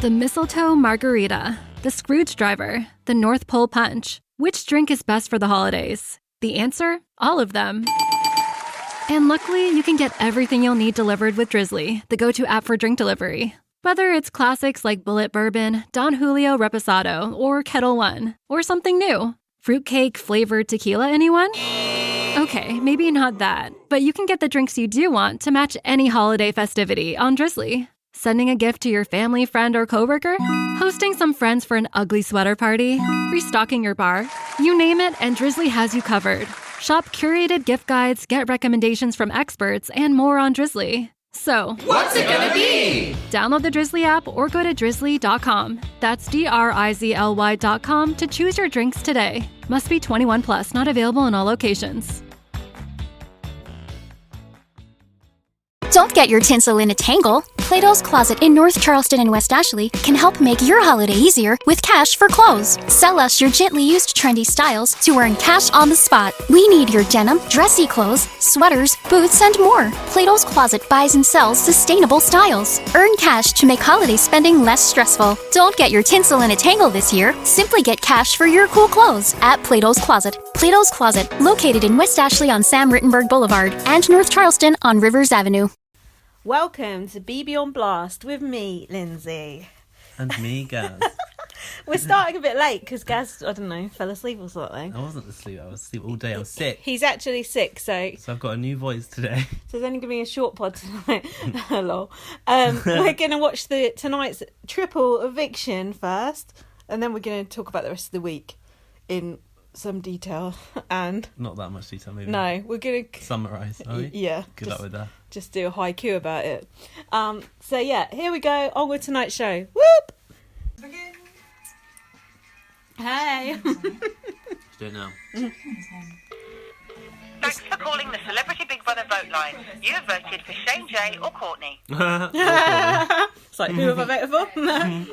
The mistletoe margarita, the Scrooge driver, the North Pole punch. Which drink is best for the holidays? The answer? All of them. And luckily, you can get everything you'll need delivered with Drizzly, the go-to app for drink delivery. Whether it's classics like Bullet Bourbon, Don Julio Reposado, or Kettle One, or something new. Fruitcake flavored tequila, anyone? Okay, maybe not that, but you can get the drinks you do want to match any holiday festivity on Drizzly. Sending a gift to your family, friend, or coworker? Hosting some friends for an ugly sweater party? Restocking your bar? You name it, and Drizzly has you covered. Shop curated gift guides, get recommendations from experts, and more on Drizzly. So, what's it gonna be? Download the Drizzly app or go to drizzly.com. That's DRIZLY.com to choose your drinks today. Must be 21 plus, not available in all locations. Don't get your tinsel in a tangle. Plato's Closet in North Charleston and West Ashley can help make your holiday easier with cash for clothes. Sell us your gently used trendy styles to earn cash on the spot. We need your denim, dressy clothes, sweaters, boots, and more. Plato's Closet buys and sells sustainable styles. Earn cash to make holiday spending less stressful. Don't get your tinsel in a tangle this year. Simply get cash for your cool clothes at Plato's Closet. Plato's Closet, located in West Ashley on Sam Rittenberg Boulevard and North Charleston on Rivers Avenue. Welcome to BB on Blast with me, Lindsay. And me, Gaz. We're starting a bit late because Gaz, I don't know, fell asleep or something. I wasn't asleep. I was asleep all day. I was sick. He's actually sick, so I've got a new voice today. So there's only going to be a short pod tonight. Hello. We're going to watch tonight's triple eviction first, and then we're going to talk about the rest of the week in some detail. And not that much detail, maybe. No, we're going to summarise, are we? Yeah. Good luck with that. Just do a haiku about it. So yeah, here we go. On with tonight's show. Whoop! Begin. Hey. Let's do it now. Thanks for calling the Celebrity Big Brother vote line. You have voted for Shane J or Courtney. It's like, who have I voted for? And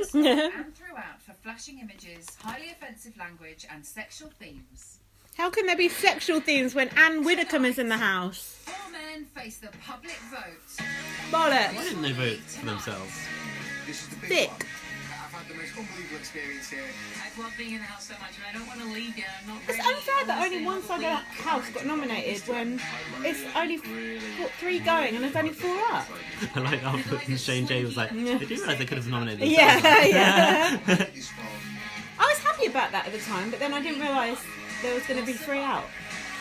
throughout for flashing images, highly offensive language and sexual themes. How can there be sexual themes when Anne Widdecombe is in the house? 4 men face the public vote. Bollocks. Why didn't they vote for themselves? Thick. I've had the most unbelievable experience here. I love being in the house so much and I don't want to leave yet. I'm not It's ready. unfair that only one side of the house got nominated when it's only 3 going and there's only 4 up. I like after Shane J was like, did you realise they could have nominated themselves? Yeah. I was happy about that at the time, but then I didn't realise there was going to be 3 out.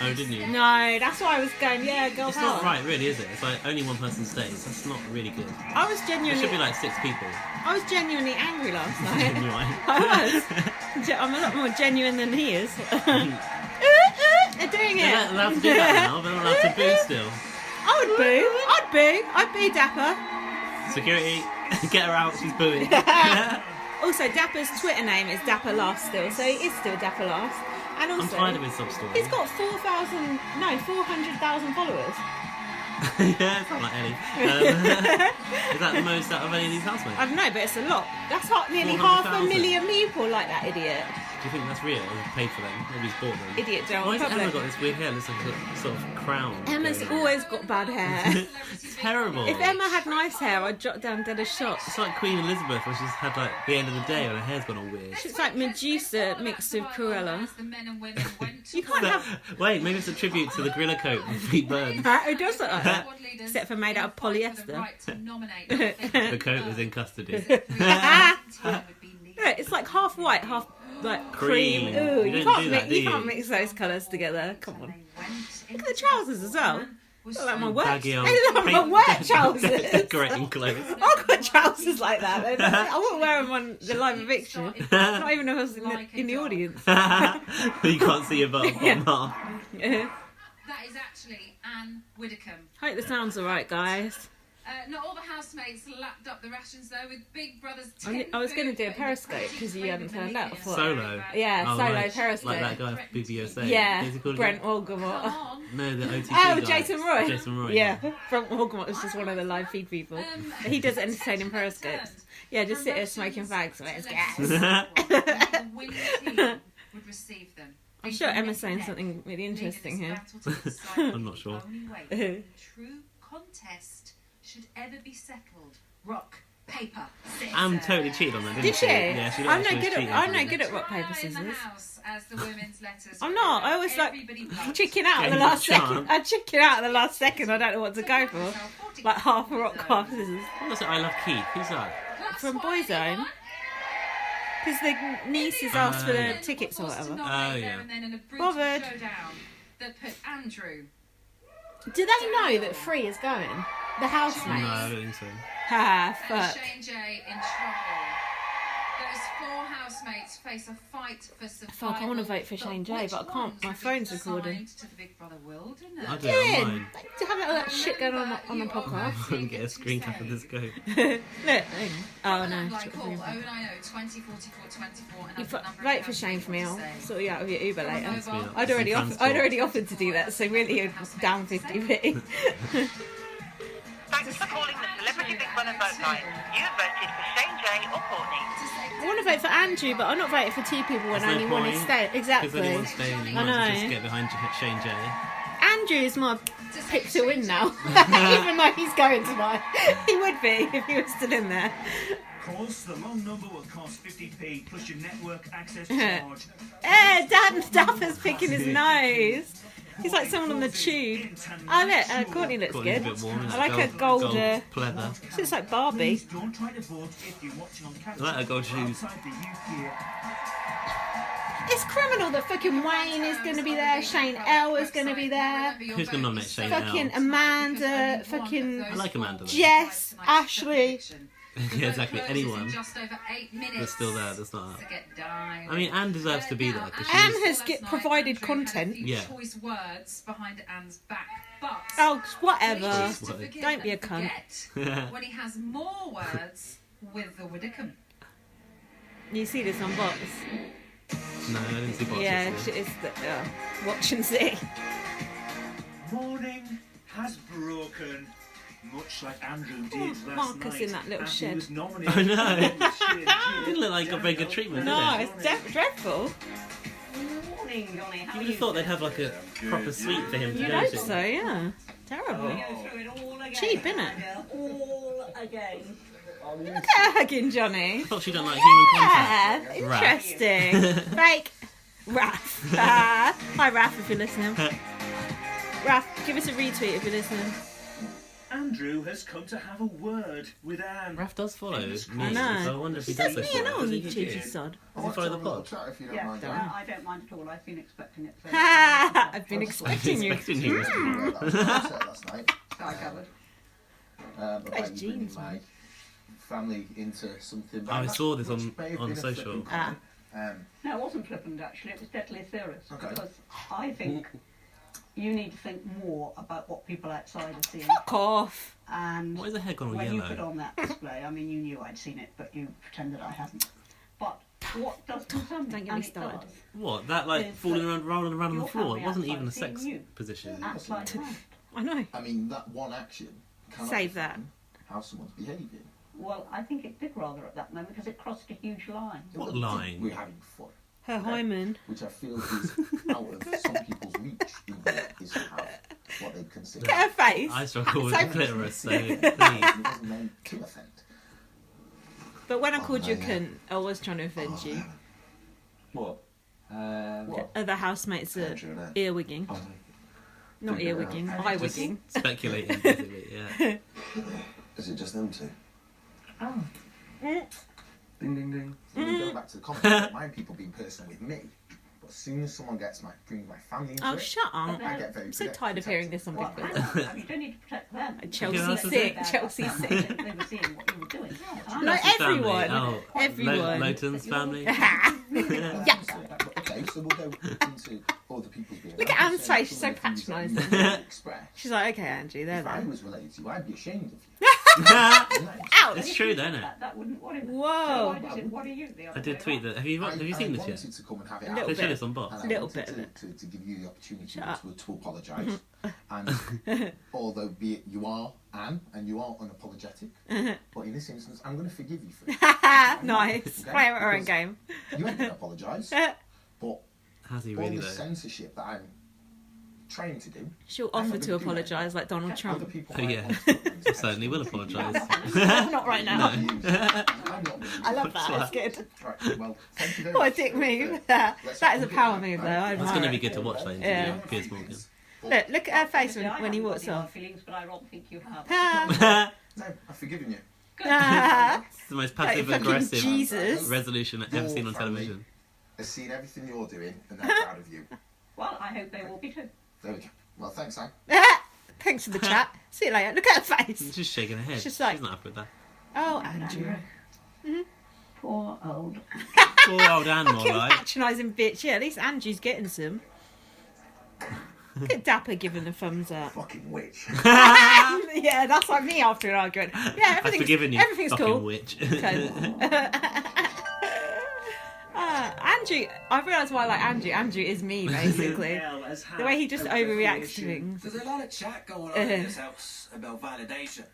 Oh, didn't you? No, that's why I was going, yeah, girl It's power. not right, really, is it? It's like only one person stays. That's not really good. I was There genuinely... should be like 6 people. I was genuinely angry last night. Genuine. I was. I'm a lot more genuine than he is. They're doing it. They're not allowed to do that now. They're not allowed to boo still. I would boo. I'd boo Dapper. Security, get her out. She's booing. Also, Dapper's Twitter name is Dapper Last still, so he is still Dapper Last. And I'm also, tired of his sub-story. he's got 400,000 followers. Yeah, it's not like Ellie. Is that the most out of any of these housemates? I don't know, but it's a lot. That's nearly 500,000 people like that idiot. Do you think that's real? Or paid for them? Maybe he's bought them. Idiot Joe. Why has Emma got this weird hair? Looks like a sort of crown. Emma's going on. always got bad hair. It's terrible. If Emma had nice hair, I'd jot down dead as shot. It's like Queen Elizabeth, where she's had like the end of the day when her hair's gone all weird. It's like Medusa mixed with Cruella. The men and women went to You can't have... Wait, maybe it's a tribute to the gorilla coat from Pete Burns. It does look like that. squad leaders Except for made out of the polyester. right to nominate The coat was in custody. Yeah, it's like half white, half like cream. Cream. Ooh, You you don't can't do mix. that, do You you? can't mix those colours together. Come on. Look at the trousers as well. Look like my work. Baggy old They look like my work trousers. decorating clothes. I've got trousers like that. I wouldn't wear them on the live eviction. Not even if I was in the audience. You can't see your bottom half. That is actually Anne Widdecombe. Hope the sound's alright, guys. Not all the housemates lapped up the rations though, with Big Brother's I was going to do a Periscope because you hadn't turned up. I thought, Solo? Yeah, Oh, solo right. Periscope. Like that guy from BBOSA. Yeah, Who's he called Brent again? Walgamot. No, the OTT Oh, guy. Jason Roy. Jason Roy. Yeah, Brent Walgamot is just one of the live feed people. He does entertaining Periscopes. Yeah, just sit here smoking fags. Let's gas. The winning team would receive them. I'm sure Emma's saying something really interesting here. I'm not sure. The true contest should ever be settled. Rock, paper, scissors. Anne totally cheated on that, didn't Did she? Yeah, she looked I'm like not she good was at. I'm cheating. not good at rock paper scissors. I'm I'm not. I always like chicken out at the Game last chance. second. I chicken out at the last second. I don't know what to go for. Like half a rock, half scissors. What was it? I Love Keith. Who's that? From Boyzone. Because the nieces asked for the tickets or whatever. Oh, yeah. Bothered. That put Andrew. Do they know that Free is going? The No, housemates. I don't think so. Ha, And fuck. Shane J in trouble. Those 4 housemates face a fight for survival. Fuck, I wanna vote for Shane J, which but I can't. ones My would phone's be recording. assigned to the Big Brother wilderness? I do it on mine. To have all that shit going on the podcast. I wouldn't get a screen cap of this go. Look. Oh no. Like call 090 20 44 24 and You other number vote of for Shane for me. I'll counties sort you out with your Uber later. Mobile. I'd already offered to do that, so really you're down 50p. Thanks for calling the Celebrity Big Brother vote line. You have voted for Shane J or Courtney. I want to vote for Andrew, but I'm not voting for 2 people when There's no only one is point, staying. Because Exactly. anyone's staying, you I might as well just know. get behind Shane J. Andrew is my pick to win now, even though he's going tonight. He would be if he was still in there. Calls the long number will cost 50p plus your network access charge. Dan Dapper's picking his nose. He's like someone on the tube. Oh look, Courtney looks Courtney's good. a bit warm, isn't I it? like her gold. pleather. She looks like Barbie. Please don't try to vote if you're watching on camera. I like her gold shoes. Outside the UK. It's criminal that fucking Wayne is going to be there, Shane L is going to be there, Who's going to nominate Shane fucking L? Amanda, fucking I like Amanda though. Jess, Ashley. Yeah, exactly. Anyone Just over 8 minutes that's still there, that's not to her. get down. I mean, Anne deserves to be there because Anne she's... has provided content. Yeah. Choice words behind Anne's back, but Oh, whatever. please to forgive Don't be a and cunt. forget when he has more words with the Widdicombe. You see this on Box? No, I didn't see boxes. Yeah, it's the watch and see. Morning has broken, much like Andrew did last Marcus night. in that little as shed. He was nominated I know. for the Shane J. Didn't look like got very good treatment, No, did it's dreadful. Morning, Johnny. How You are would have thought they'd have like a proper suite for him to You'd go hope to. so, yeah. Terrible. Go through it all again. Cheap, innit? All again. Look at her hugging Johnny. I thought she'd done like human contact. Yeah, Raph. interesting. Fake. Raph. Hi, Raph, if you're listening. Raph, give us a retweet if you're listening. Andrew has come to have a word with Anne. Raph does follow me, I know. so I wonder if he Does does me and follow. all, Does you he- cheeky sod. Does he follow the pod? Chat if you don't Yeah, mind. I don't mind at all. I've been expecting it. So I've been expecting you. Expecting you. That was upset last night. I covered. About Nice you bringing jeans, my family into something. I saw this which on may have been a social. flippant Ah. comment. No, it wasn't flippant actually. It was deadly serious. Okay. Because I think you need to think more about what people outside are seeing. Fuck off. And What is the head gone all when you yellow? put on that display, I mean, you knew I'd seen it, but you pretended I hadn't. But what does concern me, Don't get me and it started. does, What? That like Is falling that around, rolling around on the your floor? It family wasn't outside even a seeing sex you. position. outside hand. I know. I mean, that one action cannot Save that. define how someone's behaving. Well, I think it did rather at that moment because it crossed a huge line. What line? We're having fun, Her hymen. which I feel is out of some people's reach, even is how what they consider. Look at her face. I struggle with So- the clitoris, so please. It wasn't meant to offend. But when I called you a cunt, I was trying to offend you. What? What? Other housemates are earwigging. Not earwigging, eye-wigging. Speculating, basically, yeah. Is it just them two? Oh. Ding ding ding. Going back to the comment, I don't mind people being personal with me, but as soon as someone brings my family into Oh, it, shut up. I get very I'm so tired of hearing this on Big Well, Brother. hang on, you don't need to protect them. Chelsea Yeah, that's the sick, thing. Chelsea sick. They were seeing what you were doing. And No, I Who's family? everyone. Oh, Everyone. Lowton's family. Okay, so we'll go into other people's behaviour. Look at I'm Anne's saying face, she's so some of the things that patronising. you express. She's like, okay, Angie, they're If I there. was related to you, I'd be ashamed of you. Ouch! It's true, though, isn't it? that wouldn't worry me. Whoa. So why does it worry you the other I did way tweet around? that. Have you seen this I yet? wanted to come and have it A little out. They showed bit. this on Box. And I Little wanted bit of it. to give you the opportunity Shut up. to apologise. And although be it you are Anne and you are unapologetic, but in this instance, I'm going to forgive you for it. Nice. Play her own game. You ain't going to apologise, but Has he all really, the though? censorship that I'm trained to do. She'll I'm offer not to gonna do that. apologise like Donald Other Trump. people Oh, might yeah. want to. I certainly will apologise. Not right now. I'm not gonna I love What's that. It's good. Right, well, thank you very What a much. dick move. Let's That is a not power forget move, though. that, I It's admire going to be it. good to watch that interview Yeah. with Piers Morgan. Look at her face when he walks I off. feelings, but I don't think you have. Ah. No, I've forgiven you. Ah. It's the most Like fucking passive-aggressive Jesus. resolution I've ever seen on Your family television. has seen everything you're doing, and they're proud of you. Well, I hope they will be too. There we go. Well, thanks, Anne. Thanks for the chat. See you later. Look at her She's face. just shaking her head. She's like- She's not happy with that. Oh, Andrew. Poor old. Poor old Anne, more Fucking like. patronising bitch. Yeah, at least Andrew's getting some. Look at Dapper giving a thumbs up. Fucking witch. Yeah, that's like me after an argument. Yeah, I've everything's, forgiven you, everything's fucking cool. witch. Okay. Andrew, I realised why I like Andrew. Andrew is me, basically. The way he just overreacts to things. There's a lot of chat going on in this house about validation,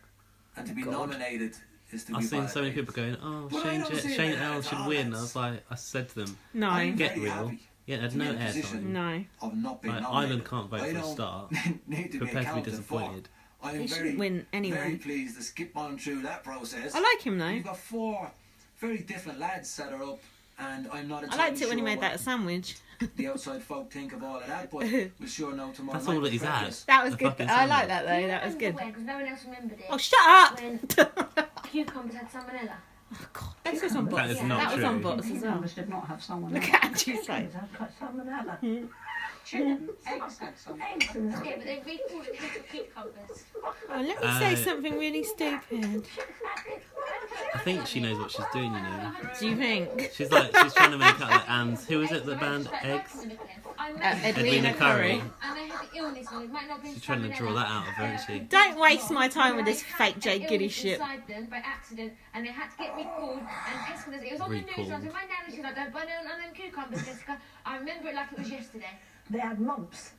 and to be nominated is to be I've seen validated. so many people going, "Oh, But I don't see Shane that L as should win." I was like, I said to them, No. I'm "Get very real." happy Yeah, there's to be no in a position airtime. No. of not being Like, nominated. Ireland can't vote I for a don't start. need to be Prepare to be accounted disappointed. for. I am He very, shouldn't win anyway. very pleased to skip on through that process. I like him, though. You've got 4 very different lads that are up, and I'm not I entirely liked it when he sure made what that sandwich. the outside folk think of all of that, but we'll sure know tomorrow That's night all that with he's had. practice. That was The good. fucking I like sandwich. that, though. That was good. Because no one else remembered it. Oh, shut up! When cucumbers had salmonella. This was on That bots. is not That was on true. bots as well. Cucumbers did not have salmonella. Look at Andrew's face. I've got salmonella. Chicken, eggs had salmonella. Yeah, but they recalled it because of cucumbers. Oh, let me say something really stupid. I think she knows what she's doing, you know. Do you think? She's trying to make out like Anne's. Who is it that banned eggs? Edwina Curry. And they had the illness and it might not be She's trying to draw that out of her, isn't she? Don't waste my time with this fake Jay Goody illness shit. inside them by accident, and they had to get recalled. And Jessica, it was on the news. And I was like, my nan, she's like, don't buy none of them cucumbers, Jessica. I remember it like it was yesterday. They had mumps.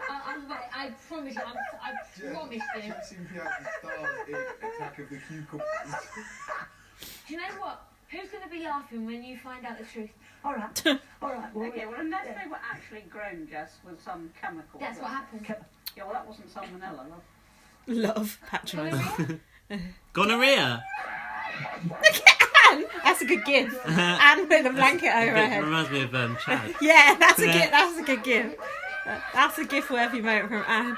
I promise you, I promised you. Attack of the Cucumbers. Do you know what? Who's going to be laughing when you find out the truth? All right. All right. Well, Okay, well, unless they were actually grown, Jess, with some chemical. That's what happened. Yeah, well, that wasn't salmonella, love. Love patronising. Gonorrhea. Look at Anne. That's a good gift. Anne with a blanket over her It head. reminds me of Chad. Yeah, that's a gift. That's a good gift. That's a gift-worthy moment from Anne.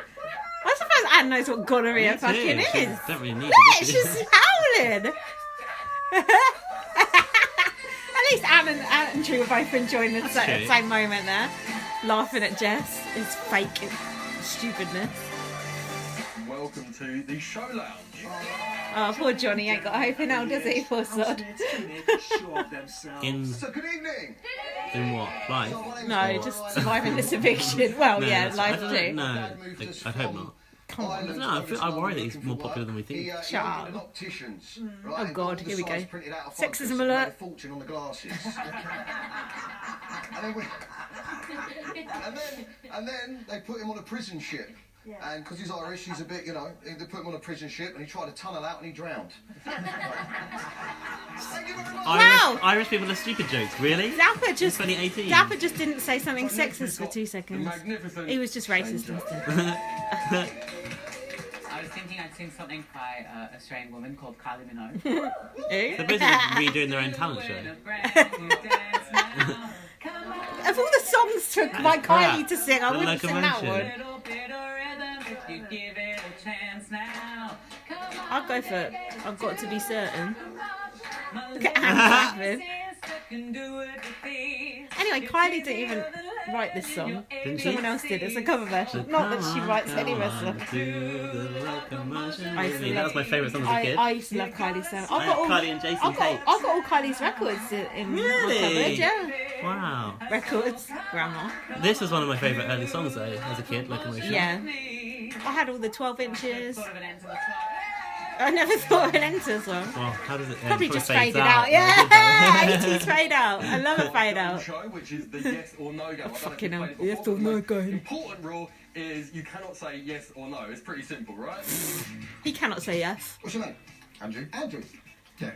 I suppose Anne knows what gonorrhea Me too. fucking She is. don't really need Yeah, it. she's howling. At least Anne and Andrew were both enjoying the That's same, true. same moment there, laughing at Jess, his fake stupidness. Welcome to the show lounge. Oh, poor Johnny ain't got hope in hell, does he? Poor sod. In So, good evening. in what life? No, just surviving this eviction. Well, No, yeah, that's- life I too. don't- No, I hope not. Come on. I don't know. I worry that he's more popular than we think. Shut up. An opticians, right? Oh, and God, all the here we go. size printed out of focus Sexism and made alert. a fortune on the glasses. and, then and then they put him on a prison ship. Yeah. And because he's Irish, he's a bit, you know, they put him on a prison ship and he tried to tunnel out and he drowned. Thank you very much. Wow. Irish people are stupid jokes, really? Dapper just 2018. Dapper just didn't say something sexist for 2 seconds. He was just racist instead. I was thinking I'd seen something by an Australian woman called Kylie Minogue. They're basically redoing their own talent show. Of all the songs by Kylie to sing, I The wouldn't sing that locomotion. one. I'll go for I've Got to Be Certain. Look at Anne clapping. Anyway, Kylie didn't even write this song. Didn't she? Someone else did. It's a cover version. Not that she writes any of her songs. I used to That was my favourite song as a kid. I used to love Kylie's song. I had Kylie and Jason tapes. I've got all Kylie's records in my Really? cupboard, yeah. Wow. Records, grandma. This was one of my favourite early songs though, as a kid, Locomotion. Yeah. I had all the 12 inches. I never thought of an enter song. Well, how does it end? Probably just fades faded out. Yeah, Yeah. 80s fade out. I love a fade out. Show, which is the yes or no game. Fucking hell, yes or no game. Important rule is you cannot say yes or no. It's pretty simple, right? He cannot say yes. What's your name? Andrew. Andrew. Yeah.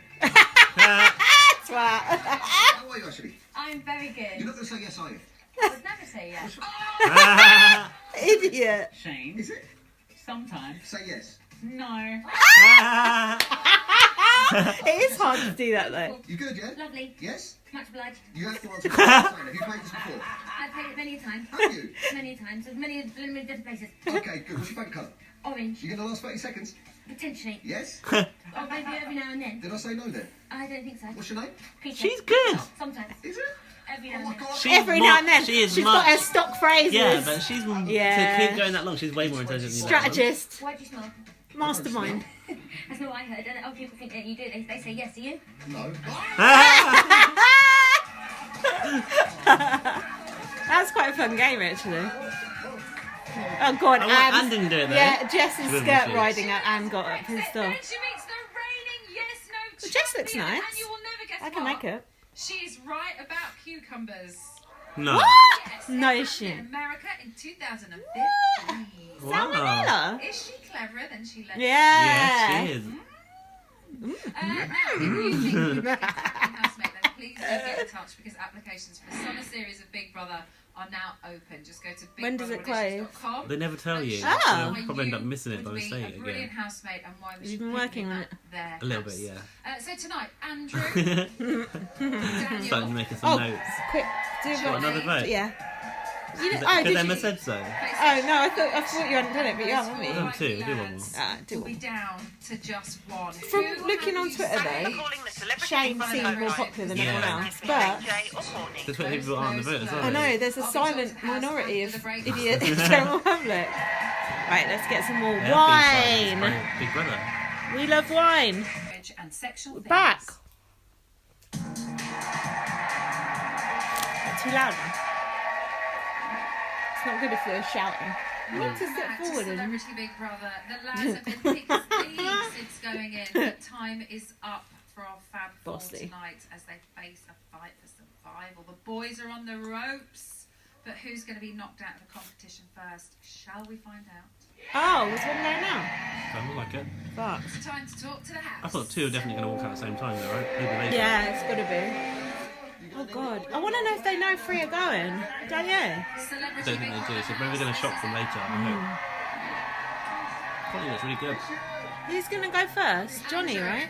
Twat. How are you actually? I'm very good. You're not going to say yes, are you? I would never say yes. Idiot. Shane. Is it? Sometimes. Say yes. No. It is hard to do that though. You good, yeah? Lovely. Yes? Much obliged. You have to answer the question. Have you played this before? I've played it many a time. Have you? Many times. Many different places. Okay, good. What's your favourite colour? Orange. You going to last 30 seconds? Potentially. Yes? Oh, maybe every now and then. Did I say no then? I don't think so. What's your name? Peter. She's good. Sometimes. Is it? Every now and then. Every now and then. She's got her stock phrases. Yeah, but she's to keep going that long. She's way more intelligent than you. Strategist. Why do you smile? Mastermind. That's not what I heard. And other people think that you do. They say yes, do you? No. That's quite a fun game, actually. Oh, God, Anne didn't do it, though. Yeah, Jess's She skirt was. riding at Anne got up pissed Then off. she makes the raining yes, no, But Jess looks champion, nice. And you will never guess I can what. make it. She's right about cucumbers. No. Yes, No it happened shit. in America in 2015. Wow. Is she cleverer than she lets Yeah. Yes, she is. Now, if you think you can housemate, then please do get in touch because applications for the summer series of Big Brother are now open. Just go to When does it close? bigbrotherauditions.com. They never tell you. Oh. So you'll probably end up missing it by Would be mistake a brilliant again. housemate and why we You've should been pick working you on at their A little house. bit, yeah. So tonight, Andrew, Starting Daniel, making some notes. Quick, do What, another vote? Yeah. You Could did Emma you? said so. Oh, no, I thought you hadn't done it, but you have, haven't Done you? two. Do one more. Do will be down to just one. From Who looking have on you Twitter, seen? though, Shane seemed more popular than Yeah. everyone else, but That's what people are on the vote as well. I know there's a silent minority of idiot general public. Right, let's get some more Yeah, wine. Big Brother. We love wine. And sexual We're things. back. Too loud. It's not good if we're shouting. You need to step Back to forward and Celebrity Big Brother. The lads have been picked since going in, but time is up for our Fab Four Bossy. tonight as they face a fight for survival. The boys are on the ropes, but who's going to be knocked out of the competition first? Shall we find out? Oh, there's one there now. Sounds like it. Fuck. It's time to talk to the house. I thought two are definitely going to walk out at the same time, though, right? Maybe later. Yeah, it's got to be. Oh God, I want to know if they know three are going. Don't you? I don't think they do, so maybe they're going to shock them later, I hope. Probably looks really good. Who's gonna go first? Johnny, right?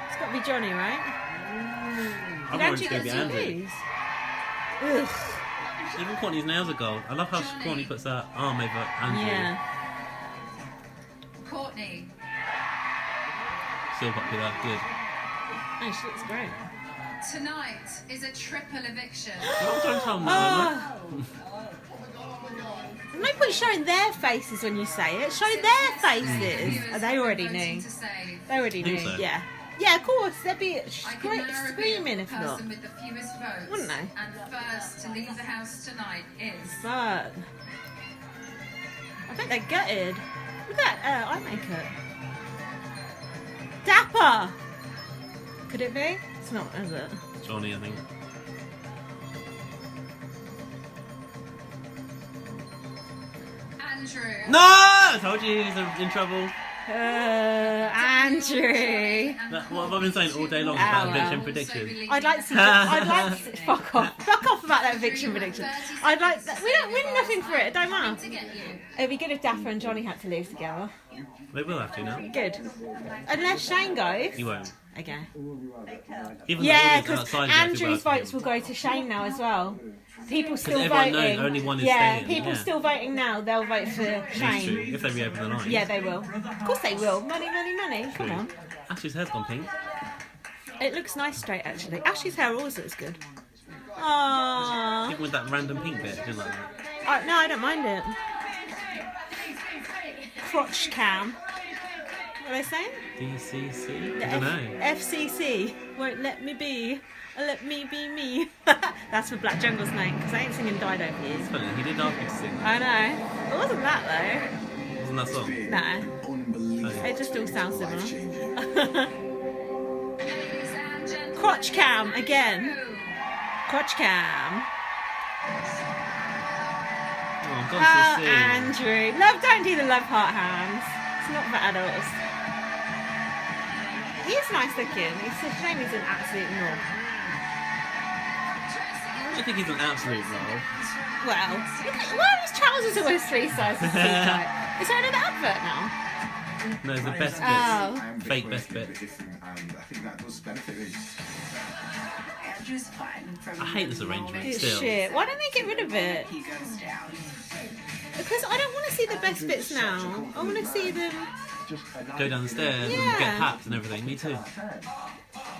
It's got to be Johnny, right? I'm Did worried it's going to be some Andrew. views? Ugh. Even Courtney's nails are gold. I love how Courtney puts her arm over Andrew. Yeah. Courtney. Still popular, good. Oh, she looks great. Tonight is a triple eviction. Oh, don't tell them that, There's no point showing their faces when you say it. Show their faces. Oh, they already knew. They already knew. Think so? Yeah. Yeah, of course. They'd be I can now reveal screaming the if not. person with the fewest votes. Wouldn't they? And first to leave the house tonight is... Fuck. I think they're gutted. Look at that eye makeup. Dapper! Could it be? It's not, is it? Johnny, I think. Andrew. No! I told you he's in trouble. Andrew. What have I been saying all day long about eviction predictions? I'd like to see. I'd like to fuck off. Fuck off about that eviction prediction. I'd like. We don't win nothing for it. It don't matter. It'd be good if Dapper and Johnny had to leave together. They will have to now. Good. Unless Shane goes. He won't. Okay. Even the Yeah, audience because outside will have to Andrew's vote for votes will go to Shane now as well. People still everyone knows voting. only one is yeah, staying, people yeah. still voting now. They'll vote for It's true, Shane. if they reopen the line. Yeah, they will. Of course they will. Money, money, money. Come True. on. Ashley's hair's gone pink. It looks nice straight, actually. Ashley's hair always looks good. Aww. Even with that random pink bit, didn't like that. No, I don't mind it. Crotch cam. What are they saying? DCC? The I don't know. FCC won't let me be. Let me be me. That's for Black Jungle's name, because I ain't singing Died over years. It's funny, he did ask me to sing. I know. It wasn't that Wasn't that song? though. No. It just all sounds similar. Crotch cam again. Crotch cam. Oh, God, Oh, to sing. Andrew. Don't do the love heart hands. It's not for adults. He's nice looking. It's a shame he's an absolute knob. I think he's an absolute lol. Well, why are his trousers always 3 sizes too tight? Is there another advert now? No, the best bits. Oh. Fake best bit. And I think that does benefit me. Andrew's fine from I hate this arrangement It's still. shit. Why don't they get rid of it? he goes down. Because I don't want to see the best bits now. I want to see them. Go down the stairs and get tapped and everything. Me too.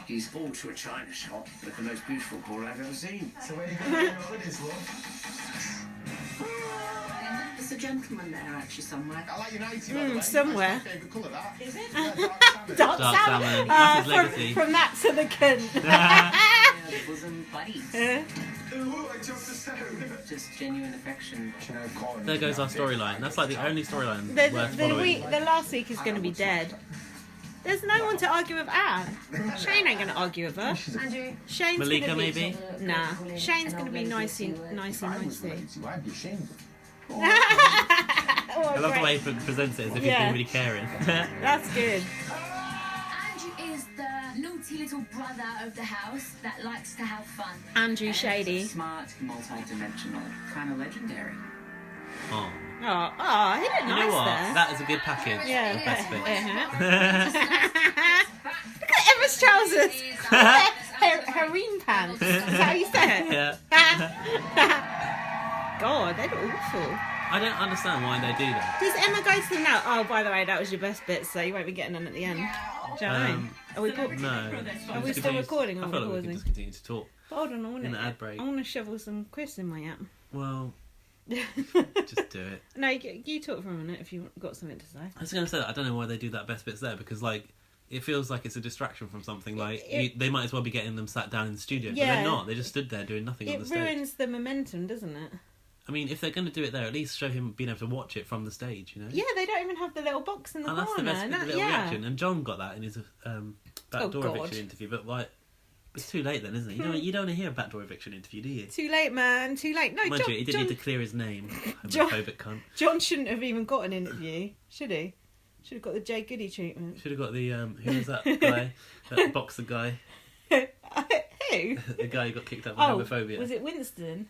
He's bought to a china shop with the most beautiful ball I've ever seen. So where are you going to go with this, love? There's a gentleman there actually somewhere. I like your 90, by the way. Somewhere. That's my favourite colour, that. Is it? Dark Dark salmon. salmon. That's his legacy. From that to the cunt. Yeah, bosom buddies. Ooh, I jumped the stone. Just genuine affection. There goes our storyline. That's like the only storyline worth The following. last week is going to be dead. There's no one to argue with Anne. Shane ain't going to argue with her. Andrew. Shane's Malika, gonna be, maybe? Nah. Shane's going to be nicey. I'd be ashamed. I love the way he presents it as if he's been really caring. That's good. Andrew is the naughty little brother of the house that likes to have fun. Andrew Shady. Smart, multi-dimensional, kind of legendary. Oh. Oh, he did You nice know what? there. That is a good package. Yeah. The best bit. Look at Emma's trousers. Harem pants. Is that how you say it? Yeah. God, they look awful. I don't understand why they do that. Does Emma go to them now? Oh, by the way, that was your best bit, so you won't be getting them at the end. Do you know what I mean? Are we No. Are we still recording? Or I feel like we pausing? can just continue to talk. But hold on, In the ad break. I want to shovel some crisps in my app. Well, just do it. No, you talk for a minute if you've got something to say. I was going to say that I don't know why they do that best bits there because like it feels like it's a distraction from something. Like they might as well be getting them sat down in the studio, but they're not. They just stood there doing nothing on the stage. It ruins the momentum, doesn't it? I mean, if they're going to do it there, at least show him being able to watch it from the stage, you know? Yeah, they don't even have the little box in the And corner. that's the best bit, the little reaction. And John got that in his backdoor God. eviction interview, but like, it's too late then, isn't it? You don't want to hear a backdoor eviction interview, do you? Too late, man. Too late. No, Mind John, you, he didn't need to clear his name. John- Homophobic cunt. John shouldn't have even got an interview, should he? Should have got the Jay Goody treatment. Should have got the who was that guy? That boxer guy. Who? The guy who got kicked out for homophobia. Was it Winston?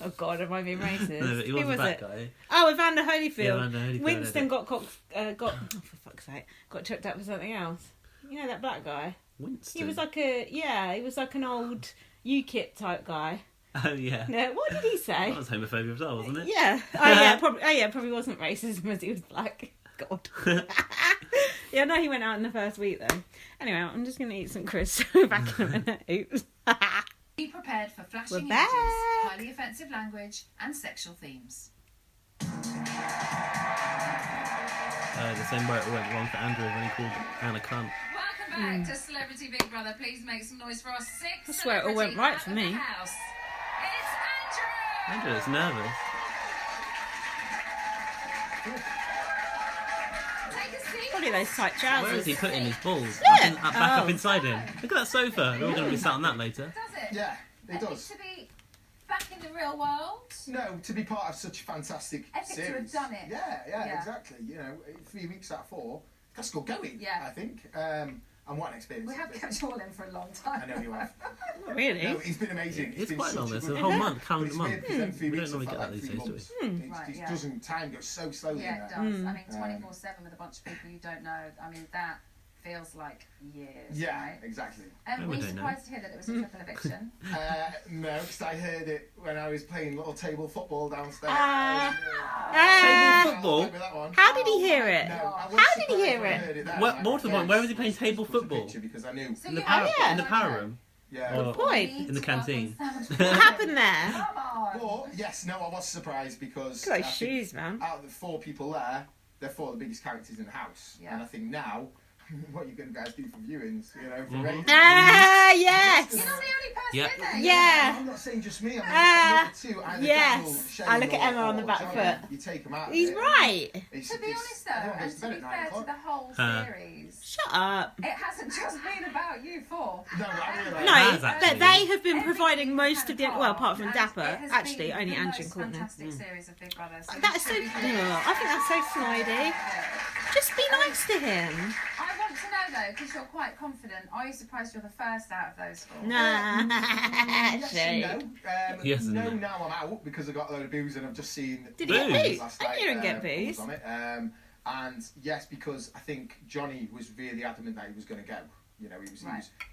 Oh God, am I being racist? No, but he wasn't Who was that it? guy. Oh, Evander Holyfield. Yeah, Evander Holyfield, Winston got oh, for fuck's sake, got chucked out for something else. You know that black guy? Winston. He was like he was like an old UKIP type guy. Oh yeah. No, what did he say? That was homophobia as well, wasn't it? Yeah. Probably wasn't racism as he was black. God. Yeah, no, he went out in the first week though. Anyway, I'm just gonna eat some crisps. Back in a minute. Oops. Be prepared for flashing We're images, back. highly offensive language, and sexual themes. The same way it went wrong for Andrew when he called Anna cunt. Welcome back to Celebrity Big Brother. Please make some noise for our sixth That's where it all went right for me. house. It's Andrew! Andrew's nervous. Take a seat. Probably those tight trousers. Where is he putting his balls? Look! Back up inside him. Look at that sofa. We're all going to be sat on that later. Does it? Yeah, it And does. To be back in the real world. No, to be part of such a fantastic Epic to have series. done it. Yeah, exactly. You know, 3 weeks out of 4, that's good going. Yeah. I think. And what an experience. We have it's been. kept you all in for a long time. I know you have. Really? No, it's been amazing. It's been quite such long. a It's good a whole year. month, But calendar it's month. weird because then 3 We weeks don't normally have get felt that these like 3 days, do months. we? It Right, just yeah. doesn't. Time goes so slowly. Yeah, it now. does. I mean, 24/7 with a bunch of people you don't know. I mean, that feels like years. Yeah, Right? exactly. Were we you don't know. surprised to hear that it was a triple eviction? No, because I heard it when I was playing little table football downstairs. Table football? Remember that one? How did he hear it? No, I was How did he surprised hear when I it? heard there. What, Like, more to the point, where was he playing table took a football? picture because I knew. So In the you power, have in the power room? Yeah. Or point. in the canteen? What happened there? Come on. But yes, no, I was surprised because Look at I those think shoes, man. out of the 4 people there, they're 4 of the biggest characters in the house. Yeah. And I think now, what are you going to guys do for viewings? You know, for Mhm. ratings? Ah, yes. You're not the only person Yeah. in there. Yeah. I'm not saying just me. I'm Ah, too. Either yes. Daniel, Shane, I look at or- Emma on the or back Johnny. foot. You take them out. of He's it. right. It's- To be it's- honest, though, everyone and goes to bed be at 9 fair to o'clock. the whole Huh. series, Shut up. it hasn't just been about you 4. No, I realise. No, has, actually. but they have been providing Everything most of the kind well, apart from and Dapper. it has Actually, been only the Angie and most Courtney. fantastic series of Big Brother. So That is so. I think that's so snidey. Just be nice to him. I want to know though, because you're quite confident, are you surprised you're the first out of those four? Nah. Yes and no. Yes and no, no. now I'm out because I got a load of booze and I've just seen. Did he get booze? Last I night, didn't get booze. On it. And yes, because I think Johnny was really adamant that he was going to go. You know, he was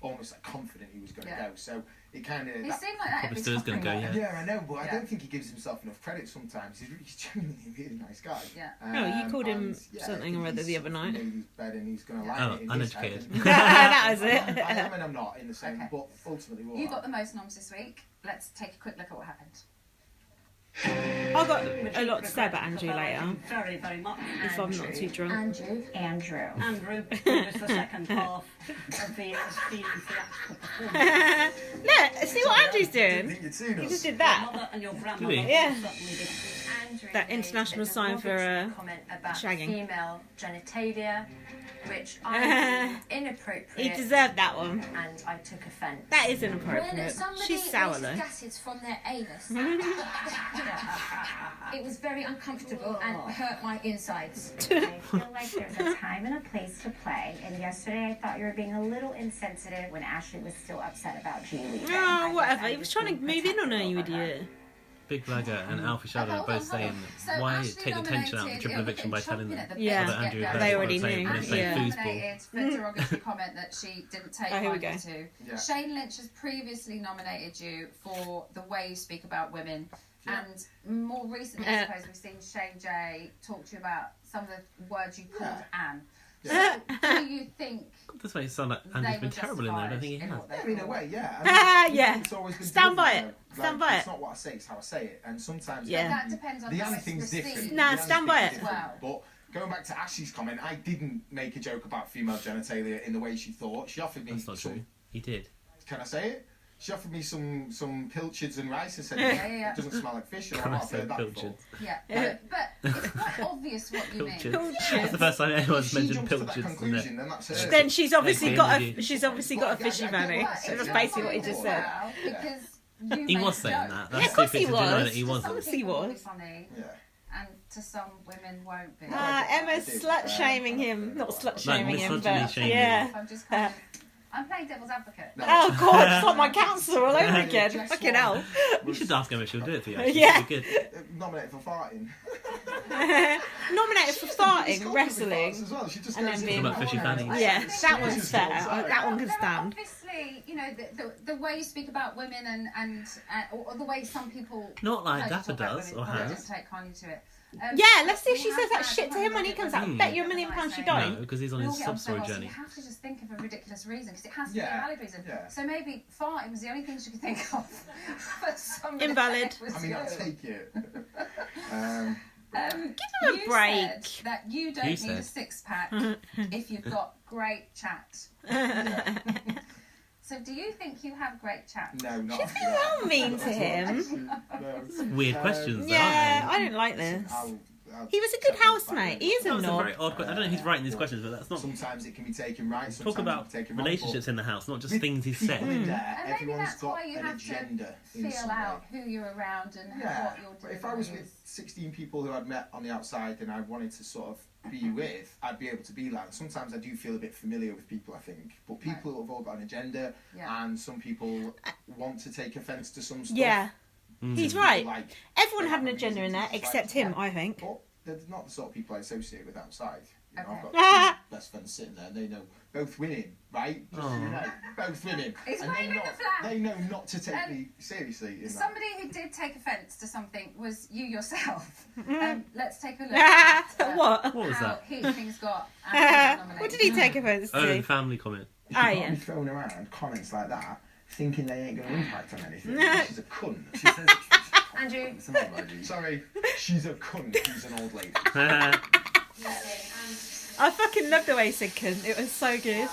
almost like confident he was going to go. So it kind of. It seemed like that. Probably still is going to go. Yeah. Yeah, I know, but I don't think he gives himself enough credit sometimes. He's genuinely a really nice guy. Yeah. No, you called him something or other the other night. Made his bed and he's going to lie it in uneducated. his head. That was it. I am and I'm not in the same, but ultimately we're all You got right. the most noms this week. Let's take a quick look at what happened. I've got a lot to say about Andrew later. Very, very much. If I'm not too drunk. Andrew was the second half of the extremely theatrical performance. Look, see what Andrew's doing. He just did that. Your mother and your grandmother Yeah. certainly did. Andrew That made international a sign for derogatory comment about shagging. female genitalia, which I deemed He inappropriate. deserved that one. And I took offence. That is When inappropriate. somebody She's sour releases though. gases from their anus, it was very uncomfortable and hurt my insides. I feel like there's a time and a place to play, and yesterday I thought you were being a little insensitive when Ashley was still upset about you leaving. Oh, whatever. He was trying to move in on her, you idiot. Big Blagger and Alfie Shadow are both saying why take the tension out of the triple eviction by telling them Yeah, that Andrew they already knew. Yeah. Nominated for derogatory comment that she didn't take Oh, here we kindly go. to. Yeah. Shane Lynch has previously nominated you for the way you speak about women, and more recently, I suppose we've seen Shane J talk to you about some of the words you called Anne. So, do you think This makes it sound like Andrew's been terrible in there. I don't think he has. Yeah, in a way, yeah. Yeah. It's always been Stand by delivered, it. though. Stand Like, by it's it. not what I say, it's how I say it. And sometimes Yeah. that depends on the how Annie it's thing's different. received? Nah, The Annie stand by thing's it. different. But going back to Ashley's comment, I didn't make a joke about female genitalia in the way she thought. She offered me That's not true. He did. Can I say it? She offered me some pilchards and rice and said Yeah. it doesn't smell like fish. And Can I I've say heard that before. pilchards? Yeah, but it's quite obvious what you mean. That's the first time anyone's If she mentioned jumps to that pilchards. conclusion, then that's her. Then she's obviously got Maybe. a fishy fanny. That's basically what he just said. Because you He made was a saying joke. that. Yeah, That's of course stupid he to deny was. that he wasn't. Of course he Some people will be was. funny, Yeah. and to some women won't be. Emma's slut shaming him. Not slut shaming him, misogyny but shaming. yeah. I'm just kind of, I'm playing devil's advocate. Oh god, it's like my counsellor all over again. Fucking hell. You should ask him if she'll do it for you. Actually. Yeah. It'd be good. Nominated for farting. Nominated for farting, wrestling, As well. She just and goes then into being. Talking about fishy fannies. Yeah, that one's Just fair. goes out. That one can There are stand. obviously, you know, the way you speak about women and or the way some people. Not like like to Dapper talk about does, women, or probably has. just take kindly to it. Yeah, let's see if she we says have that had shit to him when he comes out. Hmm. Bet you £1,000,000 she No, don't. because he's on We all his get on so sub-story well, so journey. you have to just think of a ridiculous reason because it has to be Yeah, a valid reason. yeah. So maybe farting was the only thing she could think of for somebody. Invalid. that was I mean, I'll you. take it. Give him a You break. said that you don't You need a said. six-pack if you've got great chat. So do you think you have great chat? No, not She's being well mean to him. Weird questions, though, Yeah, aren't I don't like this. I'll He was a good housemate. He is they? a That's a knob. very odd question. I don't know who's writing these questions, but that's not. Sometimes it can be taken right. Talk Sometimes about it can be taken wrong, relationships in the house, not just with things he's said. people in there, And maybe everyone's that's got why you an have agenda to in feel some out way. who you're around and Yeah, what you're but doing. if I was with 16 people who I'd met on the outside and I wanted to sort of be with, I'd be able to be like. Sometimes I do feel a bit familiar with people, I think. But people have all got an agenda, Yeah. and some people want to take offence to some stuff. Yeah, he's right. Like, Everyone they had an have a agenda reason in to there, dislike except him, I think. But they're not the sort of people I associate with outside. You know, I've Okay. got two best friends sitting there, and they know both women, right? Just so you Oh. know, both women. He's and waving the flag. they know not to take me seriously in that. Somebody who did take offence to something was you yourself. Let's take a look at What? What was how that? heat things got. and What did he take offence Oh, the to? family comment. You Ah, can't yeah. be throwing around comments like that, thinking they ain't going to impact on anything. No. She's a cunt. She says, Andrew. it's an old lady. Sorry, she's a cunt. She's an old lady. I fucking loved the way he said cunt. It was so good.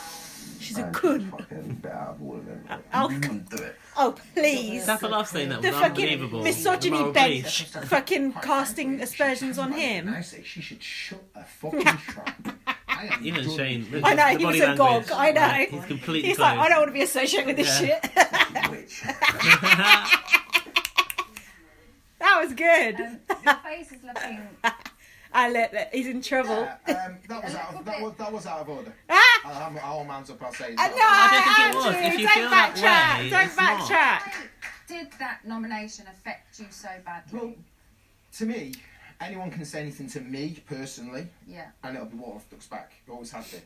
She's a cunt. Fucking bit out of order. Oh, You wouldn't do it. oh, please. That's what I was saying. That The was fucking unbelievable. misogyny Moral bench police. fucking casting aspersions on him. I say she should shut her fucking trap. I am Even done Shane. with I know, the he was body a gog. language, I know. He's completely He's closed. like, I don't want to be associated with this Yeah. shit. Which? That was good. Your face is looking. He's in trouble. That was out of order. I'll hold my hands up. I'll say. No, I don't think it was. If you feel that way, don't it's not. backtrack. Did that nomination affect you so badly? Well, to me, anyone can say anything to me personally, yeah, and it'll be water off duck's back. It always has been.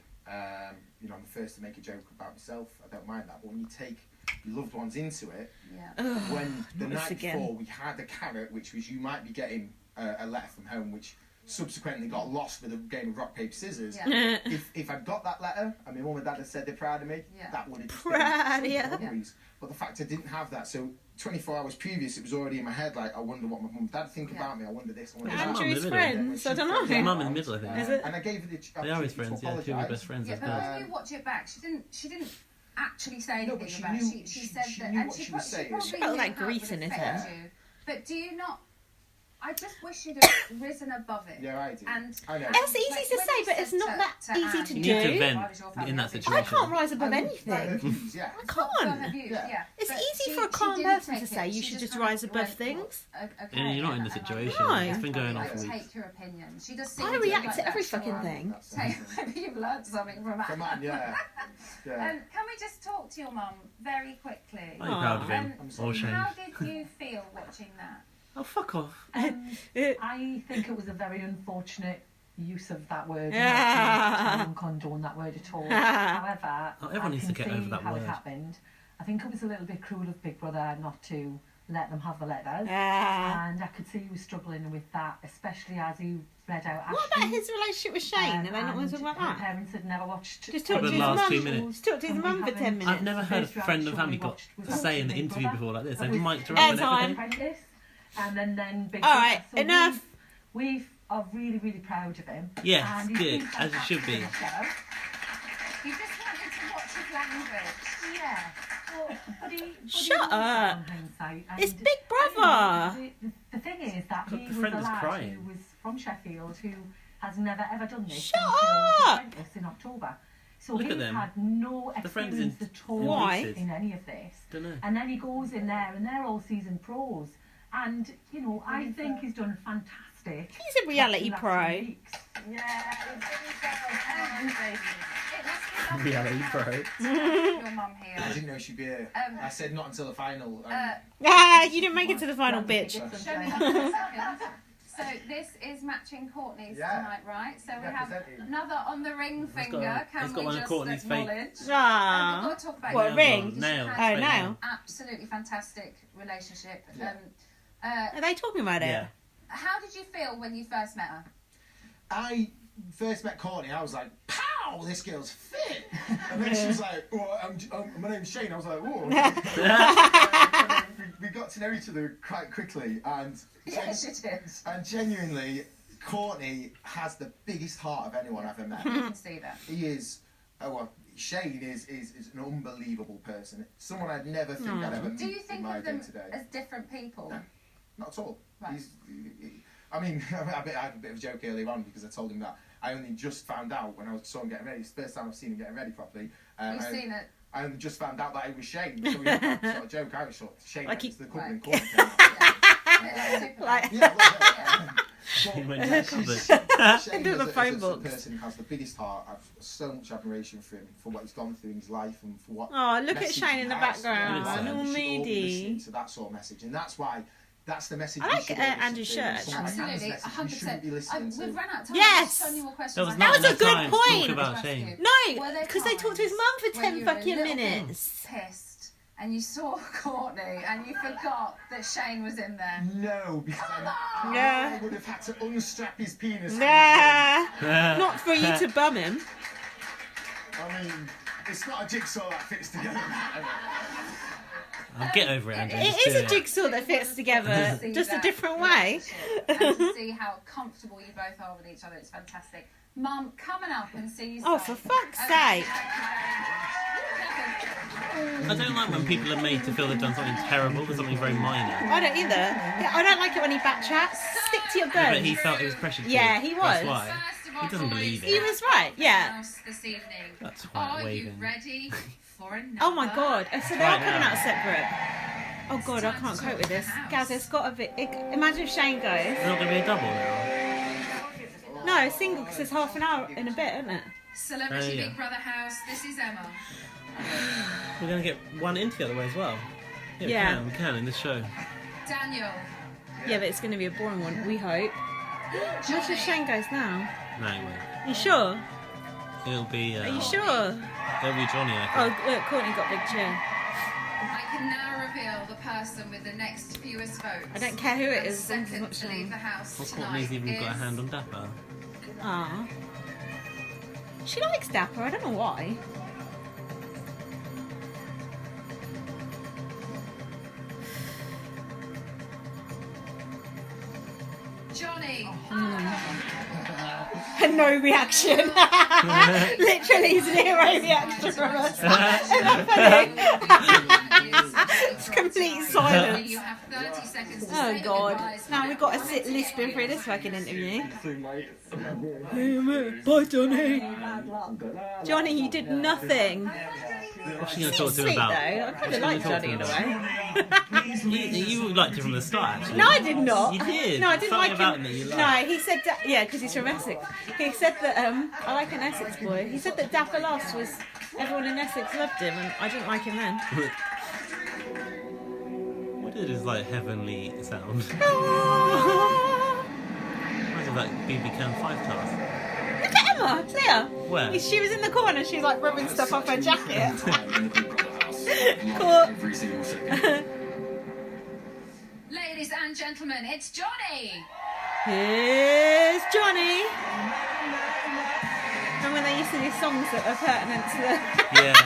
You know, I'm the first to make a joke about myself. I don't mind that. But when you take your loved ones into it, when the night before we had a carrot, which was you might be getting a letter from home, which subsequently got lost with a game of rock paper scissors. Yeah. If I'd got that letter and my mum and dad had said they're proud of me, that would have just Proud, been yeah. worries. But the fact I didn't have that, so 24 hours previous, it was already in my head. Like, I wonder what my mum and dad think about me. I wonder this. I wonder that. Andrew's friends. I don't know. His mum in the middle, I think. Is it? And I gave her the They are his friends. Yeah, two of his best friends. Yeah, but when you watch it back, she didn't actually say anything about it. She said that, knew and what she she was saying. probably She felt knew like how it would greasing it, affect yeah. you. But do you not? I just wish you'd have risen above it. Yeah, I do. And I know. It's easy to say, but it's not that easy to You do. need to vent in that situation. I can't rise above anything. Yeah. I can't. Yeah. It's But easy she- for a she calm didn't person to take say it. you She should just kind of rise above went, things. Okay, You're not in the and I'm situation. No. It's been going on for I'll weeks. take your opinion. She just I seemed react like to every that fucking sure. thing. Maybe you've learned something from Come on, yeah. Can we just talk to your mum very quickly? I'm proud of him. Or Shane. How did you feel watching that? Oh, fuck off. I think it was a very unfortunate use of that word. Yeah. I don't condone that word at all. However, everyone needs to get over that how word. it happened. I think it was a little bit cruel of Big Brother not to let them have the letters. Yeah. And I could see he was struggling with that, especially as he read out Ashley. What about his relationship with Shane? Are they not going to talk about Her that? parents had never watched. Just talk to the his last mum. 2 minutes. Just talk to his mum for 10 minutes. I've never heard a friend and family got say in the interview before like this. They've mic'd her up and everything. Apprentice, and then Big All Brother. right, So enough. We are really, really proud of him. Yes, And he's good, been as you should be. fantastic. You just wanted to watch his language. Yeah. Well, but Shut he up. on hindsight, It's and, Big Brother. The thing is that God, he the was friend a is lad crying. who was from Sheffield who has never ever done this Shut until up. The Apprentice in October. So Look at he's them. had no The friend is experience at all Why? in any of this. Dunno. And then he goes in there and they're all season pros. And, you know, I think he's done fantastic. He's a reality the last pro. 2 weeks. Yeah, Reality pro. Your mum here. I didn't know she'd be here. I said not until the final. You didn't make it to the final, bitch. Show me that for a second. So this is matching Courtney's Yeah. tonight, right? So we have Representing. another on the ring It's finger. got Can one we of just Courtney's fake. acknowledge? And we've Ah. got to talk about What, your ring? because Nail. you've Oh, had nail. an absolutely fantastic relationship. Yeah. Are they talking about it? Yeah. How did you feel when you first met her? I first met Courtney, I was like, pow, this girl's fit. And then she was like, oh, my name's Shane. I was like, whoa. And then we got to know each other quite quickly. And Yes, you did. And genuinely, Courtney has the biggest heart of anyone I've ever met. You can see that. He is, Shane is an unbelievable person. Someone I'd never think I'd ever meet Do you in think my of them day-to-day. as different people? No, not at all. Right. I mean, I had a bit of a joke earlier on because I told him that I only just found out when I saw him getting ready. It's the first time I've seen him getting ready properly. You've seen it? I only just found out that it was Shane. So we had that sort of joke. I was sort of Shane Like next to the couple Right. in court. Like, She went to the cupboard. Shane Into the as phone a box. person who has the biggest heart. I've so much admiration for him, for what he's gone through in his life and for what. Oh, look at message Shane he in the has. background, all We should all be moody. listening to that sort of message, and that's why. That's the message. I we like, should all listen Andrew's to. shirt, Someone like Absolutely, Anne's message, we shouldn't be 100%. listening to. We've run out of time. Yes! There's so many more questions. There was I not That was a enough good time to talk point. about Trust Shane. you. No, Were there because they talked to his times mum for when 10 you were a fucking little bit minutes. Pissed, and you saw Courtney, and you forgot that Shane was in there. No, because Yeah. I would have had to unstrap his penis. Nah, not for you to bum him. I mean, it's not a jigsaw that fits together. I'll get over it, Andrew. It Just is do a jigsaw that fits together, See just a that different way. relationship and to see how comfortable you both are with each other. It's fantastic. Mum, coming up and see you. Oh, for fuck's sake. I don't like when people are made to feel they've done something terrible for something very minor. I don't either. Yeah, I don't like it when he backtracks. Stick to your But guns. he felt it was pressured to. Yeah, he was. That's why. He doesn't believe He it. was right, yeah. This evening. That's twat Are you waving. ready for another? Oh my god. So they're all Right coming now. out separate. Oh god, I can't cope with this. Gaz, it's got a bit. Imagine if Shane goes. It's not going to be a double now. No, single because it's half an hour in a bit, isn't it? Celebrity Big Brother house. This is Emma. We're going to get one into the other way as well. Yeah, we can in this show. Daniel. Yeah, but it's going to be a boring one, we hope. What if Shane goes now? No, he won't. You sure? It'll be... Are you sure? It'll be Johnny, I Oh, think. look, Courtney got big chair. I can now reveal the person with the next fewest votes. I don't care who it is. Second to leave the house Well, tonight Courtney's even got a is- hand on Dapper. Ah. She likes Dapper, I don't know why. Johnny. No reaction. Literally zero reaction from us. Isn't that funny? It's complete silence. You have 30 seconds to Oh say god. goodbyes. Now we've got to sit lisping through this fucking interview. Bye, Johnny. Johnny, you did nothing. What's she going to talk to him Sweet about? though. I kind of like Johnny in a way. You liked him from the start, actually. No, I did not. You did. No, I didn't Something like about him. him that you liked. No, he said that. Yeah, because he's from Essex. He said that I like an Essex boy. He said that Dapper Lost was everyone in Essex loved him, and I didn't like him then. What did his like heavenly sound? Reminds me of like BB Can 5 task. Look at Emma. See her? Where? She was in the corner. She's like rubbing stuff off her jacket. Cool. Ladies and gentlemen, it's Johnny. Here's Johnny. And when they used to do songs that were pertinent to the... Yeah.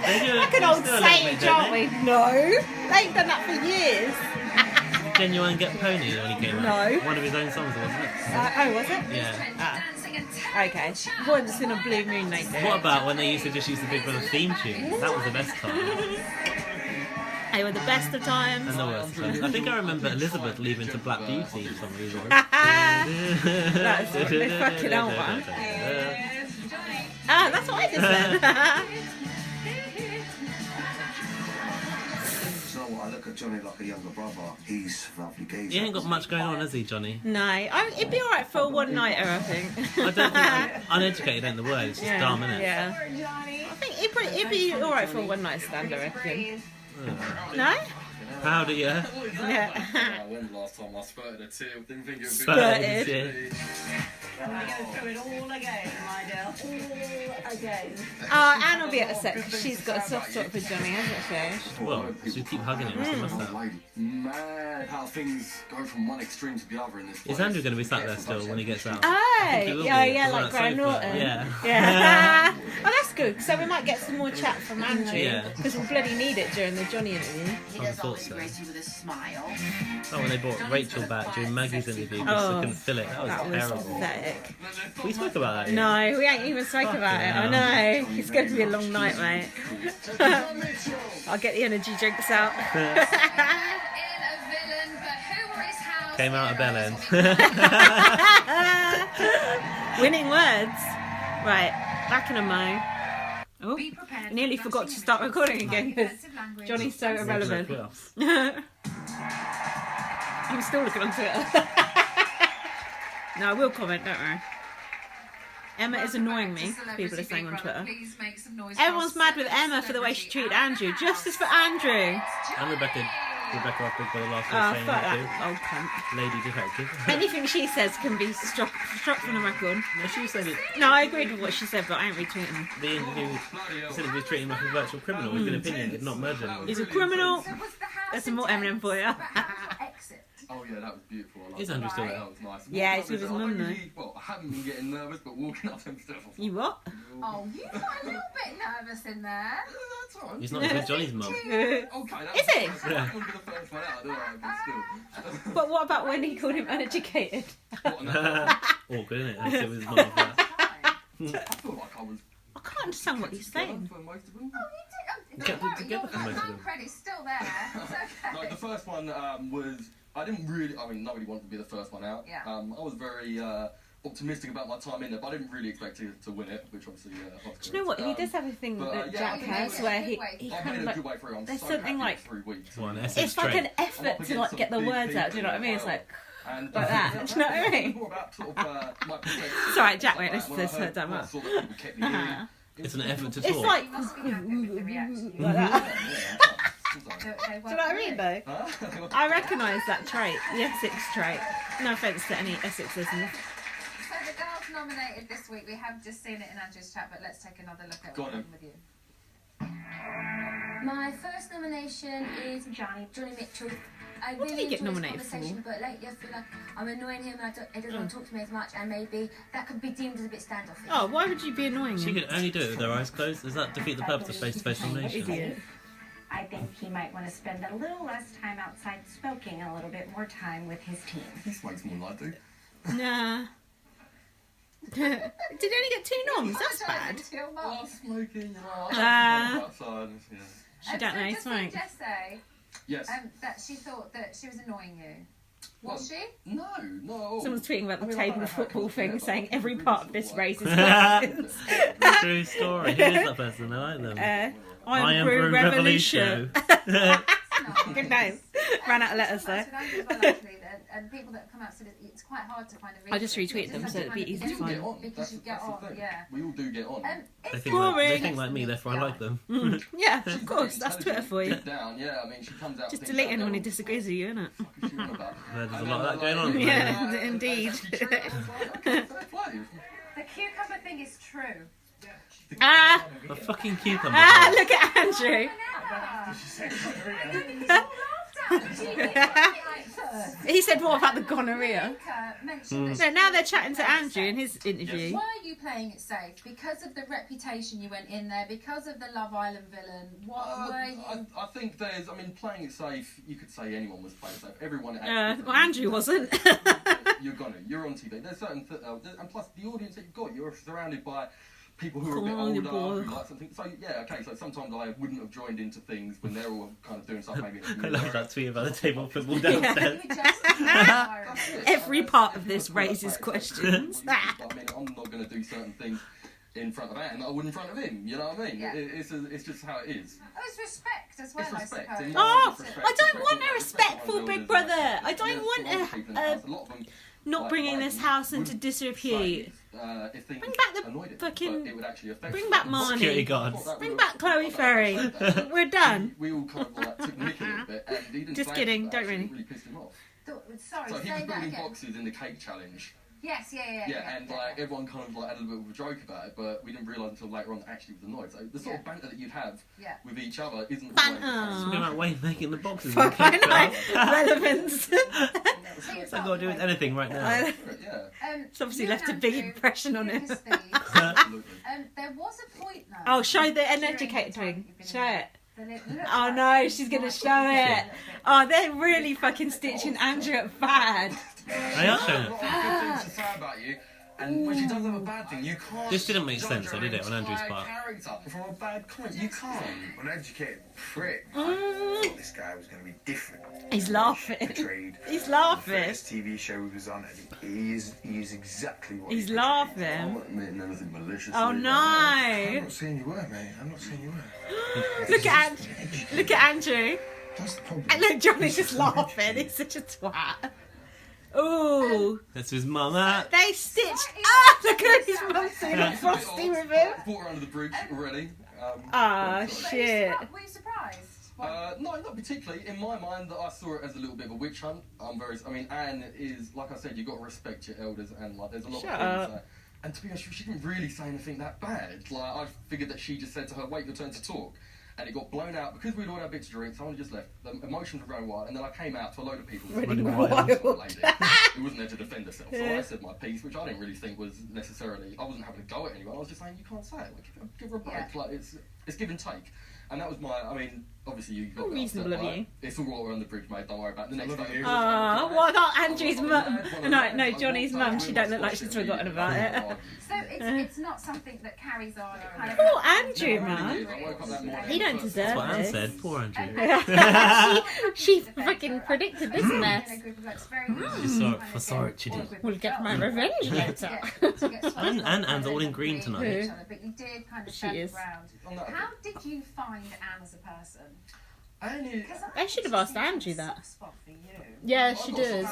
They do like an old still a little sage, bit, don't aren't we? No. They've done that for years. Did Genuine Get Pony when he came out? No. One of his own songs, wasn't it? Oh, was it? Yeah. Okay. Once in a blue moon they do. What about when they used to just use the Big Brother theme tune? That was the best time. They were the best of times. And the worst times. I think I remember Elizabeth leaving to Black Beauty for some reason. That's the fucking old one. Ah, that's what I just said. So I look at Johnny like a younger brother. He's lovely geezer. He ain't got much going on, has he, Johnny? No, it'd be alright for a one-nighter, I think. I don't think uneducated ain't the word. It's just dumb, innit? Yeah. I think it'd be alright for a one-night stand, I reckon. No? Proud of you. Yeah. When the last time I spurted a two? Didn't think it would be Spurted. We're going to go through it all again, my dear. All again. Oh, Anne will be upset because she's got a soft spot for Johnny, hasn't she? Well, she'll keep hugging him, so must have. Mad how things go from one extreme to the other in this place. Is Andrew going to be sat there still when he gets out? Oh, I think he will be. yeah, He's on like that Graham sofa. Norton. Yeah. Yeah. Oh, that's good. So we might get some more chat from Andrew. Yeah. Because we'll bloody need it during the Johnny interview. I thought so. With a smile. Oh, when they brought Rachel back during Maggie's interview because they couldn't fill it. That was terrible. Pathetic. We spoke about that. No, we ain't even spoke about it. I know. It's going to be a long night, mate. I'll get the energy drinks out. Came out of Bell End. Winning words. Right, back in a mo. Oh, I nearly forgot to start recording again because Johnny's so irrelevant. I'm still looking on Twitter. No, I will comment, don't worry. Emma is annoying me, people are saying on Twitter. Everyone's mad with Emma for the way she treated Andrew. Justice for Andrew. And Rebecca off Big Brother last week Oh, saying fuck that that old cunt. too. Lady Detective. Anything she says can be struck from the record. No, she said it. No, I agreed with what she said, but I ain't retweeting. The interview said he was treating him like a virtual criminal. He's been opinionated, not murdered. He's a criminal. That's some more Eminem for you. Oh yeah, that was beautiful. I Is liked Andrew still that. there? That was nice. Yeah, he's with his I mum, don't though. really- Well, I haven't been getting nervous, but walking up them stairs. You what? Oh, you got a little bit nervous in there. That's all right. He's not with Johnny's mum. Okay, Is he? I'm gonna be the first one out, don't I? But still. But what about when he called him uneducated? Awkward, isn't it? It was his mum for that. I feel like I was. I can't understand what he's saying. For most of them. Kept it together for most of them. Credit's still there. It's okay. Like the first one was. I didn't really. I mean, nobody wanted to be the first one out. Yeah. I was very optimistic about my time in there, but I didn't really expect to win it, which obviously. Do you know what? He does have a thing that Jack has where he I've kind made of a good way through. I'm there's so something happy like it's 3 weeks. Well, an it's like an effort to like get the words out. Do you know what I mean? It's like And Like that. Do you know what I mean? More about sort of my perspective. It's alright, Jack won't listen When to I this, heard- don't when I worry. saw that people kept me in, It's an effort to It's talk. like... You must be happy with the reaction. Like that. They Do you know weren't what I mean, good. though? I recognise that trait, the Essex trait. No offence to any Essex listeners. So the girls nominated this week, we have just seen it in Andrew's chat, but let's take another look at Go what on, happened with you. My first nomination is Johnny Mitchell. I What did really he get enjoy this nominated conversation, but lately I feel like I'm annoying him and he doesn't want to talk to me as much, and maybe that could be deemed as a bit standoffish. Oh, why would you be annoying She him? could only do it with their eyes closed. Does that defeat the purpose of face-to-face nomination? Idiot. I think he might want to spend a little less time outside smoking, a little bit more time with his team. He smokes more than I do. Nah. Did he only get 2 noms? That's bad. Oh, smoking, you know. Ah. Yeah. She don't know he Just did smokes. Jess say Yes. that she thought that she was annoying you. Was she? No, not at all. Someone's tweeting about the I mean, table I don't know how football it thing, comes saying together, every but part really of this sort race is like- questions. True story. Who is that person? I like them. I am Brew Revolution. Good name. Ran out of letters though. And people that come out said it's quite hard to find a reason. I just retweeted them so it'd be easy to People get find. on. Because you get That's the on, thing. yeah. We all do get on. They think like me, therefore I like them. Yeah, of course, that's Twitter for you. Deep down, yeah. I mean, she comes out. Just thinks delete that anyone who they're disagrees with you, innit? all fucking shit about. There's a And lot of then that going on. Yeah, indeed. The cucumber thing is true. Ah! A fucking cucumber. Ah, look at Andrew. He said, what about the gonorrhea? No, now they're chatting to Andrew in his interview. Why are you playing it safe? Because of the reputation you went in there, because of the Love Island villain. What were you? I think there's. I mean, playing it safe. You could say anyone was playing it safe. Everyone. Well, Andrew wasn't. You're on TV. There's certain. And plus, the audience that you've got, you're surrounded by people who are a bit Corny older, boy. who like something. So yeah, okay. So sometimes I wouldn't have joined into things when they're all kind of doing stuff. Maybe. I love that tweet about the table football downstairs. Every part of this raises questions. I mean, I'm not going to do certain things in front of Anne that I would in front of him. You know what I mean? Yeah. It's just how it is. Oh, it's respect as well, It's respect. I suppose. Oh, Respect. I don't want a Respect respectful one's Big elders, Brother. like, I don't there's want a lot of people in the house, a lot of them, not like, bringing this house into wouldn't disrepute. say, if things Bring back the annoyed it, fucking- but it would actually affect Bring them. back Marnie. Security guards. Bring back Chloe Ferry. We're done. We all kind of like took the mick a little bit, and he didn't Just say kidding, that, don't actually, really. It really pissed him off. Sorry, So he say was that building again. boxes in the cake challenge. Yes, yeah. And like everyone kind of like had a little bit of a joke about it, but we didn't realise until later on that actually was annoyed. So the sort of banter that you'd have with each other isn't Banter. Talking about Wayne making the boxes. I know. Relevance. What's that got to do with anything right now? It's obviously left a big impression on him. There was a point though. Oh, show the uneducated thing. Show it. Oh no, she's gonna show it. Oh, they're really fucking stitching Andrew up bad. They are showing it. Things to say about you, and when she does have a bad thing, you can't. This didn't make judge sense, her though, did it, on Andrew's entire part? Character from a bad comment, you can't. Uneducated prick. I thought this guy was going to be different. He's laughing. Portrayed. He's laughing. The first TV show he was on, he is exactly what He's portrayed. laughing. I'm not admitting anything malicious. Oh I'm no! not saying you were, mate. I'm not saying you were. Look at look at Andrew. That's the problem. And look, Johnny's just laughing. He's such a twat. Ooh. That's his mama. They stitched. Ah, look at his mum saying like frosty with him. Brought her under the bridge already. Ah, shit. Were you surprised? No, not particularly. In my mind, I saw it as a little bit of a witch hunt. I mean, Anne is, like I said, you've got to respect your elders, and like, there's a lot Shut of things up. there. And to be honest, she didn't really say anything that bad. Like, I figured that she just said to her, "Wait your turn to talk." And it got blown out because we'd all had a bit to drink. Someone just left. The emotions were running wild, and then I came out to a load of people. Running wild. wild. Who wasn't there to defend herself. So I said my piece, which I didn't really think was necessarily. I wasn't having a go at anyone. I was just saying you can't say it. Like, give her a break. Yeah. Like it's give and take. And that was my. I mean, obviously you got Reasonable of you. It's all water on the bridge, mate. Don't worry about it. The next day. Oh, what about Andrew's mum? No, Johnny's mum. She don't look like she's forgotten about it. So it's not something that carries on. It kind of Poor Andrew, man. He don't deserve That's what Anne this. said. Poor Andrew. she fucking predicted this mess. She saw it, she did. We'll get my revenge later. And Anne's all in green tonight. But you did kind of She stand is. around. How did you find Anne as a person? They should have asked Andrew that. Yeah, she does.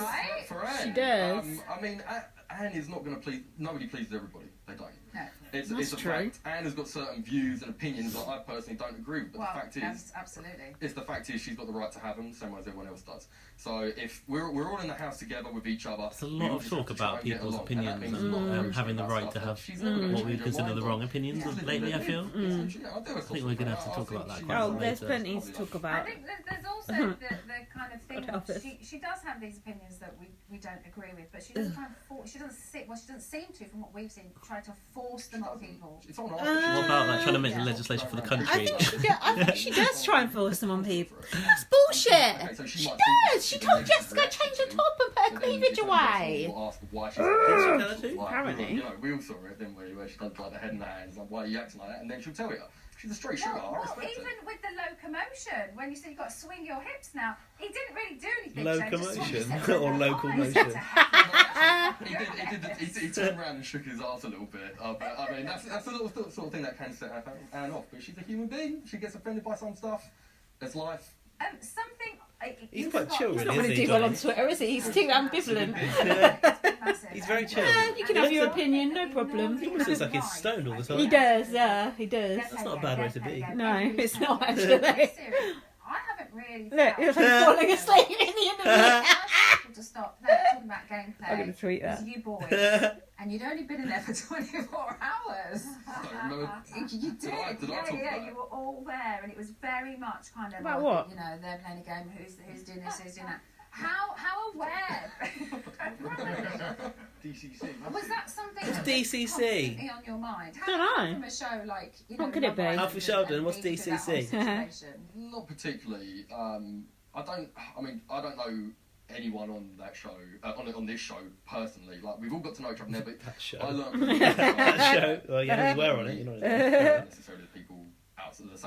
For Anne. She does. I mean, Anne is not going to please. Nobody pleases everybody. They don't. No. It's a true. fact. Anne has got certain views and opinions that I personally don't agree with. But the fact is, absolutely. The fact is, she's got the right to have them, same way as everyone else does. So if we're all in the house together with each other, it's a lot of talk about people's opinions and having the right to have what we consider the wrong opinions lately. I feel. I think we're going to have to talk about that quite a lot there's later. plenty to talk about. I think there's also the kind of thing. She does have these opinions that we don't agree with, but she doesn't try and she doesn't seem to, from what we've seen, try to force them on people. What about like trying to make the legislation for the country? I think she does try and force them on people. That's bullshit. She does. She told Jessica to change her top and put her cleavage away. Ask why she's apparently. You know, we all saw it, didn't we? Where she does like the head and the hands, like why are you acting like that? And then she'll tell you. She's a straight shooter. I respect even it. with the locomotion, when you said you've got to swing your hips now, he didn't really do anything. Locomotion or local motion? He turned around and shook his arse a little bit. But I mean, that's the sort of thing that can set Anne off. But she's a human being. She gets offended by some stuff. It's life. Something. He's quite chill, He's really. not going to do well on Twitter, is he? He's too ambivalent. He's very chill. You can have your opinion, no problem. He almost looks like he's stoned all the time. He does, yeah, he does. That's not a bad way to be. No, it's not actually. I haven't really. Look, you're falling asleep in the interview. To stop talking about gameplay. I'm going to tweet that. You boys, and you'd only been in there for 24 hours. You did. Yeah, you were all there, and it was very much kind of about like, what? you know, they're playing a game. Who's doing this? Who's doing that? How aware? DCC. Was that something? What's that DCC? was constantly on your mind? How Don't know. From a show like, you know, What could it be? Alfie Sheldon, what's DCC? Not particularly. I don't know anyone on that show, on this show personally. Like, we've all got to know each other there, but That show. I learned That show. Well, you know who we're on it. You know. not necessarily the people outside, the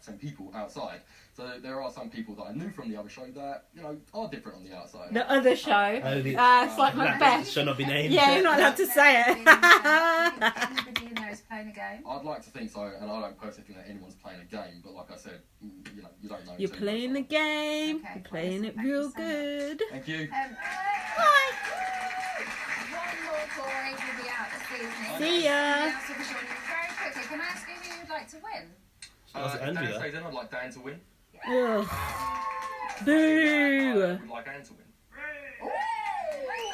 same people outside. So there are some people that I knew from the other show that, you know, are different on the outside. The other show. It's like Macbeth. Should not be named. Yeah, you're not allowed to say it. Anybody in there is playing a game? I'd like to think so, and I don't personally think that anyone's playing a game. But like I said, you know, you don't know. You're playing the game. Okay, You're playing it real good. Thank you. Bye. One more boy will be out this evening. See ya. Very quickly, can I ask you who you'd like to win? Andrew, Dan stays in. I'd like Dan to win. Ugh. Boo. I'd like Anne to win.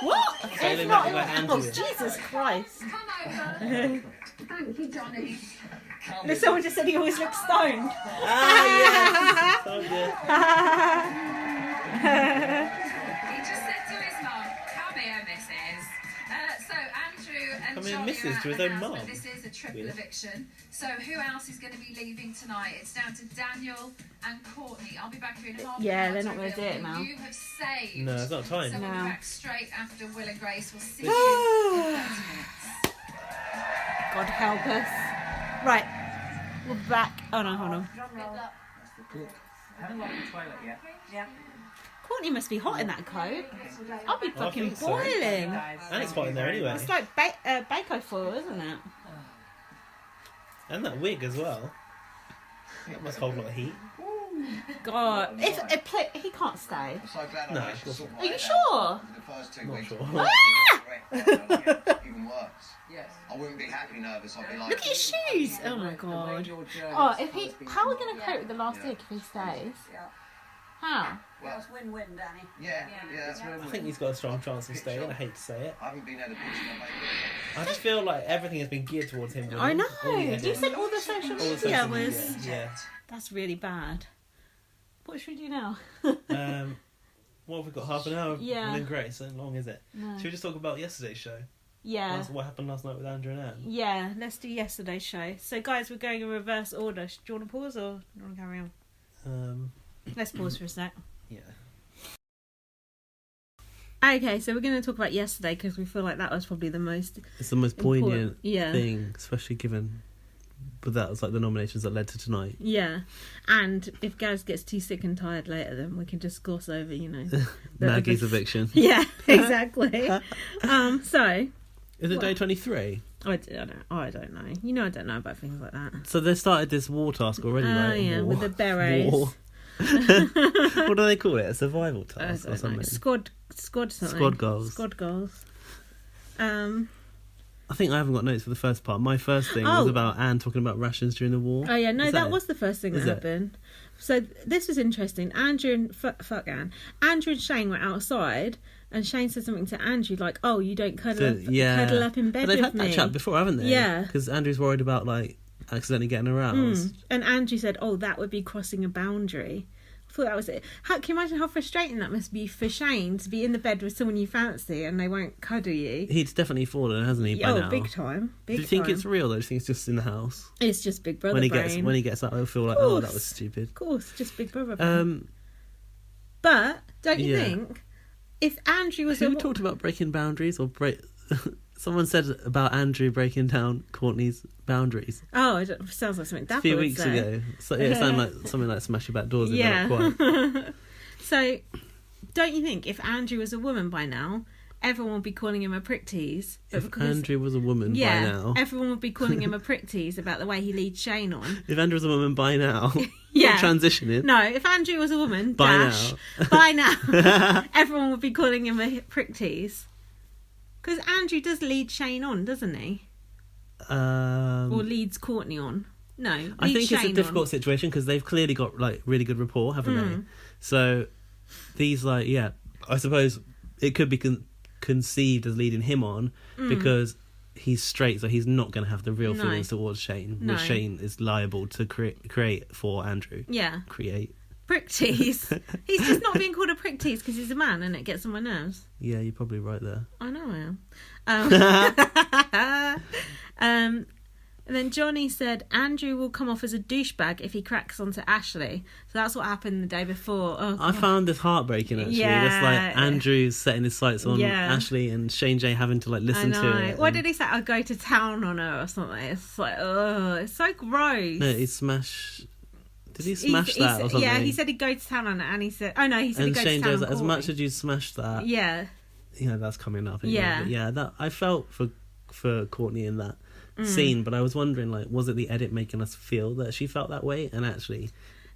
What? Say It's they not. make like Andrew. Oh, Jesus Christ. Come over. Thank you, Johnny. No, someone just said he always looks stoned. Ah, yes. So good. He just said to his mum, "Come here, Mrs." So Andrew and Come here, Johnny Mrs. are to his at own announcement. mum. This is a triple Really? eviction. So who else is going to be leaving tonight? It's down to Daniel and Courtney. I'll be back here in half an Yeah, hour they're to not gonna reveal do it who now. You have saved. No, it's not time. So we'll be No. back straight after Will and Grace. We'll see you in 30 minutes. God help us. Right. We're back. Oh no, hold on. Haven't locked the toilet yet. Yeah. Courtney must be hot in that coat. I'll be fucking think so. boiling. And it's hot in there anyway. It's like bacon foil, isn't it? And that wig as well. That must hold a lot of heat. God, he can't stay. I'm so glad I No, managed of to course sort Are my you head sure? out. The first 2 Not weeks. sure. Even worse. Yes. I wouldn't be happy nervous. I'd be like, Look at his shoes. Oh my God. Oh, how are we going to cope with the last week if he stays? How? Well, it's win-win, Danny. yeah, that's I win-win. think he's got a strong chance of staying. I hate to say it. I haven't been able to pitch my mate. I just feel like everything has been geared towards him. I know. All the You edits. said all the social All the media social was. media, yeah. That's really bad. What should we do now? What have we got? Half an hour? Yeah. Then great. So long is it? No. Should we just talk about yesterday's show? Yeah. What happened last night with Andrew and Anne? Yeah, let's do yesterday's show. So, guys, we're going in reverse order. Do you want to pause or do you want to carry on? Let's pause for a sec. Yeah. Okay, so we're going to talk about yesterday because we feel like that was probably the most... It's the most poignant yeah. thing, especially given... But that was like the nominations that led to tonight. Yeah. And if Gaz gets too sick and tired later, then we can just gloss over, you know... Maggie's eviction. Yeah, exactly. So... Is it day 23? I don't know. You know I don't know about things like that. So they started this war task already, right? Oh, yeah, War. with the Berets. War. What do they call it? A survival task or something? Squad something. Squad goals. Squad goals. I think I haven't got notes for the first part. My first thing was about Anne talking about rations during the war. Oh yeah, no, that was the first thing that happened. So this was interesting. Andrew and fuck Anne. Andrew and Shane were outside, and Shane said something to Andrew like, "Oh, you don't cuddle up in bed with me." They've had that chat before, haven't they? Yeah. Because Andrew's worried about like accidentally getting aroused. And Andrew said, "Oh, that would be crossing a boundary." I thought that was it. Can you imagine how frustrating that must be for Shane to be in the bed with someone you fancy and they won't cuddle you? He's definitely fallen, hasn't he? By now? Big time. Do you think it's real though? Do you think it's just in the house? It's just Big Brother when he brain. gets up, he'll feel like, oh, that was stupid. Of course, just Big Brother brain. But don't you think if Andrew was who talked about breaking boundaries or Someone said about Andrew breaking down Courtney's boundaries. Oh, it sounds like something Dapper a few weeks ago. So, it sounded like something like smash your back doors. Yeah. Not quite. So, don't you think if Andrew was a woman by now, everyone would be calling him a prick tease? If Andrew was a woman by now, everyone would be calling him a prick tease about the way he leads Shane on. If Andrew was a woman by now, transitioning. No, if Andrew was a woman, by now, everyone would be calling him a prick tease. Because Andrew does lead Shane on, doesn't he? Or leads Courtney on. No, I think Shane it's a difficult situation because they've clearly got like really good rapport, haven't they? So these I suppose it could be conceived as leading him on because he's straight, so he's not going to have the real feelings towards Shane, which Shane is liable to create for Andrew. Yeah. Create. Prick tease. He's just not being called a prick tease because he's a man and it gets on my nerves. Yeah, you're probably right there. I know I am. And then Johnny said Andrew will come off as a douchebag if he cracks onto Ashley. So that's what happened the day before. Oh, I found this heartbreaking actually. Yeah. That's like Andrew setting his sights on Ashley and Shane J having to like listen to it. What did he say? I'll go to town on her or something. It's like, oh, it's so gross. No, he smashed. Did he smash that or something? Yeah, he said he'd go to town on it, and he said, "Oh no, he said he'd go Shane to town." And Shane, as much as you smashed that, that's coming up. Anyway. But that I felt for Courtney in that scene, but I was wondering, like, was it the edit making us feel that she felt that way? And actually,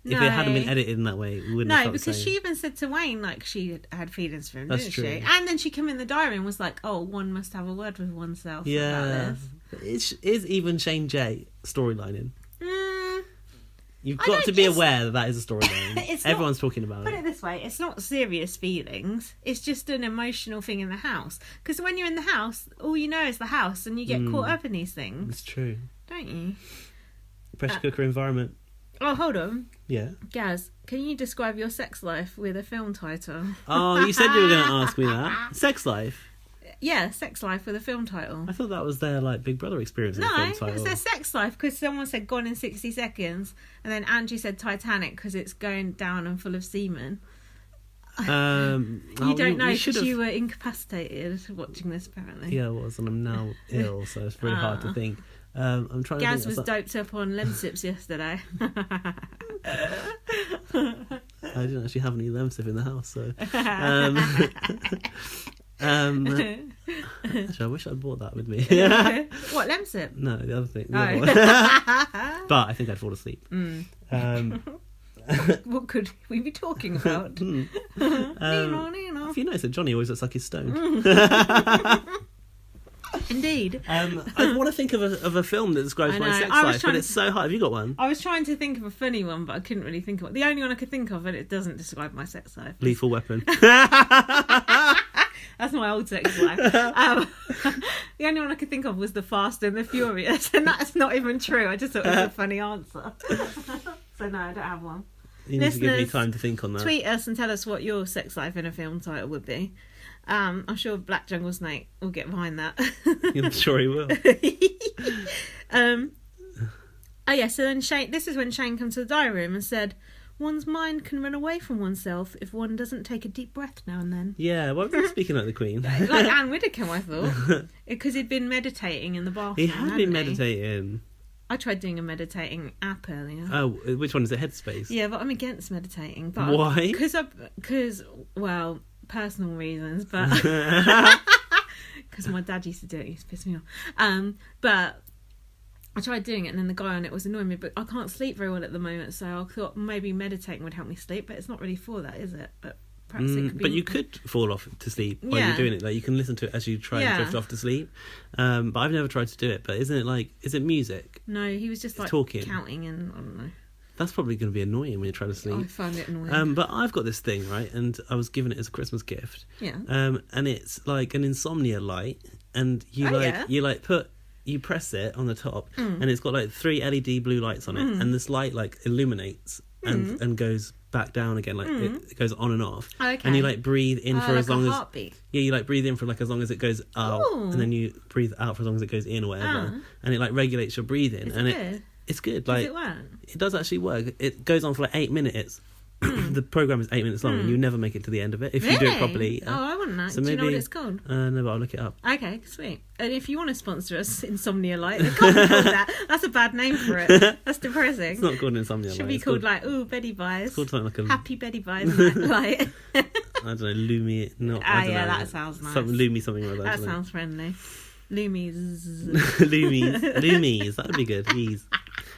if it hadn't been edited in that way, we wouldn't have felt because the same. she even said to Wayne like she had feelings for him, That's didn't true. she? And then she came in the diary and was like, "Oh, one must have a word with oneself." about this. Is even Shane J storylining? You've got to be aware that is a storyline. Everyone's talking about Put it. it this way, it's not serious feelings. It's just an emotional thing in the house. Because when you're in the house, all you know is the house and you get caught up in these things. It's true. Don't you? Pressure cooker environment. Oh, hold on. Yeah. Gaz, can you describe your sex life with a film title? Oh, you said you were going to ask me that. Sex life? Yeah, sex life with a film title. I thought that was their like Big Brother experience. No, film title. it's their sex life because someone said Gone in 60 Seconds and then Andrew said Titanic because it's going down and full of semen. You don't know because you were incapacitated watching this apparently. Yeah, I was, and I'm now ill, so it's very hard to think. I'm trying Gaz to was doped up on Lemsips yesterday. I didn't actually have any Lemsip in the house, so actually, I wish I'd bought that with me. What, Lemsip? No, the other thing. But I think I'd fall asleep. What could we be talking about? If you notice that Johnny always looks like he's stoned. Indeed. I want to think of a film that describes my sex life, but it's so hard. Have you got one? I was trying to think of a funny one, but I couldn't really think of it. The only one I could think of, and it doesn't describe my sex life. Lethal Weapon. That's my old sex life. The only one I could think of was The Fast and the Furious, and that's not even true. I just thought it was a funny answer. So no, I don't have one. You need to give me time to think on that. Tweet us and tell us what your sex life in a film title would be. I'm sure Black Jungle Snake will get behind that. I'm sure he will. Oh yeah, so then Shane. This is when Shane comes to the diary room and said, "One's mind can run away from oneself if one doesn't take a deep breath now and then." Yeah, why was he speaking like the Queen? Like Anne Widdecombe, I thought, because he'd been meditating in the bathroom. He had been meditating. I tried doing a meditating app earlier. Oh, which one is it? Headspace? Yeah, but I'm against meditating. But why? Because well, personal reasons, but because my dad used to do it, he used to piss me off. But I tried doing it, and then the guy on it was annoying me, but I can't sleep very well at the moment, so I thought maybe meditating would help me sleep, but it's not really for that, is it? But perhaps it could be... But you could fall off to sleep while you're doing it. Like, you can listen to it as you try and drift off to sleep. But I've never tried to do it. But isn't it like... Is it music? No, he was just like talking, counting, and I don't know. That's probably going to be annoying when you're trying to sleep. I find it annoying. But I've got this thing, right? And I was given it as a Christmas gift. Yeah. And it's like an insomnia light. And you you press it on the top, and it's got like 3 LED blue lights on it, and this light like illuminates and goes back down again, like it goes on and off. Okay. And you like breathe in for like as long a as heartbeat. Yeah, you like breathe in for like as long as it goes out, and then you breathe out for as long as it goes in or whatever, and it like regulates your breathing. Is and it good? It's good. Does like it work? It does actually work. It goes on for like 8 minutes. The program is 8 minutes long, and you never make it to the end of it if you do it properly. Oh, I want that. So Do maybe, you know what it's called? No, but I'll look it up. Okay, sweet. And if you want to sponsor us, Insomnia Light, it can't be called that. That's a bad name for it. That's depressing. It's not called Insomnia Light. Should be called like, ooh, Betty Buys. It's called something like a... Happy Betty Buys Light. I don't know, Lumi... No, I don't know. That sounds nice. Lumi something like that. That sounds friendly. Loomies. Loomies. That would be good. Ease.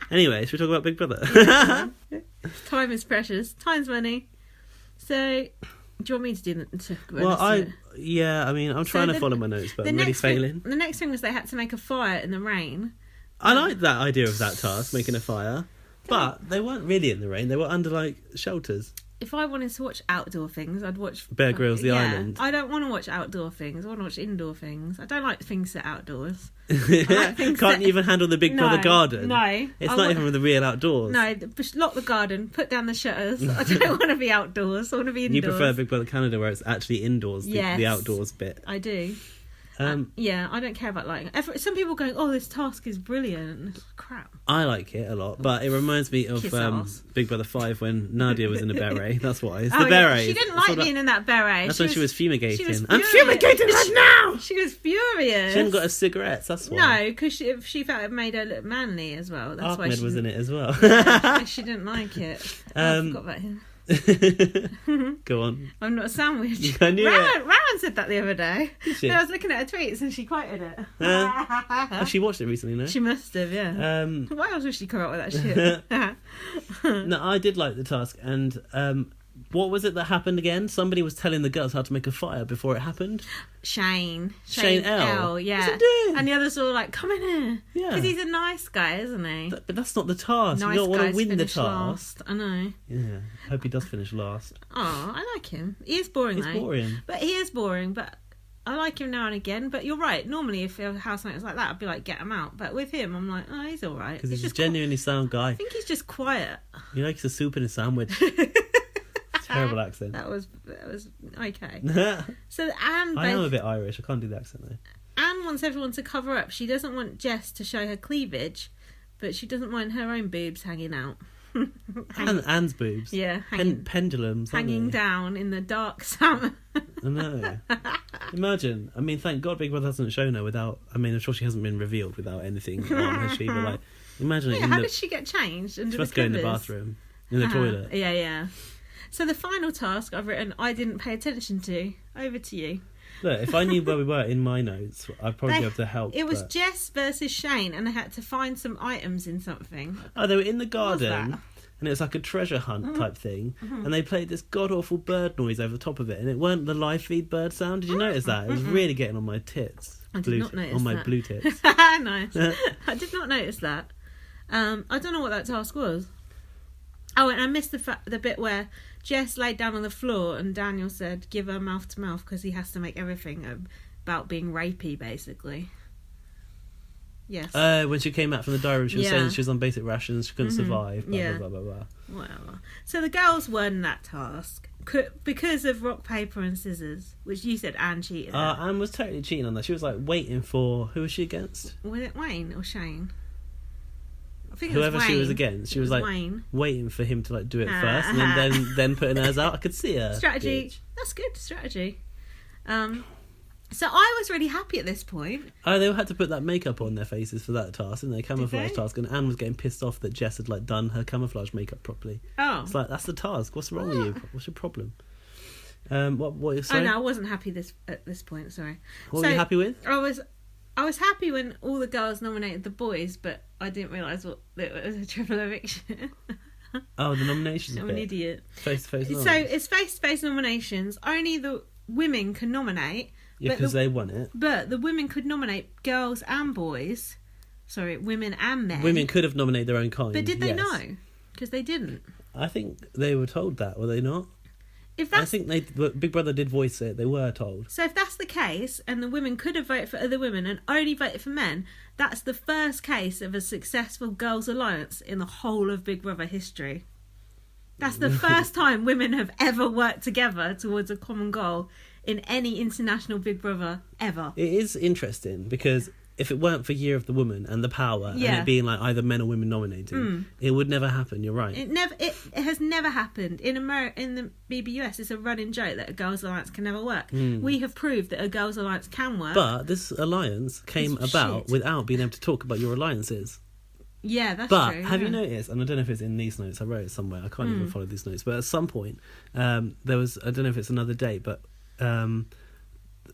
Anyway, should we talk about Big Brother? Yeah. Time is precious. Time's money. So, do you want me to do that? Well, I mean, I'm trying to follow my notes, but I'm really failing. The next thing was they had to make a fire in the rain. I like that idea of that task, making a fire, but they weren't really in the rain. They were under, like, shelters. If I wanted to watch outdoor things, I'd watch... Bear Grylls, The Island. I don't want to watch outdoor things. I want to watch indoor things. I don't like things set outdoors. Can't even handle the Big Brother garden. No. It's not even the real outdoors. No, lock the garden, put down the shutters. I don't want to be outdoors. I want to be indoors. You prefer Big Brother Canada where it's actually indoors, the outdoors bit. I do. Yeah, I don't care about lighting. Some people going, oh, this task is brilliant. Crap. I like it a lot, but it reminds me of Big Brother 5 when Nadia was in a beret. That's why. It's the beret. She didn't like being in that beret. That's when she was fumigating. I'm fumigating right now! She was furious. She hadn't got her cigarettes, that's why. No, because she felt it made her look manly as well. That's Ahmed was in it as well. Yeah, she didn't like it. I forgot about him. Go on. I'm not a sandwich. I knew it. Rowan said that the other day. Did she? I was looking at her tweets and she quoted it. She watched it recently, no? She must have, yeah. Why else would she come up with that shit? No, I did like the task, and what was it that happened again? Somebody was telling the girls how to make a fire before it happened. Shane L, yeah. What's he doing? And the others were all like, come in here. Yeah. Because he's a nice guy, isn't he? But that's not the task. Nice you don't want to win the task. Last. I know. Yeah. Hope he does finish last. Oh, I like him. He is boring, though. He's boring. But he is boring, but I like him now and again. But you're right. Normally, if a housemate was like that, I'd be like, get him out. But with him, I'm like, oh, he's all right. Because he's a genuinely sound guy. I think he's just quiet. He likes a soup in a sandwich. Terrible accent. That was okay. So Anne... I am a bit Irish. I can't do the accent, though. Anne wants everyone to cover up. She doesn't want Jess to show her cleavage, but she doesn't mind her own boobs hanging out. Anne's boobs. Yeah. Pendulums. Hanging down in the dark summer. I know. Imagine. I mean, thank God Big Brother hasn't shown her without... I mean, I'm sure she hasn't been revealed without anything on, has she? But, like, imagine it. How did she get changed? She must go in the bathroom. In the toilet. Yeah. So the final task I've written, I didn't pay attention to. Over to you. Look, if I knew where we were in my notes, I'd probably be able to help. It was Jess versus Shane, and they had to find some items in something. Oh, they were in the garden, and it was like a treasure hunt type thing, and they played this god-awful bird noise over the top of it, and it weren't the live feed bird sound. Did you notice that? It was really getting on my tits. I did not notice on my that. blue tits. Nice. I did not notice that. I don't know what that task was. Oh, and I missed the bit where Jess laid down on the floor and Daniel said, give her mouth to mouth because he has to make everything about being rapey, basically. Yes. When she came out from the diary room, she was saying she was on basic rations, she couldn't survive, blah, blah, blah, blah, blah. Whatever. So the girls won that task because of rock, paper and scissors, which you said Anne cheated at. Anne was totally cheating on that. She was like waiting for... Who was she against? Was it Wayne or Shane? I think whoever it was Wayne. She was against, she was like Wayne. waiting for him to like do it first, and then putting hers out. I could see her strategy. Bitch. That's good strategy. So I was really happy at this point. Oh, they had to put that makeup on their faces for that task, and their camouflage task. And Anne was getting pissed off that Jess had like done her camouflage makeup properly. Oh, it's like that's the task. What's wrong with you? What's your problem? What? Sorry? Oh no, I wasn't happy at this point. Sorry. What were you happy with? I was happy when all the girls nominated the boys, but I didn't realise it was a triple eviction. Oh, the nominations. I'm an idiot. Face-to-face. So it's face-to-face nominations. Only the women can nominate. Yeah, because they won it. But the women could nominate girls and boys. Sorry, women and men. Women could have nominated their own kind. But did they know? Because they didn't. I think they were told that, were they not? I think Big Brother did voice it. They were told. So if that's the case, and the women could have voted for other women and only voted for men, that's the first case of a successful girls' alliance in the whole of Big Brother history. That's the first time women have ever worked together towards a common goal in any international Big Brother ever. It is interesting because if it weren't for Year of the Woman and the power and it being like either men or women nominating, it would never happen. You're right. It has never happened in the BBUS. It's a running joke that a girls' alliance can never work. We have proved that a girls' alliance can work. But this alliance came about without being able to talk about your alliances. Yeah, that's true. true. But have you noticed, and I don't know if it's in these notes, I wrote it somewhere, I can't even follow these notes, but at some point, there was, I don't know if it's another date, but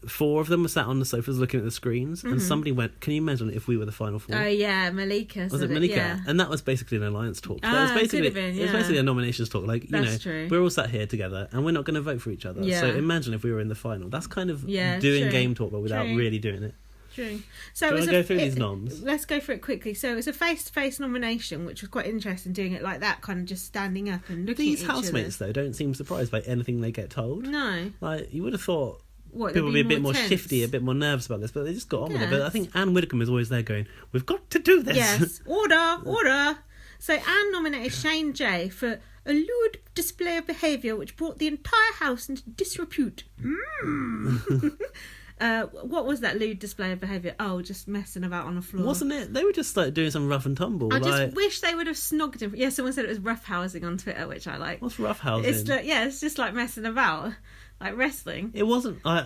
4 of them were sat on the sofas looking at the screens, and somebody went, can you imagine if we were the final 4? Oh yeah, Malika. Was it Malika? Yeah. And that was basically an alliance talk. Oh, That was basically, it could have been, it was basically a nominations talk. Like, That's true. we're all sat here together and we're not going to vote for each other. Yeah. So imagine if we were in the final. That's kind of doing true. game talk, but without really doing it. True. So Do you want to go through these noms? Let's go through it quickly. So it was a face-to-face nomination, which was quite interesting, doing it like that, kind of just standing up and looking These at each other. housemates, though, don't seem surprised by anything they get told. No. Like, you would have thought What, people would be a bit more more tense? shifty, a bit more nervous about this, but they just got on with it. Yes. But I think Anne Widdecombe is always there going, we've got to do this. Yes. Order. So Anne nominated Shane J for a lewd display of behaviour which brought the entire house into disrepute. What was that lewd display of behaviour? Oh, just messing about on the floor. Wasn't it? They were just like doing some rough and tumble. I just wish they would have snogged him. Yeah, someone said it was roughhousing on Twitter, which I like. What's roughhousing? It's just like messing about, like wrestling. It wasn't. I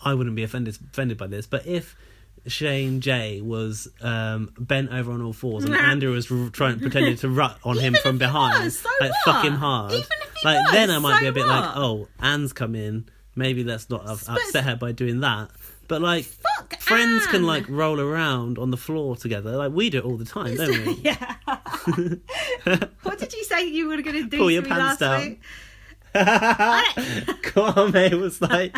wouldn't be offended by this, but if Shane J was bent over on all fours and Andrew was pretending to rut on him from behind, fucking hard, Even if he was, then I might be a so bit what? like, oh, Anne's come in. Maybe let's not upset her by doing that. But like, friends can like roll around on the floor together. Like we do it all the time, don't we? Yeah. What did you say you were going to do? Pull to your me pants last down. week? Kwame was like,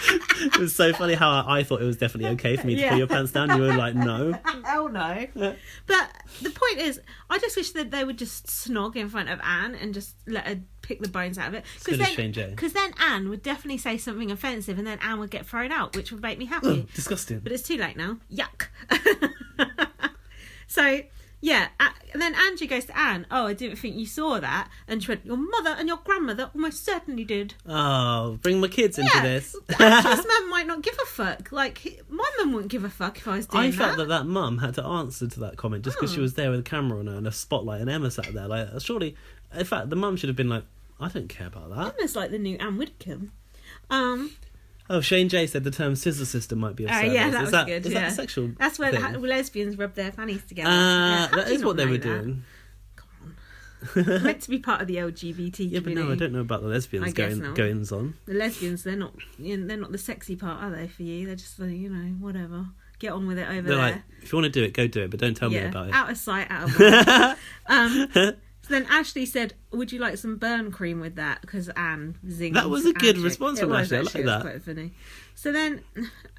it was so funny how I thought it was definitely okay for me to pull your pants down. You were like, no. Hell no. But the point is, I just wish that they would just snog in front of Anne and just let her pick the bones out of it. Because then Anne would definitely say something offensive and then Anne would get thrown out, which would make me happy. Disgusting. But it's too late now. Yuck. So, yeah. And then Angie goes to Anne, oh, I didn't think you saw that. And she went, your mother and your grandmother almost certainly did. Oh, bring my kids into this. Angie's mum might not give a fuck. Like, my mum wouldn't give a fuck if I was doing that. I felt that mum had to answer to that comment just because she was there with a camera on her and a spotlight and Emma sat there. Like, surely, in fact, the mum should have been like, I don't care about that. Emma's like the new Anne Widdecombe. Oh, Shane J said the term scissor sister might be of service. Yeah, that was good. Is that a sexual That's where thing? lesbians rub their fannies together. That is what they were doing. Come on. Meant to be part of the LGBT community. Yeah, but no, I don't know about the lesbians goings on. The lesbians, they're not the sexy part, are they, for you? They're just, whatever. Get on with it over there. Like, if you want to do it, go do it, but don't tell me about it. Out of sight, out of mind. So then Ashley said, would you like some burn cream with that? Because Anne zinged. That was a good response from Ashley. I like that. It was quite funny. So then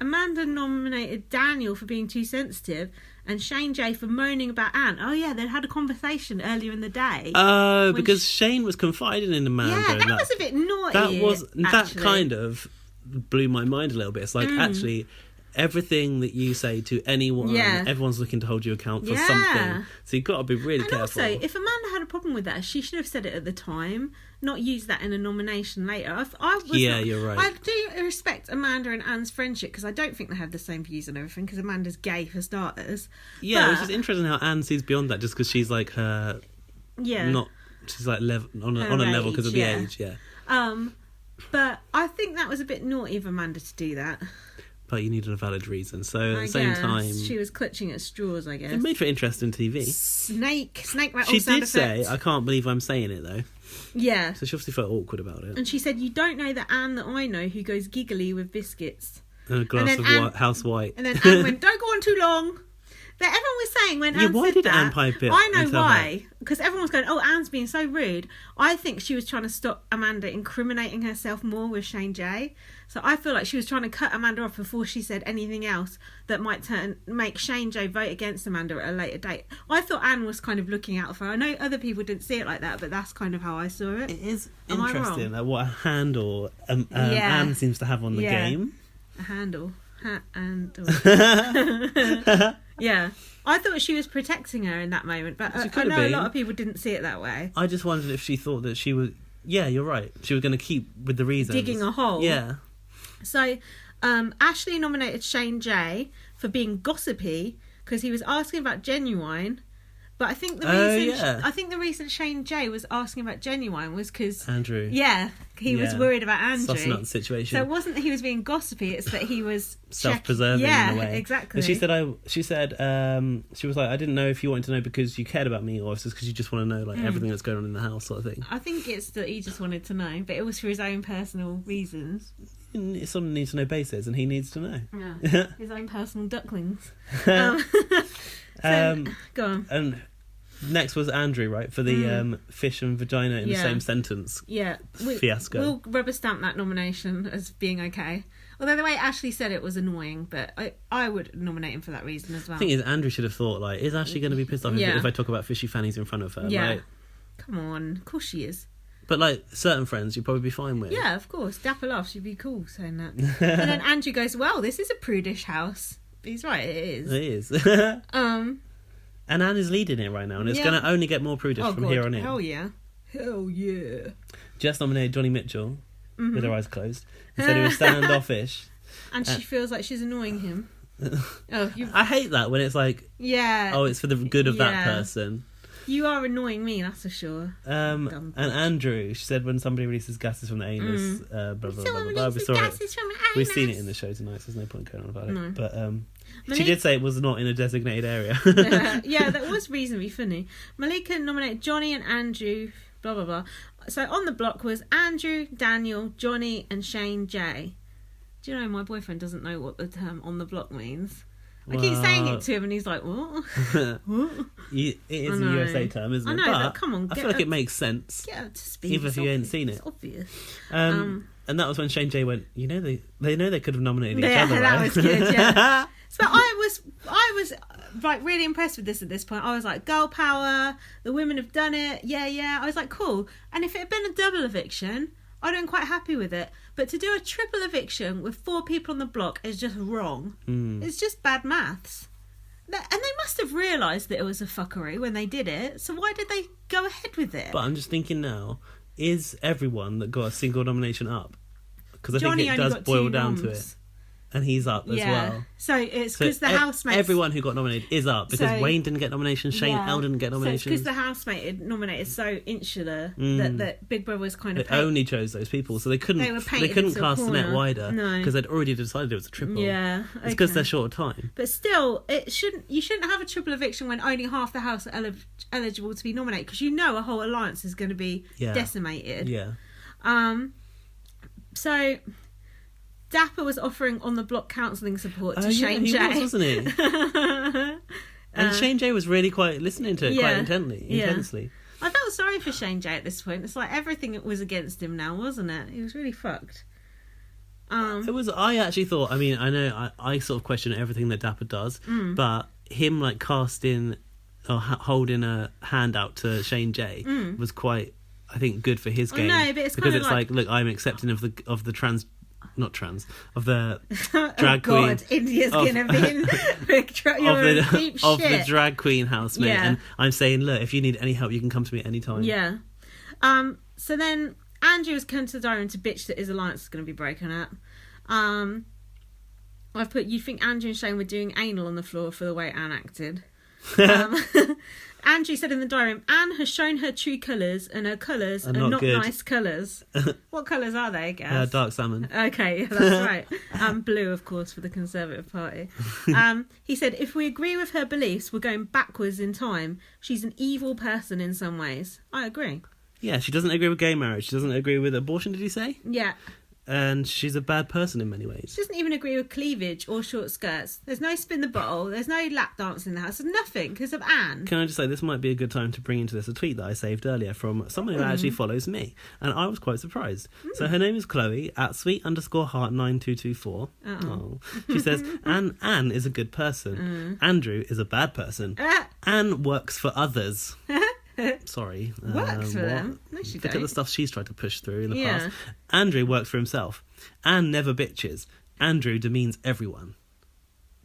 Amanda nominated Daniel for being too sensitive and Shane J for moaning about Anne. Oh, yeah, they had a conversation earlier in the day. Oh, because Shane was confiding in Amanda. Yeah, that was a bit naughty. That kind of blew my mind a little bit. It's like, actually, everything that you say to anyone, everyone's looking to hold you account for something. So you've got to be really careful. Also, if Amanda had a problem with that, she should have said it at the time, not use that in a nomination later. You're right. I do respect Amanda and Anne's friendship because I don't think they have the same views on everything because Amanda's gay for starters. Yeah, which is interesting how Anne sees beyond that just because she's like her... Yeah. She's like on a level because of the age, But I think that was a bit naughty of Amanda to do that. But you needed a valid reason. So at the same time... She was clutching at straws, I guess. It made for interesting TV. Snake rattle She sound did effect. say, I can't believe I'm saying it, though. Yeah. So she obviously felt awkward about it. And she said, you don't know the Anne that I know who goes giggly with biscuits. And a glass of House White. And then Anne went, don't go on too long. But everyone was saying when Anne why said did that, Anne pipe it? I know why. Because everyone was going, oh, Anne's being so rude. I think she was trying to stop Amanda incriminating herself more with Shane J. So I feel like she was trying to cut Amanda off before she said anything else that might make Shane J vote against Amanda at a later date. I thought Anne was kind of looking out for her. I know other people didn't see it like that, but that's kind of how I saw it. It is interesting what a handle Anne seems to have on the game. A handle. Yeah. I thought she was protecting her in that moment, but I know a lot of people didn't see it that way. I just wondered if she thought that she was... Yeah, you're right. She was going to keep with the reasons. Digging a hole. Yeah. So, Ashley nominated Shane J for being gossipy because he was asking about Genuine. But I think the reason Shane J was asking about Genuine was because Andrew. Yeah, he was worried about Andrew. Sussing out the situation. So it wasn't that he was being gossipy; it's that he was self-preserving in a way. Yeah, exactly. And she was like, I didn't know if you wanted to know because you cared about me, or if it's because you just want to know like everything that's going on in the house, sort of thing. I think it's that he just wanted to know, but it was for his own personal reasons. It's on a need to know basis, and he needs to know. Yeah, his own personal ducklings. Go on. And next was Andrew, right, for the fish and vagina in the same sentence. Yeah, fiasco. We'll rubber stamp that nomination as being okay. Although the way Ashley said it was annoying, but I would nominate him for that reason as well. The thing is, Andrew should have thought, like, is Ashley going to be pissed off if I talk about fishy fannies in front of her? Yeah. Right? Come on, of course she is. But, like, certain friends you'd probably be fine with. Yeah, of course. Dapper laughs, you'd be cool saying that. And then Andrew goes, well, this is a prudish house. He's right, it is. It is. And Anne is leading it right now, and it's going to only get more prudish from here on in. Hell yeah. Hell yeah. Just nominated Johnny Mitchell, with her eyes closed, and said he was standoffish. And she feels like she's annoying him. I hate that when it's like, it's for the good of that person. You are annoying me, that's for sure. And Andrew, she said when somebody releases gases from the anus, blah, blah, blah, blah, blah. We saw it. We've seen it in the show tonight, so there's no point going on about it. But she did say it was not in a designated area. Yeah, that was reasonably funny. Malika nominated Johnny and Andrew, blah, blah, blah. So on the block was Andrew, Daniel, Johnny and Shane J. Do you know my boyfriend doesn't know what the term on the block means? I keep saying it to him and he's like, what? What? It is a USA term, isn't it? I know, but come on. I feel like it makes sense. Get up to speed. Even if you ain't seen it. It's obvious. And that was when Shane J went, they know they could have nominated each other, right? That was good, yeah. So I was like really impressed with this at this point. I was like, girl power, the women have done it. Yeah. I was like, cool. And if it had been a double eviction, I'd have been quite happy with it. But to do a triple eviction with 4 people on the block is just wrong. It's just bad maths. And they must have realised that it was a fuckery when they did it. So why did they go ahead with it? But I'm just thinking now, is everyone that got a single nomination up? Because I think it does boil down to it. And he's up as well. So it's because the housemates... Everyone who got nominated is up. Because Wayne didn't get nominations, Shane L didn't get nominations. So it's because the housemate nominated so insular that Big Brother was kind of... They only chose those people, so they couldn't cast the net wider. No. Because they'd already decided it was a triple. Yeah. It's because they're short of time. But still, you shouldn't have a triple eviction when only half the house are eligible to be nominated, because you know a whole alliance is going to be decimated. Yeah. So... Dapper was offering on the block counselling support to Shane J. He was, wasn't he? And Shane J was really quite listening to it quite intensely. I felt sorry for Shane J at this point. It's like everything was against him now, wasn't it? He was really fucked. It was. I actually thought. I mean, I know I sort of question everything that Dapper does, but him like casting or holding a hand out to Shane J was quite, I think, good for his game. No, but it's because kind it's of like, look, I'm accepting of the trans. Not trans, of the drag queen. Oh God, India's gonna be in the drag queen housemate, and I'm saying, look, if you need any help, you can come to me at any time. Yeah. So then Andrew has come to the diary room to bitch that his alliance is going to be broken up. I've put, you think Andrew and Shane were doing anal on the floor for the way Anne acted. Andrew said in the diary room, Anne has shown her true colours, and her colours are not nice colours. What colours are they, guys? Dark salmon. Okay, yeah, that's right. Blue, of course, for the Conservative Party. He said, if we agree with her beliefs, we're going backwards in time. She's an evil person in some ways. I agree. Yeah, she doesn't agree with gay marriage. She doesn't agree with abortion, did he say? Yeah. and she's a bad person in many ways. She doesn't even agree with cleavage or short skirts. There's no spin the bottle. There's no lap dance in the house. There's nothing because of Anne. Can I just say, this might be a good time to bring into this a tweet that I saved earlier from someone who actually follows me, and I was quite surprised. So her name is Chloe, at @sweet_heart9224. Oh. She says, Anne is a good person. Andrew is a bad person. Anne works for others. Sorry. Works for them? No, she Look at don't. the stuff she's tried to push through in the past. Andrew works for himself. Anne never bitches. Andrew demeans everyone.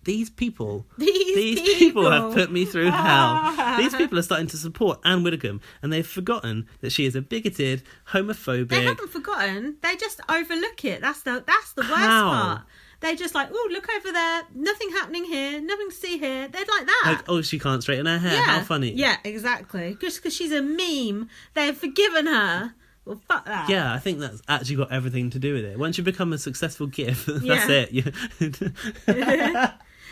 These people have put me through hell. These people are starting to support Anne Widdecombe, and they've forgotten that she is a bigoted, homophobic... They haven't forgotten. They just overlook it. That's the worst part. They're just like, oh, look over there. Nothing happening here. Nothing to see here. They're like that. Like, oh, she can't straighten her hair. How funny. Yeah, exactly. Just because she's a meme, they've forgiven her. Well, fuck that. Yeah, I think that's actually got everything to do with it. Once you become a successful GIF, that's it.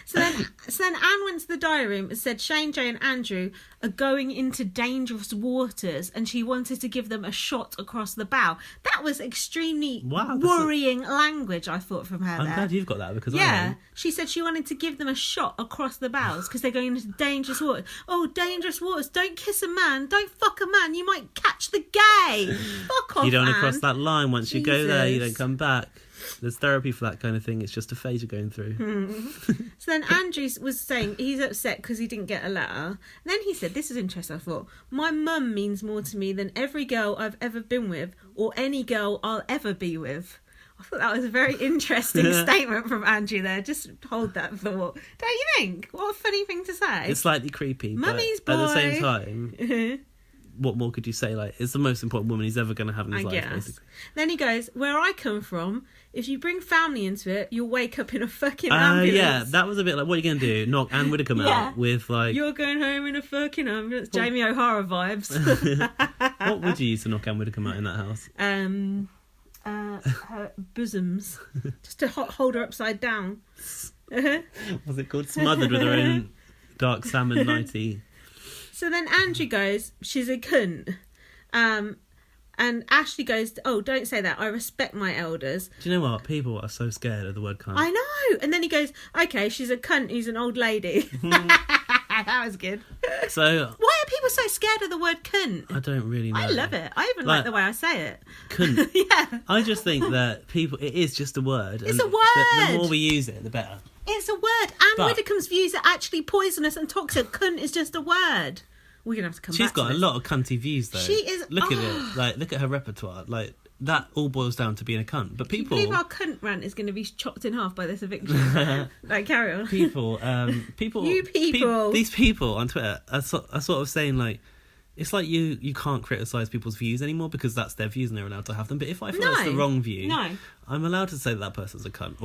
So then Anne went to the diary room and said Shane, Jay and Andrew are going into dangerous waters, and she wanted to give them a shot across the bow. That was extremely worrying language, I thought, from her. I'm glad you've got that, because I don't. She said she wanted to give them a shot across the bows because they're going into dangerous waters. Oh, dangerous waters. Don't kiss a man. Don't fuck a man. You might catch the gay. Fuck off, You don't want Anne. to cross that line. Once you go there, you don't come back. There's therapy for that kind of thing. It's just a phase you're going through. So then Andrew was saying he's upset because he didn't get a letter. And then he said, this is interesting, I thought, my mum means more to me than every girl I've ever been with or any girl I'll ever be with. I thought that was a very interesting statement from Andrew there. Just hold that thought. Don't you think? What a funny thing to say. It's slightly creepy, Mummy's but boy. at the same time... What more could you say? Like, it's the most important woman he's ever going to have in his life, basically. Then he goes, where I come from, if you bring family into it, you'll wake up in a fucking ambulance. Yeah, that was a bit like, what are you going to do? Knock Anne Widdecombe out with, like... You're going home in a fucking ambulance. Jamie O'Hara vibes. What would you use to knock Anne Widdecombe out in that house? Her bosoms. Just to hold her upside down. What's it called? Smothered with her own dark salmon nightie. So then Andrew goes, she's a cunt. And Ashley goes, oh, don't say that. I respect my elders. Do you know what? People are so scared of the word cunt. I know. And then he goes, okay, she's a cunt who's an old lady. That was good. So why are people so scared of the word cunt? I don't really know. I love it. I even like the way I say it. Cunt. Yeah. I just think that it is just a word. It's a word. The more we use it, the better. It's a word. Anne Widdecombe's views are actually poisonous and toxic. Cunt is just a word. We're going to have to come back to She's got a lot of cunty views, though. She is... Look at it. Like, look at her repertoire. Like, that all boils down to being a cunt. But people... Do you believe our cunt rant is going to be chopped in half by this eviction? Like, carry on. People... You people. These people on Twitter are sort of saying, like... It's like you can't criticise people's views anymore because that's their views and they're allowed to have them. But if I feel it's the wrong view, I'm allowed to say that person's a cunt.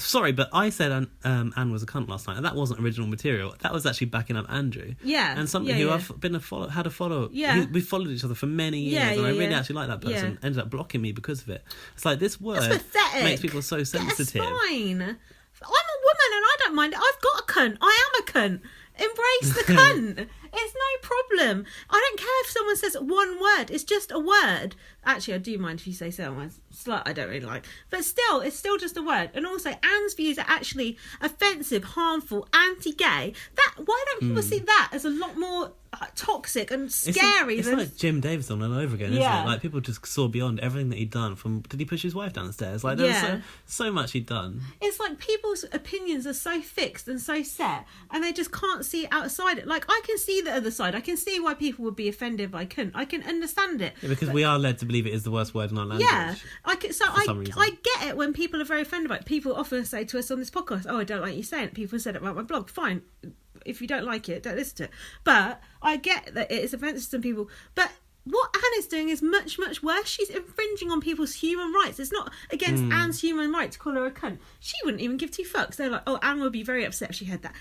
Sorry, but I said Anne was a cunt last night, and that wasn't original material. That was actually backing up Andrew. Yeah. And something who I've been had a follow. Yeah. We've followed each other for many years, and I really actually like that person. Ended up blocking me because of it. It's like this word makes people so sensitive. That's fine. I'm a woman and I don't mind it. I've got a cunt. I am a cunt. Embrace the cunt. It's no problem. I don't care if someone says one word. It's just a word. Actually, I do mind if you say certain words. Slut I don't really like. But still, it's still just a word. And also, Anne's views are actually offensive, harmful, anti-gay. Why don't people see that as a lot more toxic and scary? It's like Jim Davidson all over again, isn't it? Like, people just saw beyond everything that he'd done from... Did he push his wife down the stairs? Like, there was so much he'd done. It's like people's opinions are so fixed and so set, and they just can't see outside it. Like, I can see the other side. I can see why people would be offended by cunt. I can understand it. Yeah, because we are led to believe it is the worst word in our language. Yeah. I get it when people are very offended by it. People often say to us on this podcast, oh, I don't like you saying it. People said it about my blog. Fine. If you don't like it, don't listen to it. But I get that it is offensive to some people. But what Anne is doing is much, much worse. She's infringing on people's human rights. It's not against Anne's human right to call her a cunt. She wouldn't even give two fucks. They're like, oh, Anne would be very upset if she heard that.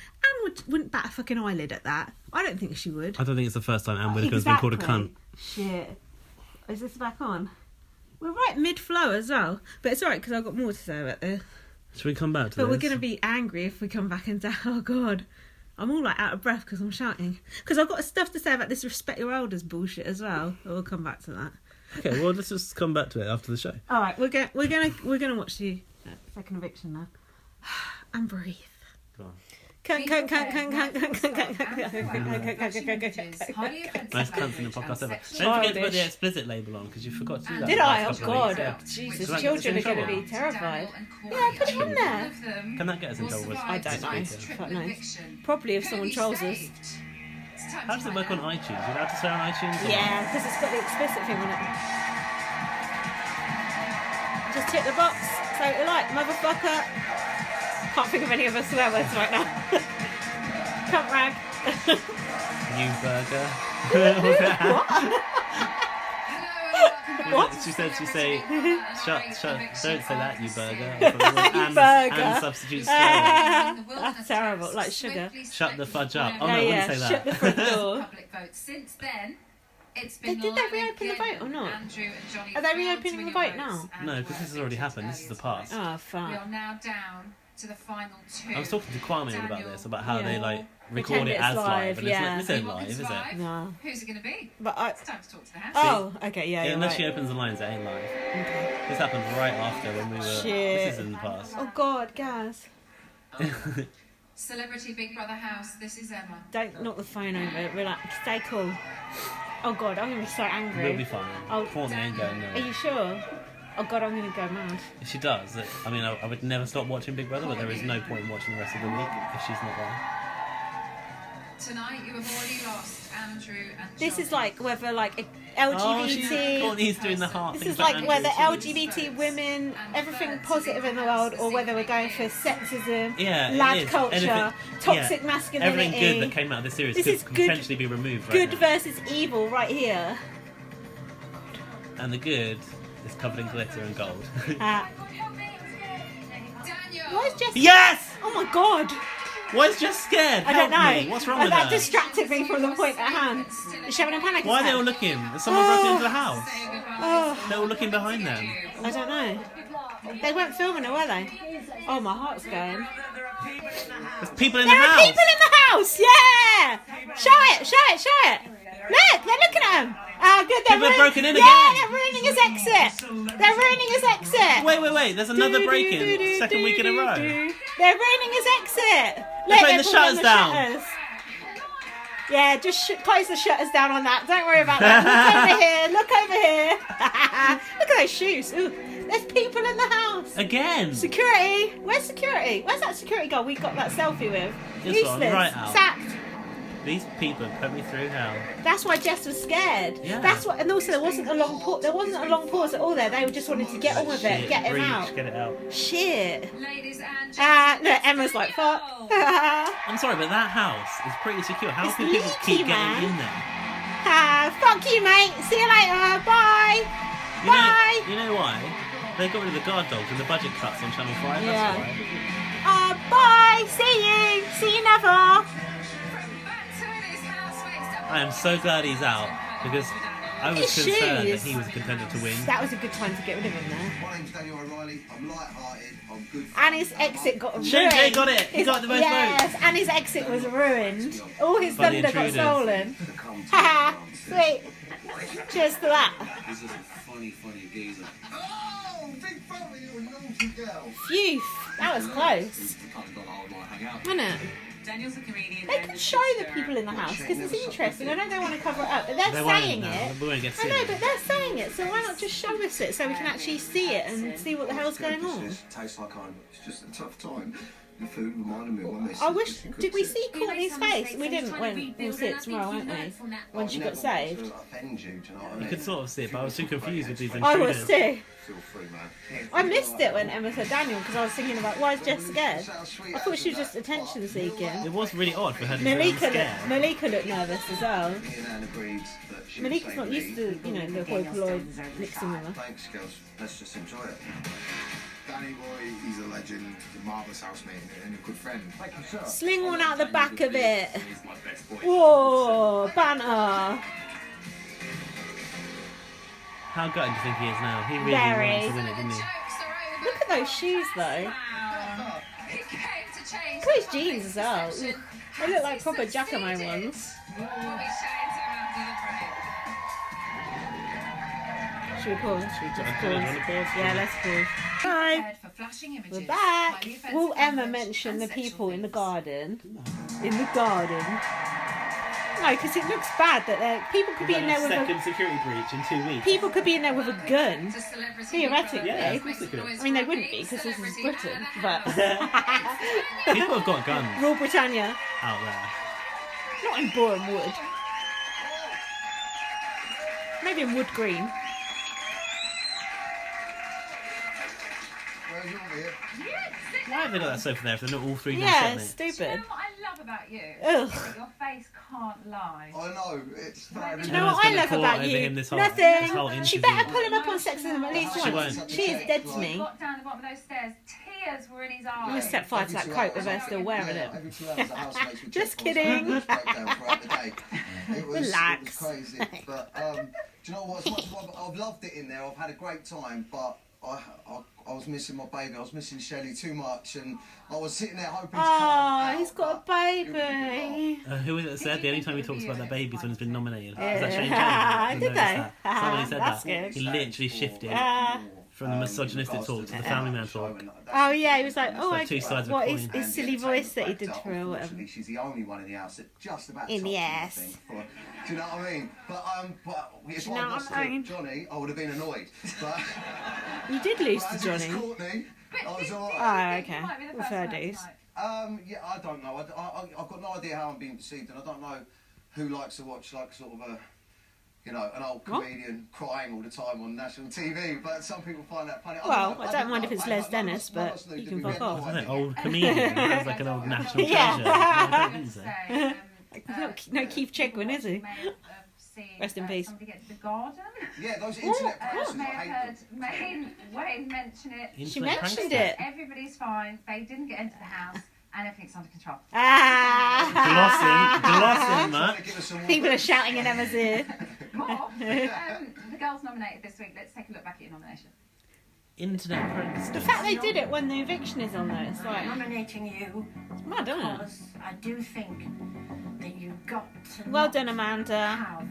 Anne wouldn't bat a fucking eyelid at that. I don't think she would. I don't think it's the first time Anne Widdecombe's been called a cunt. Shit. Is this back on? We're right mid-flow as well. But it's alright because I've got more to say about this. Should we come back to this? But we're going to be angry if we come back and say, oh, God. I'm all like out of breath because I'm shouting. Because I've got stuff to say about this respect your elders bullshit as well. We'll come back to that. Okay, well, let's just come back to it after the show. All right, we're gonna watch the second eviction now, and breathe. Go on. Nice cunts in the podcast ever. Don't forget to put the explicit label on because you forgot to do that. Did I? Oh God! Yeah. Jesus, So children are going to be terrified. Yeah, put it on there. Can that get us in trouble with? I don't know. Fuck knows. Probably if someone trolls us. How does it work on iTunes? You're allowed to swear on iTunes? Yeah, because it's got the explicit thing on it. Just tick the box. Say what you like, motherfucker. Can't think of any of our swear words right now. Cunt rag. You burger. What? She said, shut, don't say that, you burger. You burger. And substitute swear. That's terrible, like sugar. Shut the fudge up. Oh no, I wouldn't say that. Shut the front door. Since then, it's been Did they reopen the vote or not? Are they reopening the vote now? No, because this has already happened. This is the past. Oh, We fuck. are now down to the final two. I was talking to Kwame about this, about how they like Pretend record it it's as live, and yeah. this ain't live, is it? No. Who's it going to be? But It's time to talk to the house. Oh, okay, yeah, you're unless right. she opens the lines, it ain't live. Okay. This happened right after when we were. Shit. This is in the past. Oh God, Gaz. Celebrity Big Brother house. This is Emma. Don't knock the phone over. Relax. Stay cool. Oh God, I'm gonna be so angry. We'll be fine. Oh, Courtney ain't going Are nowhere. you sure? Oh God, I'm gonna go mad. If she does, I mean, I would never stop watching Big Brother, but there is no point in watching the rest of the week if she's not there. Tonight you have already lost Andrew and This Johnny. is like whether like Oh, LGBT. Courtney's doing the heart This thing. is for like Andrew. whether LGBT women, everything positive in the world, or whether we're going for sexism, Yeah, it lad is. culture, Anything- toxic yeah, masculinity. Everything good that came out of this series This could is good- potentially be removed right Good now. versus evil, right here. And the good is covered in glitter and gold. Why is Jess? Yes! Oh my God! Why is Jess scared? I don't Help know. me. What's wrong with that her? distracted me from the point at hand. Is she having a panic Why are attack? they all looking? Has someone broken into the house? Oh, They're all looking behind them. I don't know. They weren't filming it, were they? Oh, my heart's going. There's people in There the are house! people in the house! Yeah! Show it! Show it! Show it! Look! They're looking at him! Ah, good. They're People have broken in yeah, again. they're ruining his exit! They're ruining his exit! Wait. There's another break-in. Second week in a row. They're ruining his exit! They're putting the pulling shutters down. shutters. Yeah, just close the shutters down on that. Don't worry about that. Look over here. Look at those shoes. Ooh, there's people in the house. Again. Security. Where's security? Where's that security guard we got that selfie with? This one, Useless. right out. Sacked. These people have put me through hell. That's why Jess was scared. Yeah. That's what, and also there wasn't a long pause. There wasn't a long pause at all. There, they just wanted to get on with it, Shit, get him breach, out. Get it out. Shit. Ladies and Look, Emma's like, fuck. I'm sorry, but that house is pretty secure. How It's can people leaky, keep man. getting in there? Fuck you, mate. See you later. Bye. Bye. You know why? They got rid of the guard dogs with the budget cuts on Channel 5. Yeah. That's why. Bye. See you. See you never. I am so glad he's out because I was His concerned shoes. that he was a contender to win. That was a good time to get rid of him there. My name's Daniel O'Reilly. I'm light-hearted. I'm good. And his exit got ruined. Jay got it. He got the most Yes, votes. and his exit was ruined. All his By the thunder got intruders. stolen. Haha. Sweet. Cheers to that. This is a funny geezer. Oh, big brother, you a naughty girl. Phew. That was close. Wasn't it? Daniel's a comedian. They can show the people in the house because it's interesting. I know they want to cover it up, but they're They won't saying now. it. We won't get to I see know, it. but they're saying it, so why not just show us it so we can actually see it and see what the hell's going on? Tastes like it's just a tough time. The food reminded me of my missus. I wish. She cooks Did we it. see Courtney's face? We didn't. We'll see it tomorrow, won't we? When she got saved. To offend you, do you know what I You mean? could sort of see it, but I was too confused with these I intruders. was too. Feel free, man. I missed it when Emma said Daniel because I was thinking about why is Jess scared? I thought she was just attention seeking. It was really odd for her to be really scared. Malika looked nervous as well. Me and Anne agreed that she would Malika's save not me. used to, the hoi polloi mixing with her. Thanks, girls. Let's just enjoy it. Danny boy, he's a legend, a marvellous housemate and a good friend. Thank you, sir. Sling one out the back of it. Whoa, banter. How gutted do you think he is now? He really Very. wanted to win it, didn't he? Look at those shoes though. Look at his jeans as well. Ooh, they look like proper Giacomo ones. Should we pause? Should we just Do pause? you wanna pause? Yeah, let's pause. Hi. For flashing images, We're back. highly offensive Will Emma language, mention and the sexual people in the things. garden? In the garden? No, because it looks bad that people could be in there with second security breach in 2 weeks. people could be in there with a gun. Theoretically. Yeah, of course they could. I mean, they wouldn't be because this is Britain, but People have got guns Rule Britannia, out there. not in Boreham Wood. Maybe in Wood Green. Where's your beer? Why have they got that sofa there if they're not all three Yeah, going to it's sit You stupid. know what I love about you? Ugh. Is that your face can't lie. I know, it's bad. Do you know what I love about you? Nothing. She better pull him up on sexism at least She once. won't. She is dead to me. Got down the bottom of those stairs, tears were in his eyes. I'm gonna set fire to that coat with her still wearing Every 2 hours, the housemates would Just check kidding. on us, breakdown throughout the day. It was Relax. crazy. But do you know what? As much as I've loved it in there, I've had a great time, but I was missing my baby. I was missing Shelley too much, and I was sitting there hoping to come Oh, out, he's got a baby. Who was it that said the only time he talks about their baby is when it's been nominated? Yeah. Was that Shane James? Did they? Somebody said That's that. good. He literally shifted from the misogynistic talk to the family man talk. Oh yeah, he was like, It's oh, like two sides of a what coin. is his silly voice that he did for her or whatever. Unfortunately, she's the only one in the house that just about In the tops him, I ass. think, do you know what I mean? But if you I know lost what I to mean? Johnny, I would have been annoyed. But You did lose but to as it was Johnny. Courtney, I was alright. Oh, okay. With her days. Yeah, I don't know. I've got no idea how I'm being perceived, and I don't know who likes to watch like sort of a, you know, an old comedian crying all the time on national TV. But some people find that funny. Well, I don't mind if it's Les Dennis, but you can fuck off. An old comedian. Sounds like an old national treasure. Yeah. No, I don't think so. No Keith Chegwin, is he? Rest in peace. Somebody get to the garden. Yeah, those internet pranksters, May I have hate them. heard Wayne mention it. She mentioned it. Everybody's fine. They didn't get into the house, and everything's under control. Glossing, Matt. People are shouting in Emma's ear. More. The girls nominated this week. Let's take a look back at your nomination. Internet pranksters. The fact they did it when the eviction is on there, it's like nominating you mad, isn't it? because I do think that you've got to Well not done, Amanda. have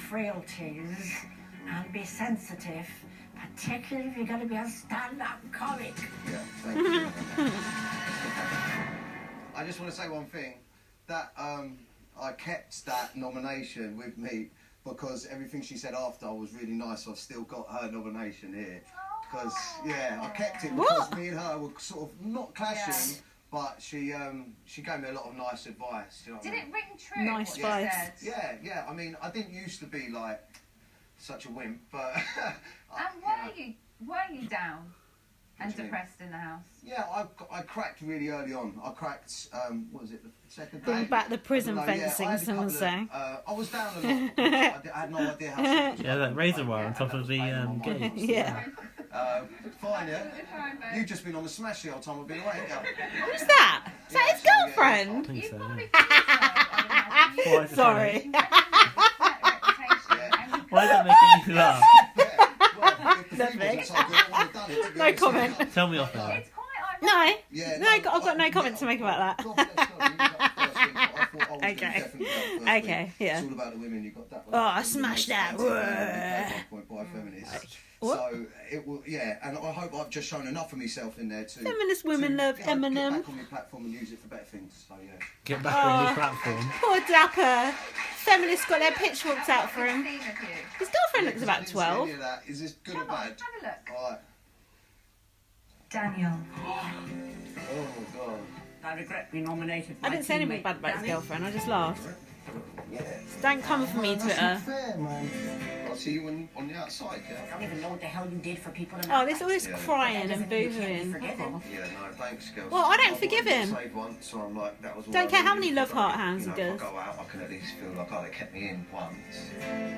frailties and be sensitive, particularly if you're going to be a stand-up comic. Yeah, thank you. I just want to say one thing, that I kept that nomination with me because everything she said after was really nice. I've still got her nomination here because I kept it because me and her were sort of not clashing, but she gave me a lot of nice advice. You know what Did I it mean? ring true? Nice what you vibes. said? Yeah. I mean, I didn't used to be like such a wimp, but And were you down and depressed in the house? yeah, I cracked really early on. I cracked, what was it, the second day? Bring back the prison No, fencing, I had a someone's couple saying. I was down a lot. I had no idea how sick it Yeah, that razor wire on top of the gate. Yeah. Fine, yeah? You've just been on the smash the whole time I've been away, haven't you? Who's that? Is that his girlfriend? I think so, yeah. Sorry. Why is that making you laugh? No comment. Tell me off now. No. I've got no comment to make about that. Okay. Okay, yeah. It's all about the women, you got that one. Oh, I smashed that. By feminists. So it will, and I hope I've just shown enough of myself in there to Feminist women love Eminem. Get back on my platform and use it for better things. So yeah. Get back on your platform. Poor Dapper. Feminists got their pitchforks out for him. His girlfriend looks about 12. Is this good or bad? Have a look. Alright. Daniel, Oh god. I regret being nominated. I didn't say anything bad about his girlfriend, I just laughed. Yeah. Don't come for me, That's Twitter. not fair, man. I'll see you on the outside, yeah? I don't even know what the hell you did for people. Oh, there's all this crying and boohooing. Yeah, no, thanks, girls. Well, I don't forgive him. Saved once, so I'm like, that was all Don't I care how needed. many love heart hands he You know, does. if I go out, I can at least feel like, oh, they kept me in once.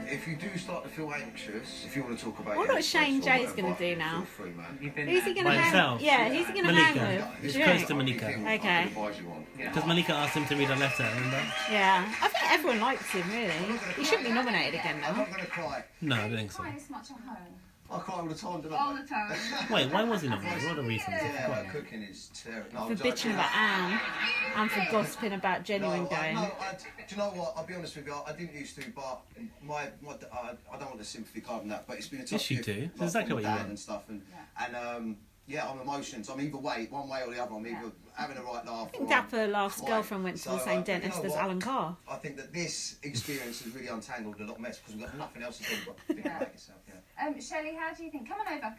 If you do start to feel anxious, if you want to talk about I wonder your what Shane stress or Jay's going to whatever, do now. feel free, man. Who's he going to By hang himself? Yeah, who's he going to hang Malika. with? It's Do you close know? to Malika. Okay. Because Malika asked him to read a letter, remember? Yeah, I think everyone likes him, really. He shouldn't be nominated again I'm now. not going to cry. No, I don't think so. Crying this much at home. I cry all the time, don't I? All the time. Wait, why was he nominated? What are the reasons? Yeah, cooking is terrible. No, For I'm joking. bitching about Anne and for gossiping about Genuine going. Do you know what? I'll be honest with you. I didn't used to, but I don't want the sympathy card on that. But it's been a tough Yes, you year do. for, That's exactly for my what you dad want. and stuff, and yeah, I'm emotions. I'm either way, one way or the other. I'm either having a right laugh. I think Dapper Laugh's girlfriend went to the same dentist as Alan Carr. I think that this experience has really untangled a lot of mess because we've got nothing else to do but think about yourself. Yeah. Shelley, how do you think? Come on over.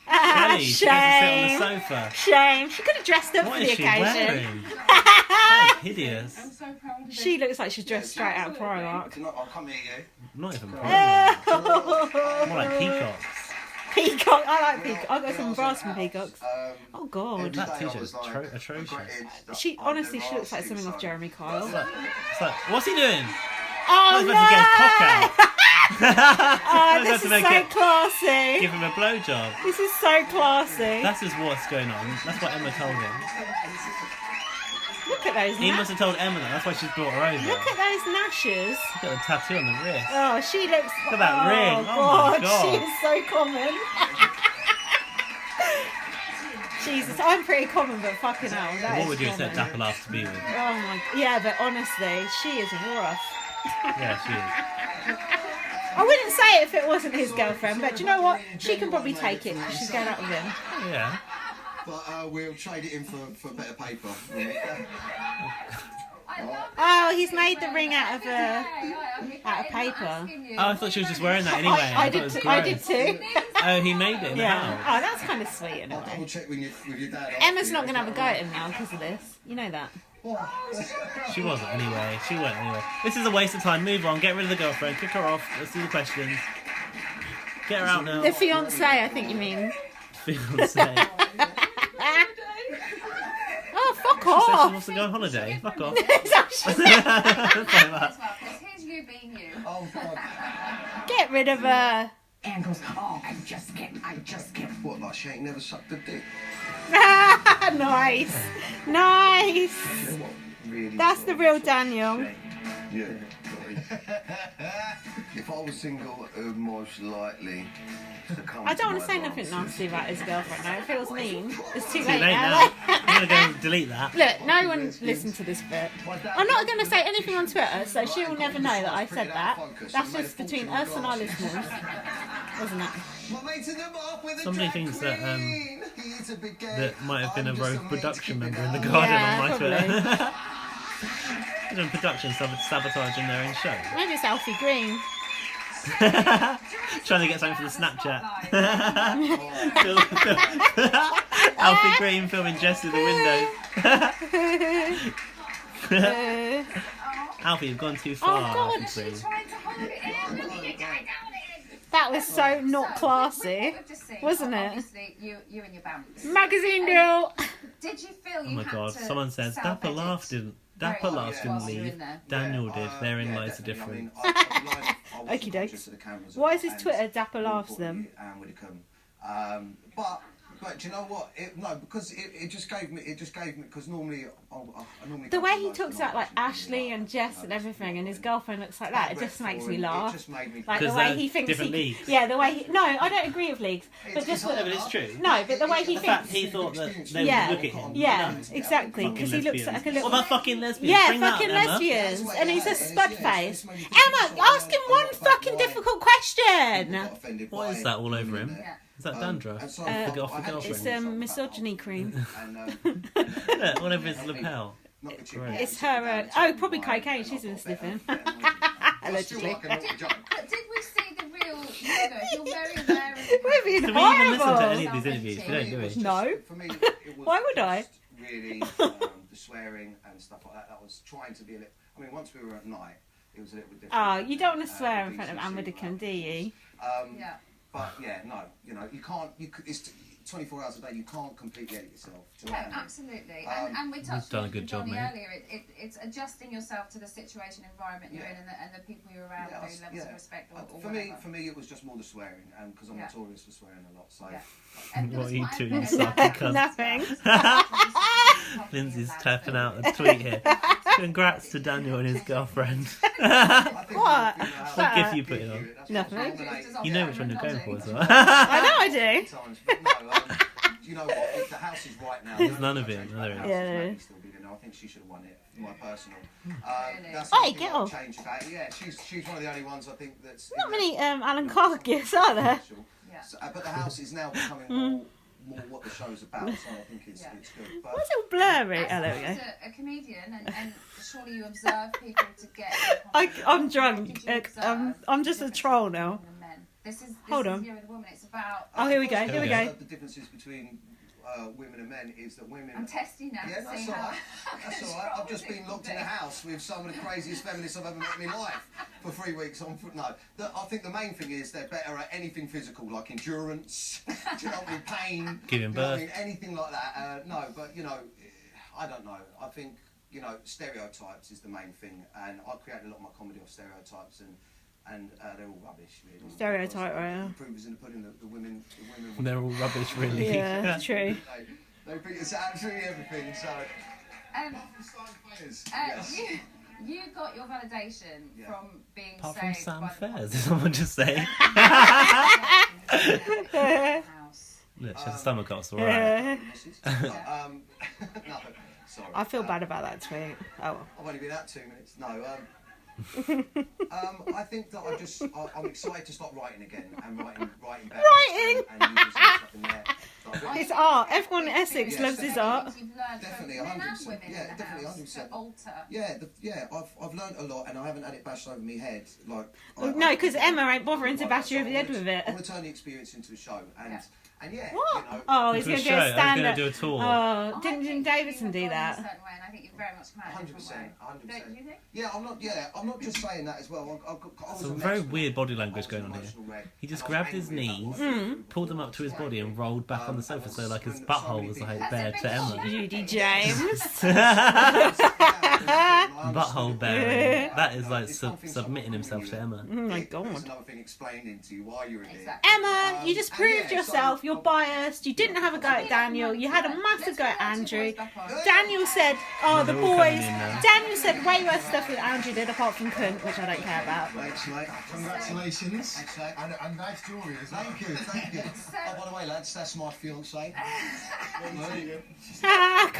Shelley, she gets to sit on the sofa. Shame. She could have dressed up What for the is she occasion. wearing? That is hideous. I'm so proud of She looks like she's dressed straight out of Primark. I'll come near you. Not even Primark. More like peacocks. Peacock. I like peacock. I got some brass from peacocks. Oh God. That t-shirt is atrocious. She honestly, she looks like something off Jeremy Kyle. It's like, what's he doing? Oh He's no! about to get his cock out. Oh, He's this is about to so make it- classy. Give him a blowjob. This is so classy. That's just what's going on. That's what Emma told him. Look at those. He must have told Emma that. That's why she's brought her over. Look at those gnashes. Look at the tattoo on the wrist. Oh, she looks. Look at that ring. Oh God, my God. she is so common. Jesus, I'm pretty common, but fucking hell, that What is would you common. expect Dapper Laugh to be with? Oh my, yeah, but honestly, she is rough. Yeah, she is. I wouldn't say it if it wasn't his girlfriend, but do you know what? She can probably take it because she's going out with him. Yeah. But we'll trade it in for better paper. Oh, he's made the ring out of paper. Oh, I thought she was just wearing that anyway. I thought it did was too. gross. I did too. Oh, he made it in the Yeah. house. Oh, that's kind of sweet in a I'll way. double check with your dad. Emma's not going to have a go at him now because of this. You know that. She wasn't anyway. She weren't anyway. This is a waste of time. Move on. Get rid of the girlfriend. Kick her off. Let's do the questions. Get her out now. The fiance, I think you mean. Fiance. Oh, fuck She said she off. wants to go on holiday. Fuck off. Here's you being you. Oh God. Get rid of her. Anne goes, oh, I just get. What, like she ain't never sucked a dick? Nice. Nice. You know what? Really That's the real Daniel. Yeah. If I was single, most likely to come. I don't want to say nothing nasty about his girlfriend now. It feels mean. It's too Too late late now. now. I'm going to go and delete that. Look, no one listened to this bit. I'm not going to say anything on Twitter, so she will never know that I said that. That's just between us and our listeners, wasn't it? Somebody thinks that that might have been a rogue production member in the garden on my Twitter. Doing production sabotaging their own show. Maybe it's Alfie Green. Trying to get something for the Snapchat. Alfie Green filming Jess through the window. Alfie, you've gone too far. Oh, God. Alfie Green. That was so not classy, wasn't it? Obviously, you and your bamps. Magazine deal. Did you feel Oh you my had God! to Someone says Dapper Laugh didn't. Dapper Laughs didn't leave. Daniel did. Therein lies the difference. Okie dokes. Why is his Twitter Dapper Laughs them? But do you know what? Because it just gave me because normally I normally The way he talks about like Ashley and Jess and everything, and his girlfriend looks like that, it just makes me laugh. Like the way he thinks different leagues. yeah, the way he. No, I don't agree with leagues, but just No, but it's true. no, but the way he The fact thinks. he thought that they Yeah, would look at him. yeah, No. exactly, because he looks Lesbians. like a little. What about fucking lesbians? Yeah, Bring that up, fucking Emma. lesbians, and he's a spud face. Emma, ask him one fucking difficult question. What is that all over him? Is that dandruff? Off the It's girlfriend. misogyny cream. Yeah, all over his lapel. Great. It's her. Oh, probably cocaine. She's been sniffing. Allegedly. But did we see the real you? You're very aware of the We're being Do we even listen to horrible. any of these interviews? We don't, do we? No. For me, it was Why would I? just really the swearing and stuff like that. That was trying to be a little. I mean, once we were at night, it was a little bit different. Oh, you don't want to swear in front of Anne Widdecombe, do you? Yeah. But yeah, no, you can't. It's 24 hours a day. You can't completely edit yourself. Do you know No, what I mean? absolutely. And we touched done a on good job, Johnny mate. earlier. It's adjusting yourself to the situation, environment you're in, and the people you're around, those levels of respect. Or For me, it was just more the swearing, because I'm notorious for swearing a lot. So. What are you doing, you sucking cunt? Nothing. Lindsay's tapping out a tweet here. Congrats to Daniel and his girlfriend. What? What gift you putting on? Nothing. You know which one you're going for as well. I know I do. You know what? If the house is right now, There's none of it. No, there isn't. Yeah. I think she should have won it. My personal. That's Hey, something get I'll off. change about it. Yeah, she's one of the only ones I think that's. Not many Alan Carr gifts, are there? So, but the house is now becoming more what the show's about, so I think it's good. But What's it all blurry? Oh, As there we go. a comedian, and surely you observe people to get. I'm drunk. I'm just a troll now. This is Hold on. Here with a woman. It's about. Oh, here we go. Here we go. The differences between women and men is that women. I'm testing now. Yeah, that's all right. That's all right. I've just been locked in a house with some of the craziest feminists I've ever met in my life for 3 weeks. I think the main thing is they're better at anything physical, like endurance, do you know what I mean, pain, Giving birth. anything like that. No, but I don't know. I think stereotypes is the main thing, and I create a lot of my comedy off stereotypes, and they're all rubbish, really. Stereotype, right? The proof is in the pudding that the women. They're all rubbish, really. Yeah, true. They think it's absolutely everything. So. You got your validation from being Apart from saved Sam by Fairs, did someone just say? Look, she has a stomach ulcer, right? No, sorry. I feel bad about that tweet. Oh. I've only been out 2 minutes. No. I think that I'm excited to start writing again and writing better. Writing. And using stuff in there. It's art. Everyone in Essex loves his art. Definitely, 100%. Yeah, definitely, 100%. Yeah, I've learned a lot, and I haven't had it bashed over my head. No, because Emma ain't bothering to bash you over the head with it. I want to turn the experience into a show, and yeah. What? Oh, he's going to do a stand up. do a tour. Oh, didn't Davidson do that? I think you very much come out 100%. Don't you think? Yeah, I'm not just saying that as well. Some very weird body language going on here. He just grabbed his knees, pulled them up to his body, and rolled back on the sofa, so like his butthole was like bare to Emma. Judy James. Butthole bearing. That is like submitting himself to Emma. Oh my god. There's another thing explaining to you why you're in here. Emma, you just proved yourself. You're biased. You didn't have a go at Daniel. You had a massive go at Andrew. Daniel said, "Oh, the boys." Daniel said way worse stuff than Andrew did, apart from cunt, which I don't care about. Thanks, mate. Congratulations. Thanks, mate. And nice jewellery as well. Thank you. Oh, by the way, lads, that's my fiancée.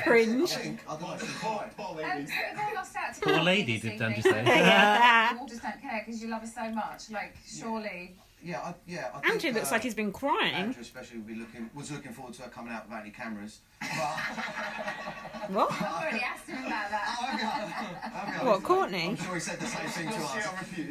Cringe. Poor lady, did Dan just say? You all just don't care because you love her so much. Like, surely. I think, Andrew looks like he's been crying. Andrew especially was looking forward to her coming out without any cameras. What? I've already asked him about that. What, Courtney? I'm sure he said the same thing to us.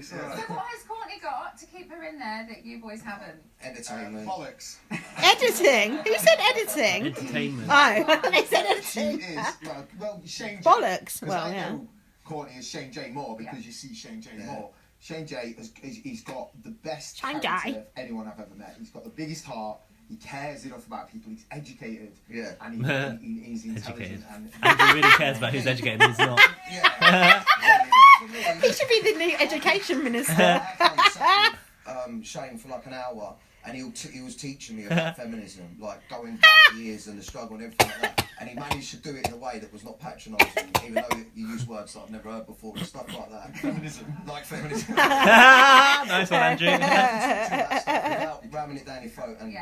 So what has Courtney got to keep her in there that you boys haven't? Entertainment. Bollocks. Editing? Who said editing? Entertainment. Oh, they said editing. She is. Well, Shane. Bollocks. J, Well, yeah. Courtney is Shane J more because you see Shane J more. Shane J he's got the best Shane character J. of anyone I've ever met. He's got the biggest heart. He cares enough about people. He's educated. Yeah. And he's intelligent. Educated. Andrew really cares about who's educated and who's not. Yeah. He should be the new education minister. Shane for like an hour, and he was teaching me about feminism, like going back years and the struggle and everything like that. And he managed to do it in a way that was not patronising, even though you used words that I've never heard before and stuff like that. Feminism. Like feminism. Nice one, Andrew. Without ramming it down your throat. And,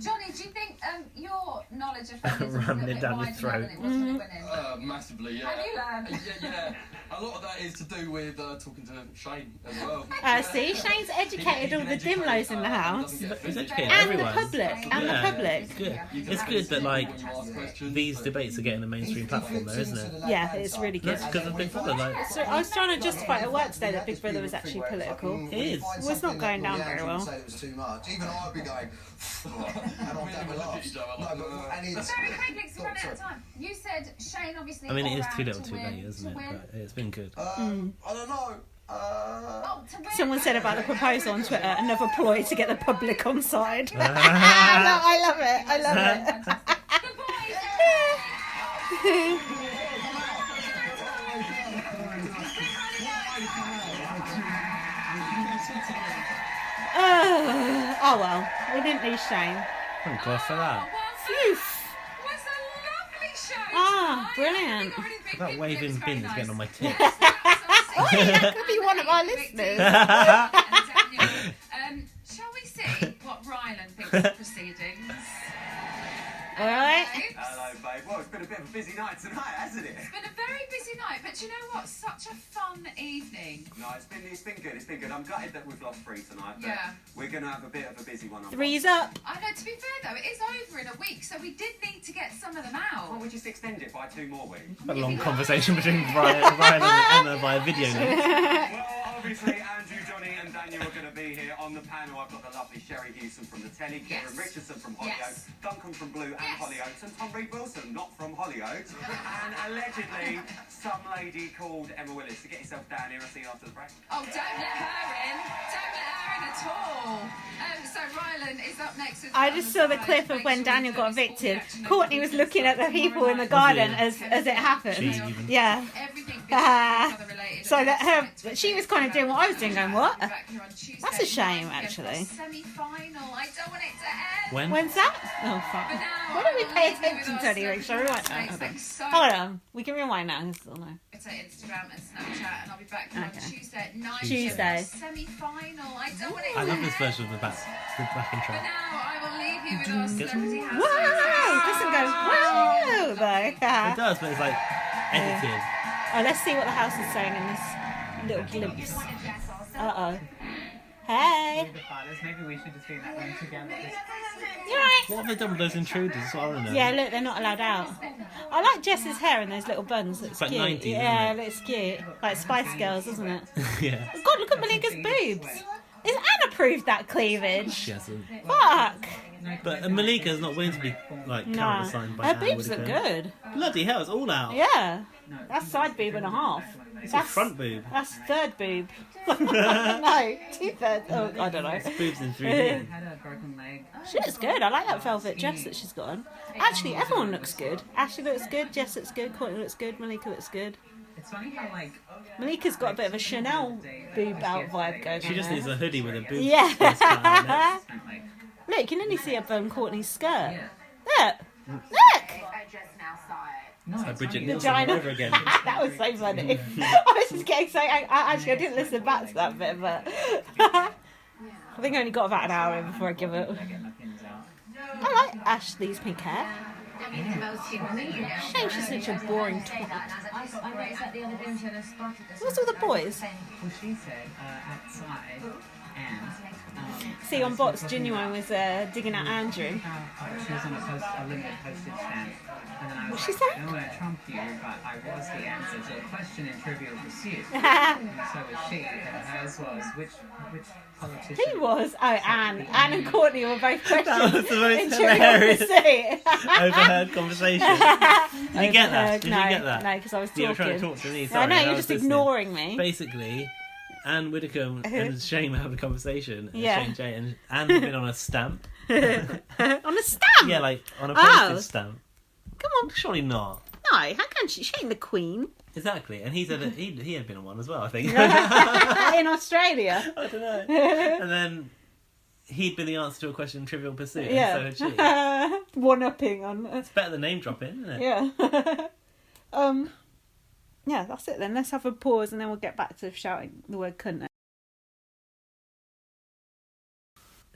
Johnny, do you think your knowledge of feminism is a Ramming little it bit down your wider now throat. than it was when it went in? Massively, yeah. Have you learned? Yeah. A lot of that is to do with talking to Shane as well. See, Shane's educated all the dimlos in the house. He's educated And everyone. the public. And the public. It's good. It's good that like these debates are getting a mainstream platform, though, isn't it? Yeah, it's really good. That's because of Big Brother. Like, So I was trying to justify at work today that Big Brother was actually political. It is. Well, it's not going down very well. Say it was too much. Even I'd be going, and I'll have a laugh. And it's Very quickly, because we're running out of time. You said Shane obviously. I mean, it is got too around little, to too win- late, isn't to it? win. But it's been good. I don't know. To win. Someone said about the proposal on Twitter, another ploy to get the public on side. I love it. I love it. Oh well, we didn't lose Shane. Thank God for that. Phew. Was a lovely show Ah. Brilliant. That waving bin is getting on my tits. Oh, that could be one of our listeners. Shall we see what Ryland thinks of the proceedings? All right. Hello, babe. Well, it's been a bit of a busy night tonight, hasn't it? It's been a very busy night, but you know what? Such a fun evening. No, it's been good. It's been good. I'm gutted that we've lost 3 tonight, but Yeah. we're going to have a bit of a busy one. 3's up. I know, to be fair though, it is over in a week, so we did need to get some of them out. Well, we just extend it by 2 more weeks. A long conversation between Ryan and Emma via video link. Well, obviously, Andrew, Johnny and Daniel are going to be here on the panel. I've got the lovely Sherry Houston from the telly, Kieran Richardson from Hollyoaks, Duncan from Blue and Hollyoaks, and Tom Reid Wilson, not from Hollyoaks, and allegedly some lady called Emma Willis. So get yourself down here and see you after the break. Oh, don't let her in. Don't let her in at all. So Ryland is up next with I just saw the clip of when Daniel got evicted. Courtney was looking at the people in the garden as it happened. Yeah. So that she was kind of doing what I was doing, going, what? That's a shame, actually. Semi-final. I don't want it to end. When's that? Oh, fuck. Why don't we pay attention to anything? Shall we rewind now? Hold on. We can rewind now. It's Instagram and Snapchat, and I'll be back on Tuesday at 9. Tuesday. Semi-final. I don't want it to I love end. this version of the back intro. Now I will leave you with our celebrity house. Wow! This one goes, wow! Though. It does, but it's like edited. Oh, let's see what the house is saying in this little glimpse. Uh-oh. Hey! Maybe we should just be in that room together. You right? What have they done with those intruders? That's what I want to know. Yeah, look, they're not allowed out. I like Jess's hair and those little buns. It's like cute. 90s, yeah, it looks cute. Like Spice Girls, isn't it? Yeah. God, look at Malika's boobs. Is Anna proved that cleavage? She hasn't. Fuck! But Malika's not willing to be like countersigned by Her Anna boobs look Whittaker. good. Bloody hell, it's all out. Yeah. That's side boob and a half. It's That's a front boob. That's third boob. No, 2/3. Oh, I don't know. It's boobs in 3D. She looks good. I like that velvet dress that she's got on. Actually, everyone looks good. Ashley looks good. Jess looks good. Courtney looks good. Malika looks good. It's funny how Malika's got a bit of a Chanel boob out vibe going on. She just needs a hoodie with a boob. Yeah. Look, you can only see above Courtney's skirt. Look. Look. I just now saw it. It's like Bridget Nielsen all Vagina. over again. That was so funny. I was just getting so angry. Actually, I didn't listen back to that bit, but I think I only got about an hour in before I give up. I like Ashley's pink hair. Shame she's such a boring twat. What's all the boys? Well, she said outside and. See, on Bots, Genuine was digging at Andrew. She was on a limited postage stamp. And then I was What's she like, say? I don't want to trump you, but I was the answer to a question in Trivial Pursuit. And so was she. And hers was, which politician? Who was? Oh, Anne. Anne and Courtney were both questioned. That was the most in Trivial hilarious Pursuit. overheard conversation. Did you get that? Did no, you get that? No, because I was talking. You were trying to talk to me. I Sorry, know, I you're was just listening. ignoring me. Basically, Anne Whittaker and Shane were having a conversation. And Yeah. Shane J. And Anne had been on a stamp. On a stamp? Yeah, like on a Oh. postage stamp. Come on. Surely not. No, how can she? She ain't the queen. Exactly. And he said that he had been on one as well, I think. In Australia. I don't know. And then he'd been the answer to a question in Trivial Pursuit. Yeah. And so had she. One-upping on. It's better than name dropping, isn't it? Yeah. Yeah, that's it then. Let's have a pause and then we'll get back to shouting the word cunt.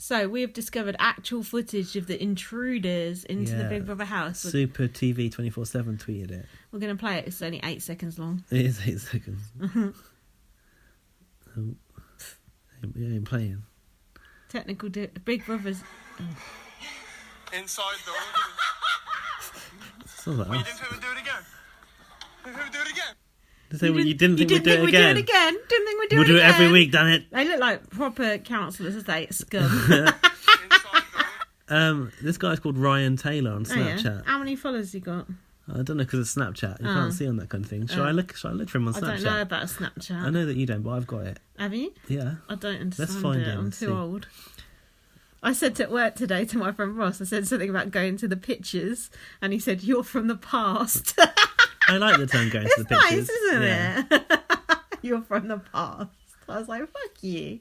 So we have discovered actual footage of the intruders into the Big Brother house. Super TV 24/7 tweeted it. We're going to play it. It's only 8 seconds long. It is 8 seconds. It ain't playing. Technical Big Brother's. Inside the Sounds like We us. didn't think we'd do it again. We didn't do it again. You didn't think we'd do it again? Didn't think we'd do We'll it do it again. every week, damn it. They look like proper councillors, estate scum. This guy's called Ryan Taylor on Oh, yeah? Snapchat. How many followers you got? I don't know because it's Snapchat. You Oh. can't see on that kind of thing. Shall I look for him on Snapchat? I don't know about Snapchat. I know that you don't, but I've got it. Have you? Yeah. I don't understand Let's find it. it I'm and too see. old. I said at work today to my friend Ross, I said something about going to the pictures, and he said, "You're from the past." I like the term going to the It's pictures. nice, isn't Yeah. it? You're from the past. I was like, fuck you.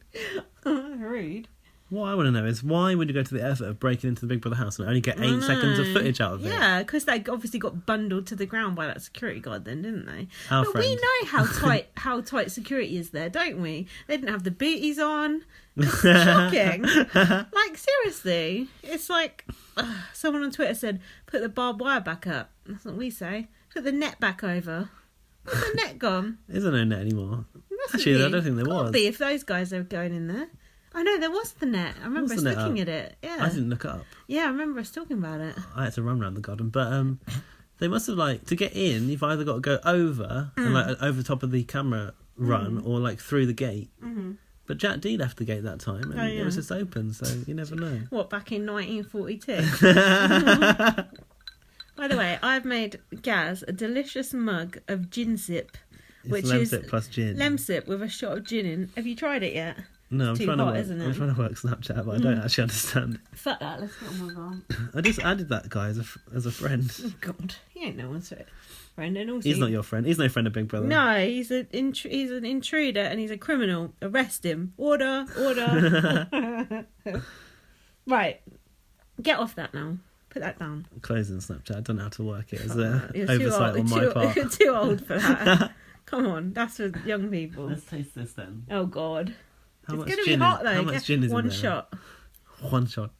Rude. What I want to know is why would you go to the effort of breaking into the Big Brother house and only get 8 seconds of footage out of it? Yeah, because they obviously got bundled to the ground by that security guard then, didn't they? Our but friend. we know how tight security is there, don't we? They didn't have the booties on. It's shocking. Like, seriously. It's like, someone on Twitter said, put the barbed wire back up. That's what we say. Put the net back over. Where's the net gone? Is there no net anymore? Mustn't Actually, be. I don't think there Can't was. be if those guys are going in there. Oh no, there was the net. I remember us looking at it. Yeah. I didn't look it up. Yeah, I remember us talking about it. I had to run around the garden, but they must have, like, to get in, you've either got to go over and like over the top of the camera run or like through the gate. Mm-hmm. But Jack D left the gate that time, and it was just open, so you never know. What, back in 1942? By the way, I've made Gaz a delicious mug of Ginsip, which is Lemsip plus gin. Lemsip with a shot of gin in. Have you tried it yet? No, It's I'm too trying hot, to work. isn't it? I'm trying to work Snapchat, but I don't actually understand. Fuck that. Let's get on my arm. I just added that guy as a friend. Oh God, he ain't no one's friend, and also He's not your friend. He's no friend of Big Brother. No, he's an intruder and he's a criminal. Arrest him. Order. Right, get off that now. Put that down. Closing Snapchat. I don't know how to work it. It's an You're oversight on my part. You're too old for that. Come on, that's for young people. Let's taste this then. Oh God, How it's much going to gin be hot is- though. how much gin is in one there? shot. One shot.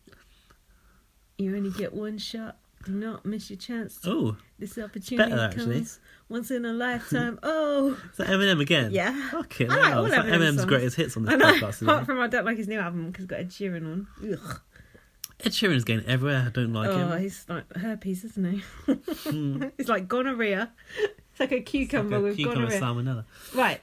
You only get one shot. Do not miss your chance. Oh, This opportunity better, actually. comes once in a lifetime. Oh, is that Eminem again? Yeah. Fucking I like hell. all It's like Eminem's Eminem's songs. greatest hits on this I know. podcast. Isn't Apart it? from I don't like his new album because it's got Ed Sheeran on. Ugh. Ed Sheeran's getting everywhere. I don't like Oh, him. he's like herpes, isn't he? It's like gonorrhea. It's like a cucumber with Cucumber gonorrhea. salmonella. Right.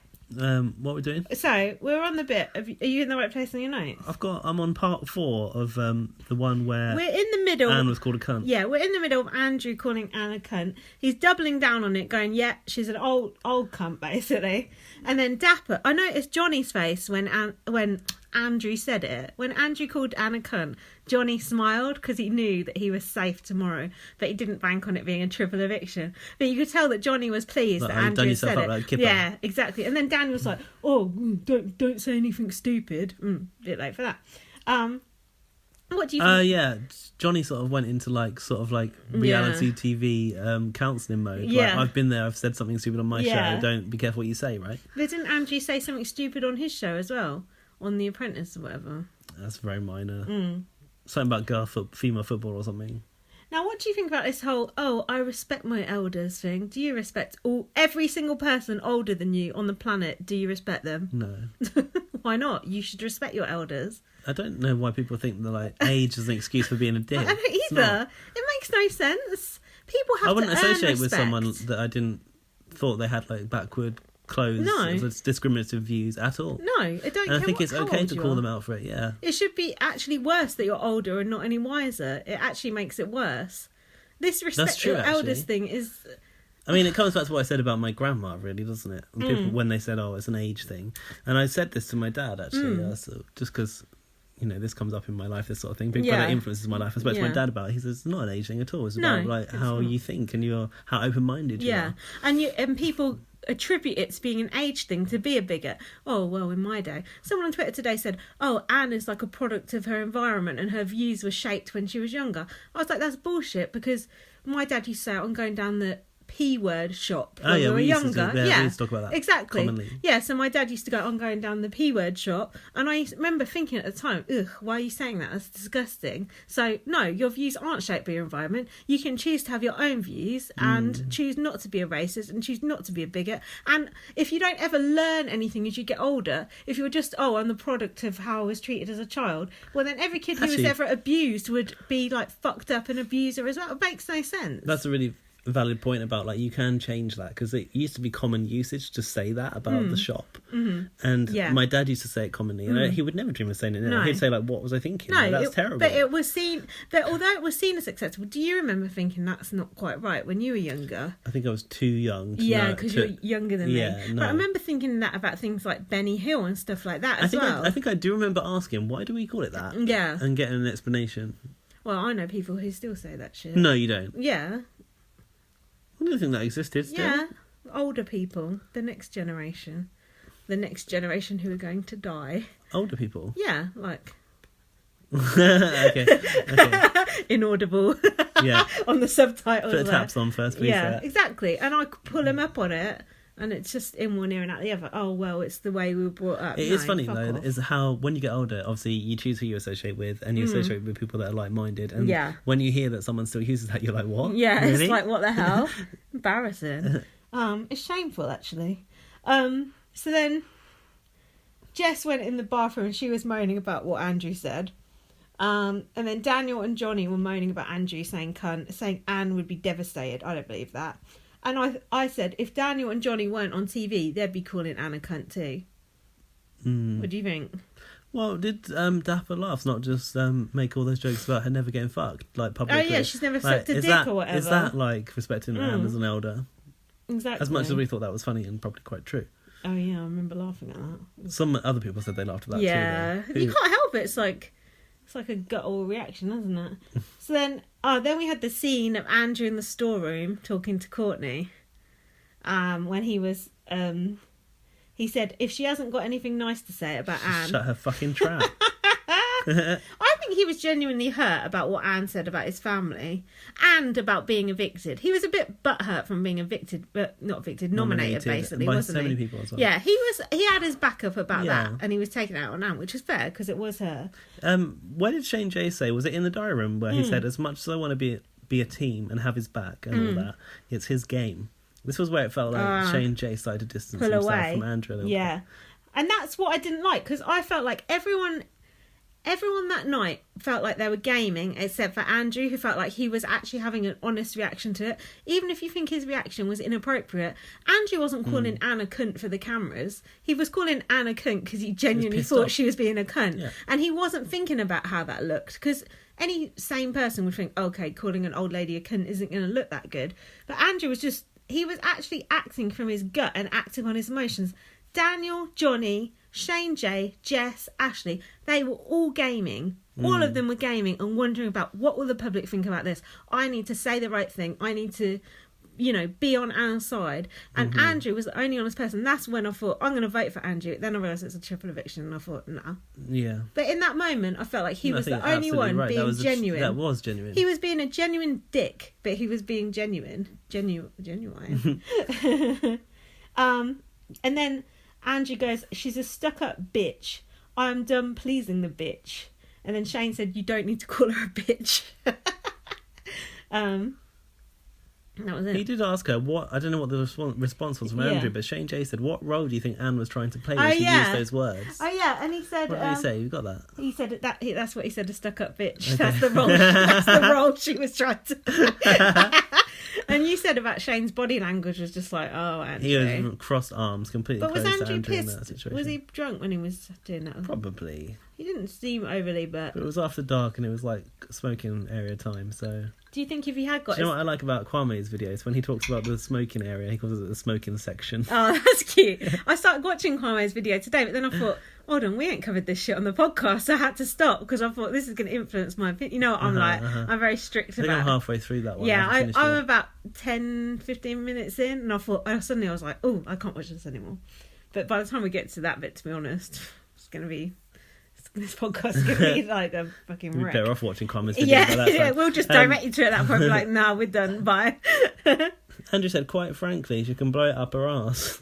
What we're doing? So we're on the bit. Are you in the right place on your notes? I'm on part 4 of the one where We're in the middle. Anne was called a cunt. Yeah, we're in the middle of Andrew calling Anne a cunt. He's doubling down on it, going, "Yeah, she's an old cunt," basically. And then Dapper. I noticed Johnny's face when Andrew said it. When Andrew called Anne a cunt, Johnny smiled because he knew that he was safe tomorrow, but he didn't bank on it being a triple eviction. But you could tell that Johnny was pleased Like, that oh, you've done Andrew yourself said up it. like a kipper. Yeah, exactly. And then Dan was like, "Oh, don't say anything stupid." Bit late for that. What do you think? Yeah, Johnny sort of went into reality TV counselling mode. Yeah. Like, I've been there, I've said something stupid on my Yeah. show, don't be careful what you say, right? But didn't Andrew say something stupid on his show as well? On The Apprentice or whatever? That's very minor. Mm. Something about female football or something. Now, what do you think about this whole, I respect my elders thing? Do you respect every single person older than you on the planet? Do you respect them? No. Why not? You should respect your elders. I don't know why people think that like age is an excuse for being a dick. I don't It's either. not. It makes no sense. People have I wouldn't to earn associate with respect. someone that I didn't thought they had like backward clothes, No. as discriminative views at all. No, I don't And I care think it's how okay old to you call are. them out for it. Yeah. It should be actually worse that you're older and not any wiser. It actually makes it worse. This respect true, your elders actually. thing is... I mean, it comes back to what I said about my grandma, really, doesn't it? And people, Mm. when they said, "Oh, it's an age thing," and I said this to my dad actually, Mm. so just because this comes up in my life, this sort of thing. Big Yeah. Brother influences my life. I spoke to my Yeah. dad about it. He says it's not an age thing at all. It's No, about like it's how not. you think and how open-minded you Yeah, are. and people attribute it to being an age thing, to be a bigot. Oh, well, in my day. Someone on Twitter today said, "Oh, Anne is like a product of her environment and her views were shaped when she was younger." I was like, that's bullshit, because my dad used to say, "I'm going down the P-word shop." Oh, when yeah, we were we used to younger. do- yeah, we used to talk about that exactly. commonly. Yeah, so my dad used to go, "I'm going down the P-word shop," and I remember thinking at the time, "Ugh, why are you saying that? That's disgusting." So no, your views aren't shaped by your environment. You can choose to have your own views and choose not to be a racist and choose not to be a bigot. And if you don't ever learn anything as you get older, if you're just, I'm the product of how I was treated as a child, well then every kid who was Actually- ever abused would be like fucked up and abuser as well. It makes no sense. That's a really valid point about like you can change that, because it used to be common usage to say that about the shop, and Yeah. my dad used to say it commonly, and Mm. he would never dream of saying it now. No. He'd say like, "What was I thinking? No, Like, that's terrible." But it was seen that although it was seen as acceptable, do you remember thinking that's not quite right when you were younger? I think I was too young. Yeah, because you're younger than me. Yeah, no. But I remember thinking that about things like Benny Hill and stuff like that as well. I think I do remember asking, "Why do we call it that?" Yeah. and getting an explanation. Well, I know people who still say that shit. No, you don't. Yeah. I didn't think that existed. Still. Yeah. Older people, the next generation who are going to die. Older people. Yeah, like Okay. Inaudible. Yeah. On the subtitles. Put the taps on first, please. Yeah, exactly. And I could pull him up on it, and it's just in one ear and out the other. Oh, well, it's the way we were brought up. It is funny, though, is how when you get older, obviously, you choose who you associate with, and you associate with people that are like-minded. And when you hear that someone still uses that, you're like, what? Yeah, really? It's like, what the hell? Embarrassing. It's shameful, actually. So then Jess went in the bathroom and she was moaning about what Andrew said. And then Daniel and Johnny were moaning about Andrew saying cunt, saying Anne would be devastated. I don't believe that. And I said, if Daniel and Johnny weren't on TV, they'd be calling Anne a cunt too. What do you think? Well, did Dapper Laughs not just make all those jokes about her never getting fucked, like publicly? Oh yeah, she's never sucked a dick or whatever. Is that like respecting Anne as an elder? Exactly. As much as we thought that was funny and probably quite true. Oh yeah, I remember laughing at that. Some other people said they laughed at that too. Yeah, you can't help it. It's like a guttural reaction, isn't it? So then we had the scene of Andrew in the storeroom talking to Courtney. When he was he said, if she hasn't got anything nice to say about Anne, shut her fucking trap. I think he was genuinely hurt about what Anne said about his family and about being evicted. He was a bit butthurt from being evicted, but not evicted, nominated basically, by wasn't so he? many people as well. Yeah, he had his backup about that, and he was taking it out on Anne, which is fair because it was her. What did Shane J say? Was it in the diary room where he said, as much as I want to be a team and have his back and all that, it's his game. This was where it felt like Shane J started to distance himself from Andrew a little bit. And that's what I didn't like, because I felt like everyone that night felt like they were gaming, except for Andrew, who felt like he was actually having an honest reaction to it. Even if you think his reaction was inappropriate, Andrew wasn't calling Anne a cunt for the cameras. He was calling Anne a cunt because he genuinely thought she was being a cunt. Yeah. And he wasn't thinking about how that looked, because any sane person would think, okay, calling an old lady a cunt isn't going to look that good. But Andrew was he was actually acting from his gut and acting on his emotions. Daniel, Johnny, Shane J, Jess, Ashley, they were all gaming. All of them were gaming and wondering about, what will the public think about this? I need to say the right thing. I need to, be on Anne's side. And Andrew was the only honest person. That's when I thought, I'm going to vote for Andrew. Then I realised it's a triple eviction and I thought, nah. Yeah. But in that moment, I felt like he was the only one being genuine. That was genuine. He was being a genuine dick, but he was being genuine. Genuine. And then Andrew goes, she's a stuck-up bitch. I'm done pleasing the bitch. And then Shane said, you don't need to call her a bitch. That was it. He did ask her what, I don't know what the response was from Andrew, but Shane J said, what role do you think Anne was trying to play when she used those words? Oh yeah, and he said, what did he say? You got that? He said that's what he said, a stuck-up bitch. Okay. That's the role she was trying to. And you said about Shane's body language was just like, oh, Andrew. He was crossed arms, completely closed to Andrew Andrew pissed? in that situation. Was he drunk when he was doing that? Probably. He didn't seem overly, but it was after dark and it was like smoking area time, so... Do you think if he had got... Do you know what I like about Kwame's videos? When he talks about the smoking area, he calls it the smoking section. Oh, that's cute. I started watching Kwame's video today, but then I thought, hold on, we ain't covered this shit on the podcast, so I had to stop because I thought this is going to influence my opinion. You know what I'm like? I'm very strict about... I think I'm halfway through that one. Yeah, I'm about 10, 15 minutes in, and I thought, suddenly I was like, oh, I can't watch this anymore. But by the time we get to that bit, to be honest, it's going to be... This podcast is going to be like a fucking wreck. We're better off watching comments. Yeah, we'll just direct you to it at that point. Be like, nah, we're done. Bye. Andrew said, quite frankly, she can blow it up her ass.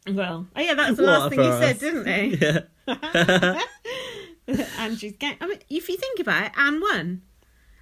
Well, that's the last thing he said, didn't he? Yeah. Andrew's game. I mean, if you think about it, Anne won.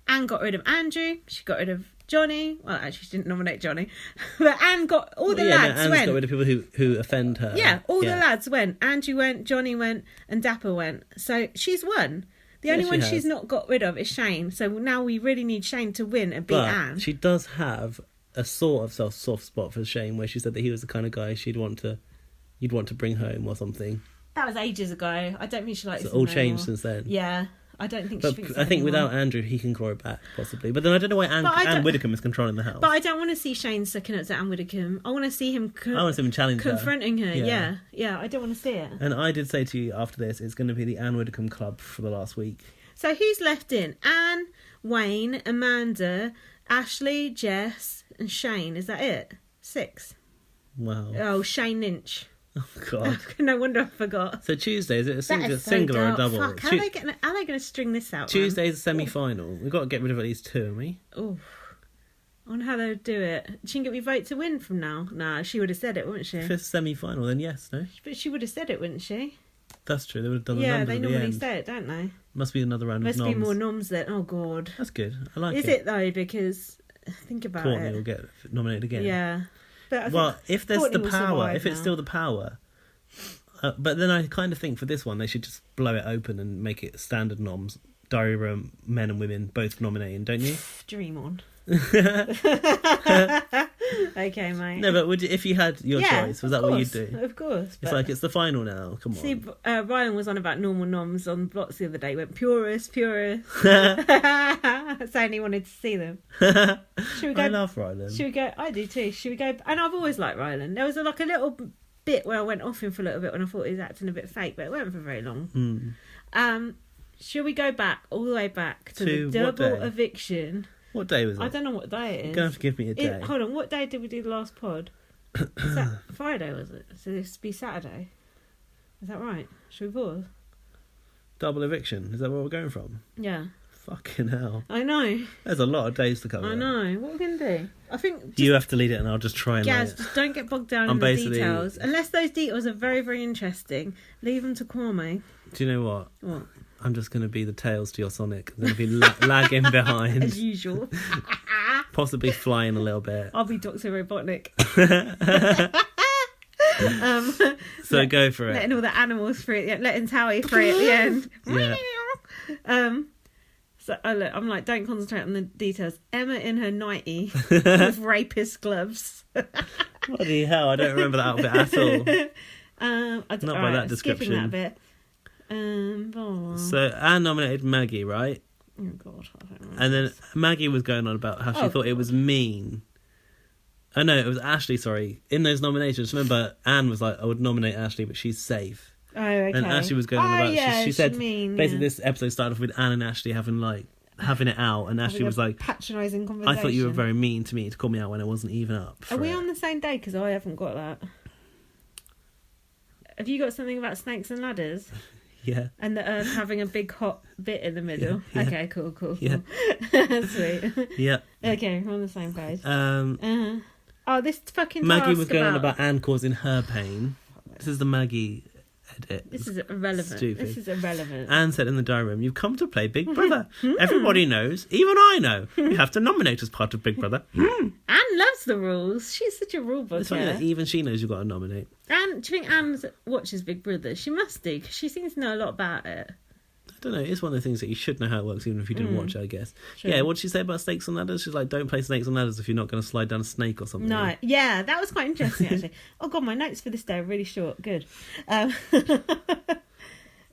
Anne got rid of Andrew. She got rid of Johnny. Well, actually, she didn't nominate Johnny. But Anne got... All the lads Anne's went. got rid of people who offend her. Yeah, the lads went. Andrew went, Johnny went, and Dapper went. So she's won. The only one she's not got rid of is Shane. So now we really need Shane to win and beat Anne. She does have a sort of soft spot for Shane, where she said that he was the kind of guy you'd want to bring home or something. That was ages ago. I don't think she likes him all changed since then. Yeah. I don't think she thinks that I think anymore. without Andrew, he can grow back, possibly. But then I don't know why Anne Widdecombe is controlling the house. But I don't want to see Shane sucking up to Anne Widdecombe. I want to see him challenge confronting her. Yeah. Yeah, I don't want to see it. And I did say to you after this, it's going to be the Anne Widdecombe Club for the last week. So who's left in? Anne, Wayne, Amanda, Ashley, Jess, and Shane. Is that it? 6. Wow. Oh, Shane Lynch. Oh God! No wonder I forgot. So Tuesday, is it a That is so single or a dark. double? Fuck, how are they going to string this out? Tuesday's a semi-final. We've got to get rid of at least 2, haven't we? Oh, I wonder how they would do it. She can get me vote to win from now. Nah, she would have said it, wouldn't she? If it's a semi-final, then yes, no. But she would have said it, wouldn't she? That's true. They would have done the Yeah, numbers they at the normally end. say it, don't they? Must be another round Must of be noms. more noms then. Oh God, That's good. I like Is it. it though? Because think about Courtney it. will get nominated again. Yeah. But I Well, think if there's Courtney the will power, survive if it's now. still the power. But then I kind of think for this one, they should just blow it open and make it standard noms. Diary Room, men and women both nominating, don't you? Dream on. Okay, mate. No, but if you had your choice, was that what you'd do? Of course. It's like it's the final now. Come on. See, Ryan was on about normal noms on blocks the other day. He went purist. Saying he wanted to see them. Should we go? I love Ryland. Should we go? I do too. Should we go? And I've always liked Ryland. There was a little bit where I went off him for a little bit when I thought he was acting a bit fake, but it wasn't for very long. Should we go back all the way back to the what double day? eviction? What day was it? I don't know what day it is. You're gonna have to give me a day. Hold on, what day did we do the last pod? Friday, was it? So this would be Saturday. Is that right? Should we pause? Double eviction. Is that where we're going from? Yeah. Fucking hell. I know. There's a lot of days to cover. I know. What are we going to do? I think... You have to lead it and I'll just try and Gaz, lead it. just don't get bogged down I'm in the basically- details. Unless those details are very, very interesting, leave them to Kwame. Do you know what? What? I'm just going to be the Tails to your Sonic. I'm going to be lagging behind. As usual. Possibly flying a little bit. I'll be Dr. Robotnik. So go for it. Letting all the animals free, letting Towie free at the end. Yeah. So I'm like, don't concentrate on the details. Emma in her nightie with rapist gloves. Bloody hell, I don't remember that outfit at all. Not by that description. Skipping that bit. So Anne nominated Maggie, right? Oh God, I don't remember. And then Maggie was going on about how she thought it was mean. Oh no, it was Ashley, sorry. In those nominations, remember Anne was like, I would nominate Ashley, but she's safe. Oh, okay. And Ashley was going on about she said mean, basically yeah. this episode started off with Anne and Ashley having it out, and Ashley was like, patronising conversation. I thought you were very mean to me to call me out when I wasn't even up. Are we on the same day? Because I haven't got that. Have you got something about snakes and ladders? Yeah. And the Earth having a big hot bit in the middle. Yeah. Okay, cool. Yeah. Sweet. Yeah. Okay, we're on the same page. Oh, this fucking Maggie task was going on about Anne causing her pain. This is the Maggie edit. This is irrelevant. Stupid. This is irrelevant. Anne said in the diary room, "You've come to play Big Brother. Everybody knows, even I know. You have to nominate as part of Big Brother." Anne loves the rules. She's such a rule book. It's funny that even she knows you've got to nominate. Anne, do you think Anne watches Big Brother? She must do, because she seems to know a lot about it. I don't know. It's one of the things that you should know how it works, even if you didn't watch it, I guess. True. Yeah, what did she say about snakes and ladders? She's like, don't play snakes and ladders if you're not going to slide down a snake or something. No, yeah, that was quite interesting, actually. Oh, God, my notes for this day are really short. Good.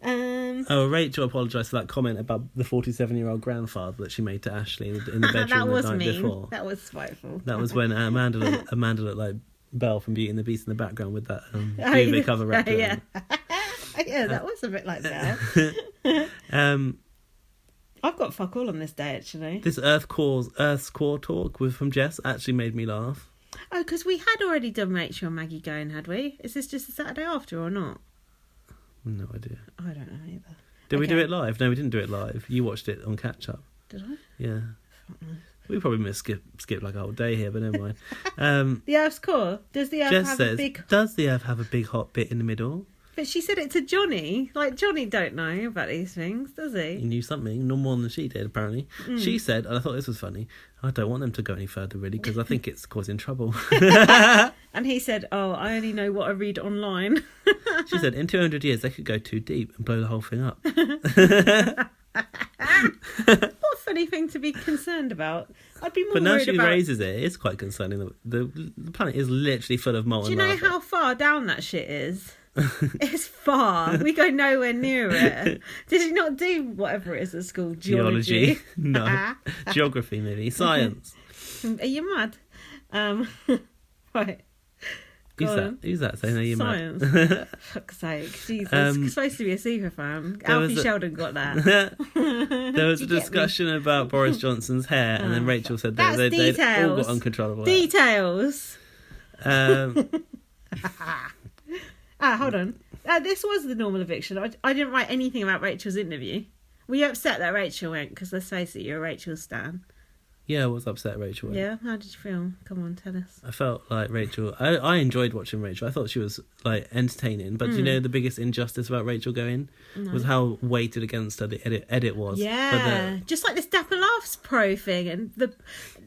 Oh, Rachel apologised for that comment about the 47-year-old grandfather that she made to Ashley in the bedroom that was the night mean. before. That was spiteful. That was when Amanda looked like Belle from Beauty and the Beast in the background with that Oh, duvet cover wrapped around. yeah. Yeah, that was a bit like that. I've got fuck all on this day, actually. This Earth's Core talk from Jess actually made me laugh. Oh, because we had already done Rachel and Maggie going, had we? Is this just the Saturday after or not? No idea. I don't know either. Did we do it live? No, we didn't do it live. You watched it on catch up. Did I? Yeah. We probably missed skip like a whole day here, but never mind. The Earth's core. Does the Earth Jess have says, a big... does the Earth have a big hot bit in the middle? But she said it to Johnny. Like, Johnny don't know about these things, does he? He knew something, no more than she did, apparently. She said, and I thought this was funny, I don't want them to go any further, really, because I think it's causing trouble. And he said, oh, I only know what I read online. She said, in 200 years, they could go too deep and blow the whole thing up. What a funny thing to be concerned about. I'd be more But now worried she about... raises it, it's quite concerning. The planet is literally full of molten Do you know lava. how far down that shit is? It's far. We go nowhere near it. Did you not do whatever it is at school? Geology? No. Geography, maybe. Science. Are you mad? Right. Who's that saying, are you Science. mad? Fuck's sake. Jesus. It's supposed to be a super fan. Alfie Sheldon got that. There was a You get discussion about Boris Johnson's hair, and then Rachel said that That's they'd all details. got uncontrollable hair. Details. Hold on. This was the normal eviction. I didn't write anything about Rachel's interview. Were you upset that Rachel went? Because let's face it, you're a Rachel stan. Yeah, I was upset Rachel went. Yeah? How did you feel? Come on, tell us. I felt like Rachel... I enjoyed watching Rachel. I thought she was, like, entertaining. But do you know the biggest injustice about Rachel going? No. Was how weighted against her the edit was. Yeah. Just like this Dapper Laughs Pro thing. And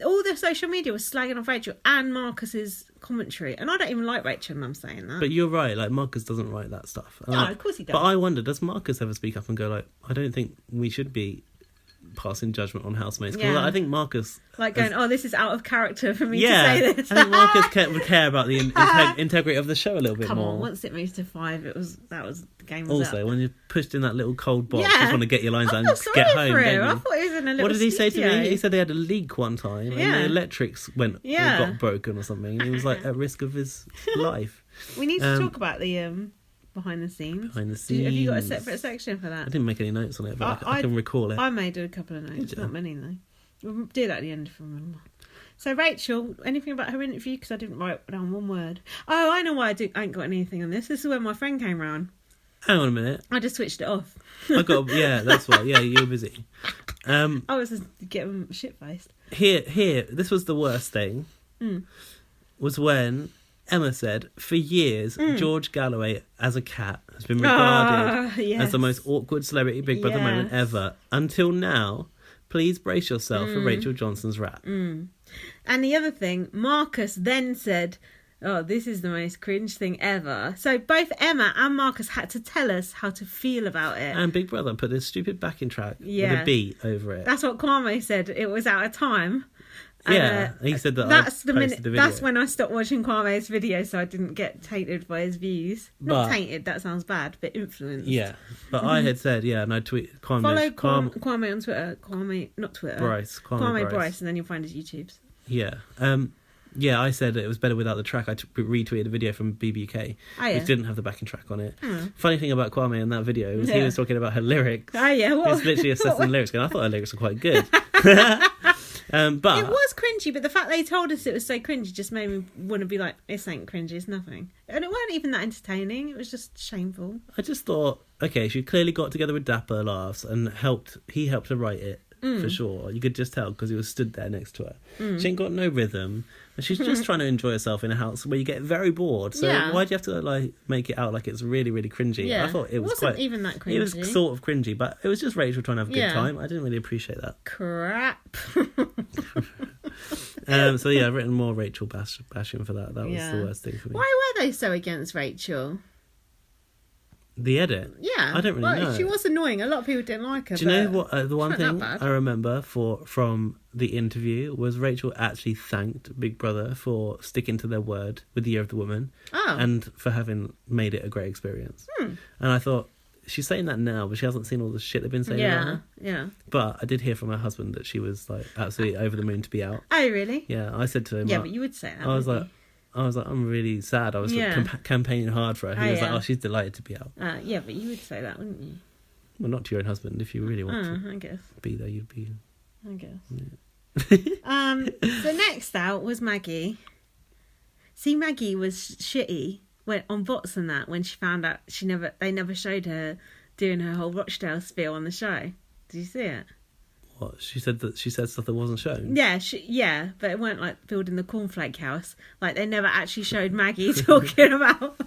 all the social media was slagging off Rachel and Marcus's commentary. And I don't even like Rachel and I'm saying that. But you're right. Like, Marcus doesn't write that stuff. No, of course he does. But I wonder, does Marcus ever speak up and go, like, I don't think we should be passing judgment on housemates? Because I think Marcus... Like going, this is out of character for me to say this. I think Marcus would care about the integrity of the show a little bit more. Come on, once it moves to 5, the game was also, up. when you're pushed in that little cold box, you just want to get your lines out and just get home, don't you? I thought he was in a little What did he say to studio. me? He said they had a leak one time and the electrics got broken or something. He was like at risk of his life. We need to talk about the behind the scenes. Have you got a separate section for that? I didn't make any notes on it, but I can recall it. I made a couple of notes, not many though. We'll do that at the end if I remember. So Rachel, anything about her interview? Because I didn't write down one word. Oh, I know why I ain't got anything on this. This is when my friend came round. Hang on a minute. I just switched it off. That's why. Yeah, you were busy. I was just getting shit faced. Here, this was the worst thing. Was when Emma said, for years, George Galloway as a cat has been regarded as the most awkward celebrity Big Brother moment ever. Until now, please brace yourself for Rachel Johnson's rap. And the other thing, Marcus then said, this is the most cringe thing ever. So both Emma and Marcus had to tell us how to feel about it. And Big Brother put this stupid backing track with a beat over it. That's what Kwame said. It was out of time. Yeah, he said that. That's the minute. That's when I stopped watching Kwame's video, so I didn't get tainted by his views. Not tainted. That sounds bad, but influenced. Yeah, but I had said and I tweeted Kwame. Follow Kwame on Twitter. Kwame, not Twitter. Bryce. Kwame Bryce, and then you'll find his YouTubes. Yeah. I said it was better without the track. I retweeted a video from BBK, which didn't have the backing track on it. Funny thing about Kwame in that video was he was talking about her lyrics. Oh yeah, he was literally assessing the lyrics, and I thought her lyrics were quite good. But it was cringy, but the fact they told us it was so cringy just made me want to be like, this ain't cringy, it's nothing. And it weren't even that entertaining, it was just shameful. I just thought, okay, she clearly got together with Dapper Laughs and he helped her write it, for sure. You could just tell because he was stood there next to her. She ain't got no rhythm. And she's just trying to enjoy herself in a house where you get very bored. So why do you have to like make it out like it's really, really cringy? Yeah. I thought it wasn't quite even that cringy. It was sort of cringy, but it was just Rachel trying to have a good time. I didn't really appreciate that. Crap. So I've written more Rachel bashing for that. That was the worst thing for me. Why were they so against Rachel? The edit? Yeah. I don't really know. She was annoying. A lot of people didn't like her. Do you know what? The one thing I remember from the interview was Rachel actually thanked Big Brother for sticking to their word with the Year of the Woman and for having made it a great experience. And I thought, she's saying that now, but she hasn't seen all the shit they've been saying about her. Yeah. But I did hear from her husband that she was like absolutely over the moon to be out. Oh, really? Yeah, I said to him. Yeah, but you would say that. I was like, I'm really sad. I was campaigning hard for her. He was like, she's delighted to be out. Yeah, but you would say that, wouldn't you? Well, not to your own husband. If you really want to I guess. be there, you'd be. I guess. Yeah. So next out was Maggie. See, Maggie was shitty on bots and that when she found out they never showed her doing her whole Rochdale spiel on the show. Did you see it? What, she said stuff that wasn't shown? Yeah, but it weren't like building the cornflake house. Like they never actually showed Maggie talking about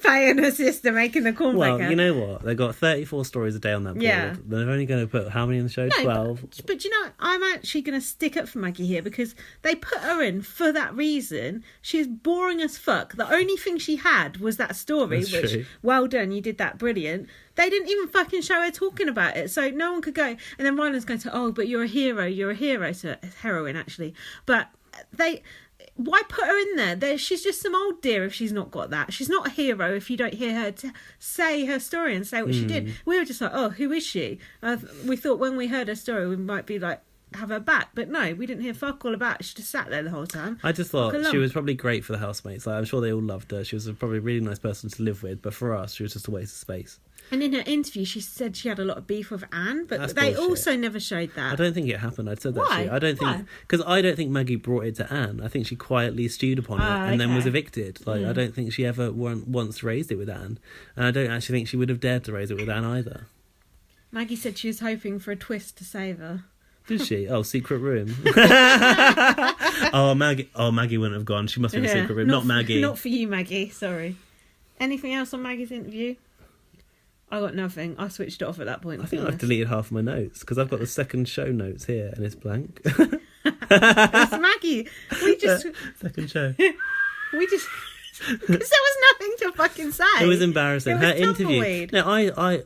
paying her sister making the cornflake house. Well, you know what? They got 34 stories a day on that board. Yeah. They're only going to put how many in the show? 12. But you know, I'm actually going to stick up for Maggie here because they put her in for that reason. She's boring as fuck. The only thing she had was that story, That's which, true. well done, you did that brilliant. They didn't even fucking show her talking about it. So no one could go. And then Ryland's going to, but you're a hero. So heroine, actually. But why put her in there? She's just some old dear if she's not got that. She's not a hero if you don't hear her say her story and say what she did. We were just like, who is she? We thought when we heard her story, we might be like, have her back. But no, we didn't hear fuck all about it. She just sat there the whole time. I just thought she was probably great for the housemates. Like, I'm sure they all loved her. She was probably a really nice person to live with. But for us, she was just a waste of space. And in her interview, she said she had a lot of beef with Anne, but That's they bullshit. also never showed that. I don't think it happened. I'd said that Why? shit. I don't think because I don't think Maggie brought it to Anne. I think she quietly stewed upon it and then was evicted. Like I don't think she ever once raised it with Anne, and I don't actually think she would have dared to raise it with Anne either. Maggie said she was hoping for a twist to save her. Did she? Oh, secret room. Maggie wouldn't have gone. She must have been in a secret room. Not Maggie. Not for you, Maggie. Sorry. Anything else on Maggie's interview? I got nothing. I switched it off at that point. I think I've deleted half my notes because I've got the second show notes here and it's blank. It's Maggie. We just second show. Because there was nothing to fucking say. It was embarrassing. Her interview. Tumbleweed. No, I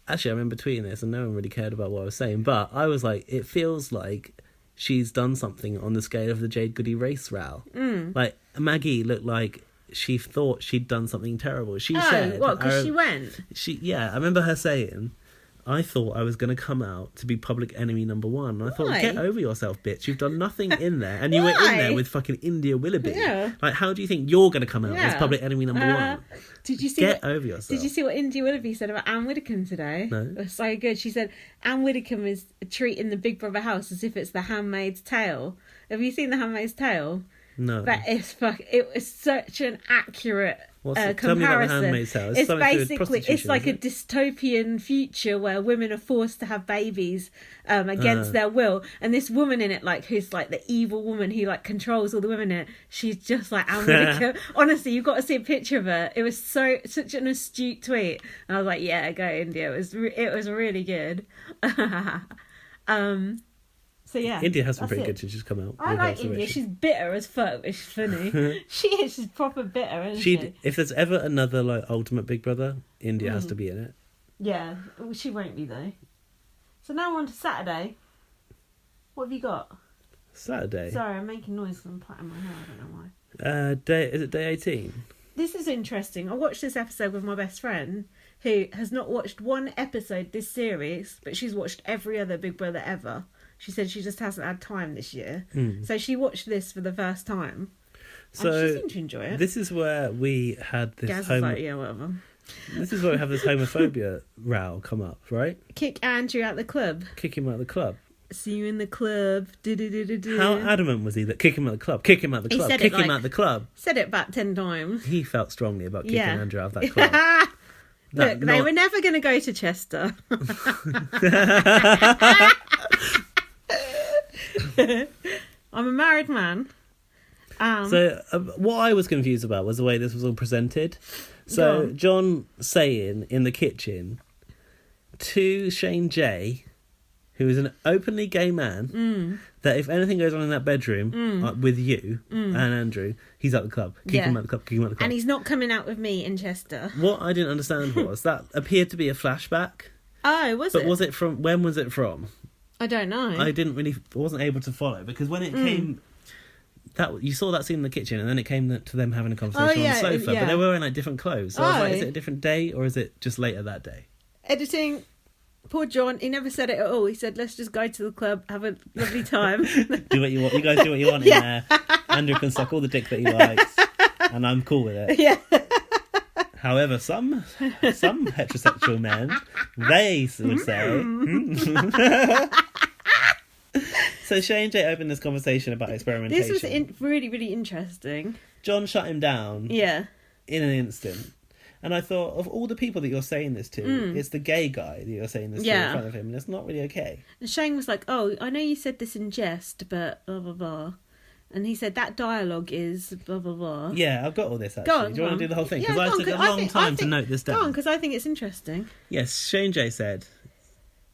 actually I remember tweeting this and no one really cared about what I was saying, but I was like, it feels like she's done something on the scale of the Jade Goody race row. Like Maggie looked like she thought she'd done something terrible. She said, what? Because she went. I remember her saying, I thought I was going to come out to be public enemy number one. And I thought, get over yourself, bitch. You've done nothing in there. And you were in there with fucking India Willoughby. Yeah. Like, how do you think you're going to come out as public enemy number one? Did you see Get over yourself. Did you see what India Willoughby said about Anne Widdecombe today? No. It was so good. She said Anne Widdecombe is treating the Big Brother house as if it's The Handmaid's Tale. Have you seen The Handmaid's Tale? No. It was such an accurate comparison. Tell me about The Handmaid's Tale. It's basically like a dystopian future where women are forced to have babies against their will, and this woman in it, like who's like the evil woman who like controls all the women in it. She's just like Anne Widdecombe. Honestly, you've got to see a picture of her. It was such an astute tweet, and I was like, yeah, go India. It was really good. So yeah, India has been pretty good since she's come out. I like India. She's bitter as fuck. It's funny. She's proper bitter, isn't she? If there's ever another like ultimate Big Brother, India has to be in it. Yeah, she won't be though. So now we're on to Saturday. What have you got? Saturday. Sorry, I'm making noise because I'm plaiting my hair. I don't know why. Is it day 18? This is interesting. I watched this episode with my best friend, who has not watched one episode this series, but she's watched every other Big Brother ever. She said she just hasn't had time this year. So she watched this for the first time. So and she seemed to enjoy it. This is where we had this Gaz was like, yeah, whatever. This is where we have this homophobia row come up, right? Kick Andrew out the club. Kick him out of the club. See you in the club. How adamant was he that kick him out of the club? Kick him out of the club. Kick him out of the club. Said it about 10 times. He felt strongly about kicking Andrew out of that club. Look, they were never going to go to Chester. I'm a married man. So what I was confused about was the way this was all presented. So John saying in the kitchen to Shane J, who is an openly gay man, that if anything goes on in that bedroom with you and Andrew, he's at the club. Kick him out the club. Kick him out the club. And he's not coming out with me in Chester. What I didn't understand was that appeared to be a flashback. Oh, was it? But was it from? When was it from? I don't know. I wasn't able to follow because when it came, that you saw that scene in the kitchen and then it came to them having a conversation on the sofa, but they were wearing like different clothes. So I was like, is it a different day or is it just later that day? Editing. Poor John, he never said it at all. He said, let's just go to the club, have a lovely time. Do what you want. You guys do what you want in there. Andrew can suck all the dick that he likes. And I'm cool with it. Yeah. However, some heterosexual men, they would say... So Shane J opened this conversation about experimentation. This was really, really interesting. John shut him down. Yeah. In an instant. And I thought, of all the people that you're saying this to, it's the gay guy that you're saying this to in front of him, and it's not really okay. And Shane was like, oh, I know you said this in jest, but blah, blah, blah. And he said, that dialogue is blah, blah, blah. Yeah, I've got all this, actually. Go on, do you want to do the whole thing? Yeah, Because I took a long time to note this down. Go on, because I think it's interesting. Yes, Shane J said,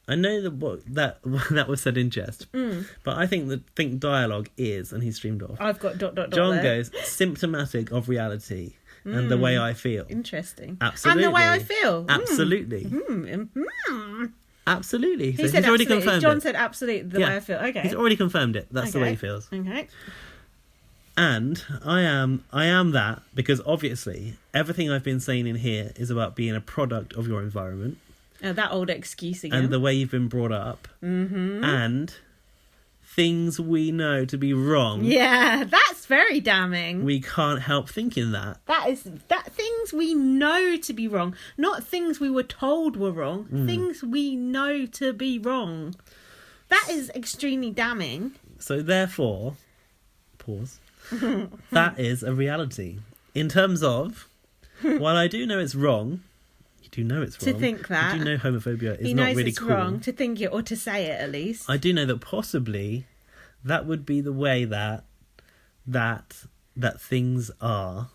I know that was said in jest, but I think dialogue is, and he streamed off. I've got ... John there. goes, symptomatic of reality. And the way I feel. Interesting. Absolutely. And the way I feel. Absolutely. Absolutely. He so said he's already absolutely. confirmed John it. said absolutely the way I feel. Okay. He's already confirmed it. That's the way he feels. Okay. And I am that because obviously everything I've been saying in here is about being a product of your environment. That old excuse again. And the way you've been brought up. Mm-hmm. And things we know to be wrong. Yeah, that's very damning. We can't help thinking that. That things we know to be wrong, not things we were told were wrong. Things we know to be wrong. That is extremely damning. So therefore, pause. That is a reality. In terms of, while I do know it's wrong, you do know it's wrong. To think that. You do know homophobia is He not knows really it's cool. wrong to think it or to say it, at least. I do know that possibly that would be the way that things are.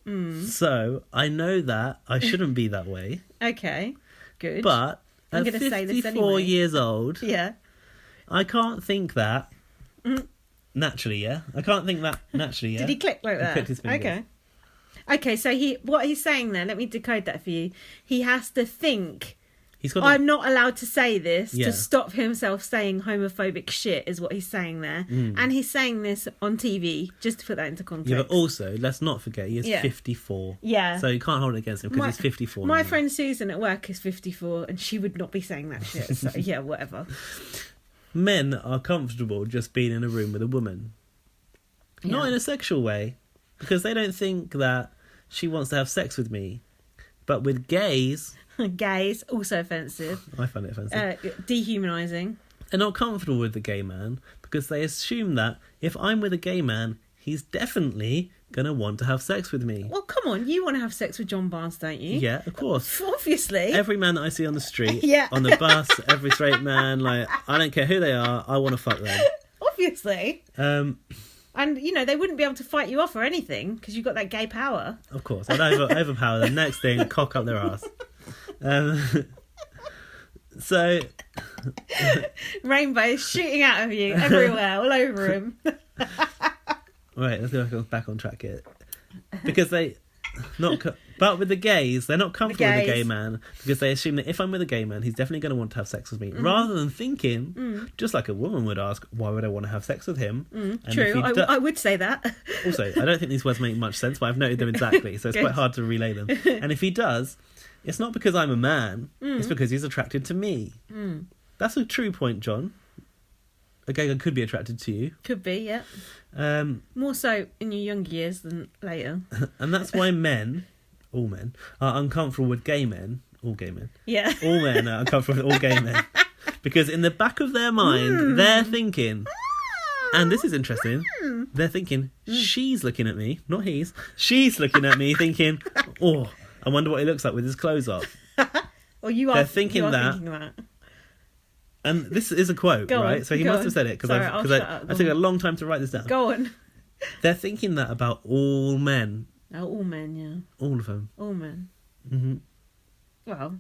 So I know that I shouldn't be that way. Okay, good. But I'm at gonna say this 54 anyway. years old, Yeah. I can't think that naturally. Yeah, I can't think that naturally. Yeah. Did he click like He that? clicked his fingers. Okay, so what he's saying there, let me decode that for you. He has to think, He's got. I'm not allowed to say this Yeah. to stop himself saying homophobic shit, is what he's saying there. And he's saying this on TV, just to put that into context. Yeah, but also let's not forget he is 54. Yeah. So you can't hold it against him because he's 54. My now. friend Susan at work is 54, and she would not be saying that shit. So yeah, whatever. Men are comfortable just being in a room with a woman, not in a sexual way, because they don't think that she wants to have sex with me. But with gays, Gays, also offensive. I find it offensive. Dehumanising. They're not comfortable with the gay man because they assume that if I'm with a gay man, he's definitely going to want to have sex with me. Well, come on, you want to have sex with John Barnes, don't you? Yeah, of course. Obviously. Every man that I see on the street, Yeah. on the bus, every straight man, like, I don't care who they are, I want to fuck them. Obviously. And, you know, they wouldn't be able to fight you off or anything because you've got that gay power. Of course. I'd overpower them. Next thing, cock up their ass. So... Rainbows shooting out of you everywhere, all over him. Right, let's go back on track here. Because they... But with the gays, they're not comfortable with a gay man because they assume that if I'm with a gay man, he's definitely going to want to have sex with me. Rather than thinking, just like a woman would ask, why would I want to have sex with him? And True, I would say that. Also, I don't think these words make much sense, but I've noted them exactly, so it's quite hard to relay them. And if he does, it's not because I'm a man, it's because he's attracted to me. That's a true point, John. A gay guy could be attracted to you. Could be, yeah. More so in your younger years than later. And that's why men, all men, are uncomfortable with gay men. All gay men. Yeah. All men are uncomfortable with all gay men. Because in the back of their mind, they're thinking, and this is interesting, they're thinking, she's looking at me, not he's, she's looking at me thinking, oh, I wonder what he looks like with his clothes off. Well, you are, they're thinking, thinking that. And this is a quote, right? So he must have said it because I took a long time to write this down. Go on. They're thinking that about all men. Oh, all men, yeah. All of them. All men. Mm-hmm. Well,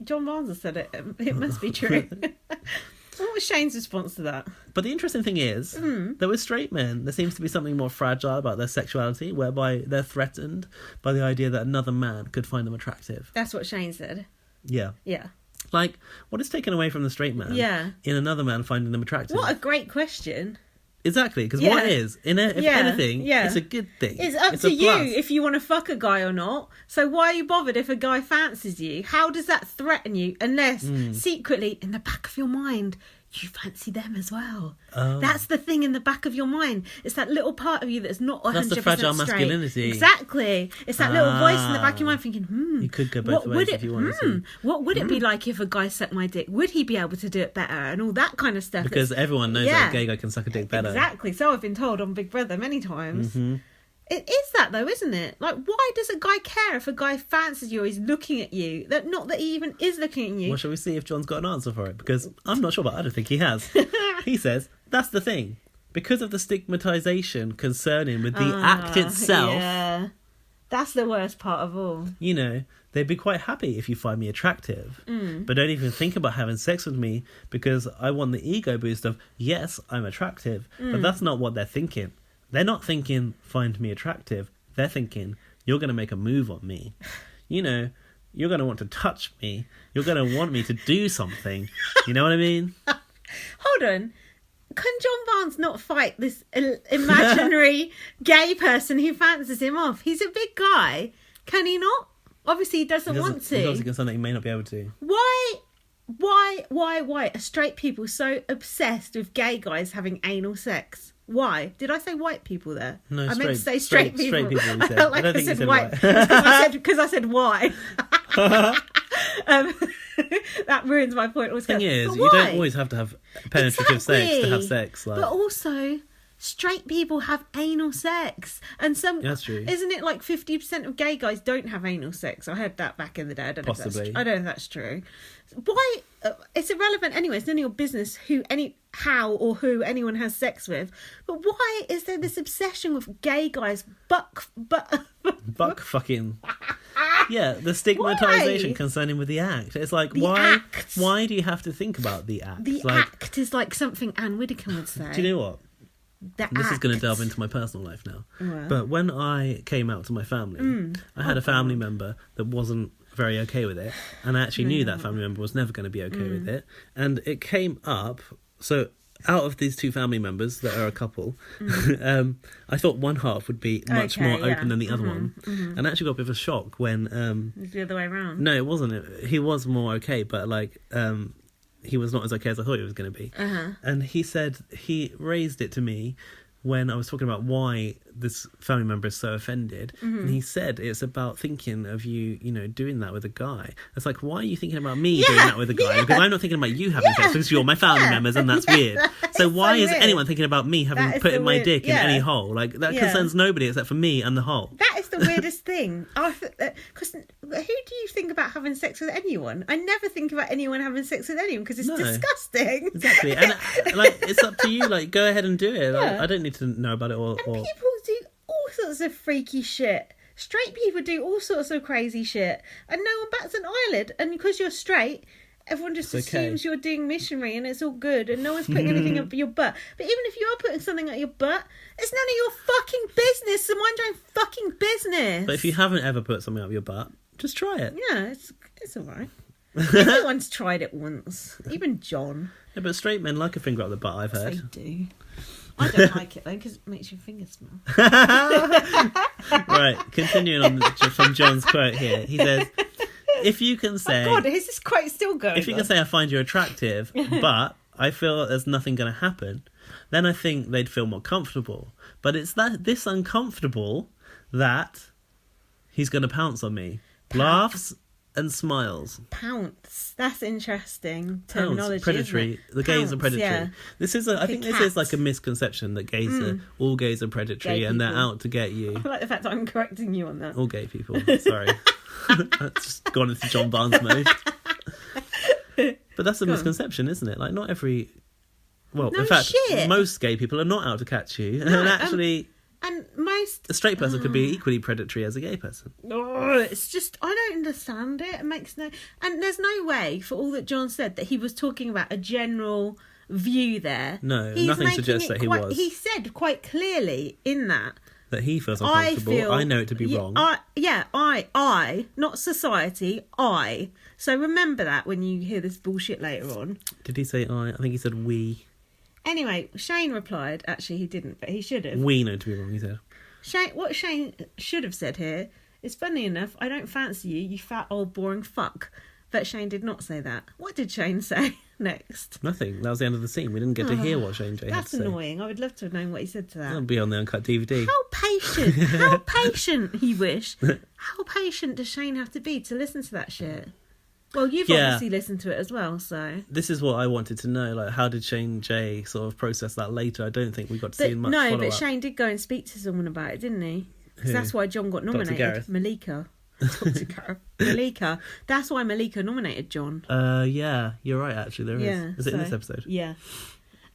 John Barnes has said it. It must be true. What was Shane's response to that? But the interesting thing is that with straight men, there seems to be something more fragile about their sexuality, whereby they're threatened by the idea that another man could find them attractive. That's what Shane said. Yeah. Yeah. Like, what is taken away from the straight man in another man finding them attractive? What a great question. Exactly, because what is, if anything, it's a good thing. It's up to you if you want to fuck a guy or not. So why are you bothered if a guy fancies you? How does that threaten you? Unless, secretly, in the back of your mind, you fancy them as well. Oh. That's the thing in the back of your mind. It's that little part of you that's not 100% That's the fragile straight. masculinity. Exactly. It's that little voice in the back of your mind thinking, You could go both ways if you wanted to. What would it be like if a guy sucked my dick? Would he be able to do it better? And all that kind of stuff. Because everyone knows that a gay guy can suck a dick better. Exactly. So I've been told on Big Brother many times. Mm-hmm. It is that though, isn't it? Like, why does a guy care if a guy fancies you or he's looking at you? That not that he even is looking at you. Well, shall we see if John's got an answer for it? Because I'm not sure, but I don't think he has. He says, that's the thing. Because of the stigmatisation concerning with the act itself. Yeah. That's the worst part of all. You know, they'd be quite happy if you find me attractive. But don't even think about having sex with me because I want the ego boost of, yes, I'm attractive. But that's not what they're thinking. They're not thinking, find me attractive. They're thinking, you're going to make a move on me. You know, you're going to want to touch me. You're going to want me to do something. You know what I mean? Hold on. Can John Barnes not fight this imaginary gay person who fancies him off? He's a big guy. Can he not? Obviously, he doesn't want to. He's obviously got something he may not be able to. Why Why are straight people so obsessed with gay guys having anal sex? Why? Did I say white people there? No, I meant to say straight people. Straight people, you said. I don't think you said white. Because I said why. That ruins my point. The thing is, but you don't always have to have penetrative sex to have sex. Like. But also, straight people have anal sex, and That's true. Isn't it like 50% of gay guys don't have anal sex? I heard that back in the day. I don't know if that's true. Why? It's irrelevant anyway. It's none of your business who anyone has sex with. But why is there this obsession with gay guys buck fucking? Yeah, the stigmatization concerning with the act. It's like why do you have to think about the act? The act is like something Anne Widdecombe would say. Do you know what? This is going to delve into my personal life now. Well. But when I came out to my family, I had a family member that wasn't very okay with it, and I actually knew that family member was never going to be okay with it, and it came up. So out of these two family members that are a couple, I thought one half would be much more open than the other one, and I actually got a bit of a shock when the other way around. No, it wasn't. He was more okay, but like he was not as okay as I thought he was going to be. And he raised it to me when I was talking about why this family member is so offended. And he said it's about thinking of you doing that with a guy. It's like, why are you thinking about me doing that with a guy? Because I'm not thinking about you having sex, because you're my family members, and that's weird. So why is anyone thinking about me having putting my dick in any hole? Like, that concerns nobody except for me and the hole. That is the weirdest thing. Because who do you think about having sex with anyone? I never think about anyone having sex with anyone because it's disgusting. Exactly. And like, it's up to you. Like, go ahead and do it. Like, I don't need to know about it or people do all sorts of freaky shit. Straight people do all sorts of crazy shit, and no one bats an eyelid. And because you're straight, everyone just assumes you're doing missionary and it's all good, and no one's putting anything up your butt. But even if you are putting something up your butt, it's none of your fucking business. So mind your own fucking business. But if you haven't ever put something up your butt, just try it. Yeah, it's all right. Everyone's tried it once, even John. Yeah, but straight men like a finger up the butt, I've heard. They do. I don't like it though because it makes your fingers smell. Right, continuing on from John's quote here, he says, "If you can say, oh God, is this quote still going? If you can say I find you attractive, but I feel there's nothing going to happen, then I think they'd feel more comfortable. But it's this uncomfortable that he's going to pounce on me. Laughs and smiles. Pounce. That's interesting terminology. Pounce, predatory. The gays are predatory. Yeah. This is I think this is like a misconception that gays are all gays are predatory gay and they're out to get you. I like the fact that I'm correcting you on that. All gay people. Sorry. That's just gone into John Barnes mode. But that's a misconception, isn't it? Like, not every... Well, in fact, most gay people are not out to catch you. No, and actually... And most... A straight person could be equally predatory as a gay person. Oh, it's just... I don't understand it. It makes no... And there's no way, for all that John said, that he was talking about a general view there. No, nothing suggests that he was. He said quite clearly in that he feels uncomfortable. I know it to be wrong. I, not society, I. So remember that when you hear this bullshit later on. Did he say I? I think he said we. Anyway, Shane replied. Actually, he didn't, but he should have. We know to be wrong, he said. What Shane should have said here is, funny enough, I don't fancy you, you fat old boring fuck. But Shane did not say that. What did Shane say next? Nothing. That was the end of the scene. We didn't get to hear what Shane J had to say. That's annoying. I would love to have known what he said to that. That'll be on the uncut DVD. How patient, he wished. How patient does Shane have to be to listen to that shit? Well, you've obviously listened to it as well, so... This is what I wanted to know. Like, how did Shane J sort of process that later? I don't think we got to see much follow-up. No, but Shane did go and speak to someone about it, didn't he? Because that's why John got nominated. Malika. Malika. That's why Malika nominated John. Yeah, you're right, actually. There is. Is it in this episode? Yeah.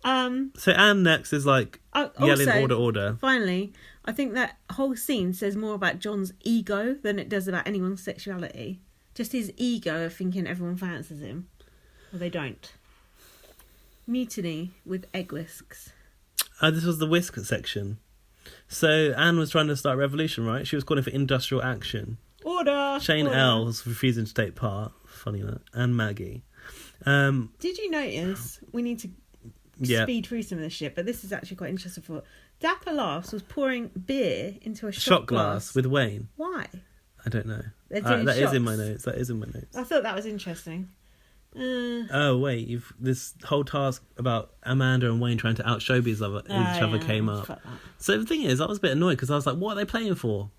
So Anne next is like yelling also, order. Finally, I think that whole scene says more about John's ego than it does about anyone's sexuality. Just his ego of thinking everyone fancies him. Well, they don't. Mutiny with egg whisks. This was the whisk section. So Anne was trying to start a revolution, right? She was calling for industrial action. Order! Shane L was refusing to take part. Funny that. And Maggie. Did you notice? We need to speed through some of this shit, but this is actually quite interesting. For Dapper Laughs was pouring beer into a shot glass with Wayne. Why? I don't know. That is in my notes. I thought that was interesting. Oh wait, this whole task about Amanda and Wayne trying to out showbiz each other came up. So the thing is, I was a bit annoyed because I was like, what are they playing for?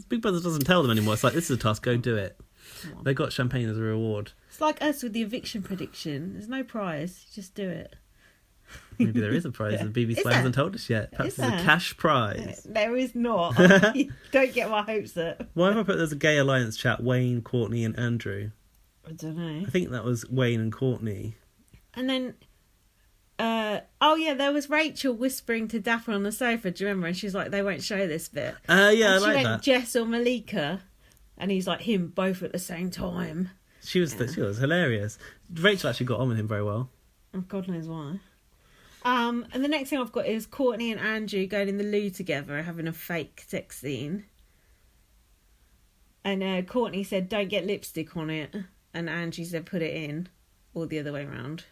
Big Brother doesn't tell them anymore. It's like, this is a task, go do it. They got champagne as a reward. It's like us with the eviction prediction. There's no prize, just do it. Maybe there is a prize that BBC hasn't told us yet. Perhaps there's a cash prize. There is not. Don't get my hopes up. Why have I put there's a gay alliance chat? Wayne, Courtney and Andrew. I don't know. I think that was Wayne and Courtney. And then, there was Rachel whispering to Dapper on the sofa. Do you remember? And she's like, they won't show this bit. Yeah, and I like she went, that. Jess or Malika, and he's like, him both at the same time. She was hilarious. Rachel actually got on with him very well. Oh, God knows why. And the next thing I've got is Courtney and Andrew going in the loo together, having a fake sex scene. And Courtney said, don't get lipstick on it. And Andrew said, put it in. Or the other way around.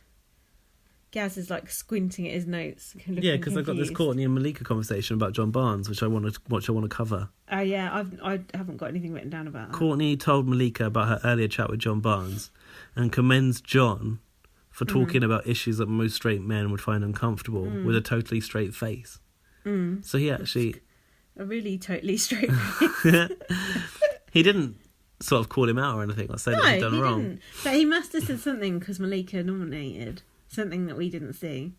Gaz is like squinting at his notes. Yeah, because I've got this Courtney and Malika conversation about John Barnes, which I want to cover. Oh yeah, I haven't got anything written down about that. Courtney told Malika about her earlier chat with John Barnes and commends John for talking about issues that most straight men would find uncomfortable with a totally straight face. So he actually... A really totally straight face. He didn't sort of call him out or anything or say that he'd done wrong. Didn't. But he must have said something because Malika nominated. Something that we didn't see.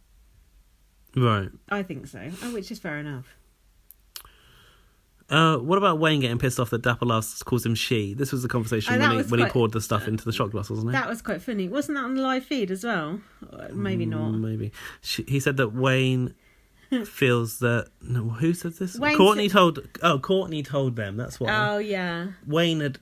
Right. I think so. Which is fair enough. What about Wayne getting pissed off that Dapper Laughs calls him she? This was the conversation when he poured the stuff into the shot glass, wasn't it? That was quite funny. Wasn't that on the live feed as well? Maybe not. Maybe. He said that Wayne feels that... No, who said this? Courtney told them, that's why. Oh, yeah. Wayne had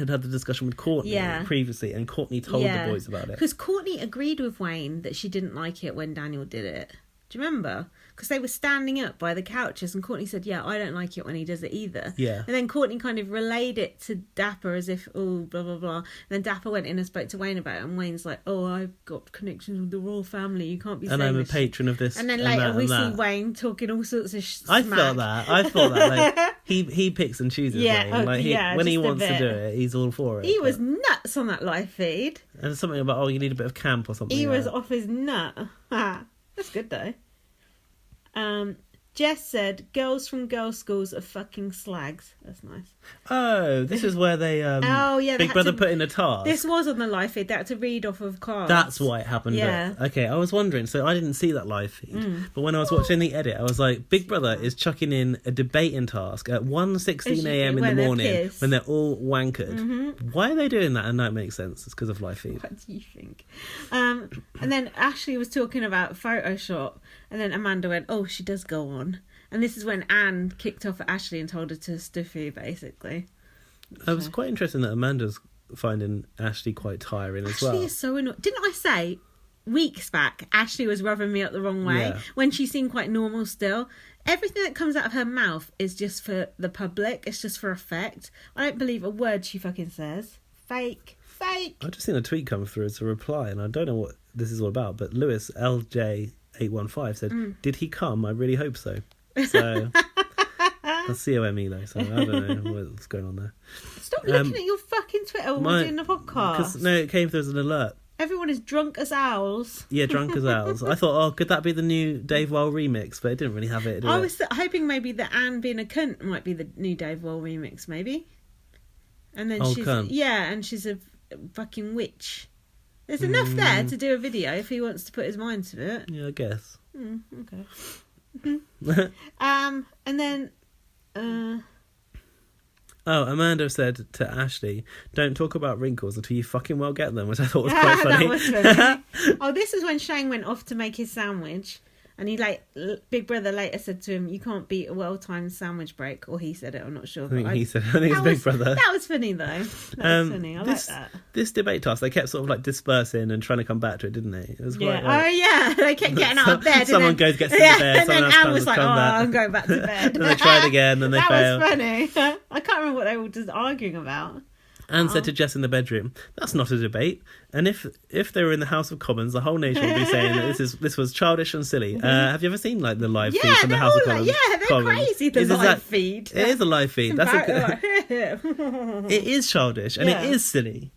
had the discussion with Courtney previously, and Courtney told the boys about it. Because Courtney agreed with Wayne that she didn't like it when Daniel did it. Do you remember? Because they were standing up by the couches and Courtney said, yeah, I don't like it when he does it either. Yeah. And then Courtney kind of relayed it to Dapper as if, oh, blah, blah, blah. And then Dapper went in and spoke to Wayne about it and Wayne's like, oh, I've got connections with the royal family. You can't be saying and I'm a this patron of this. And then later we see Wayne talking all sorts of I thought that. Like, he picks and chooses Wayne. Like, when he wants to do it, he's all for it. He was nuts on that live feed. And something about, you need a bit of camp or something. He was off his nut. That's good though. Jess said, girls from girls' schools are fucking slags. That's nice. Oh, this is where they Big Brother put in a task. This was on the live feed. They had to read off of cards. That's why it happened. Yeah. Okay, I was wondering. So I didn't see that live feed. But when I was watching the edit, I was like, Big Brother is chucking in a debating task at 1:16 a.m. in the morning when they're all wankered. Why are they doing that? And that makes sense. It's because of live feed. What do you think? And then Ashley was talking about Photoshop. And then Amanda went, oh, she does go on. And this is when Anne kicked off at Ashley and told her to stuffy, basically. I was quite interested that Amanda's finding Ashley quite tiring as well. Ashley is so annoying. Didn't I say weeks back Ashley was rubbing me up the wrong way when she seemed quite normal still? Everything that comes out of her mouth is just for the public. It's just for effect. I don't believe a word she fucking says. Fake. I just seen a tweet come through as a reply, and I don't know what this is all about, but Lewis LJ815 said, did he come? I really hope so. So that's COME though, so I don't know what's going on there. Stop looking at your fucking Twitter when we're doing the podcast. No, it came through as an alert. Everyone is drunk as owls. Yeah, drunk as owls. I thought, could that be the new Dave Well remix? But it didn't really have it. I was hoping maybe that Anne being a cunt might be the new Dave Well remix, maybe. And then she's a fucking witch. There's enough there to do a video if he wants to put his mind to it. Yeah, I guess. Okay. And then Amanda said to Ashley, don't talk about wrinkles until you fucking well get them, which I thought was quite funny. That was funny. This is when Shane went off to make his sandwich. And Big Brother later said to him, you can't beat a well-timed sandwich break. Or he said it, I'm not sure. I think it's Big Brother. That was funny, though. That was funny. I like that. This debate task, they kept sort of like dispersing and trying to come back to it, didn't they? It was quite, they kept getting out of bed. Someone gets into bed, and someone then else Anne was like, I'm going back to bed. And they tried again, and they failed. That was funny. I can't remember what they were just arguing about. Anne said to Jess in the bedroom, that's not a debate. And if they were in the House of Commons, the whole nation would be saying that this was childish and silly. Have you ever seen the live feed from the House of Commons? Yeah, they're crazy, the live feed. It is a live feed. It is childish and it is silly.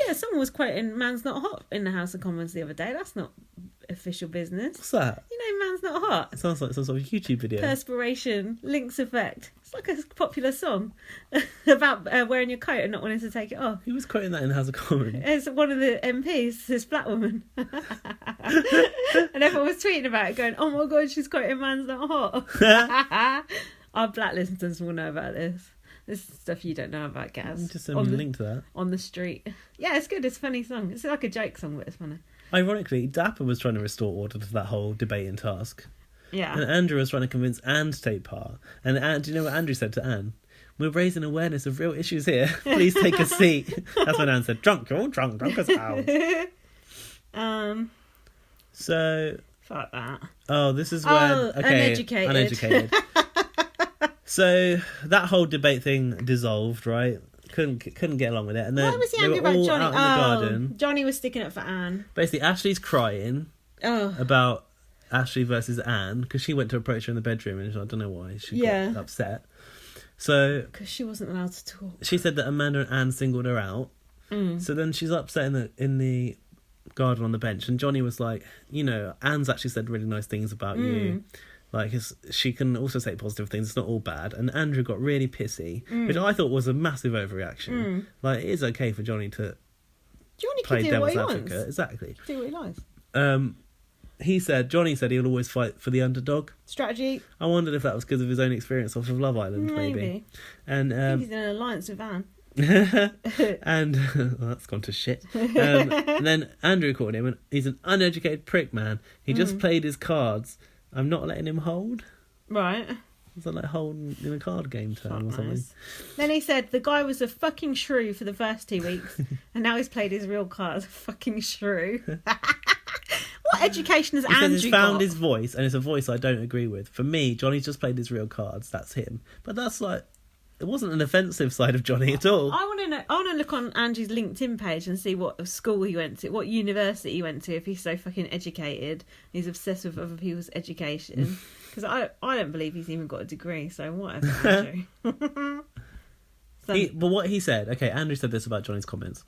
yeah, someone was quoting "Man's Not Hot" in the House of Commons the other day. That's not official business. What's that? You know, "Man's Not Hot." It sounds like some sort of YouTube video. Perspiration, Lynx Effect. It's like a popular song about wearing your coat and not wanting to take it off. Who was quoting that in the House of Commons? It's one of the MPs, this black woman. And everyone was tweeting about it, going, "Oh my God, she's quoting 'Man's Not Hot.'" Our black listeners will know about this. This is stuff you don't know about, Gaz. Just send me a link to that. On the street. Yeah, it's good. It's a funny song. It's like a joke song, but it's funny. Ironically, Dapper was trying to restore order to that whole debating task. Yeah. And Andrew was trying to convince Anne to take part. And do you know what Andrew said to Anne? "We're raising awareness of real issues here. Please take a seat." That's when Anne said, "Drunk, you're all drunk as hell." So... Fuck that. Oh, this is where... okay, uneducated. So that whole debate thing dissolved, right? Couldn't get along with it. And then why was he angry about Johnny? Out in the garden. Johnny was sticking up for Anne. Basically, Ashley's crying about Ashley versus Anne because she went to approach her in the bedroom and I don't know why she got upset. So because she wasn't allowed to talk. She said that Amanda and Anne singled her out. So then she's upset in the garden on the bench, and Johnny was like, you know, Anne's actually said really nice things about you. Like, she can also say positive things. It's not all bad. And Andrew got really pissy, which I thought was a massive overreaction. Like, it is okay for Johnny to play devil's advocate. Exactly. Do what he likes. Johnny said he'll always fight for the underdog. Strategy. I wondered if that was because of his own experience off of Love Island, maybe. And I think he's in an alliance with Anne. And well, that's gone to shit. And then Andrew called him, and he's an uneducated prick, man. He just played his cards. I'm not letting him hold. Right. Is that like holding in a card game term or something? Then he said the guy was a fucking shrew for the first 2 weeks, and now he's played his real cards. Fucking shrew. What education has Andrew he's found his voice, and it's a voice I don't agree with. For me, Johnny's just played his real cards. That's him. But that's like... It wasn't an offensive side of Johnny at all. I want to know. I want to look on Andrew's LinkedIn page and see what school he went to, what university he went to. If he's so fucking educated, he's obsessed with other people's education. Because I don't believe he's even got a degree. So whatever, Andrew. But what he said. Okay, Andrew said this about Johnny's comments.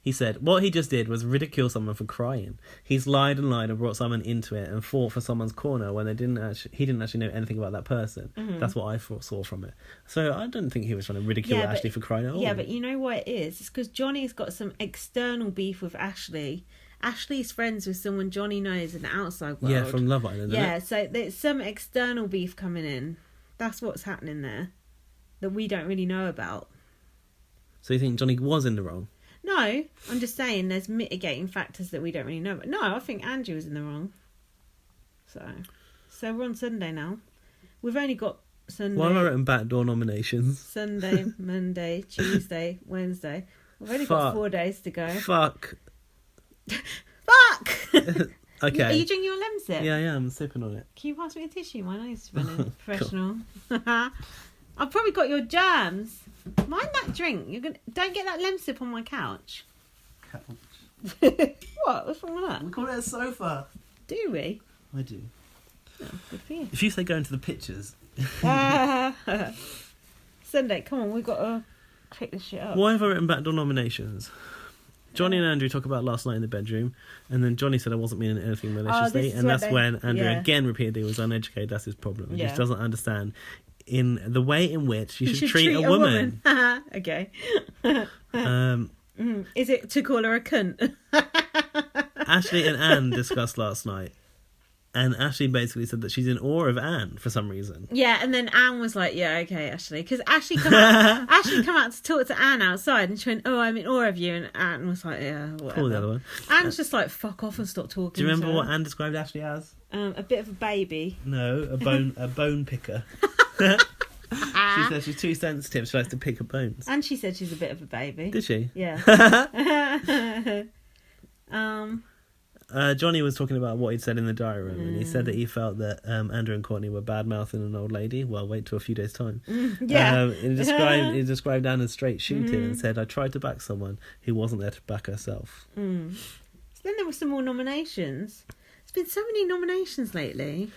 He said, what he just did was ridicule someone for crying. He's lied and brought someone into it and fought for someone's corner when he didn't actually know anything about that person. That's what I saw from it. So I don't think he was trying to ridicule Ashley for crying at all. Yeah, but you know what it is? It's because Johnny's got some external beef with Ashley. Ashley's friends with someone Johnny knows in the outside world. Yeah, from Love Island, isn't it? So there's some external beef coming in. That's what's happening there that we don't really know about. So you think Johnny was in the wrong? No, I'm just saying there's mitigating factors that we don't really know about. No, I think Andrew was in the wrong. So we're on Sunday now. We've only got Sunday. Why have I written backdoor nominations? Sunday, Monday, Tuesday, Wednesday. We've only got 4 days to go. Fuck. Okay. Are you drinking your Lemsip? Yeah, I'm sipping on it. Can you pass me a tissue? My nose is running. Professional. I've probably got your germs. Mind that drink. Don't get that Lemsip on my couch. What? What's wrong with that? We call it a sofa. Do we? I do. Oh, good for you. If you say go into the pictures. Sunday, come on, we've got to pick this shit up. Why have I written backdoor nominations? Johnny and Andrew talk about last night in the bedroom, and then Johnny said I wasn't meaning anything maliciously, and that's when Andrew again repeated he was uneducated. That's his problem. He just doesn't understand in the way in which you should treat a woman. Okay. Is it to call her a cunt? Ashley and Anne discussed last night, and Ashley basically said that she's in awe of Anne for some reason. Yeah, and then Anne was like, "Yeah, okay, Ashley," because Ashley come out to talk to Anne outside, and she went, "Oh, I'm in awe of you," and Anne was like, "Yeah, whatever." Call the other one. Anne's just like, "Fuck off and stop talking." Do you remember what Anne described Ashley as? A bit of a baby. No, a bone picker. She says she's too sensitive. She likes to pick her bones. And she said she's a bit of a baby. Did she? Yeah. Johnny was talking about what he'd said in the diary room, and he said that he felt that Andrew and Courtney were bad-mouthing an old lady. Well, wait till a few days' time. Yeah. He described Anne as straight shooting and said, I tried to back someone who wasn't there to back herself. So then there were some more nominations. There's been so many nominations lately.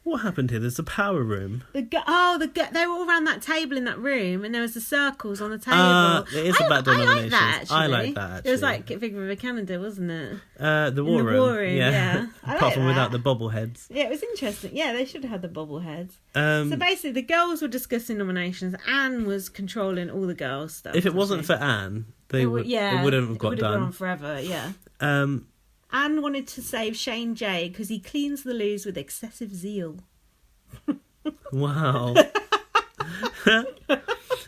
What happened here? There's a power room. They were all around that table in that room, and there was the circles on the table. It is about nominations. I like that, actually. It was like Big Brother Canada, wasn't it? The war room. Yeah. Apart from without the bobbleheads. Yeah, it was interesting. Yeah, they should have had the bobbleheads. So basically, the girls were discussing nominations. Anne was controlling all the girls' stuff. If it wasn't for Anne, it wouldn't have got done. It would have gone forever, yeah. Anne wanted to save Shane J because he cleans the loos with excessive zeal. Wow.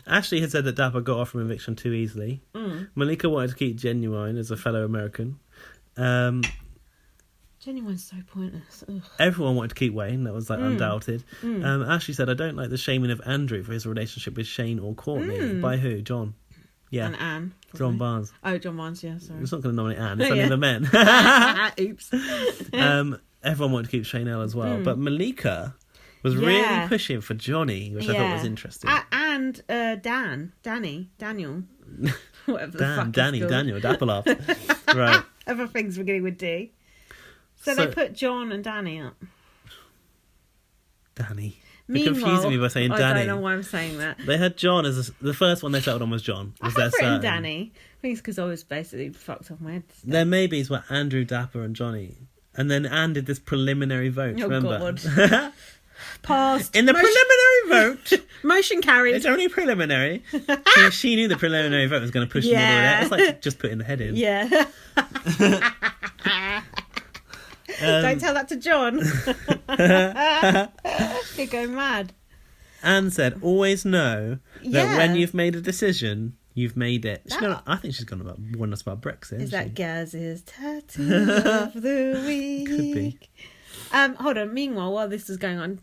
Ashley had said that Dapper got off from eviction too easily. Malika wanted to keep Genuine as a fellow American. Genuine's so pointless. Ugh. Everyone wanted to keep Wayne, that was undoubted. Ashley said, I don't like the shaming of Andrew for his relationship with Shane or Courtney. By who? John. Yeah. And Anne. Probably. John Barnes. Oh, John Barnes, yeah, sorry. It's not going to nominate Anne, it's only the men. Oops. Everyone wanted to keep Shane L as well. But Malika was really pushing for Johnny, which I thought was interesting. And Daniel. Whatever the fuck Daniel, Dappelhoff. Right. Other things beginning with D. So they put John and Danny up. Danny. Meanwhile, They're confusing me by saying Danny. I don't know why I'm saying that. They had John as the first one they settled on was John. I've written Danny. I think it's because I was basically fucked off my head. Their maybes were Andrew, Dapper and Johnny. And then Anne did this preliminary vote, remember? God. Passed. In the preliminary vote. Motion carried. It's only preliminary. She knew the preliminary vote was going to push them all the way out. It's like just putting the head in. Yeah. Don't tell that to John. He'd go mad. Anne said, always know that when you've made a decision, you've made it. I think she's going to warn us about Brexit. Is that Gaz's tattoo of the week? Could be. Hold on. Meanwhile, while this was going on,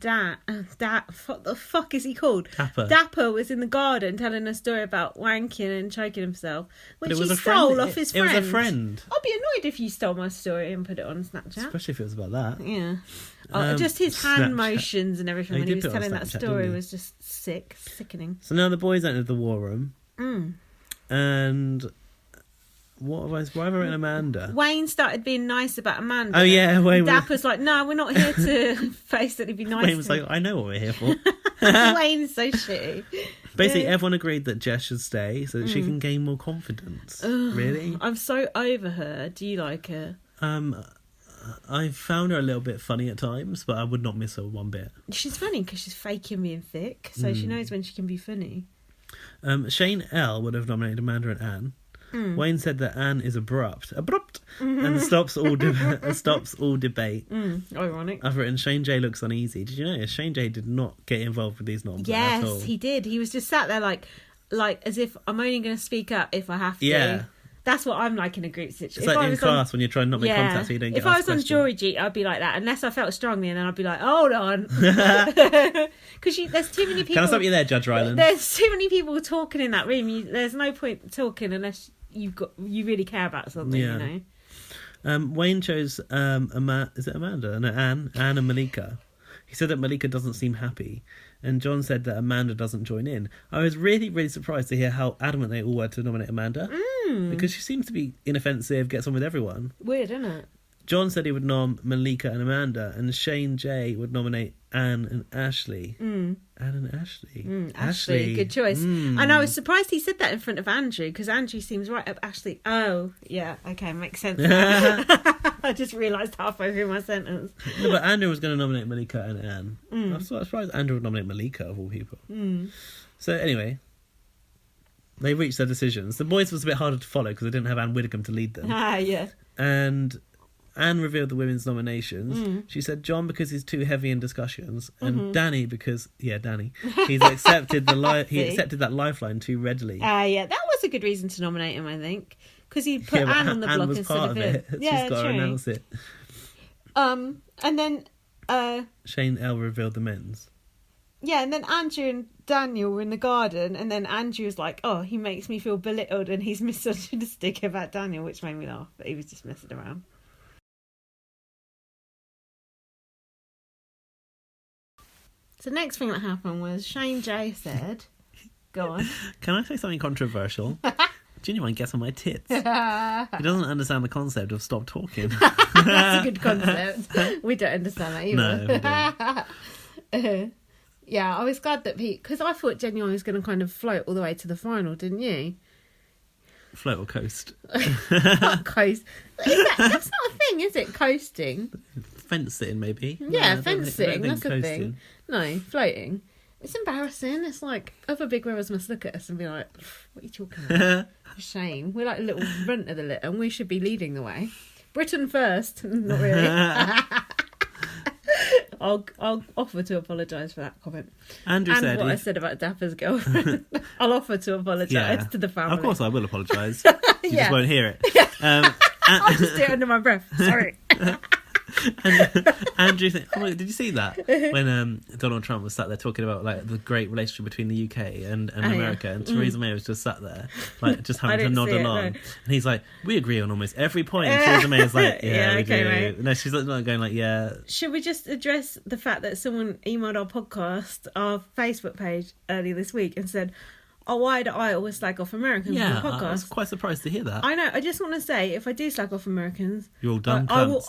what the fuck is he called? Dapper. Dapper was in the garden telling a story about wanking and choking himself, which he stole off his friend. It was a friend. I'd be annoyed if you stole my story and put it on Snapchat. Especially if it was about that. Yeah. Just his hand motions and everything when he was telling that story was just sickening. So now the boys entered the war room. And... why have I written Amanda? Wayne started being nice about Amanda. Oh, yeah. Dapper's like, no, we're not here to basically be nice. Wayne was like, I know what we're here for. Wayne's so shitty. Basically, everyone agreed that Jess should stay so that she can gain more confidence. Really? I'm so over her. Do you like her? I found her a little bit funny at times, but I would not miss her one bit. She's funny because she's faking being thick, so she knows when she can be funny. Shane L would have nominated Amanda and Anne. Wayne said that Anne is abrupt, and stops all debate. Ironic. I've written Shane J looks uneasy. Did you notice Shane J did not get involved with these noms at all? Yes, he did. He was just sat there like as if I'm only going to speak up if I have to. Yeah. That's what I'm like in a group situation. It's like in class when you're trying not to make contact so you don't get If I was questions. on jury duty, I'd be like that. Unless I felt strongly, and then I'd be like, hold on. Because there's too many people... Can I stop you there, Judge Ryland? There's too many people talking in that room. There's no point talking unless you really care about something, you know? Wayne chose is it Amanda? No, Anne and Malika. He said that Malika doesn't seem happy, and John said that Amanda doesn't join in. I was really, really surprised to hear how adamant they all were to nominate Amanda, because she seems to be inoffensive, gets on with everyone. Weird, isn't it? John said he would nom Malika and Amanda, and Shane J would nominate Anne and Ashley. Anne and Ashley. Ashley, good choice. And I was surprised he said that in front of Andrew, because Andrew seems right up Ashley. Oh, yeah, okay, makes sense. I just realised halfway through my sentence. No, but Andrew was going to nominate Malika and Anne. I was surprised Andrew would nominate Malika, of all people. So anyway, they reached their decisions. The boys was a bit harder to follow because they didn't have Anne Widdicombe to lead them. Yeah. And Anne revealed the women's nominations. She said John because he's too heavy in discussions, and Danny because Danny he's accepted he accepted that lifeline too readily. Yeah, that was a good reason to nominate him, I think, because he put Anne on the block instead of him. She's got to announce it. And then Shane L revealed the men's. Yeah, and then Andrew and Daniel were in the garden, and then Andrew was like, oh, he makes me feel belittled and he's misogynistic about Daniel, which made me laugh, but he was just messing around. So the next thing that happened was Shane J said, go on. Can I say something controversial? Genuine gets on my tits. He doesn't understand the concept of stop talking. That's a good concept. We don't understand that either. No, we don't. Yeah, I was glad that because I thought Genuine was going to kind of float all the way to the final, didn't you? Float or coast? Not coast. That's not a thing, is it? Coasting. Fence sitting, maybe. Yeah, No, fencing. That's a coasting. thing. No, floating. It's embarrassing. It's like other big rivers must look at us and be like, "What are you talking about? Shame. We're like a little runt of the litter, and we should be leading the way. Britain first." Not really. I'll offer to apologise for that comment. Andrew and said what I said about Dapper's girlfriend. I'll offer to apologise to the family. Of course, I will apologise. You just won't hear it. I'll just do it under my breath. Sorry. And Andrew, did you see that when Donald Trump was sat there talking about like the great relationship between the UK and America, and Theresa May was just sat there like just having to nod along, and he's like, "We agree on almost every point." And Theresa May is like, "Yeah, we do." Mate. No, she's not going like, "Yeah." Should we just address the fact that someone emailed our podcast, our Facebook page earlier this week, and said, "Oh, why do I always slag off Americans on the podcast?" I was quite surprised to hear that. I know. I just want to say, if I do slag off Americans, you're all dumb I will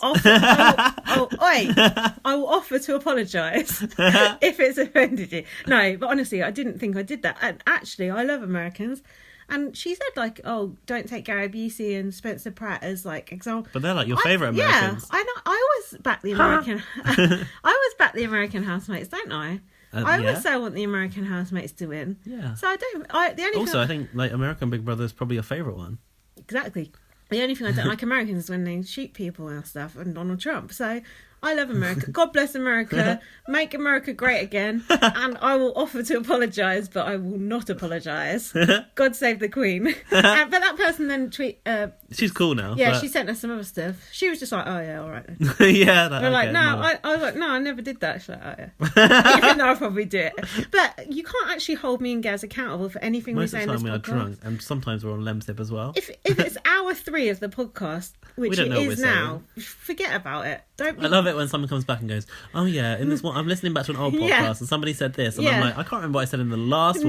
offer to apologise if it's offended you. No, but honestly, I didn't think I did that. And actually, I love Americans. And she said, like, "Oh, don't take Gary Busey and Spencer Pratt as like example." But they're like your favourite Americans. Yeah, I know. I always back the American. I always back the American housemates, don't I? I always say I want the American housemates to win. Yeah. So I don't. The only also, I think like American Big Brother is probably your favourite one. Exactly. The only thing I don't like Americans is when they shoot people and stuff, and Donald Trump. So I love America. God bless America. Make America great again. And I will offer to apologise, but I will not apologise. God save the Queen. But that person then she's cool now. Yeah, but... she sent us some other stuff. She was just like, "Oh yeah, all right then." Yeah. We're like, no. I was like, "No, I never did that." She's like, "Oh yeah." Even though I probably do it. But you can't actually hold me and Gaz accountable for anything we say in this podcast. Most of the time we are drunk, and sometimes we're on Lemsip as well. If it's hour 3 of the podcast, which it is now, forget about it. Don't. I love it when someone comes back and goes, "Oh yeah, in this one, I'm listening back to an old podcast and somebody said this," and I'm like, "I can't remember what I said in the last one,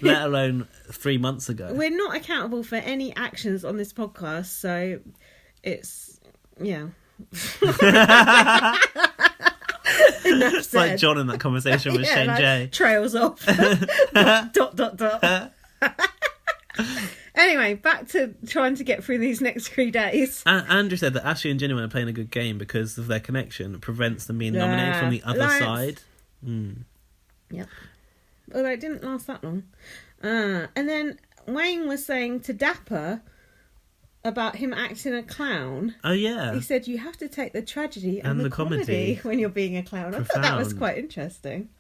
let alone 3 months ago." We're not accountable for any actions on this podcast, so it's It's like John in that conversation with Shane J. Trails off. dot. Anyway, back to trying to get through these next 3 days. Andrew said that Ashley and Genuine are playing a good game because of their connection. It prevents them being nominated from the other side. Yep. Although it didn't last that long. And then Wayne was saying to Dapper about him acting a clown. Oh, yeah. He said, "You have to take the tragedy and the comedy when you're being a clown." Profound. I thought that was quite interesting.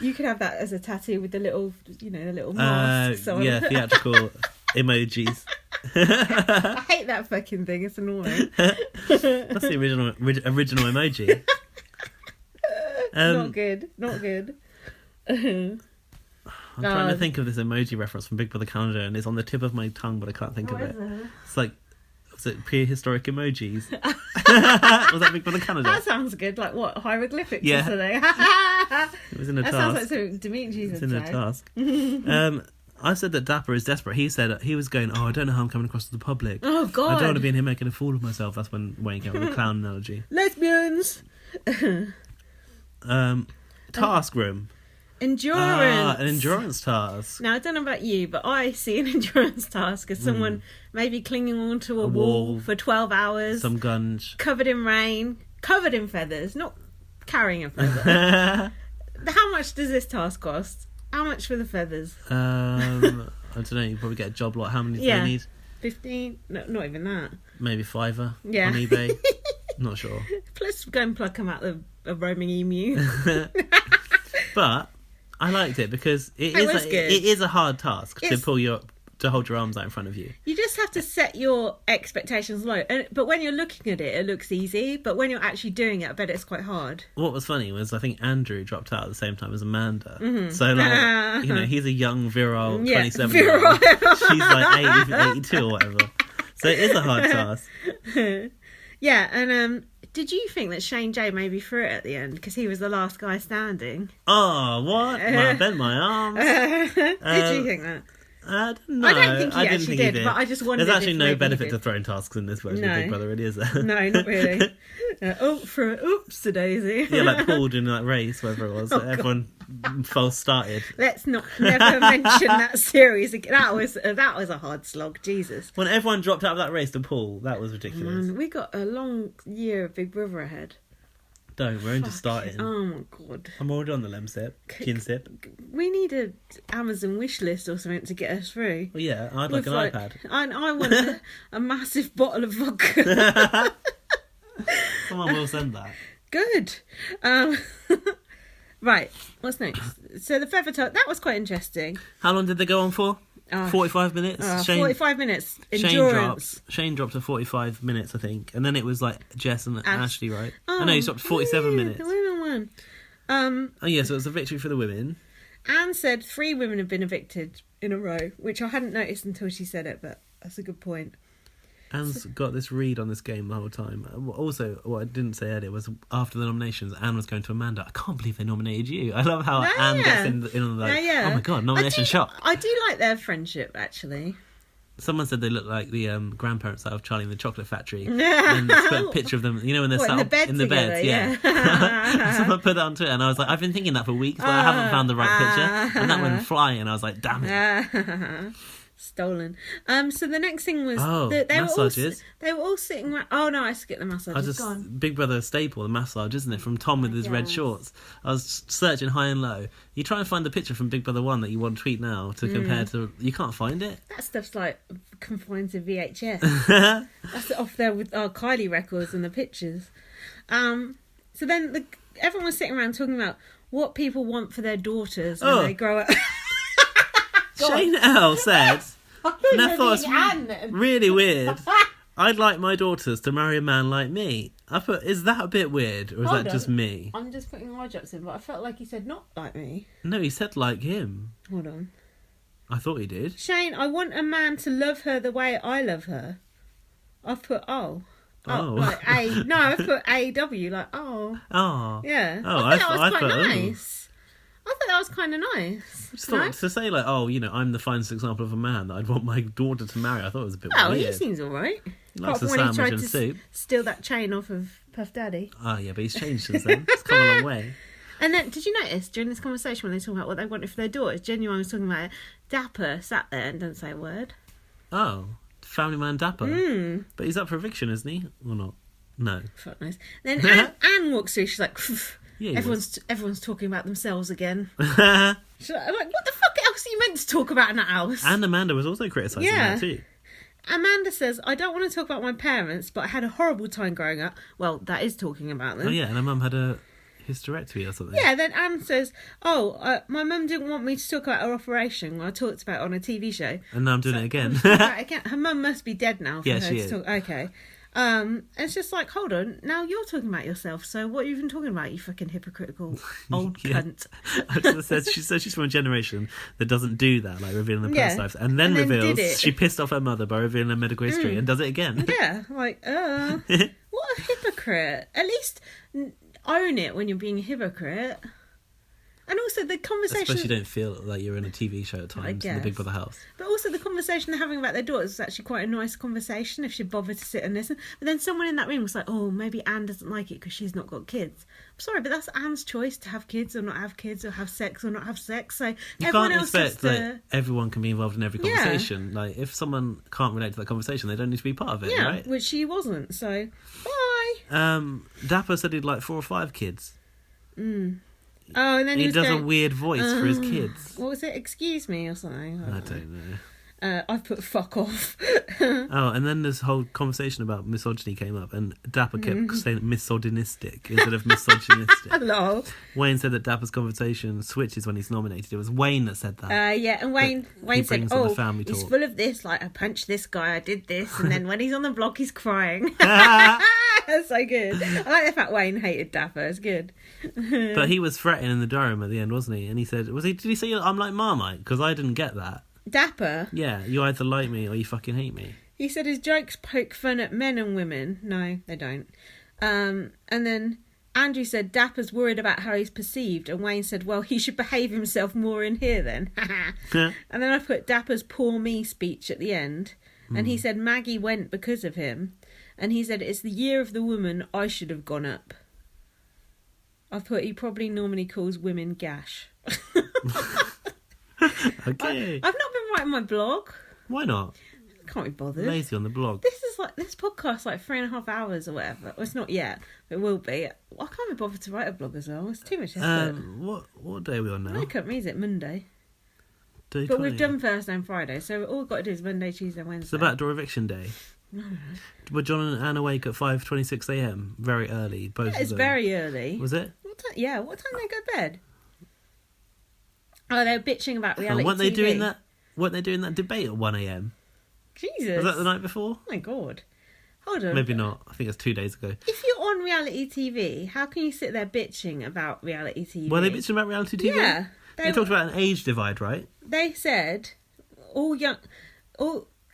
You could have that as a tattoo with the little, the little masks on. Yeah, theatrical emojis. I hate that fucking thing. It's annoying. That's the original emoji. Not good. I'm trying to think of this emoji reference from Big Brother Canada, and it's on the tip of my tongue, but I can't think of it. It's like, was it prehistoric emojis? Was that Big Brother Canada? That sounds good. Like what? Hieroglyphics or something? It was in a task. That sounds like something Dimitri's would say. It's in a task. I said that Dapper is desperate. He said he was going, "Oh, I don't know how I'm coming across to the public. Oh, God. I don't want to be in here making a fool of myself." That's when Wayne came with the clown analogy. Lesbians. Task room. Endurance. An endurance task. Now, I don't know about you, but I see an endurance task as someone maybe clinging onto a wall for 12 hours. Some gunge. Covered in rain. Covered in feathers. Not carrying a feather. How much does this task cost? How much for the feathers? I don't know. You probably get a job lot. How many do they need? 15? No, not even that. Maybe $5 on eBay. Not sure. Plus, go and pluck them out of a roaming emu. But I liked it because it is a hard task to hold your arms out in front of you. You just have to set your expectations low. But when you're looking at it, it looks easy. But when you're actually doing it, I bet it's quite hard. What was funny was I think Andrew dropped out at the same time as Amanda. Mm-hmm. So, like, he's a young, virile 27-year-old. She's like 82 or whatever. So it is a hard task. Yeah, and did you think that Shane J maybe threw it at the end because he was the last guy standing? Oh, what? I bent my arms. Did you think that? No, I don't think he I didn't actually think he did, but I just wondered. There's actually if no maybe benefit he to did. throwing tasks in this version of No. Big Brother, really, is there? No, not really. Oops, a daisy. Yeah, like Paul doing that race, whatever it was. Oh, that everyone false started. Let's never mention that series again. That was a hard slog. Jesus. When everyone dropped out of that race to Paul, that was ridiculous. Man, we got a long year of Big Brother ahead. We're only just starting. Oh my god. I'm already on the lem sip, gin sip. We need an Amazon wish list or something to get us through. Well, yeah, I'd like an iPad. I want a massive bottle of vodka. Someone will send that. Good. Right, what's next? So the feather talk, that was quite interesting. How long did they go on for? 45 minutes. 45 minutes. Endurance. Shane dropped to 45 minutes, I think. And then it was like Jess and Ashley, right? Oh, I know, he stopped 47 minutes. The women won. Oh, yeah, so it was a victory for the women. Anne said 3 women have been evicted in a row, which I hadn't noticed until she said it, but that's a good point. Anne's got this read on this game the whole time. Also, what I didn't say earlier was after the nominations, Anne was going to Amanda. I can't believe they nominated you. I love how Anne gets in on like, oh my god, nomination shot. I do like their friendship, actually. Someone said they look like the grandparents out of Charlie and the Chocolate Factory. And put a picture of them, you know, when they're sat in the bed. Yeah. Someone put that on Twitter, and I was like, I've been thinking that for weeks, but I haven't found the right picture. And that went flying, and I was like, damn it. Stolen. So the next thing was massages. They were all sitting around. Oh no, I skipped the massages. Big Brother staple, the massage, isn't it? From Tom with his red shorts. I was searching high and low. You try and find the picture from Big Brother 1 that you want to tweet now to compare to. You can't find it. That stuff's like confined to VHS. That's off there with our Kylie records and the pictures. So then everyone was sitting around talking about what people want for their daughters when they grow up. Shane L said, and I thought it's really weird. I'd like my daughters to marry a man like me. I thought, is that a bit weird, or is that just me? I'm just putting my jokes in, but I felt like he said not like me. No, he said like him. Hold on. I thought he did. Shane, I want a man to love her the way I love her. I've put like A. No, I've put AW, like yeah. I thought that was quite nice. I thought that was kind of nice. Just thought, to say like, I'm the finest example of a man that I'd want my daughter to marry. I thought it was a bit weird. He seems all right. He likes the sandwich and soup. Steal that chain off of Puff Daddy. Oh yeah, but he's changed since then. It's come a long way. And then, did you notice during this conversation when they talk about what they wanted for their daughters, Genuine was talking about it. Dapper sat there and didn't say a word. Oh, family man Dapper. But he's up for eviction, isn't he? Or not? No. Fuck knows. Then Anne walks through. She's like. Yeah, everyone's talking about themselves again. She's like, what the fuck else are you meant to talk about in that house? And Amanda was also criticising that too. Amanda says, I don't want to talk about my parents, but I had a horrible time growing up. Well, that is talking about them. Oh yeah, and her mum had a hysterectomy or something. Yeah, then Anne says, my mum didn't want me to talk about her operation. I talked about it on a TV show. And now I'm doing it again. Her mum must be dead now for her she to is. talk. Okay. It's just like, hold on, now you're talking about yourself, so what are you even talking about, you fucking hypocritical old cunt? She says she's from a generation that doesn't do that, like revealing the past lives, and then reveals she pissed off her mother by revealing her medical history and does it again. Yeah, like, what a hypocrite. At least own it when you're being a hypocrite. And also the conversation... Especially don't feel like you're in a TV show at times in the Big Brother house. But also the conversation they're having about their daughters is actually quite a nice conversation if she bothered to sit and listen. But then someone in that room was like, maybe Anne doesn't like it because she's not got kids. I'm sorry, but that's Anne's choice to have kids or not have kids, or have sex or not have sex. So you can't expect that everyone can be involved in every conversation. Yeah. Like, if someone can't relate to that conversation, they don't need to be part of it, right? Which she wasn't, so bye. Dapper said he'd like 4 or 5 kids. Oh, and then he does a weird voice for his kids. What was it? Excuse me or something? I don't know. I've put fuck off. And then this whole conversation about misogyny came up, and Dapper kept saying misogynistic instead of misogynistic. Hello. Wayne said that Dapper's conversation switches when he's nominated. It was Wayne that said that. Yeah, and Wayne said, he's full of this, like, I punched this guy, I did this, and then when he's on the block, he's crying. That's so good. I like the fact Wayne hated Dapper. It's good. But he was threatening in the diary room at the end, wasn't he? And he said, did he say I'm like Marmite? Because I didn't get that. Dapper? Yeah, you either like me or you fucking hate me. He said his jokes poke fun at men and women. No, they don't. And then Andrew said Dapper's worried about how he's perceived, and Wayne said, well, he should behave himself more in here then. And then I put Dapper's poor me speech at the end, and he said Maggie went because of him, and he said it's the year of the woman, I should have gone up. I put he probably normally calls women gash. Okay. I've not been writing my blog. Why not? Can't be bothered. Lazy on the blog. This podcast's like 3.5 hours or whatever. Well, it's not yet, but it will be. I can't be bothered to write a blog as well. It's too much effort. What day are we on now? I can't read it Monday. Day but 20. we've done Thursday and Friday, so all we've got to do is Monday, Tuesday, Wednesday. It's the backdoor eviction day. No. Were John and Anne awake at 5:26 a.m? Very early, both of them. It's very early. Was it? What time did they go to bed? Oh, they were bitching about reality weren't they TV. doing that debate at 1 a.m? Jesus. Was that the night before? Oh my God. Hold on. Maybe not. I think it's 2 days ago. If you're on reality TV, how can you sit there bitching about reality TV? Were they bitching about reality TV? Yeah. They talked about an age divide, right? They said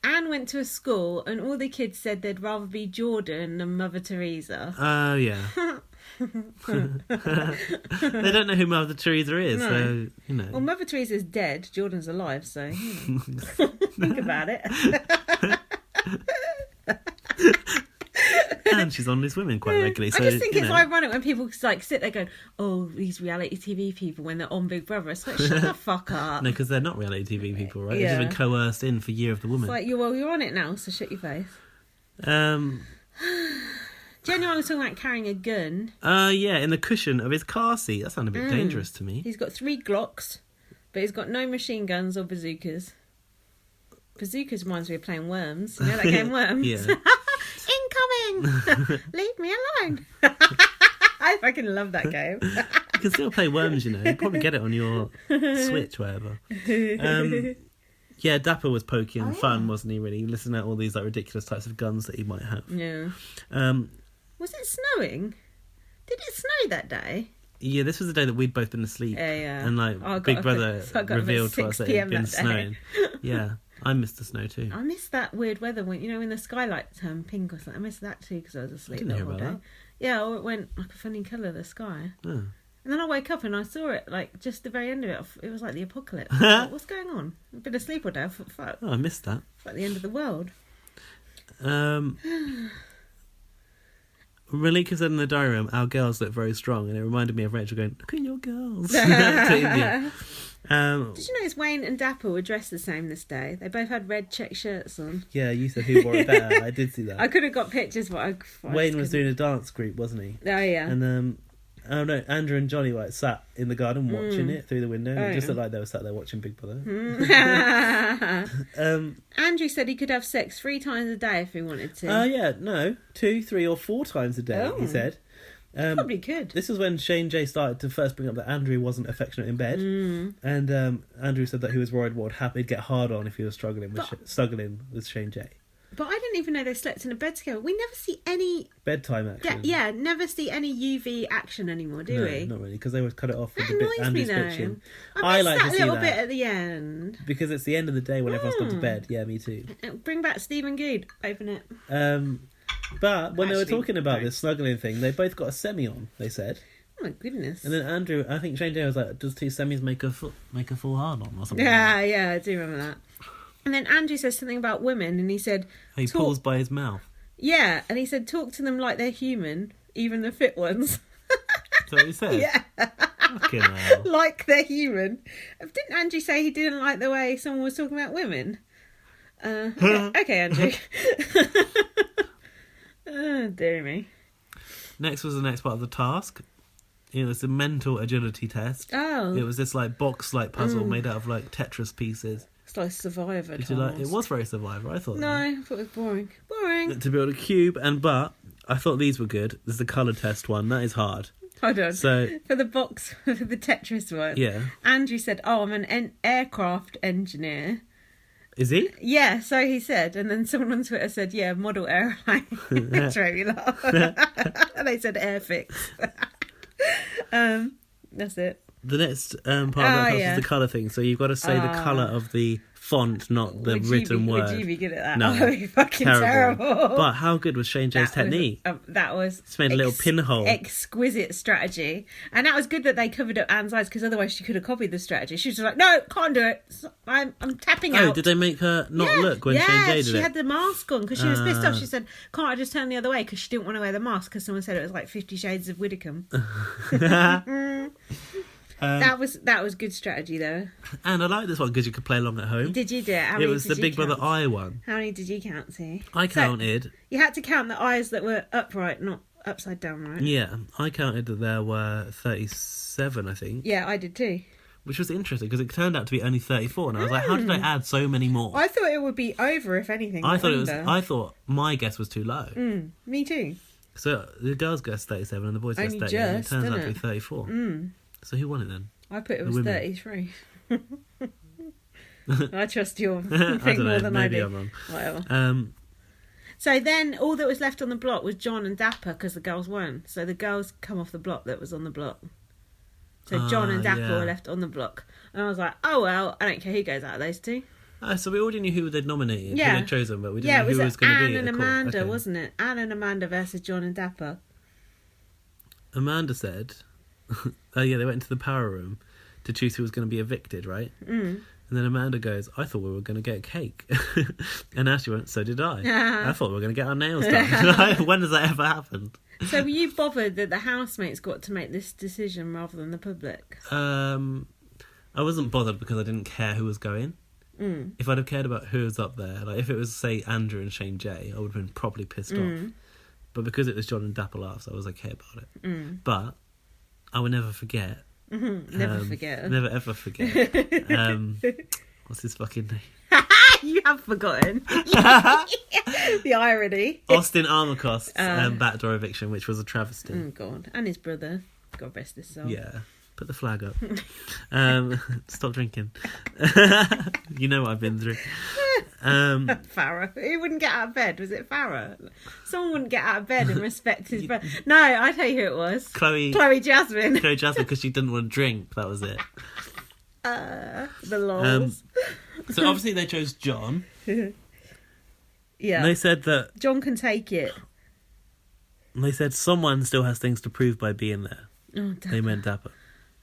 Anne went to a school and all the kids said they'd rather be Jordan than Mother Teresa. Oh, yeah. They don't know who Mother Teresa is, No. so, you know. Well, Mother Teresa's dead. Jordan's alive, so think about it. And she's on This Women quite regularly. So, I just think it's ironic when people like sit there going, "Oh, these reality TV people," when they're on Big Brother. It's like, shut the fuck up. No, because they're not reality TV people, right? Yeah. They've just been coerced in for Year of the Woman. It's like, you're on it now, so shut your face. Genuine was talking about carrying a gun. Yeah, in the cushion of his car seat. That sounded a bit dangerous to me. He's got 3 Glocks, but he's got no machine guns or bazookas. Bazookas reminds me of playing Worms. You know that game Worms? Yeah. Incoming! Leave me alone. I fucking love that game. You can still play Worms, you know. You probably get it on your Switch, whatever. Yeah, Dapper was pokey and fun, wasn't he, really? Listening at all these like ridiculous types of guns that he might have. Yeah. Was it snowing? Did it snow that day? Yeah, this was the day that we'd both been asleep. Yeah. And like Big Brother revealed to us that it had been snowing. Yeah. I missed the snow too. I missed that weird weather when, when the skylight turned pink or something. I missed that too because I was asleep Didn't the hear whole about day. that. Yeah, or it went like a funny colour, the sky. Oh. And then I woke up and I saw it, like, just the very end of it. It was like the apocalypse. I was like, what's going on? I've been asleep all day. I thought, fuck. Oh, I missed that. It's like the end of the world. Malika said in the diary room, our girls look very strong, and it reminded me of Rachel going, look at your girls. To India. Did you notice Wayne and Dapper were dressed the same this day? They both had red check shirts on. Yeah, you said who wore it better. I did see that. I could have got pictures, but Wayne was doing a dance group, wasn't he? Oh, yeah. And oh no, Andrew and Johnny like sat in the garden watching it through the window. And it just looked like they were sat there watching Big Brother. Andrew said he could have sex 3 times a day if he wanted to. Yeah, no, 2, 3 or 4 times a day, he said. Probably could. This is when Shane J started to first bring up that Andrew wasn't affectionate in bed. And Andrew said that he was worried what he'd get hard on if he was struggling with Shane J. But I didn't even know they slept in a bed together. We never see any bedtime action. Yeah, never see any UV action anymore, do we? Not really, because they would cut it off with That the bit annoys me, Andy's though. bitching. I like that to see little that bit at the end because it's the end of the day when everyone's gone to bed. Yeah, me too. Bring back Stephen Good. Open it. But when they were talking about this snuggling thing, they both got a semi on. They said. Oh my goodness. And then Andrew, I think Shane J was like, "Does 2 semis make a full hard on or something?" Yeah, I do remember that. And then Andrew says something about women, and he said he pulls by his mouth. Yeah, and he said, "Talk to them like they're human, even the fit ones." That's what he said. Yeah. Fucking hell. Like they're human. Didn't Andrew say he didn't like the way someone was talking about women? Okay, Andrew. Oh, dear me. Next was the next part of the task. It was a mental agility test. Oh. It was this like box-like puzzle made out of like Tetris pieces. It's like Survivor. Did you like? It was very Survivor. I thought. No, I thought it was boring. Boring. To build a cube, but I thought these were good. There's the colour test one. That is hard. Hold on. So for the box, for the Tetris one. Yeah. Andrew said, "Oh, I'm an aircraft engineer." Is he? Yeah, so he said, and then someone on Twitter said, "Yeah, model airline." Which made me laugh. And they said airfix. That's it. The next part of that is the colour thing. So you've got to say the colour of the font, not the written word. Would you be good at that? No, Oh, you're fucking terrible. But how good was Shane Jay's technique? That was It's made a little pinhole. Exquisite strategy. And that was good that they covered up Anne's eyes, because otherwise she could have copied the strategy. She was just like, no, can't do it. I'm tapping out. Oh, did they make her not look when Shane Jay did it? She had the mask on because she was pissed off. She said, can't I just turn the other way? Because she didn't want to wear the mask because someone said it was like 50 Shades of Widdicombe. That was good strategy though. And I like this one because you could play along at home. Did you do it? It was the Big Brother eye one. How many did you count to? I counted. You had to count the eyes that were upright, not upside down, right? Yeah, I counted that there were 37, I think. Yeah, I did too. Which was interesting because it turned out to be only 34, and I was like, how did I add so many more? I thought it would be over, if anything. I thought my guess was too low. Me too. So the girls guessed 37 and the boys guessed 38. And it turns out to be 34. So who won it then? I put it was 33. I trust your thing I don't know, more than I maybe do. I'm wrong. Whatever. So then all that was left on the block was John and Dapper because the girls weren't. So the girls come off the block that was on the block. So John and Dapper were left on the block. And I was like, oh well, I don't care who goes out of those two. So we already knew who they'd nominated, who they'd chosen, but we didn't know who was going to be. Anne and Amanda, wasn't it? Anne and Amanda versus John and Dapper. Amanda said, they went into the power room to choose who was going to be evicted, right? And then Amanda goes, I thought we were going to get a cake. And Ashley went, so did I. I thought we were going to get our nails done. When does that ever happen? So were you bothered that the housemates got to make this decision rather than the public? I wasn't bothered because I didn't care who was going. If I'd have cared about who was up there, like if it was, say, Andrew and Shane Jay, I would have been properly pissed off. But because it was John and Dapper laughs, I was okay about it. But I would never forget. Never forget. Never ever forget. What's his fucking name? You have forgotten. The irony. Austin Armacost's backdoor eviction, which was a travesty. Oh, God. And his brother. God rest his soul. Yeah. Put the flag up. Stop drinking. You know what I've been through. Farrah. Who wouldn't get out of bed? Was it Farrah? Someone wouldn't get out of bed and respect his brother. No, I tell you who it was. Chloe Jasmine. Chloe Jasmine, because she didn't want to drink. That was it. The lols. So obviously they chose John. Yeah. They said that John can take it. They said someone still has things to prove by being there. Oh, Dapper. They meant Dapper.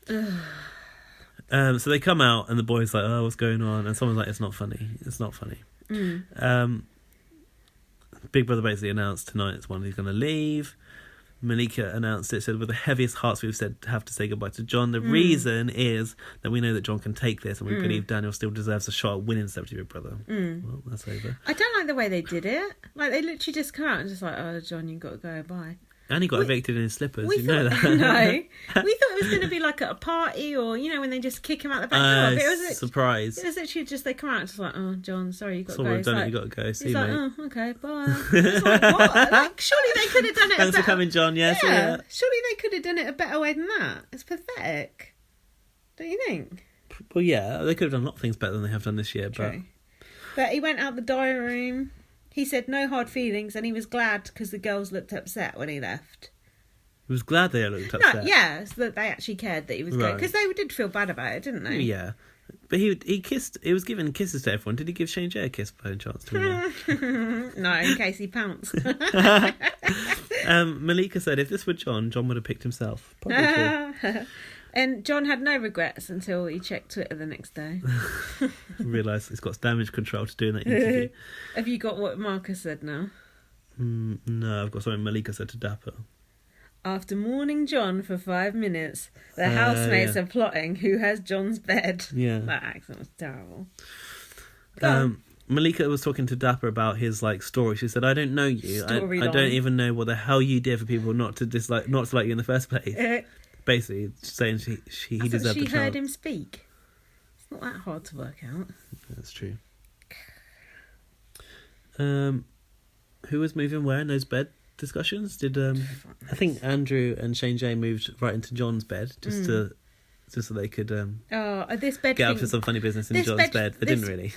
So they come out and the boy's like, oh, what's going on? And someone's like, it's not funny. It's not funny. Big Brother basically announced tonight's one he's going to leave. Malika announced it, said with the heaviest hearts we've said have to say goodbye to John. The reason is that we know that John can take this and we believe Daniel still deserves a shot at winning Celebrity Big Brother. Well, that's over. I don't like the way they did it. Like, they literally just come out and just like, oh, John, you've got to go, bye. And he got evicted in his slippers. You know that. No. We thought it was going to be like at a party or, you know, when they just kick him out the back door. But it was surprise. It was literally just they come out and just like, oh, John, sorry, you've got to go. Sorry, It's done like, it, you got to go. See he's you, like, mate. oh, okay, bye. It's like, what? Like, surely they could have done it Thanks for coming, John. Yeah, see ya. Surely they could have done it a better way than that. It's pathetic. Don't you think? Well, yeah, they could have done a lot of things better than they have done this year. True. But he went out the diary room. He said no hard feelings and he was glad because the girls looked upset when he left. He was glad they looked upset. No, yeah, so that they actually cared that he was going. Because they did feel bad about it, didn't they? Yeah. But he kissed, he was giving kisses to everyone. Did he give Shane Jay a kiss by any chance? No, in case he pounced. Malika said if this were John would have picked himself. Probably true. And John had no regrets until he checked Twitter the next day. Realised he's got damage control to do in that interview. Have you got what Marcus said now? No, I've got something Malika said to Dapper. After mourning John for 5 minutes, the housemates are plotting who has John's bed. Yeah. That accent was terrible. Malika was talking to Dapper about his story. She said, I don't know you. I don't even know what the hell you did for people not to like you in the first place. Basically saying he deserved a chance. She heard him speak. It's not that hard to work out. That's true. Who was moving where in those bed discussions? Did I think Andrew and Shane Jay moved right into John's bed just so they could this bed get up to some funny business in John's bed. They didn't really.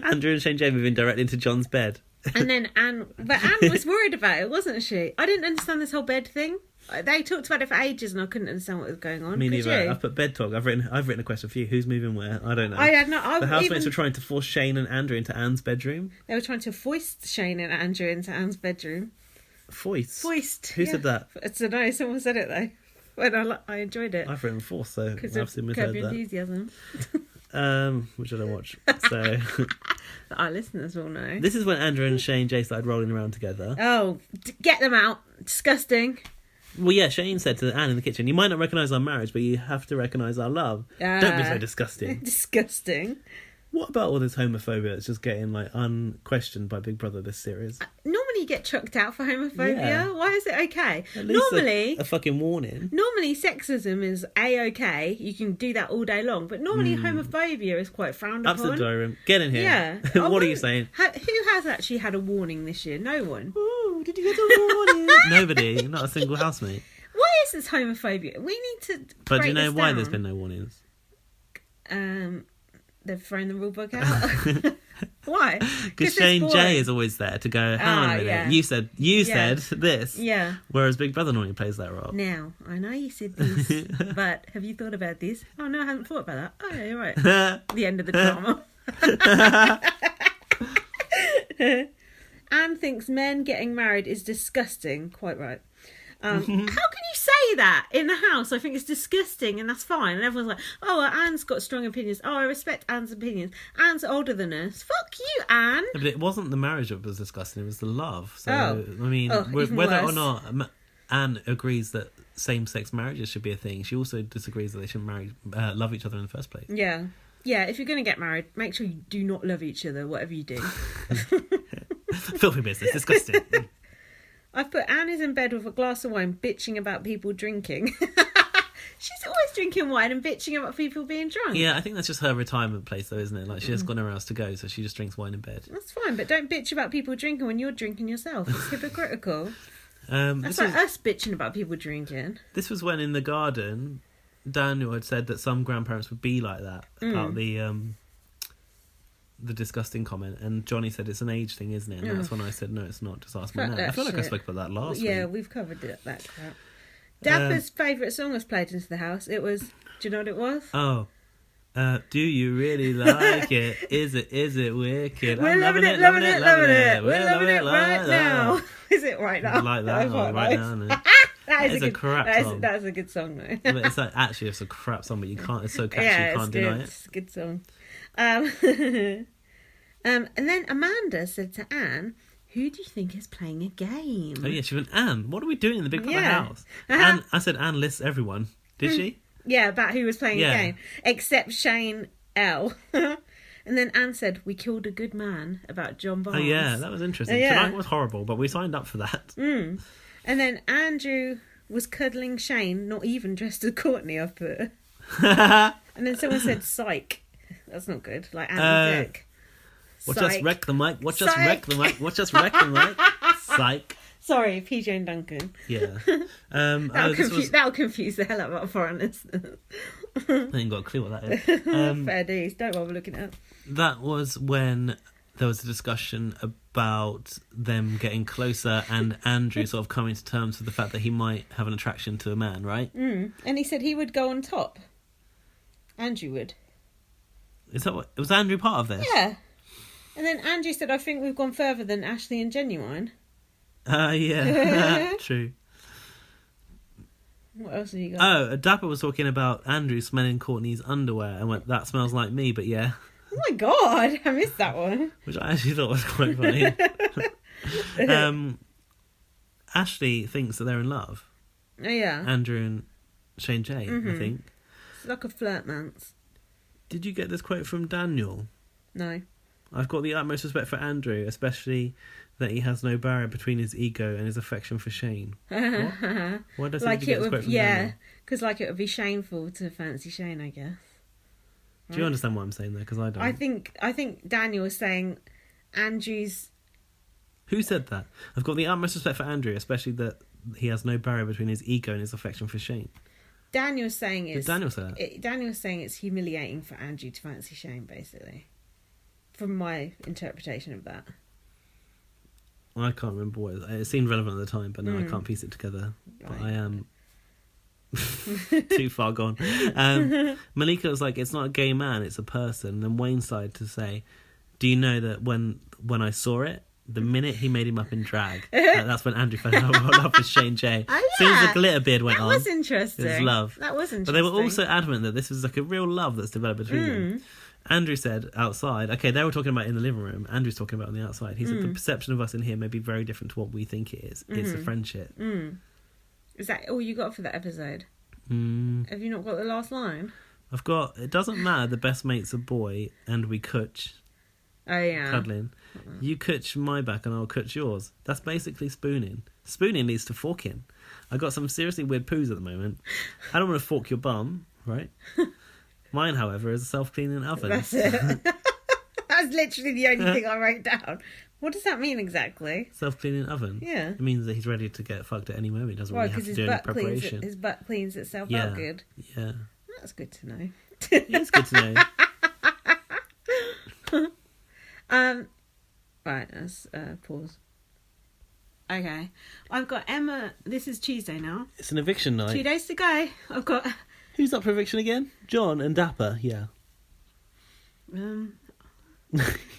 Andrew and Shane Jay moving directly into John's bed. And then Anne was worried about it, wasn't she? I didn't understand this whole bed thing. They talked about it for ages, and I couldn't understand what was going on. Me Could neither. you? I've put bed talk. I've written a question for you. Who's moving where? I don't know. I had no. The housemates were trying to force Shane and Andrew into Anne's bedroom. They were trying to foist Shane and Andrew into Anne's bedroom. Foist. Who said that? I don't know. Someone said it though. When I enjoyed it. I've written force, so I've Curb misheard Your that. Enthusiasm. Which I don't watch. So our listeners will know. This is when Andrew and Shane J started rolling around together. Oh, get them out! Disgusting. Well, yeah, Shane said to Anne in the kitchen, "You might not recognise our marriage, but you have to recognise our love. Don't be so disgusting." Disgusting. What about all this homophobia that's just getting like unquestioned by Big Brother this series? Normally you get chucked out for homophobia. Yeah. Why is it okay? At least Normally a fucking warning. Normally sexism is a-okay. You can do that all day long. But normally homophobia is quite frowned Up to the upon. diary room. Get in here. Yeah. What are you saying? Who has actually had a warning this year? No one. Oh, did you get a warning? Nobody. Not a single housemate. Why is this homophobia? We need to But do you break know this why down. there's been no warnings? They've thrown the rule book out. Why? Because Shane J is always there to go, hang on a minute, yeah. you said this. Yeah. Whereas Big Brother normally plays that role. Now, I know you said this, but have you thought about this? Oh, no, I haven't thought about that. Oh, yeah, you're right. The end of the drama. Anne thinks men getting married is disgusting. Quite right. How can you say that in the house? I think it's disgusting, and that's fine. And everyone's like, "Oh, well, Anne's got strong opinions. Oh, I respect Anne's opinions. Anne's older than us. Fuck you, Anne." But it wasn't the marriage that was disgusting; it was the love. So Oh. I mean, even whether or worse. not Anne agrees that same-sex marriages should be a thing, she also disagrees that they shouldn't love each other in the first place. Yeah. Yeah, if you're going to get married, make sure you do not love each other, whatever you do. Filthy business, disgusting. I've put Anne is in bed with a glass of wine, bitching about people drinking. She's always drinking wine and bitching about people being drunk. Yeah, I think that's just her retirement place, though, isn't it? Like, she has got nowhere else to go, so she just drinks wine in bed. That's fine, but don't bitch about people drinking when you're drinking yourself. It's hypocritical. That's like us bitching about people drinking. This was when in the garden, Daniel had said that some grandparents would be like that about the disgusting comment, and Johnny said it's an age thing, isn't it? And that's when I said no, it's not. Just ask my nan. I feel like I spoke about that last week. Yeah, we've covered that crap. Dapper's favourite song was played into the house. It was. Do you know what it was? Oh. Do you really like it? Is it wicked? We're I'm loving it. We're loving it right now. Is it right now? Like that, Oh, right now. No. That is a crap song. That's a good song, though. But it's like, actually, it's a crap song, but you can't. It's so catchy, Yeah, you can't deny it. It's a good song. And then Amanda said to Anne, "Who do you think is playing a game?" Oh yeah, she went, Anne, what are we doing in the Big Brother house? Uh-huh. I said Anne lists everyone. Did she? Yeah, about who was playing a game, except Shane L. And then Anne said, "We killed a good man," about John Barnes. Oh yeah, that was interesting. Tonight was horrible, but we signed up for that. And then Andrew was cuddling Shane, not even dressed as Courtney, I've put. And then someone said, "Psych." That's not good. Like Andy Dick. Watch us wreck the mic. Watch us wreck the mic. Watch us wreck the mic. Psych. Sorry, PJ and Duncan. Yeah. That'll confuse the hell out of our foreign listeners. I ain't got a clue what that is. Fair dues. Don't bother looking it up. That was when there was a discussion about them getting closer and Andrew sort of coming to terms with the fact that he might have an attraction to a man, right? And he said he would go on top. Andrew would. Is that what? Was Andrew part of this? Yeah. And then Andrew said, "I think we've gone further than Ashley and Genuine." Yeah. True. What else have you got? Oh, Dapper was talking about Andrew smelling Courtney's underwear and went, "That smells like me," but yeah. Oh my god, I missed that one. Which I actually thought was quite funny. Ashley thinks that they're in love. Oh yeah. Andrew and Shane J, I think. It's like a flirtmance. Did you get this quote from Daniel? No. "I've got the utmost respect for Andrew, especially that he has no barrier between his ego and his affection for Shane." What? Why does like he get this quote from Daniel? because like it would be shameful to fancy Shane, I guess. Right? Do you understand what I'm saying there? Because I don't. I think Daniel was saying Andrew's. Who said that? "I've got the utmost respect for Andrew, especially that he has no barrier between his ego and his affection for Shane." Daniel's saying it's. Did Daniel say that? Daniel's saying it's humiliating for Andrew to fancy Shane, basically. From my interpretation of that. I can't remember what it seemed relevant at the time, but now I can't piece it together. But I am too far gone. Malika was like, it's not a gay man, it's a person. And then Wayne started to say, do you know that when I saw it, the minute he made him up in drag, that's when Andrew fell in love with Shane J. Oh, As soon as the glitter beard went on, that was interesting. it was love. That was interesting. But they were also adamant that this was like a real love that's developed between them. Andrew said outside, okay, they were talking about in the living room. Andrew's talking about on the outside. He said the perception of us in here may be very different to what we think it is. It's a friendship. Is that all you got for that episode? Have you not got the last line? I've got, it doesn't matter, the best mate's a boy and we cutch. Oh, yeah. Cuddling. You cutch my back and I'll cutch yours. That's basically spooning. Spooning leads to forking. I got some seriously weird poos at the moment. I don't want to fork your bum, right? Mine, however, is a self-cleaning oven. That's it. That's literally the only thing I wrote down. What does that mean exactly? Self-cleaning oven? Yeah. It means that he's ready to get fucked at any moment. He doesn't really have to do any preparation. His butt cleans itself out good. Yeah. That's good to know. It's good to know. Right, let's pause. Okay. I've got Emma. This is Tuesday now. It's an eviction night. 2 days to go. I've got... Who's up for eviction again? John and Dapper, yeah. No,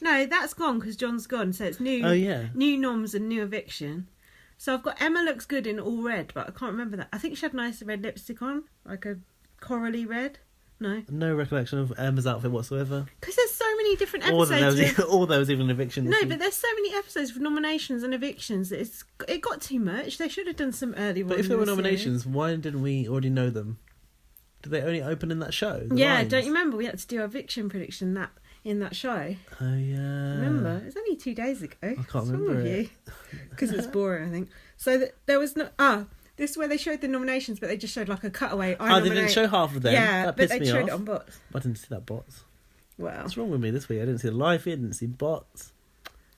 that's gone because John's gone. So it's new. Oh, yeah. New noms and new eviction. So I've got Emma looks good in all red, but I can't remember that. I think she had nice red lipstick on, like a corally red. No recollection of Emma's outfit whatsoever. Because there's so many different episodes. Or there was even an eviction. No, but there's so many episodes with nominations and evictions that it got too much. They should have done some early ones. But if there were nominations, why didn't we already know them? Did they only open in that show? Don't you remember we had to do our eviction prediction in that show? Oh, yeah. Remember? It's only 2 days ago. I can't remember it. Because it's boring, I think. So there was no... this is where they showed the nominations, but they just showed like a cutaway. They didn't show half of them. Yeah, that but pissed they me showed off. it on bots. I didn't see that bots. Well, what's wrong with me this week? I didn't see the live feed, I didn't see bots.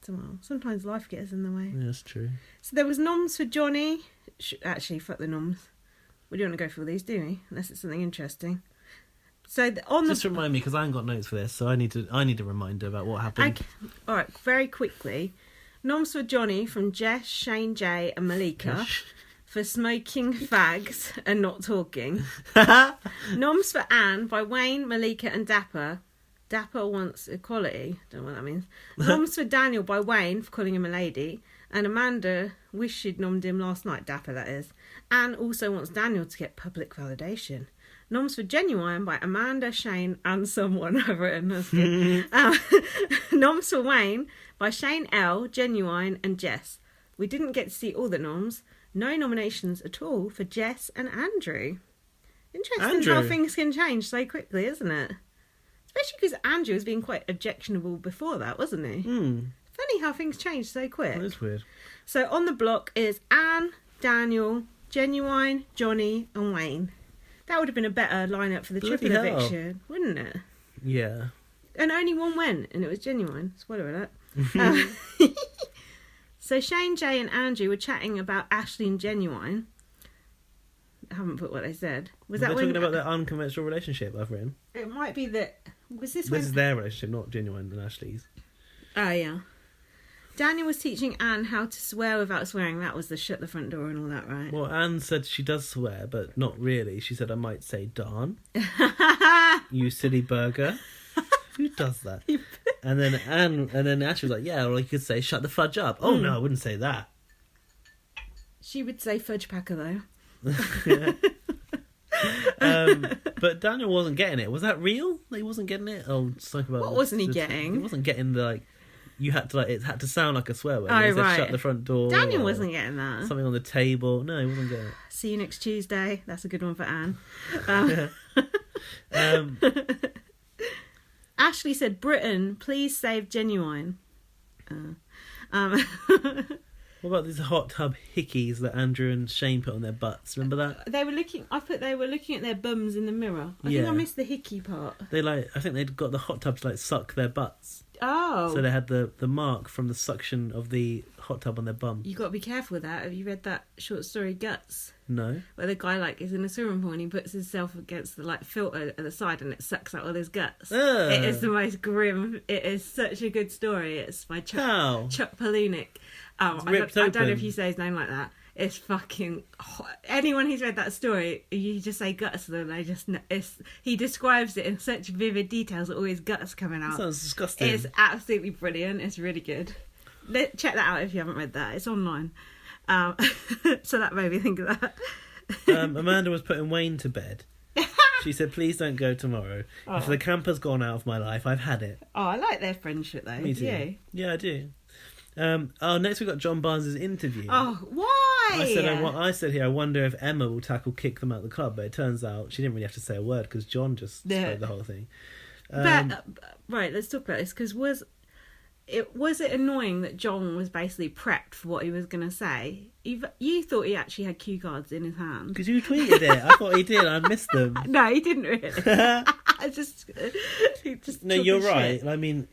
Well, sometimes life gets in the way. Yeah, that's true. So there was noms for Johnny. Actually, fuck the noms. We don't want to go through all these, do we? Unless it's something interesting. So just remind me, because I haven't got notes for this, so I need a reminder about what happened. Okay. All right, very quickly. Noms for Johnny from Jess, Shane J, and Malika. For smoking fags and not talking. Noms for Anne by Wayne, Malika and Dapper. Dapper wants equality. Don't know what that means. Noms for Daniel by Wayne for calling him a lady. And Amanda wished she'd nommed him last night. Dapper, that is. Anne also wants Daniel to get public validation. Noms for Genuine by Amanda, Shane and someone I've written. That's good. Noms for Wayne by Shane L, Genuine and Jess. We didn't get to see all the noms. No nominations at all for Jess and Andrew. Interesting how things can change so quickly, isn't it? Especially because Andrew was being quite objectionable before that, wasn't he? Funny how things change so quick. That is weird. So on the block is Anne, Daniel, Genuine, Johnny and Wayne. That would have been a better lineup for the triple eviction, wouldn't it? Yeah. And only one went, and it was Genuine. Spoiler alert. So Shane, Jay and Andrew were chatting about Ashley and Genuine. I haven't put what they said. Were they talking about their unconventional relationship, I've written? It might be that... Was this is their relationship, not Genuine and Ashley's. Oh, yeah. Daniel was teaching Anne how to swear without swearing. That was the shut the front door and all that, right? Well, Anne said she does swear, but not really. She said, I might say, darn. You silly burger. Who does that? And then Ashley was like, yeah, or you could say, shut the fudge up. Oh, no, I wouldn't say that. She would say fudge packer, though. But Daniel wasn't getting it. Was that real? He wasn't getting it? Oh, talk about what wasn't he getting? He wasn't getting the, like, you had to, like, it had to sound like a swear word. Oh, he said, right. Shut the front door. Daniel wasn't getting that. Something on the table. No, he wasn't getting it. See you next Tuesday. That's a good one for Anne. Ashley said, Britain, please save Genuine. What about these hot tub hickeys that Andrew and Shane put on their butts? Remember that? They were looking at their bums in the mirror. I think I missed the hickey part. I think they'd got the hot tub to like suck their butts. Oh. So they had the mark from the suction of the hot tub on their bum. You got to be careful with that. Have you read that short story Guts? No. Where the guy like is in a swimming pool and he puts himself against the like filter at the side and it sucks out all his guts. It is the most grim. It is such a good story. It's by Chuck Palahniuk. Oh, I don't know if you say his name like that. It's fucking hot. Anyone who's read that story, you just say guts, and then he describes it in such vivid details that all his guts coming out. Sounds disgusting. It's absolutely brilliant. It's really good. Check that out if you haven't read that. It's online. So that made me think of that. Amanda was putting Wayne to bed. She said, "Please don't go tomorrow. Oh. If the camper's gone out of my life, I've had it." Oh, I like their friendship though. Me too. You? Yeah, I do. Next we got John Barnes' interview. Oh, why? I said here, I wonder if Emma will tackle kick them out of the club, but it turns out she didn't really have to say a word because John just spoke the whole thing. Right, let's talk about this because was it annoying that John was basically prepped for what he was going to say? You thought he actually had cue cards in his hand because you tweeted it. I thought he did. I missed them. No, he didn't really. No, you're right. I mean,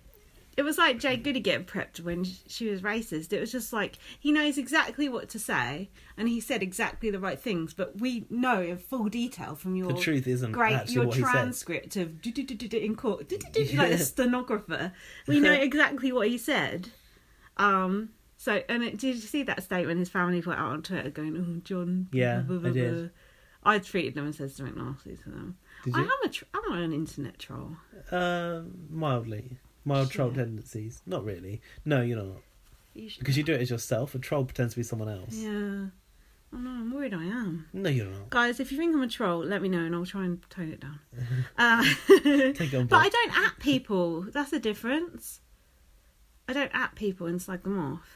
it was like Jay Goody getting prepped when she was racist. It was just like he knows exactly what to say and he said exactly the right things, but we know in full detail from your the truth isn't actually what he said. Transcript of in court, like a stenographer. We know exactly what he said. So, and did you see that statement his family put out on Twitter going, "Oh, John." Yeah, I did. I tweeted them and said something nasty to them. Did you? I'm an internet troll. Mildly. Mild troll tendencies. Not really. No, you're not. Because you do it as yourself. A troll pretends to be someone else. Yeah. Oh no, I'm worried I am. No, you're not. Guys, if you think I'm a troll, let me know and I'll try and tone it down. Take it on board. But I don't at people. That's the difference. I don't at people and slag them off.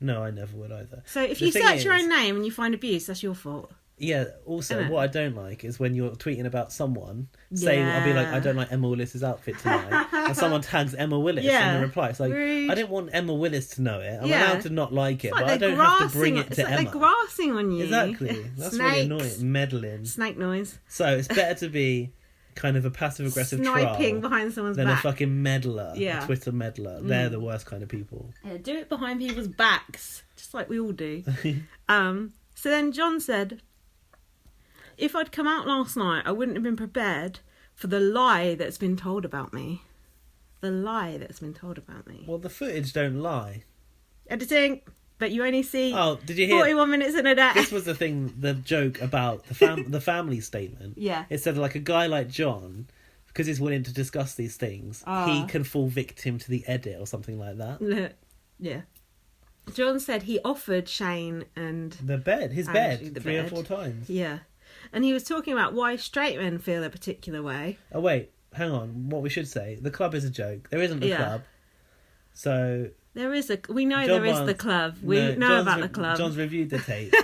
No, I never would either. So if you search your own name and you find abuse, that's your fault. Yeah, also, what I don't like is when you're tweeting about someone, saying, I'll be like, I don't like Emma Willis's outfit tonight, and someone tags Emma Willis in the reply. It's like, rude. I didn't want Emma Willis to know it. I'm allowed to not like it, but I don't have to bring it to Emma. They're grassing on you. Exactly. That's really annoying. Meddling. Snake noise. So it's better to be kind of a passive-aggressive Sniping troll behind someone's than back. a fucking meddler, a Twitter meddler. They're the worst kind of people. Yeah, do it behind people's backs, just like we all do. So then John said, if I'd come out last night, I wouldn't have been prepared for the lie that's been told about me. The lie that's been told about me. Well, the footage don't lie. Editing, but you only see did you hear 41 minutes in a day. This was the joke about the family statement. Yeah. It said like a guy like John, because he's willing to discuss these things, he can fall victim to the edit or something like that. Yeah. John said he offered Shane and his bed 3 or 4 times. Yeah. And he was talking about why straight men feel a particular way. Oh, wait. Hang on. What we should say. The club is a joke. There isn't a club. So... We know there is the club. We know about the club. John's reviewed the tape.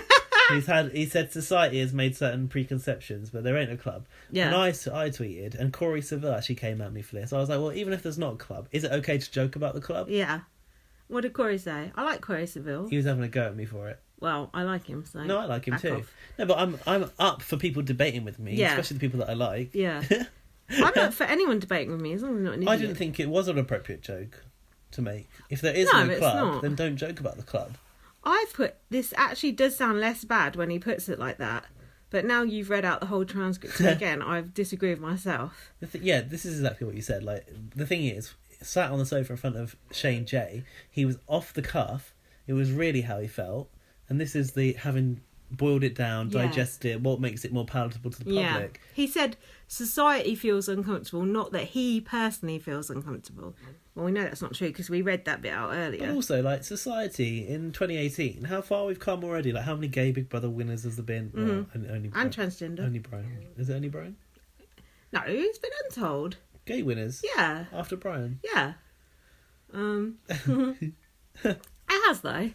He said society has made certain preconceptions, but there ain't a club. Yeah. And I tweeted, and Corey Seville actually came at me for this. I was like, well, even if there's not a club, is it okay to joke about the club? Yeah. What did Corey say? I like Corey Seville. He was having a go at me for it. Well, I like him, so... No, I like him too. Off. No, but I'm up for people debating with me, especially the people that I like. Yeah. I'm up for anyone debating with me, as long as I'm not an idiot. I didn't think it was an appropriate joke to make. If there is no club, then don't joke about the club. I've put... This actually does sound less bad when he puts it like that. But now you've read out the whole transcript, so again, I disagree with myself. This is exactly what you said. Like, the thing is, sat on the sofa in front of Shane J, he was off the cuff. It was really how he felt. And this is the having boiled it down, digested it, what makes it more palatable to the public. Yeah. He said society feels uncomfortable, not that he personally feels uncomfortable. Well, we know that's not true because we read that bit out earlier. But also, like, society in 2018, how far we've come already. Like, how many gay Big Brother winners has there been? Mm-hmm. Well, only and transgender. Only Brian. Is it only Brian? No, it's been untold. Gay winners? Yeah. After Brian? Yeah. It has, though.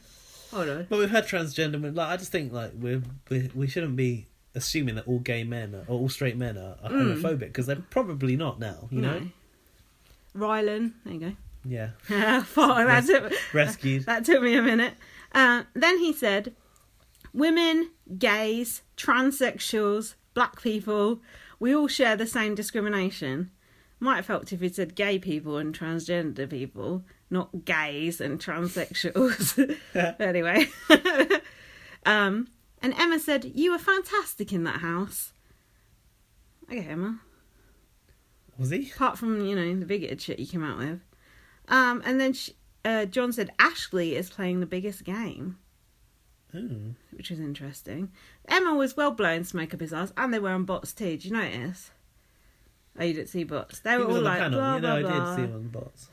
Hold on. But we've had transgender men. Like, I just think like we shouldn't be assuming that all gay men or all straight men are homophobic because they're probably not now. You know. Rylan, there you go. Yeah. Rescued. That took me a minute. Then he said, "Women, gays, transsexuals, black people, we all share the same discrimination." Might have helped if he'd said gay people and transgender people, not gays and transsexuals. Anyway. And Emma said, "You were fantastic in that house." Okay, Emma. Was he? Apart from, the bigoted shit you came out with. And then John said Ashley is playing the biggest game. Ooh. Which is interesting. Emma was well blowing smoke up his ass, and they were on bots too. Did you notice? Oh, you didn't see bots. They were all like, panel. blah, blah, I blah. did see him on bots.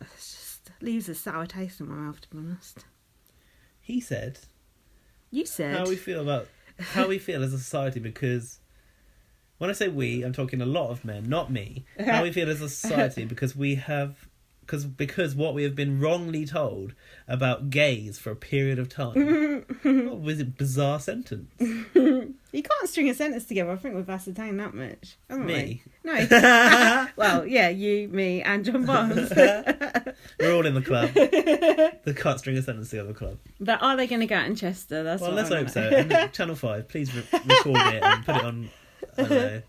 It just leaves a sour taste in my mouth, to be honest. He said... You said... How we feel as a society, because... When I say we, I'm talking a lot of men, not me. How we feel as a society, because we have... Because what we have been wrongly told about gays for a period of time. What was it? Bizarre sentence. You can't string a sentence together. I think we've ascertained that much, haven't Me? we? No. Well, yeah, you, me, and John Barnes. We're all in the club. The can't string a sentence together club. But are they going to go out in Chester? That's well, what let's I hope wanna so. know. And then Channel 5, please record it and put it on, I don't know,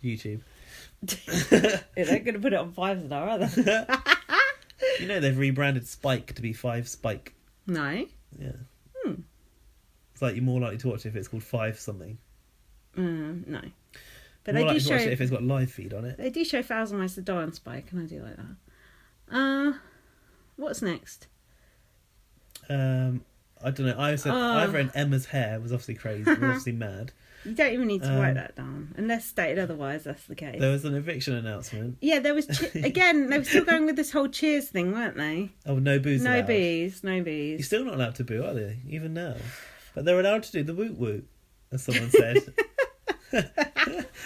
YouTube. They're going to put it on 5-star, are they? You know they've rebranded Spike to be 5 Spike. No. Yeah. It's like you're more likely to watch it if it's called 5 something. No. But More they do likely to show watch it if it's got live feed on it. They do show 1,000 Ways to Die on Spike, and I do like that. What's next? I don't know. I read Emma's hair was obviously crazy. Was obviously mad. You don't even need to write that down, unless stated otherwise. That's the case. There was an eviction announcement. Yeah, there was again. They were still going with this whole cheers thing, weren't they? Oh, no booze. No allowed. bees, no bees. You're still not allowed to boo, are they? Even now, but they're allowed to do the woot woot, as someone said.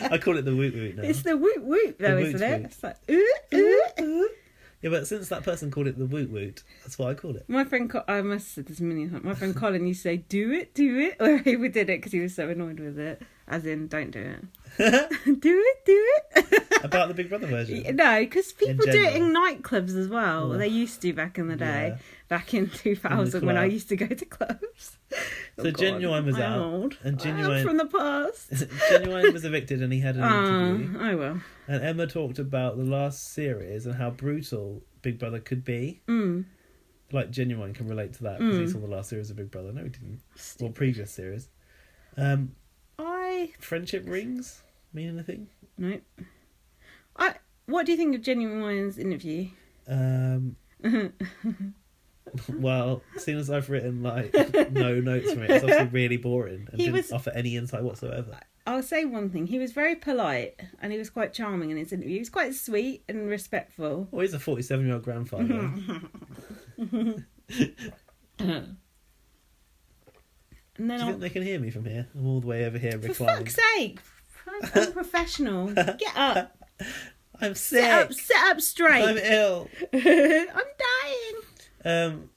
I call it the woot woot now. It's the woot woot, though, isn't it? Woot. It's like ooh ooh ooh. Yeah, but since that person called it the woot woot, that's what I call it. My friend, I must have said this a million times. My friend Colin used to say, do it, or he would did it because he was so annoyed with it. As in, don't do it. do it. About the Big Brother version? No, because people do it in nightclubs as well. They used to back in the day. Yeah. Back in 2000 when I used to go to clubs. So Genuine was out. Old. And Genuine... from the past. Genuine was evicted and he had an interview. Oh, well. And Emma talked about the last series and how brutal Big Brother could be. Like, Genuine can relate to that because he saw the last series of Big Brother. No, he didn't. Well, previous series. Friendship rings mean anything? No. What do you think of Genuine's interview? Well, seeing as I've written like no notes from it, it's obviously really boring and didn't offer any insight whatsoever. I'll say one thing. He was very polite and he was quite charming in his interview. He was quite sweet and respectful. Well, he's a 47-year-old grandfather. And then do you think they can hear me from here? I'm all the way over here reclining. For fuck's sake! Unprofessional. Get up. I'm sick. Sit up straight. I'm ill. I'm dying.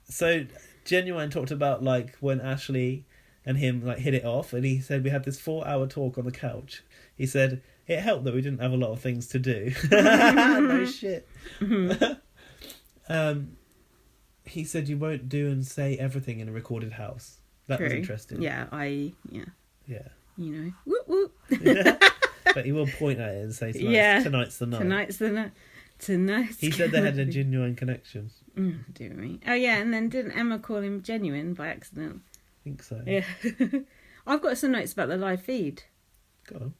So Genuine talked about like when Ashley and him like hit it off, and he said we had this 4-hour talk on the couch. He said it helped that we didn't have a lot of things to do. No shit. He said you won't do and say everything in a recorded house. That was interesting. Yeah, Yeah. You know, whoop whoop. But he will point at it and say tonight's the night. Tonight's the night. Tonight's He said they had a genuine connection. Dear me. Oh yeah, and then didn't Emma call him genuine by accident? I think so. Yeah. I've got some notes about the live feed. Go on.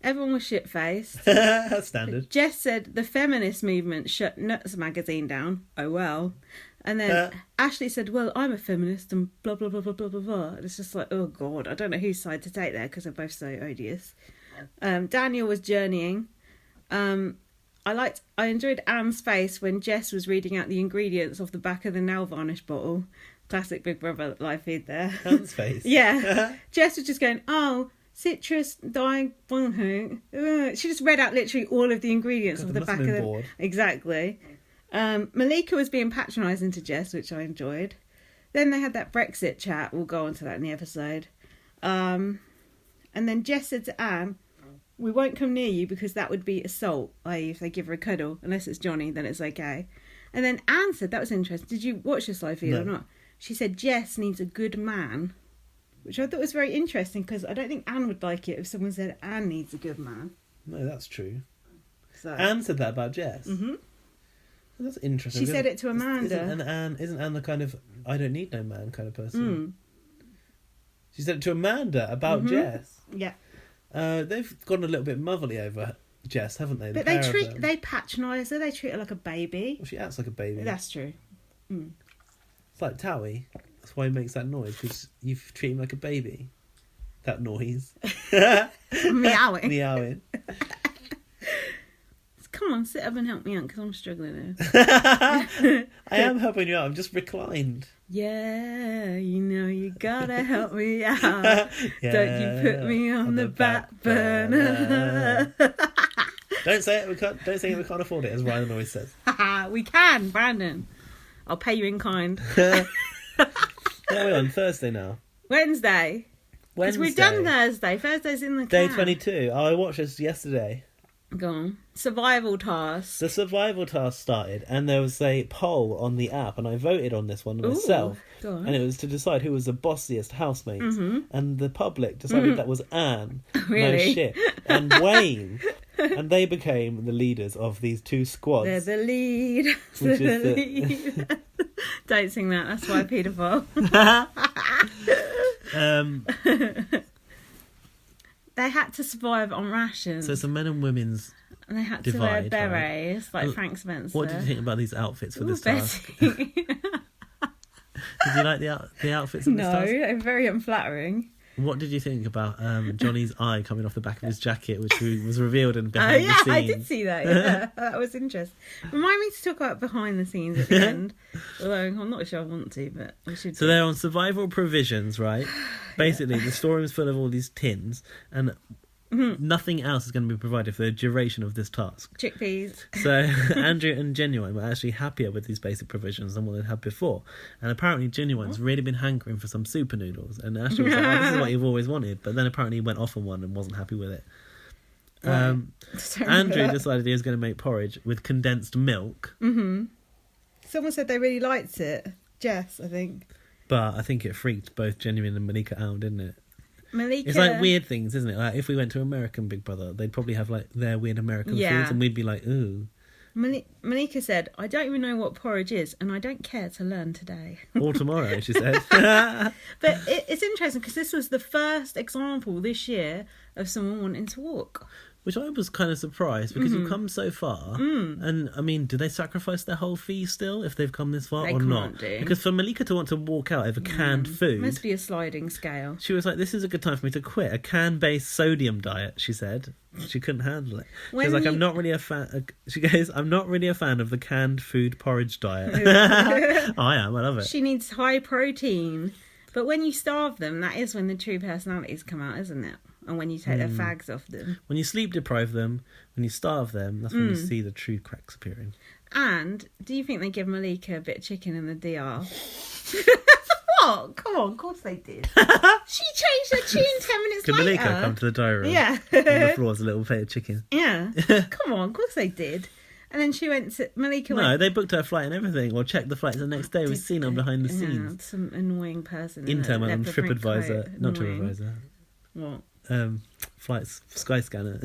Everyone was shit-faced. That's standard. Jess said the feminist movement shut Nuts magazine down. Oh well. And then Ashley said, well, I'm a feminist and blah, blah, blah, blah, blah, blah, blah. And it's just like, oh, God, I don't know whose side to take there because they're both so odious. Daniel was journeying. I enjoyed Anne's face when Jess was reading out the ingredients off the back of the nail varnish bottle. Classic Big Brother live feed there. Anne's face? Yeah. Jess was just going, oh, citrus dye. She just read out literally all of the ingredients off the back of the... Bored. Exactly. Malika was being patronising to Jess, which I enjoyed. Then they had that Brexit chat. We'll go on to that in the episode. And then Jess said to Anne, we won't come near you because that would be assault, i.e. if they give her a cuddle. Unless it's Johnny, then it's okay. And then Anne said, that was interesting. Did you watch this live feed or not? She said Jess needs a good man, which I thought was very interesting because I don't think Anne would like it if someone said Anne needs a good man. No, that's true. So. Anne said that about Jess. Mm-hmm. That's interesting. She said it to Amanda. Isn't Anne the kind of I don't need no man kind of person? She said it to Amanda about Jess. Yeah. They've gone a little bit motherly over Jess, haven't they? But they patronise her. They treat her like a baby. Well, she acts like a baby. That's true. It's like Towie. That's why he makes that noise, because you treat him like a baby. That noise. Meowing. Meowing. Come on, sit up and help me out, because I'm struggling here. I am helping you out. I'm just reclined. Yeah, you gotta help me out. Yeah, Don't you put me on the back burner. Don't say it. We can't. Don't say it. We can't afford it, as Ryan always says. We can, Brandon. I'll pay you in kind. What are we on? Thursday now? Wednesday. Because we've done Thursday. Thursday's in the Day can. 22. Oh, I watched this yesterday. Go on. Survival task. The survival task started, and there was a poll on the app, and I voted on this one myself. Go on. And it was to decide who was the bossiest housemate. And the public decided that was Anne. Really? No shit. And Wayne. And they became the leaders of these two squads. They're the lead. Which is the lead. Don't sing that. That's why paedophile. They had to survive on rations. So it's a men and women's and they had divide, to wear berets, right? like Frank Spencer. What did you think about these outfits for this Betty. task? Did you like the outfits in this No, task? they're very unflattering. What did you think about Johnny's eye coming off the back of his jacket, which was revealed in behind the scenes? I did see that. Yeah, that was interesting. Remind me to talk about behind the scenes at the end. Although I'm not sure I want to, but we should. So they're on survival provisions, right? Basically, the storeroom's full of all these tins, and nothing else is going to be provided for the duration of this task. Chickpeas. So Andrew and Genuine were actually happier with these basic provisions than what they'd had before. And apparently Genuine's really been hankering for some super noodles. And Ashley was like, oh, this is what you've always wanted. But then apparently he went off on one and wasn't happy with it. Andrew decided he was going to make porridge with condensed milk. Someone said they really liked it. Jess, I think. But I think it freaked both Genuine and Malika out, didn't it? Malika. It's like weird things, isn't it? Like if we went to American Big Brother, they'd probably have like their weird American foods, and we'd be like, ooh. Malika said, I don't even know what porridge is, and I don't care to learn today. Or tomorrow, she said. But it's interesting because this was the first example this year of someone wanting to walk. Which I was kind of surprised, because you've come so far. And, I mean, do they sacrifice their whole fee still if they've come this far or not? Because for Malika to want to walk out over canned food... Must be a sliding scale. She was like, this is a good time for me to quit a can-based sodium diet, she said. She couldn't handle it. She was like, I'm not really a fan... She goes, I'm not really a fan of the canned food porridge diet. I am, I love it. She needs high protein. But when you starve them, that is when the true personalities come out, isn't it? And when you take their fags off them. When you sleep deprive them, when you starve them, that's when you see the true cracks appearing. And do you think they give Malika a bit of chicken in the DR? What? Come on, of course they did. She changed her tune 10 minutes Can later. Malika come to the diary room? Yeah. On the floor is a little plate of chicken. Yeah. Come on, of course they did. And then she went to... Malika went... No, they booked her flight and everything, or checked the flights the next day. We've seen her behind the scenes. Some annoying person. Intern went on TripAdvisor. Not TripAdvisor. What? Flights, Skyscanner.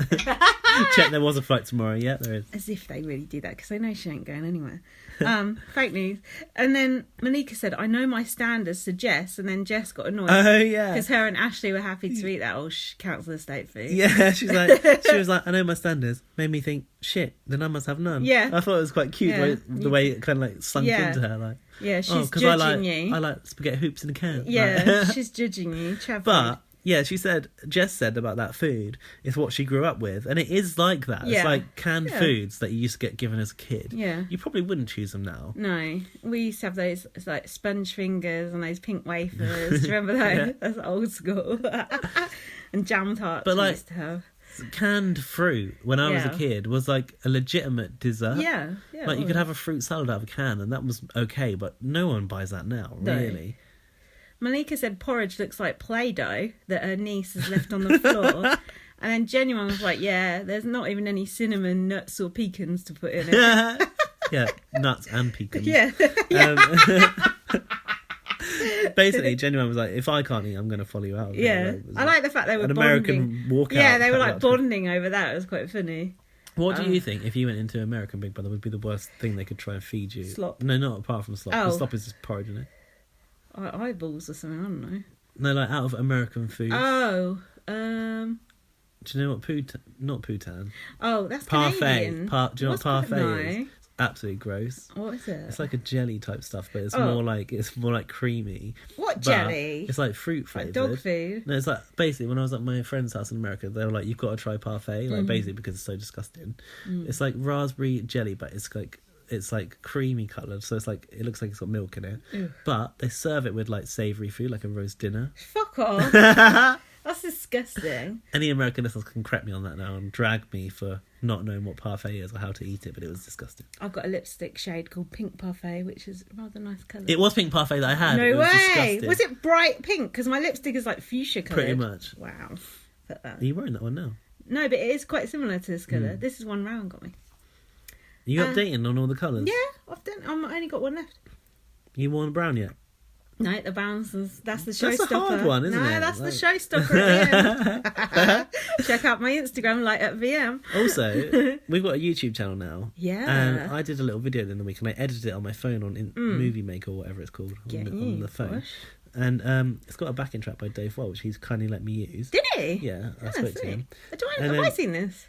Check there was a flight tomorrow. Yeah, there is. As if they really did that, because they know she ain't going anywhere. Fake news. And then Malika said, I know my standards to Jess, and then Jess got annoyed. Oh, yeah. Because her and Ashley were happy to eat that old council estate food. Yeah, she was like, I know my standards. Made me think, shit, then I must have none. Yeah. I thought it was quite cute the way it kind of like sunk into her. Like, yeah, she's judging you. I like spaghetti hoops in a can. Yeah, she's judging you. But... yeah, Jess said about that food is what she grew up with. And it is like that. Yeah. It's like canned foods that you used to get given as a kid. Yeah. You probably wouldn't choose them now. No. We used to have those like sponge fingers and those pink wafers. Do you remember those? Yeah. That's old school. And jam tarts but like, used to have. Canned fruit, when I was a kid, was like a legitimate dessert. Yeah. Like you could have a fruit salad out of a can and that was okay, but no one buys that now, really. No. Malika said porridge looks like Play-Doh that her niece has left on the floor. And then Genuine was like, yeah, there's not even any cinnamon, nuts or pecans to put in it. Yeah, nuts and pecans. Yeah. Basically, Genuine was like, if I can't eat, I'm going to follow you out. Yeah. I like the fact they were an bonding. American walkout. Yeah, they were like bonding over that. It was quite funny. What do you think, if you went into American Big Brother, would be the worst thing they could try and feed you? Slop. No, not apart from slop. Oh. Slop is just porridge, isn't it? Eyeballs or something, I don't know. No, like out of American food. Oh, Do you know what not Putan? Oh, that's parfait. Canadian. Do you know what parfait is? No. Absolutely gross. What is it? It's like a jelly type stuff, but it's more like creamy. What jelly? It's like fruit flavored. Like dog food. No, it's like basically when I was at my friend's house in America, they were like, "You've got to try parfait," like basically because it's so disgusting. It's like raspberry jelly, but it's like creamy coloured, so it's like it looks like it's got milk in it. Ew. But they serve it with like savoury food, like a roast dinner. Fuck off. That's disgusting. Any American listeners can correct me on that now and drag me for not knowing what parfait is or how to eat it, but it was disgusting. I've got a lipstick shade called Pink Parfait, which is a rather nice colour. It was Pink Parfait that I had. No it was way. disgusting. Was it bright pink? Because my lipstick is like fuchsia coloured. Pretty much. Wow. Are you wearing that one now? No, but it is quite similar to this colour. This is one round got me. Are you updating on all the colours? Yeah, I've only got one left. You worn brown yet? No, the browns, that's the showstopper. That's a hard one, isn't it? No, that's the showstopper at the end. Check out my Instagram, like at VM. Also, we've got a YouTube channel now. Yeah. And I did a little video in the week and I edited it on my phone on Movie Maker or whatever it's called on the phone. Gosh. And it's got a backing track by Dave Wall, which he's kindly let me use. Did he? Yeah, I spoke to him. Have I seen this?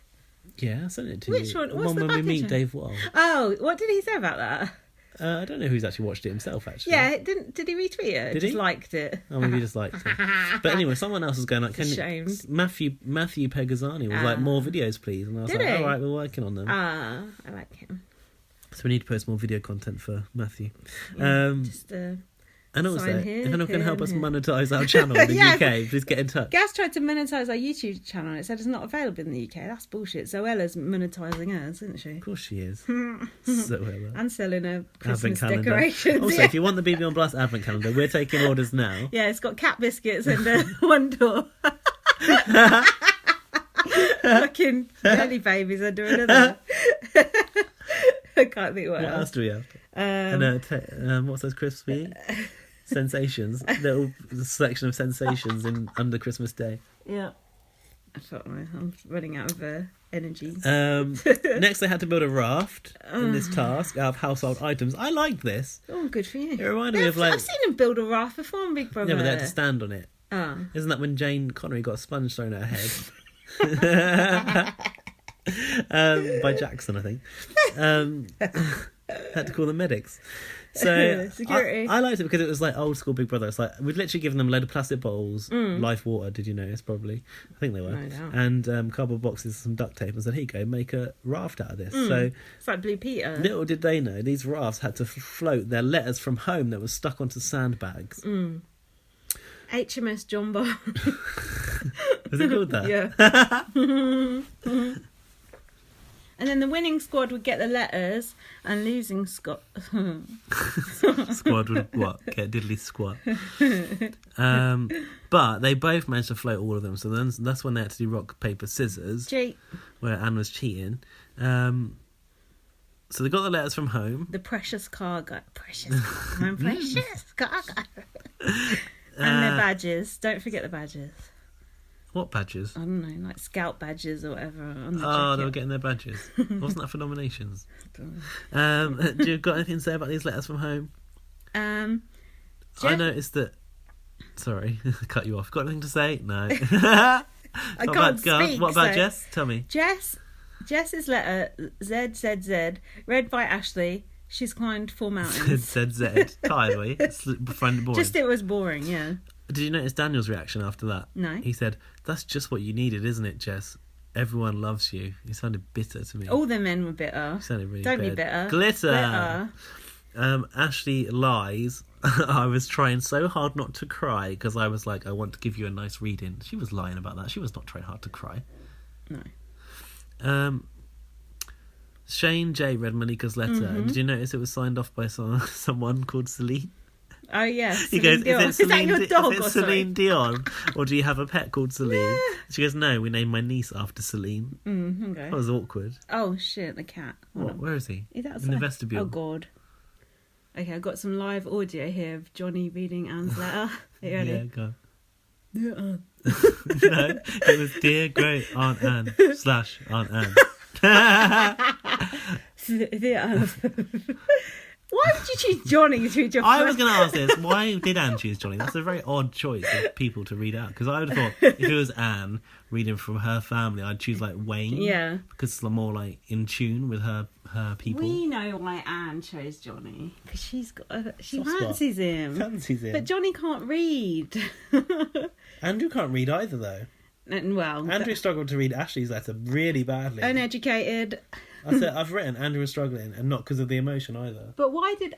Yeah, I sent it to Which you. one? What's the when we backing meet track? Dave Wall. Oh, what did he say about that? I don't know who's actually watched it himself, actually. Yeah, did he retweet it? Did he? Just liked it. Oh, maybe he just liked it. But anyway, someone else was going like, Matthew Pegazzani was like, more videos, please. And I was Did like, he? all right, we're working on them. I like him. So we need to post more video content for Matthew. And also, sign here, if anyone can help us here. monetize our channel in the UK, please get in touch. Gaz tried to monetize our YouTube channel and it said it's not available in the UK. That's bullshit. Zoella's monetizing hers, isn't she? Of course she is. Zoella. And selling her Advent Christmas calendar. decorations. Also, yeah. if you want the BB on Blast Advent calendar, we're taking orders now. Yeah, it's got cat biscuits and one door. Fucking jelly babies under another. I can't think what else do we have? What's those crisps we eat? Sensations. Little selection of sensations in under Christmas Day. Yeah. I'm running out of energy. Next, they had to build a raft in this task out of household items. I liked this. Oh, good for you. It reminded me of like... I've seen them build a raft before on Big Brother. Yeah, but they had to stand on it. Oh. Isn't that when Jane Connery got a sponge thrown at her head? By Jackson, I think. Had to call the medics. So security. I liked it because it was like old school Big Brother. It's like we'd literally given them a load of plastic bottles, life water. Did you notice? Probably, I think they were, No doubt. and cardboard boxes, some duct tape, and said, "Here you go, make a raft out of this." So it's like Blue Peter. little did they know, these rafts had to float their letters from home that were stuck onto sandbags. HMS John Bar. Was it called that? Yeah. And then the winning squad would get the letters, and losing squad Squad would what? Get diddly squat. But they both managed to float all of them. So then that's when they had to do rock, paper, scissors. Cheat. Where Anne was cheating. So they got the letters from home. The precious cargo. Precious cargo. And their badges. Don't forget the badges. What badges? I don't know, like scout badges or whatever. On the They jacket. were getting their badges. Wasn't that for nominations? Do you got anything to say about these letters from home? I noticed that... Sorry, I cut you off. Got anything to say? No. I can't speak. What about so- Jess? Tell me. Jess's letter, ZZZ, read by Ashley. She's climbed 4 mountains. ZZZ. Tired, were you? Boring. Just it was boring, yeah. Did you notice Daniel's reaction after that? No. He said, "That's just what you needed, isn't it, Jess? Everyone loves you." He sounded bitter to me. All the men were bitter. He sounded really Don't bad. be bitter. Glitter. Ashley lies. I was trying so hard not to cry because I was like, I want to give you a nice reading. She was lying about that. She was not trying hard to cry. No. Shane J read Malika's letter. Did you notice it was signed off by someone called Celine? Oh, yes. He goes, Dion. is that your dog? Is it Celine Dion? Or do you have a pet called Celine? She goes, no, we named my niece after Celine. Okay. That was awkward. Oh, shit, the cat. Where is he? Is that in the vestibule. Oh, God. Okay, I've got some live audio here of Johnny reading Anne's letter. Are you ready? Yeah, go. Dear Anne. No, it was Dear Great Aunt Anne / Aunt Anne. Dear Anne. Why would you choose Johnny to read your I was going to ask this. Why did Anne choose Johnny? That's a very odd choice of people to read out. Because I would have thought if it was Anne reading from her family, I'd choose like Wayne. Yeah. Because it's more like in tune with her people. We know why Anne chose Johnny. Because she Soft fancies spot. him. Fancies him. But Johnny can't read. Andrew can't read either, though. Well, Andrew struggled to read Ashley's letter really badly. Uneducated. I've written Andrew was struggling, and not because of the emotion either. But why did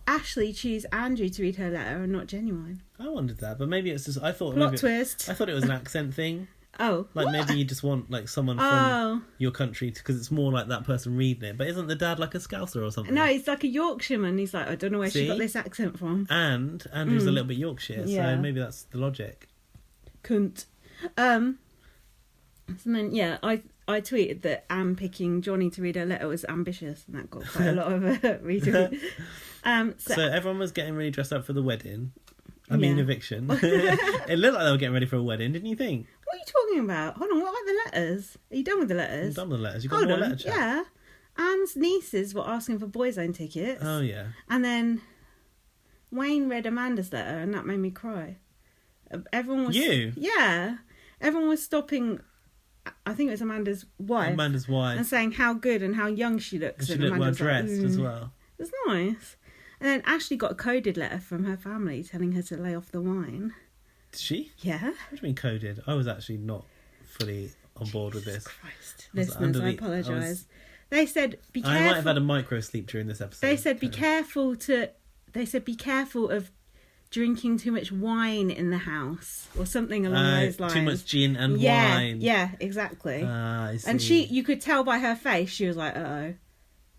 Ashley choose Andrew to read her letter and not Genuine? I wondered that, but maybe it's just Plot twist. I thought it was an accent thing. Oh, like what? Maybe you just want like someone from your country because it's more like that person reading it. But isn't the dad like a Scouser or something? No, he's like a Yorkshireman. He's like, I don't know where she got this accent from. And Andrew's a little bit Yorkshire, so maybe that's the logic. Cunt. So then, yeah, I tweeted that Anne picking Johnny to read her letter was ambitious, and that got quite a lot of retweets. So everyone was getting really dressed up for the wedding. I mean, eviction. It looked like they were getting ready for a wedding, didn't you think? What are you talking about? Hold on, what about the letters? Are you done with the letters? I'm done with the letters. You've got more letter chat. Yeah. Anne's nieces were asking for Boys Own tickets. Oh, yeah. And then Wayne read Amanda's letter, and that made me cry. Everyone was... You? Yeah. Everyone was stopping... I think it was Amanda's wife. And saying how good and how young she looks. And she looked well dressed as well. It was nice. And then Ashley got a coded letter from her family telling her to lay off the wine. Did she? Yeah. What do you mean coded? I was actually not fully on board with this. Christ. Listeners, I apologise. They said, be careful. I might have had a micro sleep during this episode. They said, be careful of drinking too much wine in the house or something along those lines. Too much gin and wine. Yeah, exactly. I see. And you could tell by her face, she was like, uh-oh.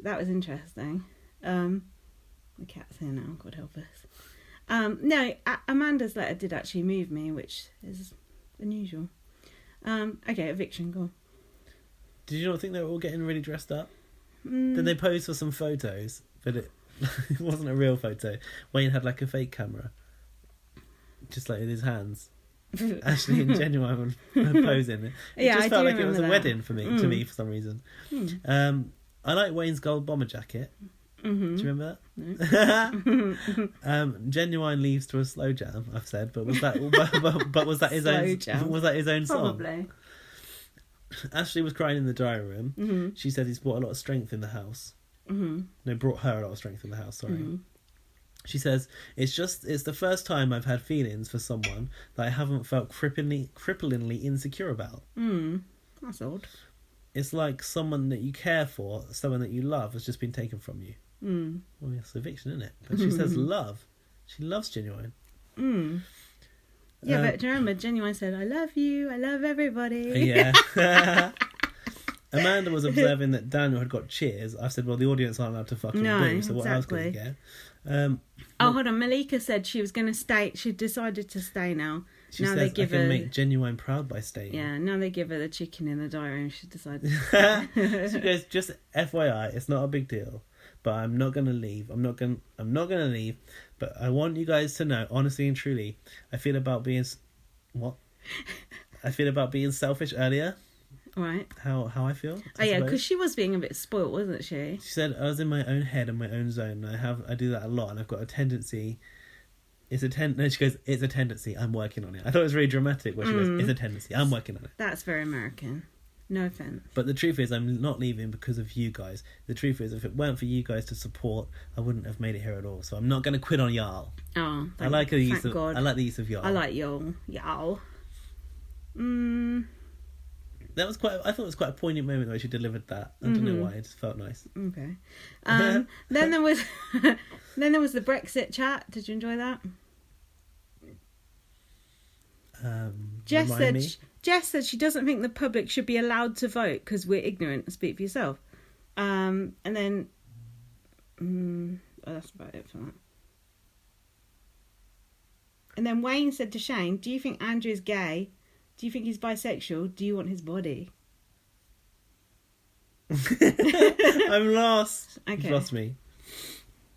That was interesting. The cat's here now, God help us. No, Amanda's letter did actually move me, which is unusual. Okay, eviction, go on. Did you not think they were all getting really dressed up? Then they posed for some photos, but it wasn't a real photo. Wayne had like a fake camera. Just like in his hands. Ashley and Genuine were posing. It just felt like it was a wedding to me for some reason. I like Wayne's gold bomber jacket. Mm-hmm. Do you remember that? No. Genuine leaves to a slow jam, I've said, but was that was that his own jam? Was that his own song? Probably. Ashley was crying in the diary room. Mm-hmm. She said he's brought a lot of strength in the house. Mm-hmm. No, brought her a lot of strength in the house, sorry. Mm-hmm. She says, it's the first time I've had feelings for someone that I haven't felt cripplingly insecure about. That's odd. It's like someone that you care for, someone that you love, has just been taken from you. Well, it's eviction, isn't it? But she says love. She loves Genuine. Yeah, but do you remember, Genuine said, I love you, I love everybody. Yeah. Amanda was observing that Daniel had got cheers. I said, well, the audience aren't allowed to fucking boo, so what else could you get? Hold on. Malika said she was going to stay. She decided to stay now. She now says, they give I can her... make Genuine proud by staying. Yeah, now they give her the chicken in the diary room. She decided She goes, just FYI, it's not a big deal. But I'm not going to leave. I'm not going to leave. But I want you guys to know, honestly and truly, I feel about being... What? I feel about being selfish earlier. Right. How I feel. Oh yeah, because she was being a bit spoilt, wasn't she? She said I was in my own head and my own zone. And I do that a lot, and I've got a tendency. No, she goes, it's a tendency. I'm working on it. I thought it was really dramatic. Where she goes, it's a tendency. I'm working on it. That's very American. No offense. But the truth is, I'm not leaving because of you guys. The truth is, if it weren't for you guys to support, I wouldn't have made it here at all. So I'm not going to quit on y'all. Oh, I like the use of God. I like the use of y'all. I like y'all. Y'all. That was I thought it was quite a poignant moment where she delivered that. I don't know why. It just felt nice. Okay. Then there was the Brexit chat. Did you enjoy that? Jess said she doesn't think the public should be allowed to vote because we're ignorant. Speak for yourself. And then that's about it for that. And then Wayne said to Shane, do you think Andrew is gay? Do you think he's bisexual? Do you want his body? I'm lost. Okay. You've lost me.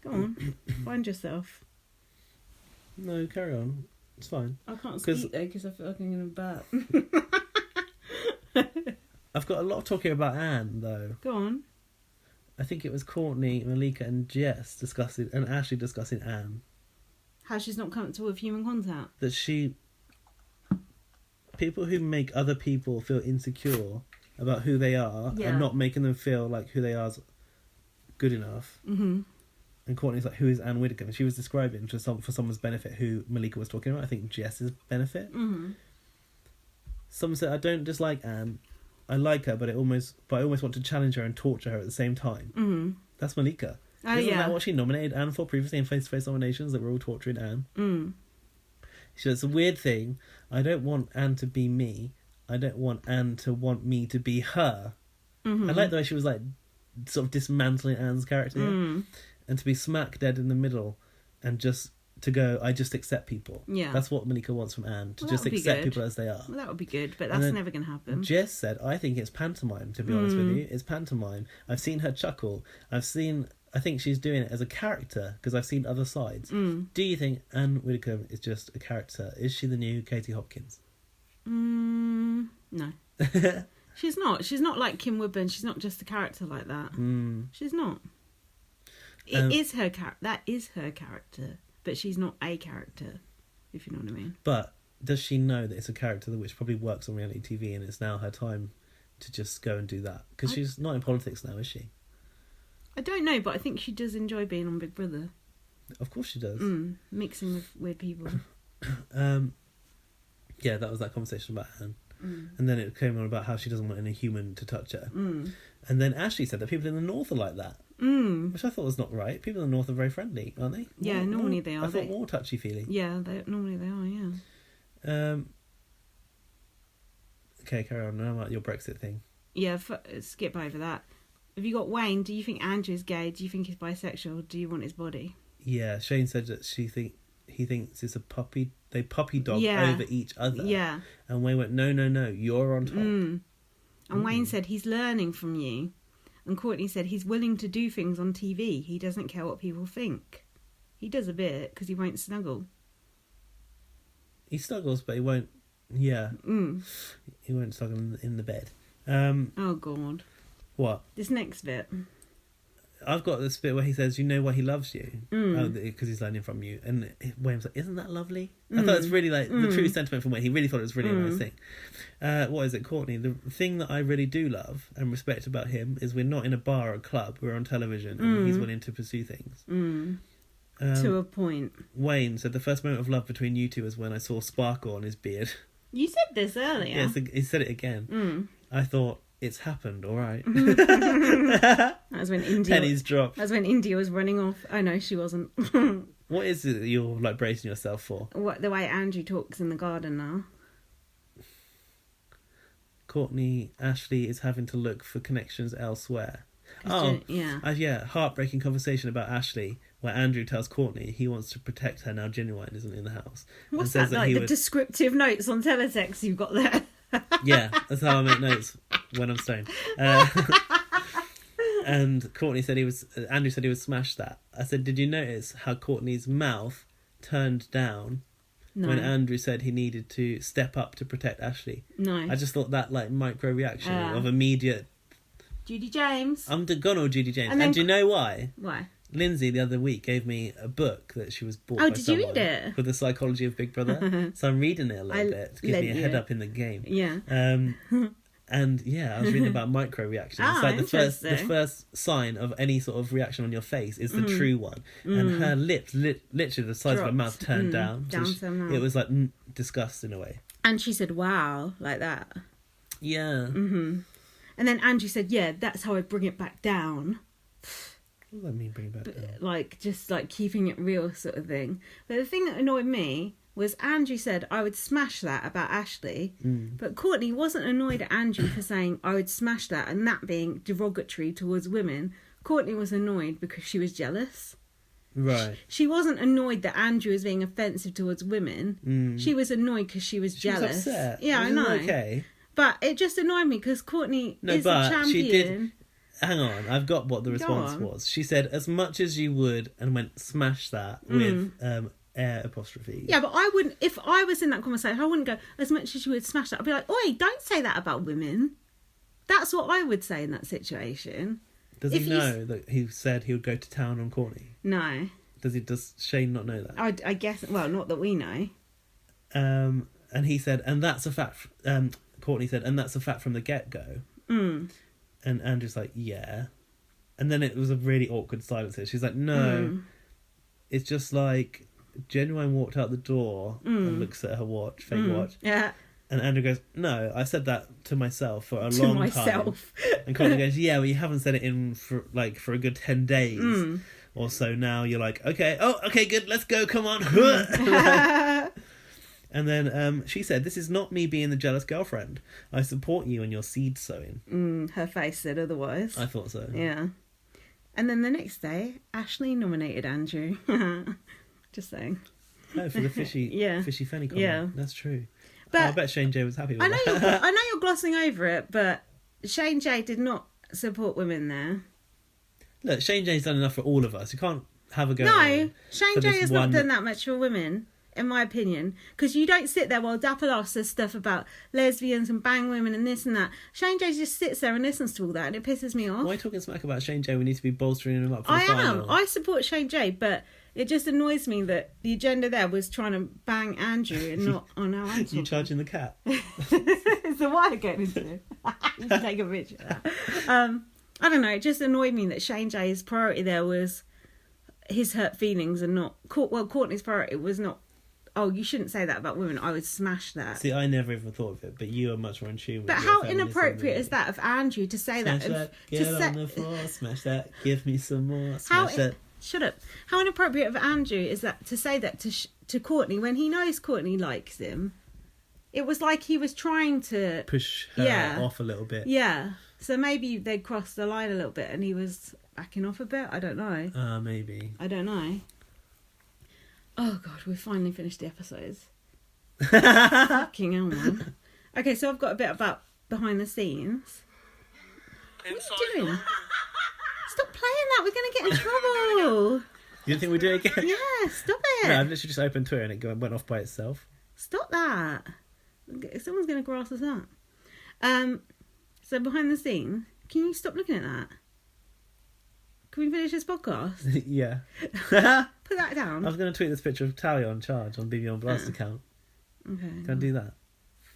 Go on. Find yourself. No, carry on. It's fine. I can't speak though because I feel like I'm going to burp. I've got a lot of talking about Anne though. Go on. I think it was Courtney, Malika, and Jess discussing, and Ashley discussing Anne. How she's not comfortable with human contact. That people who make other people feel insecure about who they are and not making them feel like who they are is good enough. Mm-hmm. And Courtney's like, who is Anne Widdecombe? And she was describing for someone's benefit who Malika was talking about. I think Jess's benefit. Mm-hmm. Someone said, I don't dislike Anne. I like her, but I almost want to challenge her and torture her at the same time. Mm-hmm. That's Malika. Isn't that what she nominated Anne for previously in face-to-face nominations, that were all torturing Anne? Mm. She said, it's a weird thing. I don't want Anne to be me. I don't want Anne to want me to be her. Mm-hmm. I like the way she was like sort of dismantling Anne's character here. And to be smack dead in the middle and just to go, I just accept people. Yeah. That's what Malika wants from Anne, to just accept people as they are. Well, that would be good, but that's never going to happen. Jess said, I think it's pantomime, to be honest with you. It's pantomime. I've seen her chuckle. I think she's doing it as a character, because I've seen other sides. Do you think Anne Widdecombe is just a character? Is she the new Katie Hopkins? No. She's not. She's not like Kim Woodburn. She's not just a character like that. She's not. It is her character. That is her character. But she's not a character, if you know what I mean. But does she know that it's a character which probably works on reality TV and it's now her time to just go and do that? Because she's not in politics now, is she? I don't know, but I think she does enjoy being on Big Brother. Of course she does. Mixing with weird people. Yeah, that was that conversation about Anne. And then it came on about how she doesn't want any human to touch her. And then Ashley said that people in the north are like that. Which I thought was not right. People in the north are very friendly, aren't they? Yeah, normally they are. I thought more touchy-feely. Yeah, normally they are, yeah. Okay, carry on. Now about your Brexit thing. Yeah, skip over that. Have you got Wayne? Do you think Andrew's gay? Do you think he's bisexual? Do you want his body? Yeah, Shane said that he thinks it's a puppy. They puppy dog over each other. Yeah. And Wayne went, no, you're on top. And Wayne said he's learning from you. And Courtney said he's willing to do things on TV. He doesn't care what people think. He does a bit because he won't snuggle. He snuggles, but he won't. Yeah. He won't snuggle in the bed. Oh God. What? This next bit. I've got this bit where he says, you know why he loves you? Because he's learning from you. And Wayne's like, isn't that lovely? I thought it's really like the true sentiment from Wayne. He really thought it was really a nice thing. What is it, Courtney? The thing that I really do love and respect about him is we're not in a bar or a club. We're on television and he's willing to pursue things. To a point. Wayne said the first moment of love between you two was when I saw sparkle on his beard. You said this earlier. Yes, he said it again. I thought, it's happened, all right. That was when India... Pennies dropped. That's when India was running off. Oh, no, she wasn't. What is it that you're like bracing yourself for? The way Andrew talks in the garden now. Courtney, Ashley is having to look for connections elsewhere. Heartbreaking conversation about Ashley where Andrew tells Courtney he wants to protect her now Genuine isn't in the house. What's that, like the descriptive notes on teletext you've got there? Yeah, that's how I make notes when I'm stoned. And Andrew said he would smash that. I said, did you notice how Courtney's mouth turned down when Andrew said he needed to step up to protect Ashley? No. I just thought that like micro reaction of immediate... Judy James. I'm gone all Judy James. And do you know why? Why? Lindsay the other week gave me a book that she was bought by did someone you read it? for the psychology of Big Brother. So I'm reading it a little bit to give me a head up in the game. Yeah. And I was reading about micro reactions. It's like the first sign of any sort of reaction on your face is the true one. And her lips, literally the size of her mouth, turned down. It was like disgust in a way. And she said, "Wow," like that. Yeah. And then Andrew said, "Yeah, that's how I bring it back down." What does that mean, bring it back down? Like, just like keeping it real sort of thing. But the thing that annoyed me was Andrew said, I would smash that about Ashley. But Courtney wasn't annoyed at Andrew for saying, I would smash that, and that being derogatory towards women. Courtney was annoyed because she was jealous. Right. She wasn't annoyed that Andrew was being offensive towards women. She was annoyed because she was jealous. Was upset. Yeah, I know. Okay. But it just annoyed me because Courtney is a champion. She did... Hang on, I've got what the response was. She said, as much as you would, and went, smash that with air apostrophe. Yeah, but I wouldn't, if I was in that conversation, I wouldn't go, as much as you would smash that. I'd be like, oi, don't say that about women. That's what I would say in that situation. Does he know that he said he would go to town on Courtney? No. Does Shane not know that? I guess, well, not that we know. And he said, and that's a fact. Courtney said, and that's a fact from the get-go. Mm. And Andrew's like, yeah. And then it was a really awkward silence. She's like, no, it's just like Genuine walked out the door and looks at her watch, fake watch. Yeah. And Andrew goes, no, I said that to myself for a long time. And Courtney goes, yeah, well, you haven't said it for a good 10 days or so now. You're like, okay, good, let's go, come on. And then she said, this is not me being the jealous girlfriend. I support you in your seed sowing. Her face said otherwise. I thought so. Yeah. And then the next day, Ashley nominated Andrew. Just saying. Oh, for the fishy Fanny comment. Yeah. That's true. But I bet Shane J was happy with that. I know you're glossing over it, but Shane J did not support women there. Look, Shane J's done enough for all of us. You can't have a go. No, Shane J has not done that much for women, in my opinion. Because you don't sit there while Dapper Lass says stuff about lesbians and bang women and this and that. Shane J just sits there and listens to all that, and it pisses me off. Why are you talking smack about Shane J? We need to be bolstering him up for the final. I support Shane J, but it just annoys me that the agenda there was trying to bang Andrew and not on our Andrew. You charging the cat? So why getting into it? You can take a picture of that. I don't know, it just annoyed me that Shane J's priority there was his hurt feelings and not... Courtney's priority was not, oh, you shouldn't say that about women, I would smash that. See, I never even thought of it, but you are much more in tune with But how inappropriate is that of Andrew to say smash that? Get on the floor, smash that, give me some more, smash that. Shut up. How inappropriate of Andrew is that to say that to Courtney when he knows Courtney likes him? It was like he was trying to... push her off a little bit. Yeah. So maybe they'd crossed the line a little bit and he was backing off a bit. I don't know. Maybe. I don't know. Oh, God, we've finally finished the episodes. Fucking hell, man. Okay, so I've got a bit about behind the scenes. What are you doing? Stop playing that. We're going to get in trouble. You don't think we do it again? Yeah, stop it. No, I've literally just opened Twitter and it went off by itself. Stop that. Someone's going to grass us up. So behind the scenes, can you stop looking at that? Can we finish this podcast? Yeah. Put that down. I was going to tweet this picture of Talia on charge on BB on Blast account. Okay. Can I do that?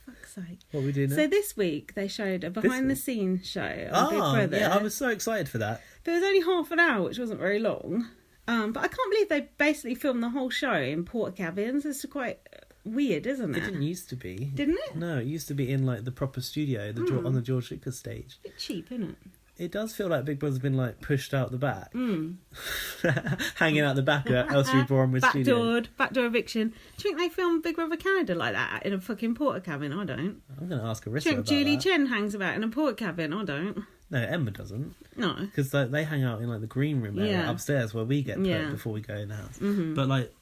Fuck's sake. What are we doing now? So this week they showed a behind the scenes show on Big Brother. Yeah, I was so excited for that. But it was only half an hour, which wasn't very long. But I can't believe they basically filmed the whole show in porta cabins. It's quite weird, isn't it? It didn't used to be. Didn't it? No, it used to be in like the proper studio, on the George Lucas stage. A bit cheap, isn't it? It does feel like Big Brother's been like pushed out the back. Hanging out the back at Elstree Bournemouth Studio. Backdoor eviction. Do you think they filmed Big Brother Canada like that in a fucking porta cabin? I don't. I'm going to ask Arissa Do you think about Julie that. Chen hangs about in a porta cabin? I don't. No, Emma doesn't. No. Because they hang out in like the green room area upstairs where we get put before we go in the house. Mm-hmm. But like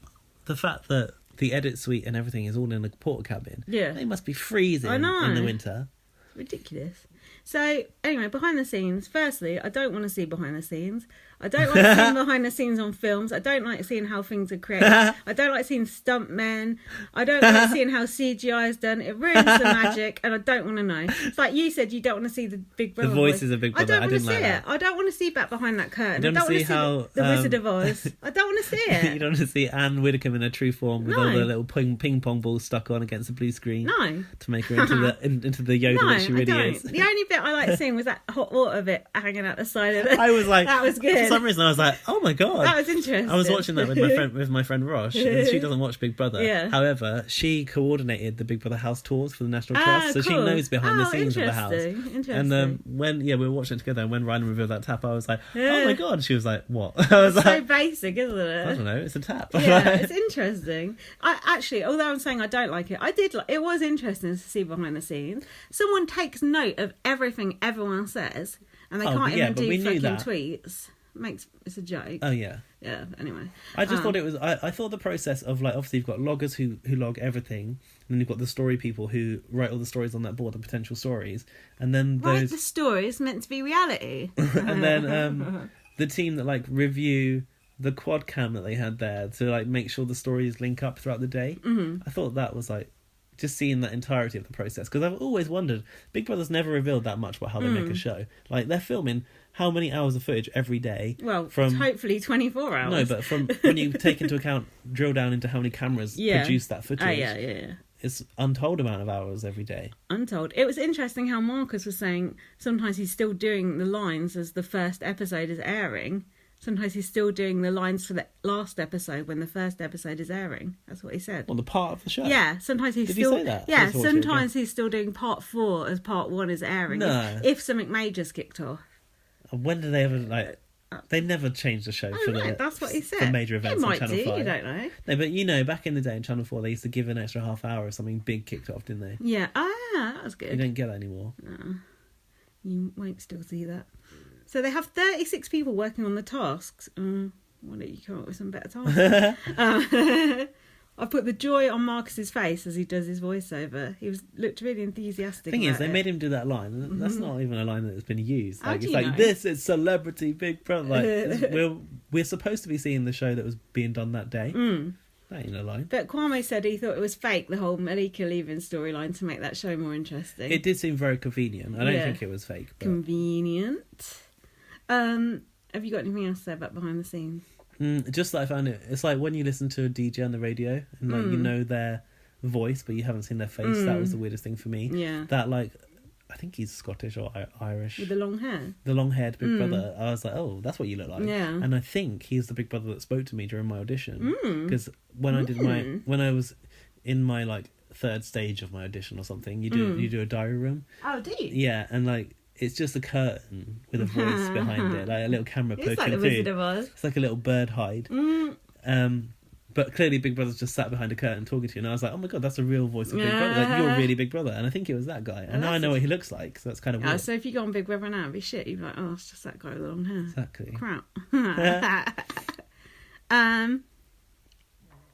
the fact that the edit suite and everything is all in the porta cabin. Yeah. They must be freezing in the winter. It's ridiculous. So, anyway, behind the scenes. Firstly, I don't want to see behind the scenes. I don't like seeing behind the scenes on films. I don't like seeing how things are created. I don't like seeing stunt men. I don't like seeing how CGI is done. It ruins the magic, and I don't want to know. It's like you said, you don't want to see the Big Brother. The voices of Big Brother. I don't want to see like it. that. I don't want to see back behind that curtain. I don't want to see how the Wizard of Oz. I don't want to see it. You don't want to see Anne Widdecombe in her true form with all the little ping pong balls stuck on against the blue screen. No. To make her into the Yoda that she really is. The only bit I like seeing was that hot water bit hanging out the side of it. I was like, that was good. For some reason, I was like, oh my god, that was interesting. I was watching that with my friend Rosh, and she doesn't watch Big Brother. Yeah. However, she coordinated the Big Brother house tours for the National Trust, so she knows behind the scenes of the house. Interesting. And when we were watching it together, and when Ryan revealed that tap, I was like, oh my god. She was like, what? I was it's like, so basic, isn't it? I don't know. It's a tap. Yeah, it's interesting. I actually, although I'm saying I don't like it, I did. It was interesting to see behind the scenes. Someone takes note of everything everyone says, and they can't even do fucking tweets. It's a joke. Oh yeah. Yeah. Anyway, I just thought it was. I thought the process of like obviously you've got loggers who log everything, and then you've got the story people who write all the stories on that board, the potential stories, and then write the stories meant to be reality. And then the team that like review the quad cam that they had there to like make sure the stories link up throughout the day. Mm-hmm. I thought that was like just seeing that entirety of the process, because I've always wondered, Big Brother's never revealed that much about how they make a show. Like, they're filming how many hours of footage every day? Well, from hopefully 24 hours. No, but from when you take into account, drill down into how many cameras produce that footage. Oh, yeah. It's untold amount of hours every day. Untold. It was interesting how Marcus was saying sometimes he's still doing the lines as the first episode is airing. Sometimes he's still doing the lines for the last episode when the first episode is airing. That's what he said. On the part of the show? Yeah, sometimes he's Did still... he say that? Yeah, sometimes he's still doing part 4 as part 1 is airing. No. If something major's kicked off. When do they ever, like... They never changed the show for that's what he said. For major events on Channel 5. You don't know. No, but you know, back in the day in Channel 4, they used to give an extra half hour if something big kicked off, didn't they? Yeah. That was good. You don't get that anymore. No. You won't still see that. So they have 36 people working on the tasks. Why don't you come up with some better tasks? I put the joy on Marcus's face as he does his voiceover. He looked really enthusiastic. Thing is, they made him do that line. That's not even a line that's been used. Like, it's like, this is Celebrity Big Brother. Like, we're supposed to be seeing the show that was being done that day. That ain't a line. But Kwame said he thought it was fake, the whole Malika leaving storyline, to make that show more interesting. It did seem very convenient. I don't think it was fake. But... Convenient. Have you got anything else to say about behind the scenes? Just that I found it's like when you listen to a DJ on the radio and like you know their voice but you haven't seen their face. That was the weirdest thing for me. Yeah. That, like, I think he's Scottish or Irish. With the long hair? The long-haired Big Brother. I was like, oh, that's what you look like. Yeah. And I think he's the Big Brother that spoke to me during my audition. Because when I did when I was in my, like, third stage of my audition or something, you do a diary room. Oh, do you? Yeah, and, like, it's just a curtain with a voice behind it, like a little camera poking like the through. Wizard of Oz. It's like a little bird hide. But clearly Big Brother's just sat behind a curtain talking to you, and I was like, oh my god, that's a real voice of Big Brother. Like, you're really Big Brother. And I think it was that guy. And now I know what he looks like, so that's kind of weird. So if you go on Big Brother now, it'd be shit. You'd be like, oh, it's just that guy with the long hair. Exactly. Crap.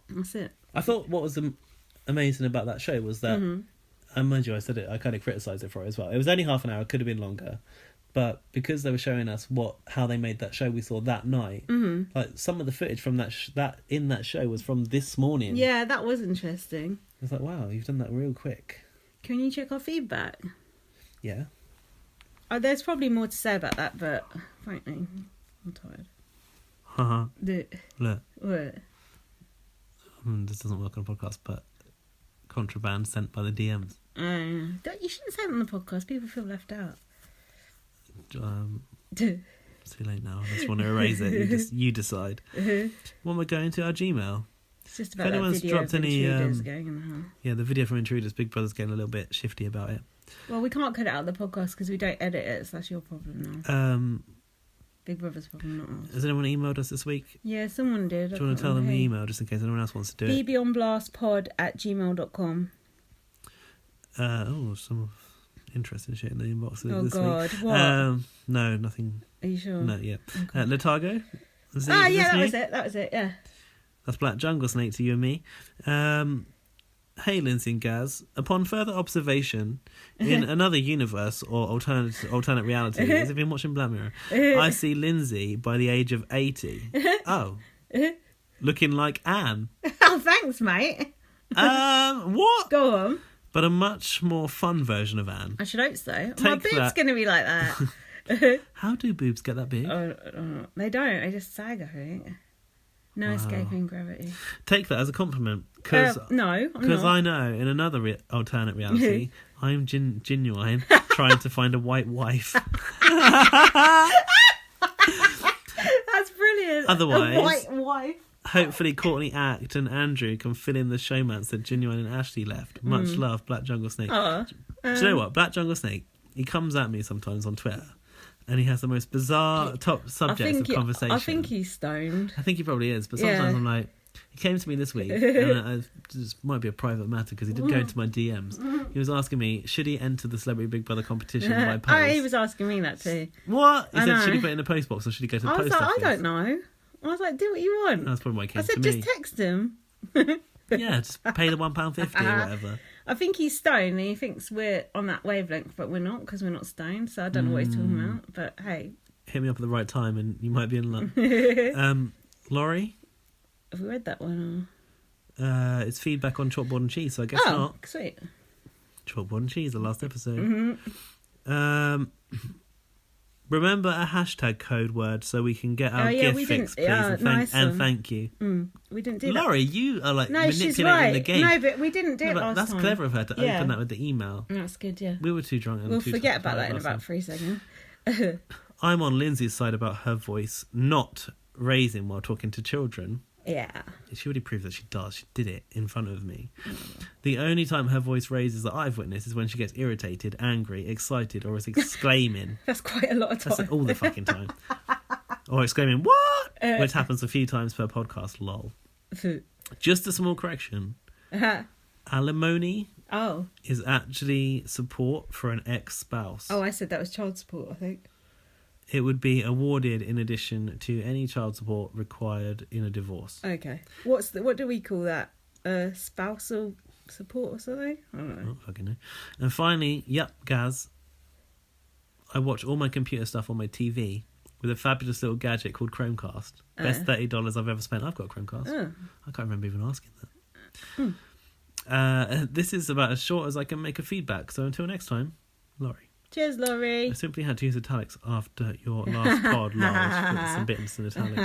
That's it. I thought what was amazing about that show was that, and mind you, I said it, I kind of criticised it for it as well. It was only half an hour, it could have been longer. But because they were showing us how they made that show we saw that night, like some of the footage from that in that show was from this morning. Yeah, that was interesting. I was like, wow, you've done that real quick. Can you check our feedback? Yeah. Oh, there's probably more to say about that, but frankly, I'm tired. Haha. Look. What? This doesn't work on a podcast, but contraband sent by the DMs. You shouldn't say that on the podcast. People feel left out. It's too late now. I just want to erase it. You decide. What am I going to? Our Gmail. It's just about that video of Intruders going in the house. Yeah, the video from Intruders. Big Brother's getting a little bit shifty about it. Well, we can't cut it out of the podcast because we don't edit it, so that's your problem now. Big Brother's problem, not ours. Has anyone emailed us this week? Yeah, someone did. Do you want to tell them the email just in case anyone else wants to do it? bbonblastpod@gmail.com. Some interesting shit in the inbox this week. Oh god, what? No, nothing. Are you sure? No, yeah. Okay. Latago? That was it, yeah. That's Black Jungle Snake to you and me. Hey, Lindsay and Gaz. Upon further observation, in another universe or alternate reality, as if you're watching Black Mirror, I see Lindsay by the age of 80. Oh. Looking like Anne. Oh, thanks, mate. What? Go on. But a much more fun version of Anne. I should hope so. My boob's going to be like that. How do boobs get that big? They don't. They just sag, I think. No escaping gravity. Take that as a compliment. Because I know in another alternate reality, I'm genuine trying to find a white wife. That's brilliant. Otherwise, a white wife. Hopefully Courtney Act and Andrew can fill in the showmance that Genuine and Ashley left. Much love, Black Jungle Snake. Do you know what? Black Jungle Snake, he comes at me sometimes on Twitter and he has the most bizarre top subjects of conversation. I think he's stoned. I think he probably is, but sometimes I'm like, he came to me this week, and this might be a private matter because he did go into my DMs. He was asking me, should he enter the Celebrity Big Brother competition by post? Oh, he was asking me that too. What? He said, should he put it in a post box or should he go to the post office? I don't know. I was like, do what you want. That's probably why he came to me. I said, just text him. Yeah, just pay the £1.50 or whatever. I think he's stoned and he thinks we're on that wavelength, but we're not because we're not stoned, so I don't know what he's talking about, but hey. Hit me up at the right time and you might be in luck. Laurie? Have we read that one? It's feedback on Chalkboard and Cheese, so I guess not. Sweet. Chalkboard and Cheese, the last episode. Mm-hmm. Remember a hashtag code word so we can get our gift fix, please, and thank you. We didn't do that. Laurie, you are like manipulating she's right. the game. No, but we didn't do it last that's time. clever of her to open that with the email. That's good, yeah. We were too drunk. We'll forget about that in about 3 seconds. I'm on Lindsay's side about her voice not raising while talking to children. Yeah. She already proved that she does. She did it in front of me. The only time her voice raises that I've witnessed is when she gets irritated, angry, excited, or is exclaiming. That's quite a lot of time. That's all the fucking time. Or exclaiming, what? Which happens a few times per podcast, lol. Just a small correction. Alimony is actually support for an ex-spouse. Oh, I said that was child support, I think. It would be awarded in addition to any child support required in a divorce. Okay. What do we call that? Spousal support or something? I don't know. I don't fucking know. And finally, Gaz. I watch all my computer stuff on my TV with a fabulous little gadget called Chromecast. Best $30 I've ever spent. I've got a Chromecast. I can't remember even asking that. This is about as short as I can make a feedback. So until next time, Laurie. Cheers, Laurie. I simply had to use italics after your last pod, Laurie. Put some bits in italics.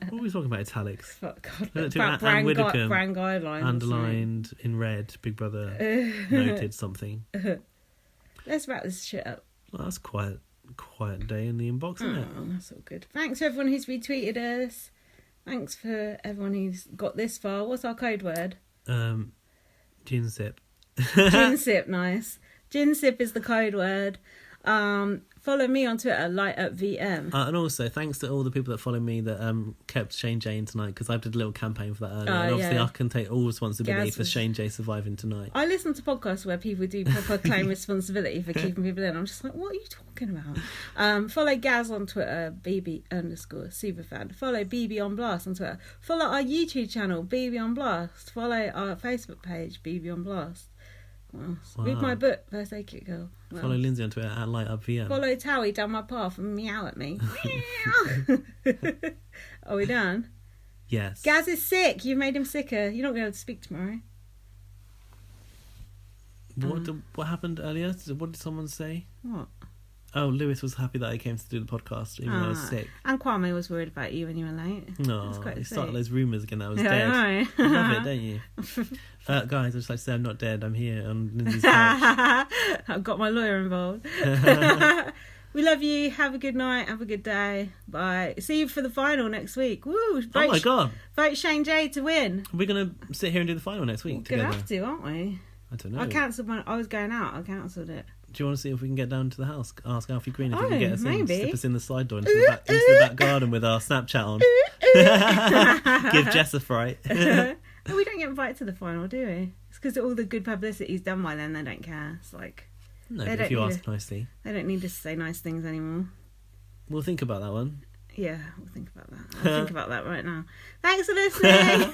What were we talking about italics? Brand guidelines. Underlined in red, Big Brother noted something. Let's wrap this shit up. Well, that's quiet day in the inbox, isn't it? That's all good. Thanks for everyone who's retweeted us. Thanks for everyone who's got this far. What's our code word? Gin sip. Gin sip, nice. Gin sip is the code word. Follow me on Twitter, LightUpVM. And also, thanks to all the people that follow me that kept Shane J in tonight, because I did a little campaign for that earlier. And obviously, I can take all responsibility for Shane J surviving tonight. I listen to podcasts where people do proper claim responsibility for keeping people in. I'm just like, what are you talking about? Follow Gaz on Twitter, BB_superfan. Follow BB on Blast on Twitter. Follow our YouTube channel, BB on Blast. Follow our Facebook page, BB on Blast. Wow. Read my book, First Aid Kit Girl. Wow. Follow Lindsay on Twitter at LightUpVM. Follow Towie down my path and meow at me. Are we done? Yes. Gaz is sick. You've made him sicker. You're not going to be able to speak tomorrow. What happened earlier? What did someone say? What? Oh, Lewis was happy that I came to do the podcast, even though I was sick. And Kwame was worried about you when you were late. No, he started those rumours again that I was dead. I know. You love it, don't you? Guys, I just like to say I'm not dead. I'm here on Lindsay's couch. I've got my lawyer involved. We love you. Have a good night. Have a good day. Bye. See you for the final next week. Woo! Vote, oh my God. Vote Shane J to win. We're going to sit here and do the final next week together. We're going to have to, aren't we? I don't know. I cancelled I was going out. I cancelled it. Do you want to see if we can get down to the house? Ask Alfie Green if he can get us maybe. in. Slip us in the slide door into the back garden with our Snapchat on. Give Jess a fright. No, we don't get invited to the final, do we? It's because all the good publicity's done by then. They don't care. It's like... No, but if you ask nicely. They don't need to say nice things anymore. We'll think about that one. Yeah, we'll think about that. I'll think about that right now. Thanks for listening.